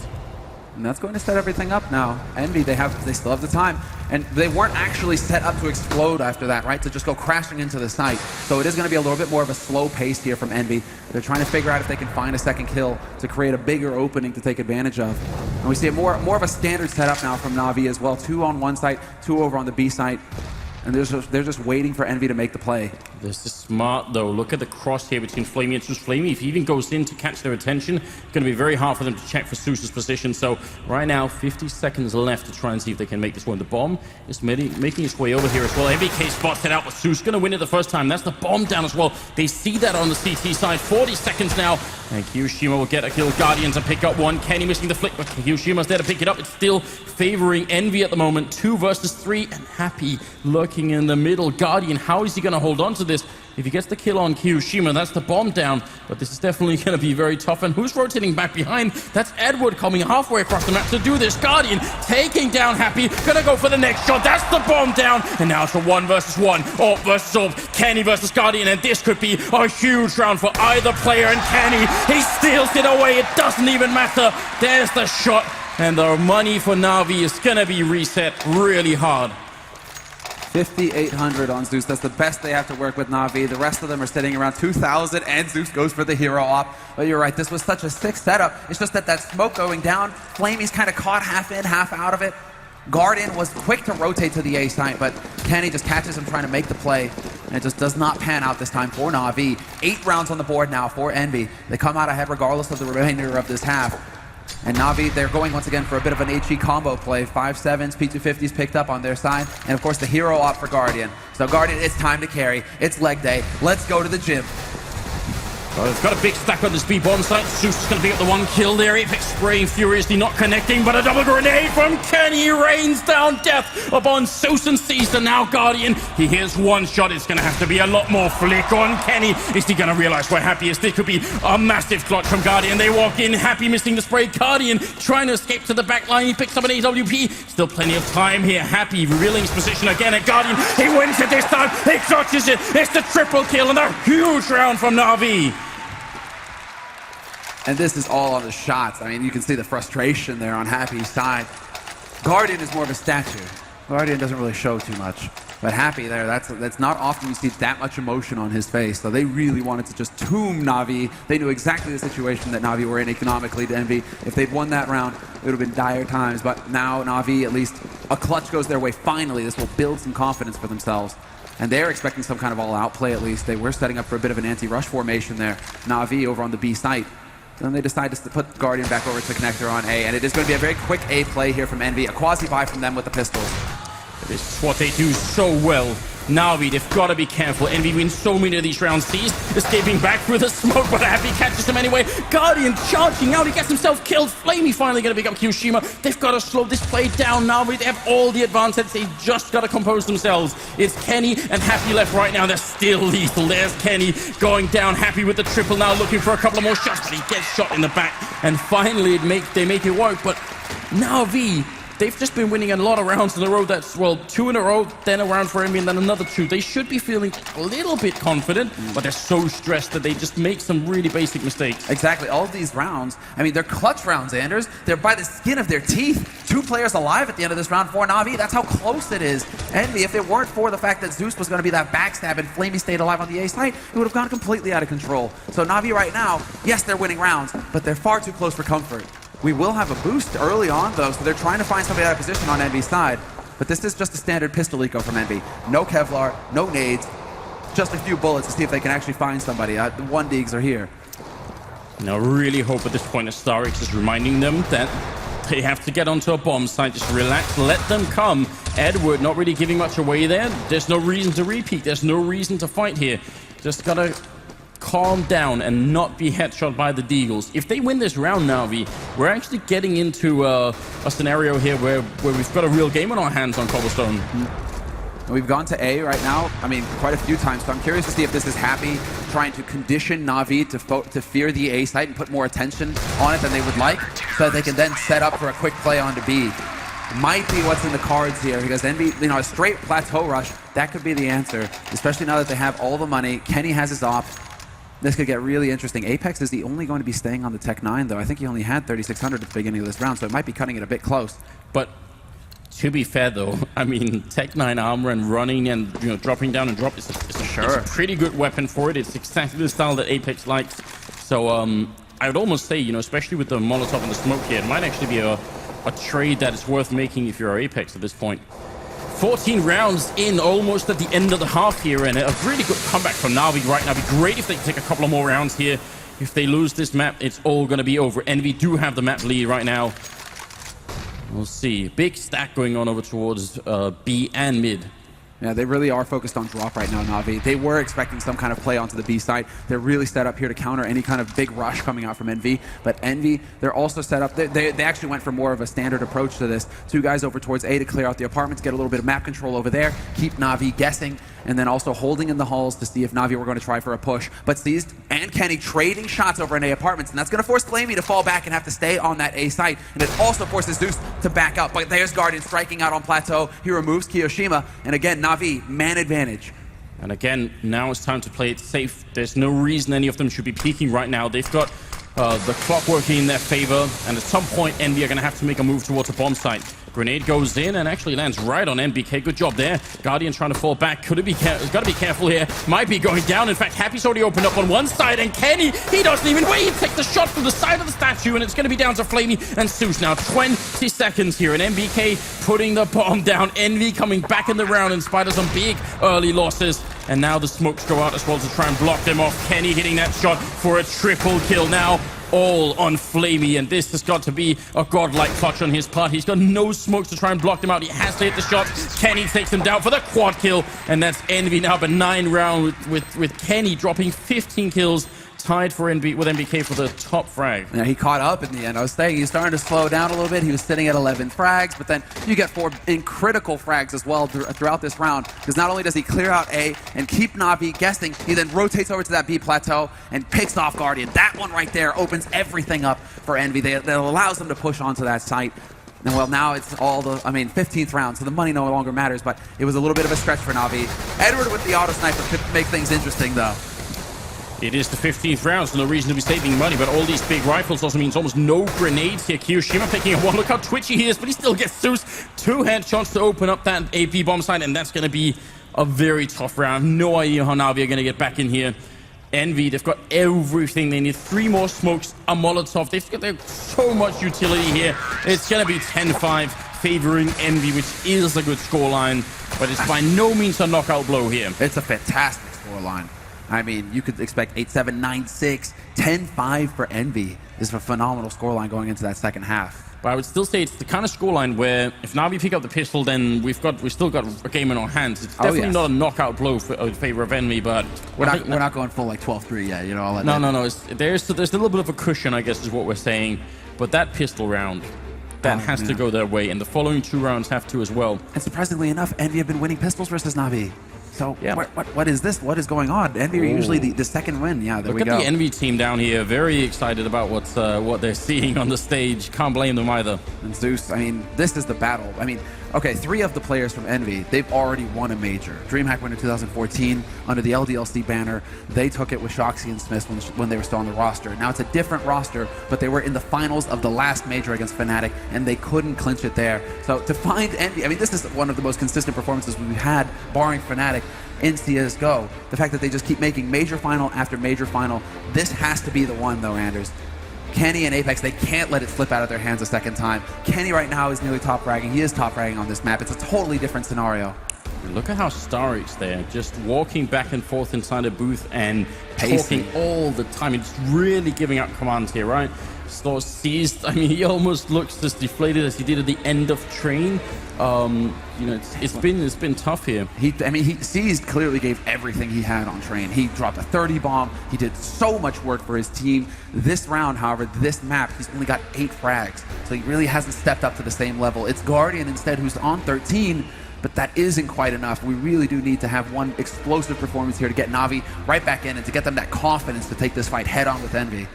And that's going to set everything up now. Envy, they still have the time. And they weren't actually set up to explode after that, right? To just go crashing into the site. So it is going to be a little bit more of a slow pace here from Envy. They're trying to figure out if they can find a second kill to create a bigger opening to take advantage of. And we see more of a standard setup now from Na'Vi as well. 2 on one site, 2 over on the B site. And they're just waiting for Envy to make the play. This is smart, though. Look at the cross here between Flamey and Zeus. Flamey, if he even goes in to catch their attention, it's going to be very hard for them to check for Zeus's position. So right now, 50 seconds left to try and see if they can make this one. The bomb is making its way over here as well. MBK spots it out, but Zeus going to win it the first time. That's the bomb down as well. They see that on the CT side. 40 seconds now. And Kiyoshima will get a kill. Guardian to pick up 1. Kenny missing the flick, but Kiyoshima's there to pick it up. It's still favoring Envy at the moment. 2 versus 3, and Happy lurking in the middle. Guardian, how is he going to hold on to this? If he gets the kill on Kiyoshima, that's the bomb down. But this is definitely going to be very tough. And who's rotating back behind? That's Edward coming halfway across the map to do this. Guardian taking down Happy. Gonna go for the next shot. That's the bomb down. And now it's a 1 versus 1. Orb versus Orb. Kenny versus Guardian. And this could be a huge round for either player. And Kenny, he steals it away. It doesn't even matter. There's the shot. And the money for Na'Vi is gonna be reset really hard. 5,800 on Zeus. That's the best they have to work with Na'Vi. The rest of them are sitting around 2,000, and Zeus goes for the hero op. But you're right, this was such a sick setup. It's just that smoke going down, Flamey's kind of caught half in, half out of it. Guardian was quick to rotate to the A site, but Kenny just catches him trying to make the play, and it just does not pan out this time for Na'Vi. 8 rounds on the board now for Envy. They come out ahead regardless of the remainder of this half. And Na'Vi, they're going once again for a bit of an HE combo play. 5-7s, P250s picked up on their side. And of course the hero op for Guardian. So Guardian, it's time to carry. It's leg day. Let's go to the gym. Well, they've got a big stack on this B bomb site. Zeus is going to be at the 1 kill there. Apex spraying furiously, not connecting, but a double grenade from Kenny rains down death upon Zeus and Cease. And now Guardian, he hears 1 shot. It's going to have to be a lot more flick on Kenny. Is he going to realize where Happy is? This could be a massive clutch from Guardian. They walk in, Happy missing the spray. Guardian trying to escape to the back line. He picks up an AWP. Still plenty of time here. Happy revealing his position again at Guardian. He wins it this time. He clutches it. It's the triple kill and a huge round from Na'Vi. And this is all on the shots. I mean, you can see the frustration there on Happy's side. Guardian is more of a statue. Guardian doesn't really show too much. But Happy there, that's not often you see that much emotion on his face. So they really wanted to just tomb Na'Vi. They knew exactly the situation that Na'Vi were in economically to Envy. If they'd won that round, it would have been dire times. But now Na'Vi, at least a clutch goes their way. Finally, this will build some confidence for themselves. And they're expecting some kind of all-out play at least. They were setting up for a bit of an anti-rush formation there. Na'Vi over on the B site. Then they decide to put Guardian back over to Connector on A, and it is going to be a very quick A play here from Envy. A quasi-buy from them with the pistols. This is what they do so well. Na'Vi, they've got to be careful. Envy wins so many of these rounds. Cease escaping back through the smoke, but Happy catches him anyway. Guardian charging out. He gets himself killed. Flamey finally going to pick up Kiyoshima. They've got to slow this play down. Na'Vi, they have all the advantage. They just got to compose themselves. It's Kenny and Happy left right now. They're still lethal. There's Kenny going down. Happy with the triple now, looking for a couple of more shots, but he gets shot in the back. And finally, they make it work. But Na'Vi, they've just been winning a lot of rounds in a row. That's, well, 2 in a row, then a round for Envy, and then another 2. They should be feeling a little bit confident, but they're so stressed that they just make some really basic mistakes. Exactly. All of these rounds, I mean, they're clutch rounds, Anders. They're by the skin of their teeth. 2 players alive at the end of this round for Na'Vi. That's how close it is. Envy, if it weren't for the fact that Zeus was going to be that backstab and Flamey stayed alive on the A site, it would have gone completely out of control. So Na'Vi right now, yes, they're winning rounds, but they're far too close for comfort. We will have a boost early on, though, so they're trying to find somebody out of position on Envy's side. But this is just a standard pistol eco from Envy. No Kevlar, no nades, just a few bullets to see if they can actually find somebody. The 1Digs are here. Now, I really hope at this point that StarX is reminding them that they have to get onto a bomb site. Just relax, let them come. Edward not really giving much away there. There's no reason to repeat. There's no reason to fight here. Just gotta calm down and not be headshot by the Deagles. If they win this round, Navi, we're actually getting into a scenario here where we've got a real game on our hands on Cobblestone. We've gone to A right now, I mean, quite a few times, so I'm curious to see if this is Happy trying to condition Na'Vi to fear the A site and put more attention on it than they would like, so that they can then set up for a quick play onto B. Might be what's in the cards here, because Envy, you know, a straight plateau rush, that could be the answer, especially now that they have all the money. Kenny has his op. This could get really interesting. Apex is the only going to be staying on the Tech 9, though. I think he only had 3,600 at the beginning of this round, so it might be cutting it a bit close. But to be fair, though, I mean, Tech 9 armor and running and, you know, dropping down and drop is a pretty good weapon for it. It's exactly the style that Apex likes. So I would almost say, you know, especially with the Molotov and the smoke here, it might actually be a trade that is worth making if you're Apex at this point. 14 rounds in, almost at the end of the half here, and a really good comeback from Na'Vi right now. It'd be great if they can take a couple of more rounds here. If they lose this map, it's all going to be over. Envy do have the map lead right now. We'll see. Big stack going on over towards B and mid. Yeah, they really are focused on drop right now, Na'Vi. They were expecting some kind of play onto the B side. They're really set up here to counter any kind of big rush coming out from Envy. But Envy, they're also set up. They actually went for more of a standard approach to this. Two guys over towards A to clear out the apartments, get a little bit of map control over there, keep Na'Vi guessing, and then also holding in the halls to see if Na'Vi were going to try for a push. But Seized and Kenny trading shots over in A apartments, and that's going to force Flamey to fall back and have to stay on that A site. And it also forces Zeus to back up. But there's Guardian striking out on Plateau. He removes Kiyoshima, and again, Na'Vi, man advantage. And again, now it's time to play it safe. There's no reason any of them should be peeking right now. They've got the clock working in their favor, and at some point, Envy are going to have to make a move towards a bomb site. Grenade goes in and actually lands right on MBK. Good job there. Guardian trying to fall back. Got to be careful here. Might be going down. In fact, Happy's already opened up on one side, and Kenny, he doesn't even wait. He takes the shot from the side of the statue, and it's going to be down to Flamey and Zeus now. 20 seconds here, and MBK putting the bomb down. Envy coming back in the round in spite of some big early losses. And now the smokes go out as well to try and block them off. Kenny hitting that shot for a triple kill now. All on Flamey, and this has got to be a godlike clutch on his part. He's got no smokes to try and block them out. He has to hit the shots. Kenny takes him down for the quad kill, and that's Envy now, but 9 round with Kenny dropping 15 kills, tied for with MBK for the top frag. Yeah, he caught up in the end. I was saying he's starting to slow down a little bit. He was sitting at 11 frags, but then you get 4 critical frags as well throughout this round, because not only does he clear out A and keep Na'Vi guessing, he then rotates over to that B plateau and picks off Guardian. That one right there opens everything up for Envy. That allows them to push onto that site. And well, now it's all 15th round, so the money no longer matters, but it was a little bit of a stretch for Na'Vi. Edward with the auto sniper could make things interesting, though. It is the 15th round, so no reason to be saving money, but all these big rifles also means almost no grenades here. Kiyoshima picking up one. Look how twitchy he is, but he still gets Zeus. 2 headshots to open up that AP bomb site, and that's going to be a very tough round. No idea how Na'Vi are going to get back in here. Envy, they've got everything. They need 3 more smokes, a Molotov. They've got so much utility here. It's going to be 10-5 favoring Envy, which is a good scoreline, but it's by no means a knockout blow here. It's a fantastic scoreline. I mean, you could expect 8-7, 9-6, 10-5 for Envy. This is a phenomenal scoreline going into that second half. But I would still say it's the kind of scoreline where if Na'Vi pick up the pistol, then we've still got a game in our hands. It's definitely not a knockout blow in favor of Envy, but we're not going full like 12-3 yet. You know, no. There's a little bit of a cushion, I guess, is what we're saying. But that pistol round, that has to go their way, and the following 2 rounds have to as well. And surprisingly enough, Envy have been winning pistols versus Na'Vi. So yeah. What is this? What is going on? Envy are usually the second win. Yeah, there we go. Look at the Envy team down here. Very excited about what they're seeing on the stage. Can't blame them either. And Zeus, I mean, this is the battle. I mean, okay, 3 of the players from Envy, they've already won a major. DreamHack winner 2014 under the LDLC banner. They took it with Shoxy and Smith when they were still on the roster. Now it's a different roster, but they were in the finals of the last major against Fnatic, and they couldn't clinch it there. So to find Envy, I mean, this is one of the most consistent performances we've had, barring Fnatic, in CSGO. The fact that they just keep making major final after major final. This has to be the one, though, Anders. Kenny and Apex, they can't let it slip out of their hands a second time. Kenny right now is nearly top fragging. He is top fragging on this map. It's a totally different scenario. Look at how Starik's there, just walking back and forth inside a booth and talking all the time. He's really giving out commands here, right? Sort of seized. I mean, he almost looks as deflated as he did at the end of Train. You know, it's been tough here. He Seized clearly gave everything he had on Train. He dropped a 30 bomb. He did so much work for his team. This round, however, this map, he's only got 8 frags, so he really hasn't stepped up to the same level. It's Guardian instead who's on 13. But that isn't quite enough. We really do need to have one explosive performance here to get Na'Vi right back in and to get them that confidence to take this fight head on with Envy.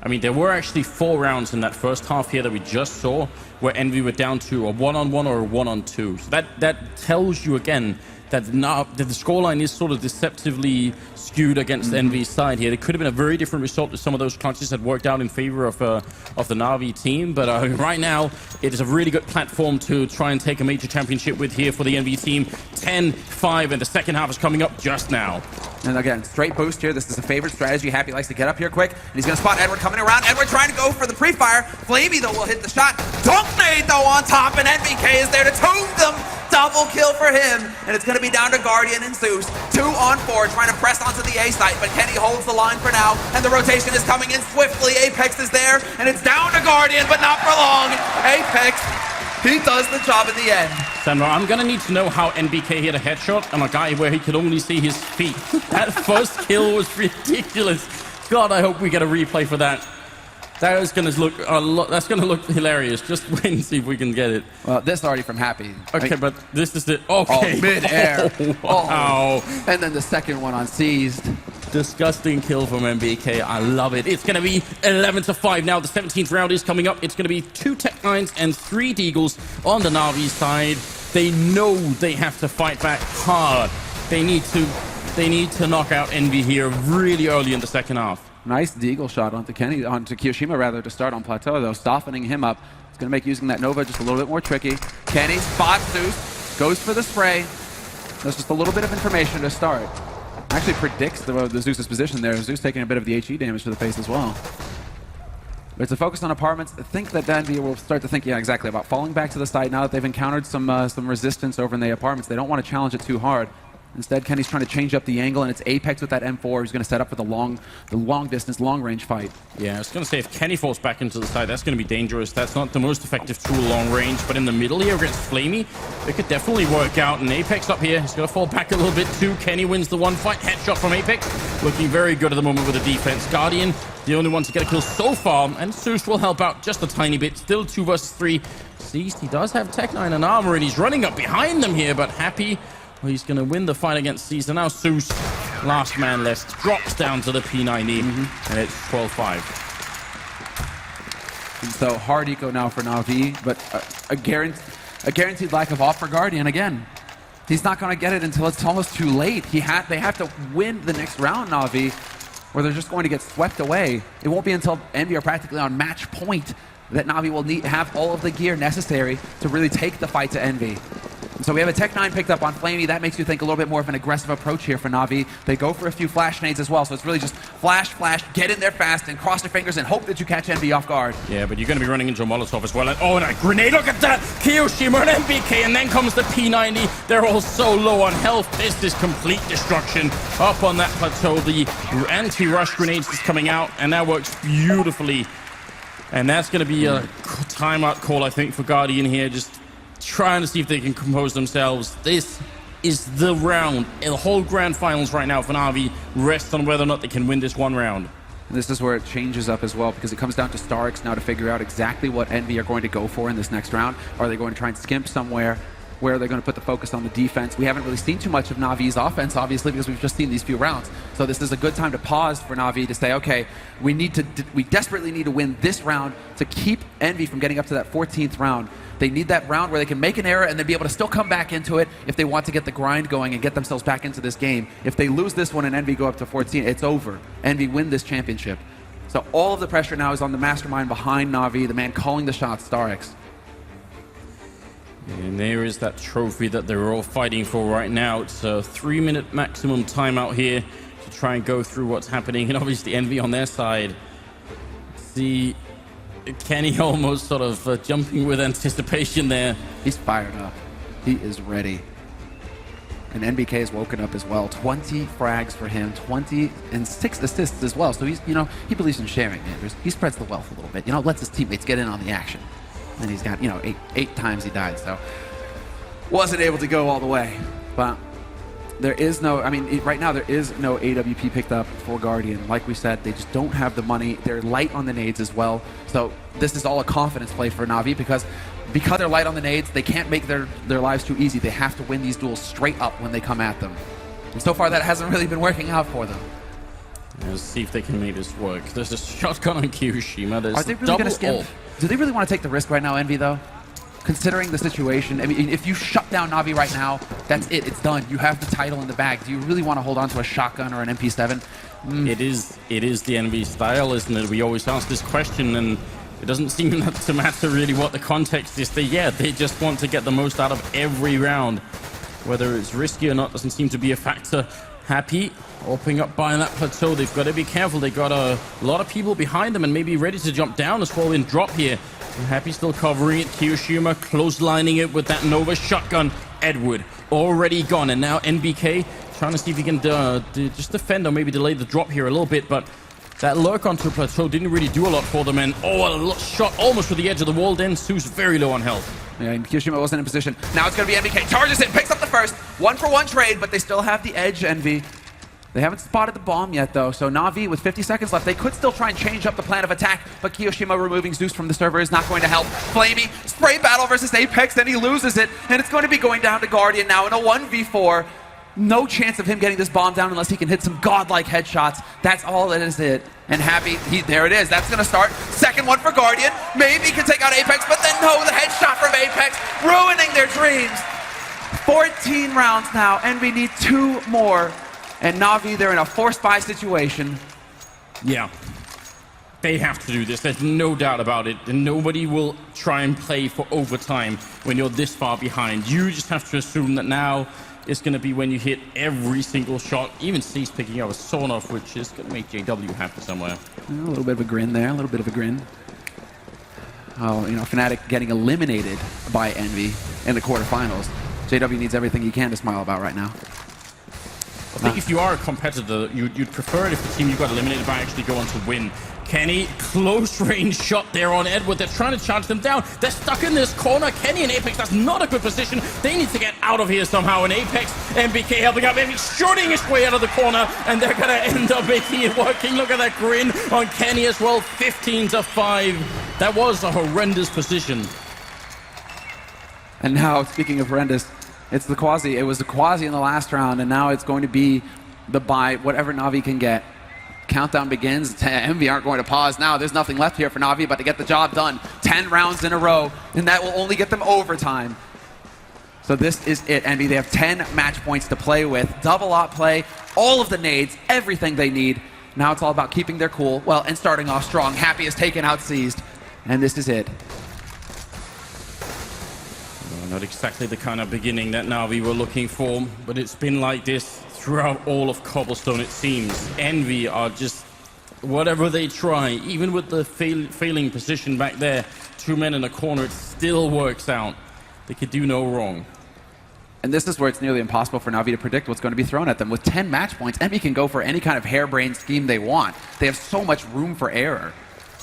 I mean, there were actually 4 rounds in that first half here that we just saw where Envy were down to a 1-on-1 or a 1-on-2. So that tells you again that the scoreline is sort of deceptively skewed against Envy's side here. It could have been a very different result if some of those clutches had worked out in favor of the Na'Vi team. But right now, it is a really good platform to try and take a major championship with here for the Envy team. 10-5, and the second half is coming up just now. And again, straight boost here. This is a favorite strategy. Happy likes to get up here quick. And he's going to spot Edward coming around. Edward trying to go for the pre-fire. Flamey, though, will hit the shot. Dunk nade, though, on top. And NVK is there to tomb them. Double kill for him. And it's going to be down to Guardian and Zeus. 2-on-4 trying to press onto the A site. But Kenny holds the line for now. And the rotation is coming in swiftly. Apex is there. And it's down to Guardian, but not for long. Apex, he does the job in the end. Sandro, I'm going to need to know how NBK hit a headshot on a guy where he could only see his feet. That first kill was ridiculous. God, I hope we get a replay for that. That is going to look a lot. That's going to look hilarious. Just wait and see if we can get it. Well, this is already from Happy. Okay, but this is the okay. Oh, mid-air. Oh, wow. Oh. And then the second one on Seized. Disgusting kill from MBK. I love it. It's going to be 11-5 now. The 17th round is coming up. It's going to be 2 Tech-9s and 3 Deagles on the Na'Vi side. They know they have to fight back hard. They need to knock out Envy here really early in the second half. Nice Deagle shot onto Kiyoshima rather to start on Plateau, though, softening him up. It's going to make using that Nova just a little bit more tricky. Kenny spots Zeus, goes for the spray. That's just a little bit of information to start. Actually predicts the Zeus's position there. Zeus taking a bit of the HE damage to the face as well. But it's a focus on apartments. I think that Envy will start to think, yeah, exactly, about falling back to the site now that they've encountered some resistance over in the apartments. They don't want to challenge it too hard. Instead, Kenny's trying to change up the angle, and it's Apex with that M4 who's going to set up for the long distance, long range fight. Yeah, I was going to say, if Kenny falls back into the side, that's going to be dangerous. That's not the most effective tool long range, but in the middle here against Flamey, it could definitely work out. And Apex up here, he's going to fall back a little bit too. Kenny wins the one fight. Headshot from Apex, looking very good at the moment with the defense. Guardian, the only one to get a kill so far, and Zeus will help out just a tiny bit. Still 2 versus 3. Seized, he does have Tech-9 and armor, and he's running up behind them here, but Happy, well, he's going to win the fight against Caesar. Now Zeus, last man left, drops down to the P90, and it's 12-5. And so hard eco now for Na'Vi, but a guaranteed lack of off for Guardian again. He's not going to get it until it's almost too late. They have to win the next round, Na'Vi, or they're just going to get swept away. It won't be until Envy are practically on match point that Na'Vi will have all of the gear necessary to really take the fight to Envy. And so we have a Tech-9 picked up on Flamey. That makes you think a little bit more of an aggressive approach here for Na'Vi. They go for a few flash nades as well, so it's really just flash, get in there fast, and cross your fingers and hope that you catch Envy off guard. Yeah, but you're going to be running into a Molotov as well. And, oh, and a grenade, look at that! Kiyoshima and MBK, and then comes the P90. They're all so low on health. This is complete destruction up on that plateau. The anti-rush grenades is coming out, and that works beautifully. And that's going to be a timeout call, I think, for Guardian here. Just trying to see if they can compose themselves. This is the round. The whole grand finals right now for Na'Vi rests on whether or not they can win this one round. And this is where it changes up as well, because it comes down to Starix now to figure out exactly what Envy are going to go for in this next round. Are they going to try and skimp somewhere? Where they're going to put the focus on the defense? We haven't really seen too much of Na'Vi's offense, obviously, because we've just seen these few rounds. So this is a good time to pause for Na'Vi to say, okay, we desperately need to win this round to keep Envy from getting up to that 14th round. They need that round where they can make an error and then be able to still come back into it if they want to get the grind going and get themselves back into this game. If they lose this one and Envy go up to 14, it's over. Envy win this championship. So all of the pressure now is on the mastermind behind Na'Vi, the man calling the shots, Starix. And there is that trophy that they're all fighting for right now. It's a 3-minute maximum timeout here to try and go through what's happening. And obviously Envy on their side, see Kenny almost sort of jumping with anticipation there. He's fired up. He is ready. And NBK has woken up as well. 20 frags for him, 20 and 6 assists as well. So he's, he believes in sharing, Anders. He spreads the wealth a little bit. Lets his teammates get in on the action. And he's got, eight times he died. So wasn't able to go all the way. But there is no, right now there is no AWP picked up for Guardian. Like we said, they just don't have the money. They're light on the nades as well. So this is all a confidence play for Na'Vi because they're light on the nades, they can't make their lives too easy. They have to win these duels straight up when they come at them. And so far, that hasn't really been working out for them. Let's see if they can make this work. There's a shotgun on Kiyoshima. There's Are they really double going to skip? ult. Do they really want to take the risk right now, Envy, though? Considering the situation, if you shut down Na'Vi right now, that's it. It's done. You have the title in the bag. Do you really want to hold on to a shotgun or an MP7? It is the NV style, isn't it? We always ask this question, and it doesn't seem to matter really what the context is. They just want to get the most out of every round. Whether it's risky or not doesn't seem to be a factor. Happy opening up by that plateau. They've got to be careful. They've got a lot of people behind them and maybe ready to jump down as well in drop here. And Happy still covering it. Kiyoshima close-lining it with that Nova shotgun. Edward already gone, and now NBK trying to see if he can just defend or maybe delay the drop here a little bit, but that lurk onto plateau didn't really do a lot for them, and a shot almost to the edge of the wall. Then Su's very low on health. Yeah, and Kiyoshima wasn't in position. Now it's going to be NBK. Charges in, picks up the first. 1-for-1 trade, but they still have the edge, Envy. They haven't spotted the bomb yet, though, so Na'Vi, with 50 seconds left, they could still try and change up the plan of attack, but Kiyoshima removing Zeus from the server is not going to help. Flamey, spray battle versus Apex, then he loses it, and it's going to be going down to Guardian now in a 1v4. No chance of him getting this bomb down unless he can hit some godlike headshots. That's all that is it. And Happy, there it is. That's going to start. Second one for Guardian. Maybe he can take out Apex, but then no, the headshot from Apex, ruining their dreams. 14 rounds now. Envy need 2 more. And Na'Vi, they're in a forced buy situation. Yeah. They have to do this. There's no doubt about it. And nobody will try and play for overtime when you're this far behind. You just have to assume that now it's going to be when you hit every single shot. Even C's picking up a sawn-off, which is going to make JW happy somewhere. A little bit of a grin there. A little bit of a grin. Oh, Fnatic getting eliminated by Envy in the quarterfinals. JW needs everything he can to smile about right now. I think if you are a competitor, you'd prefer it if the team you got eliminated by actually go on to win. Kenny, close range shot there on Edward. They're trying to charge them down. They're stuck in this corner. Kenny and Apex, that's not a good position. They need to get out of here somehow. And Apex, MBK helping out. Maybe shooting his way out of the corner. And they're going to end up making it working. Look at that grin on Kenny as well. 15-5. That was a horrendous position. And now, speaking of horrendous, it's the Quasi. It was the Quasi in the last round, and now it's going to be the buy, whatever Na'Vi can get. Countdown begins. Envy aren't going to pause now. There's nothing left here for Na'Vi but to get the job done. 10 rounds in a row, and that will only get them overtime. So this is it, Envy. They have 10 match points to play with. Double op play, all of the nades, everything they need. Now it's all about keeping their cool, well, and starting off strong. Happy is taken out Seized, and this is it. Not exactly the kind of beginning that Na'Vi were looking for, but it's been like this throughout all of Cobblestone, it seems. Envy are just, whatever they try, even with the failing position back there, 2 men in a corner, it still works out. They could do no wrong. And this is where it's nearly impossible for Na'Vi to predict what's going to be thrown at them. With 10 match points, Envy can go for any kind of harebrained scheme they want. They have so much room for error.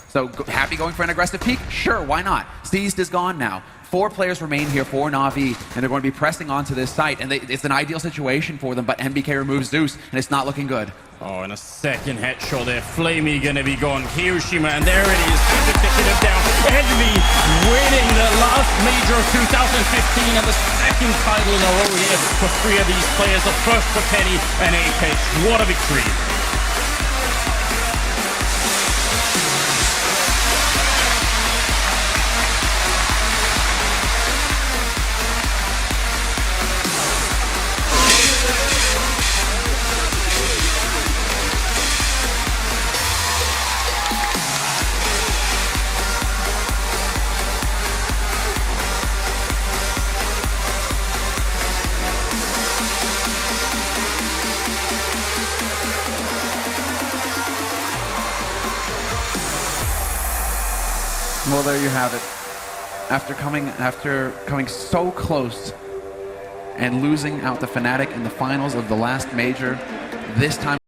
So Happy going for an aggressive peek? Sure, why not? Seized is gone now. 4 players remain here for Na'Vi, and they're going to be pressing onto this site, and it's an ideal situation for them, but MBK removes Zeus, and it's not looking good. Oh, and a second headshot there. Flamey gonna be gone. Kiyoshima, and there it is. Picking him down. Envy winning the last major of 2015, and the second title in a row here for 3 of these players. The first for Kenny and Apex. What a victory. Well, there you have it. After coming so close and losing out to Fnatic in the finals of the last major, this time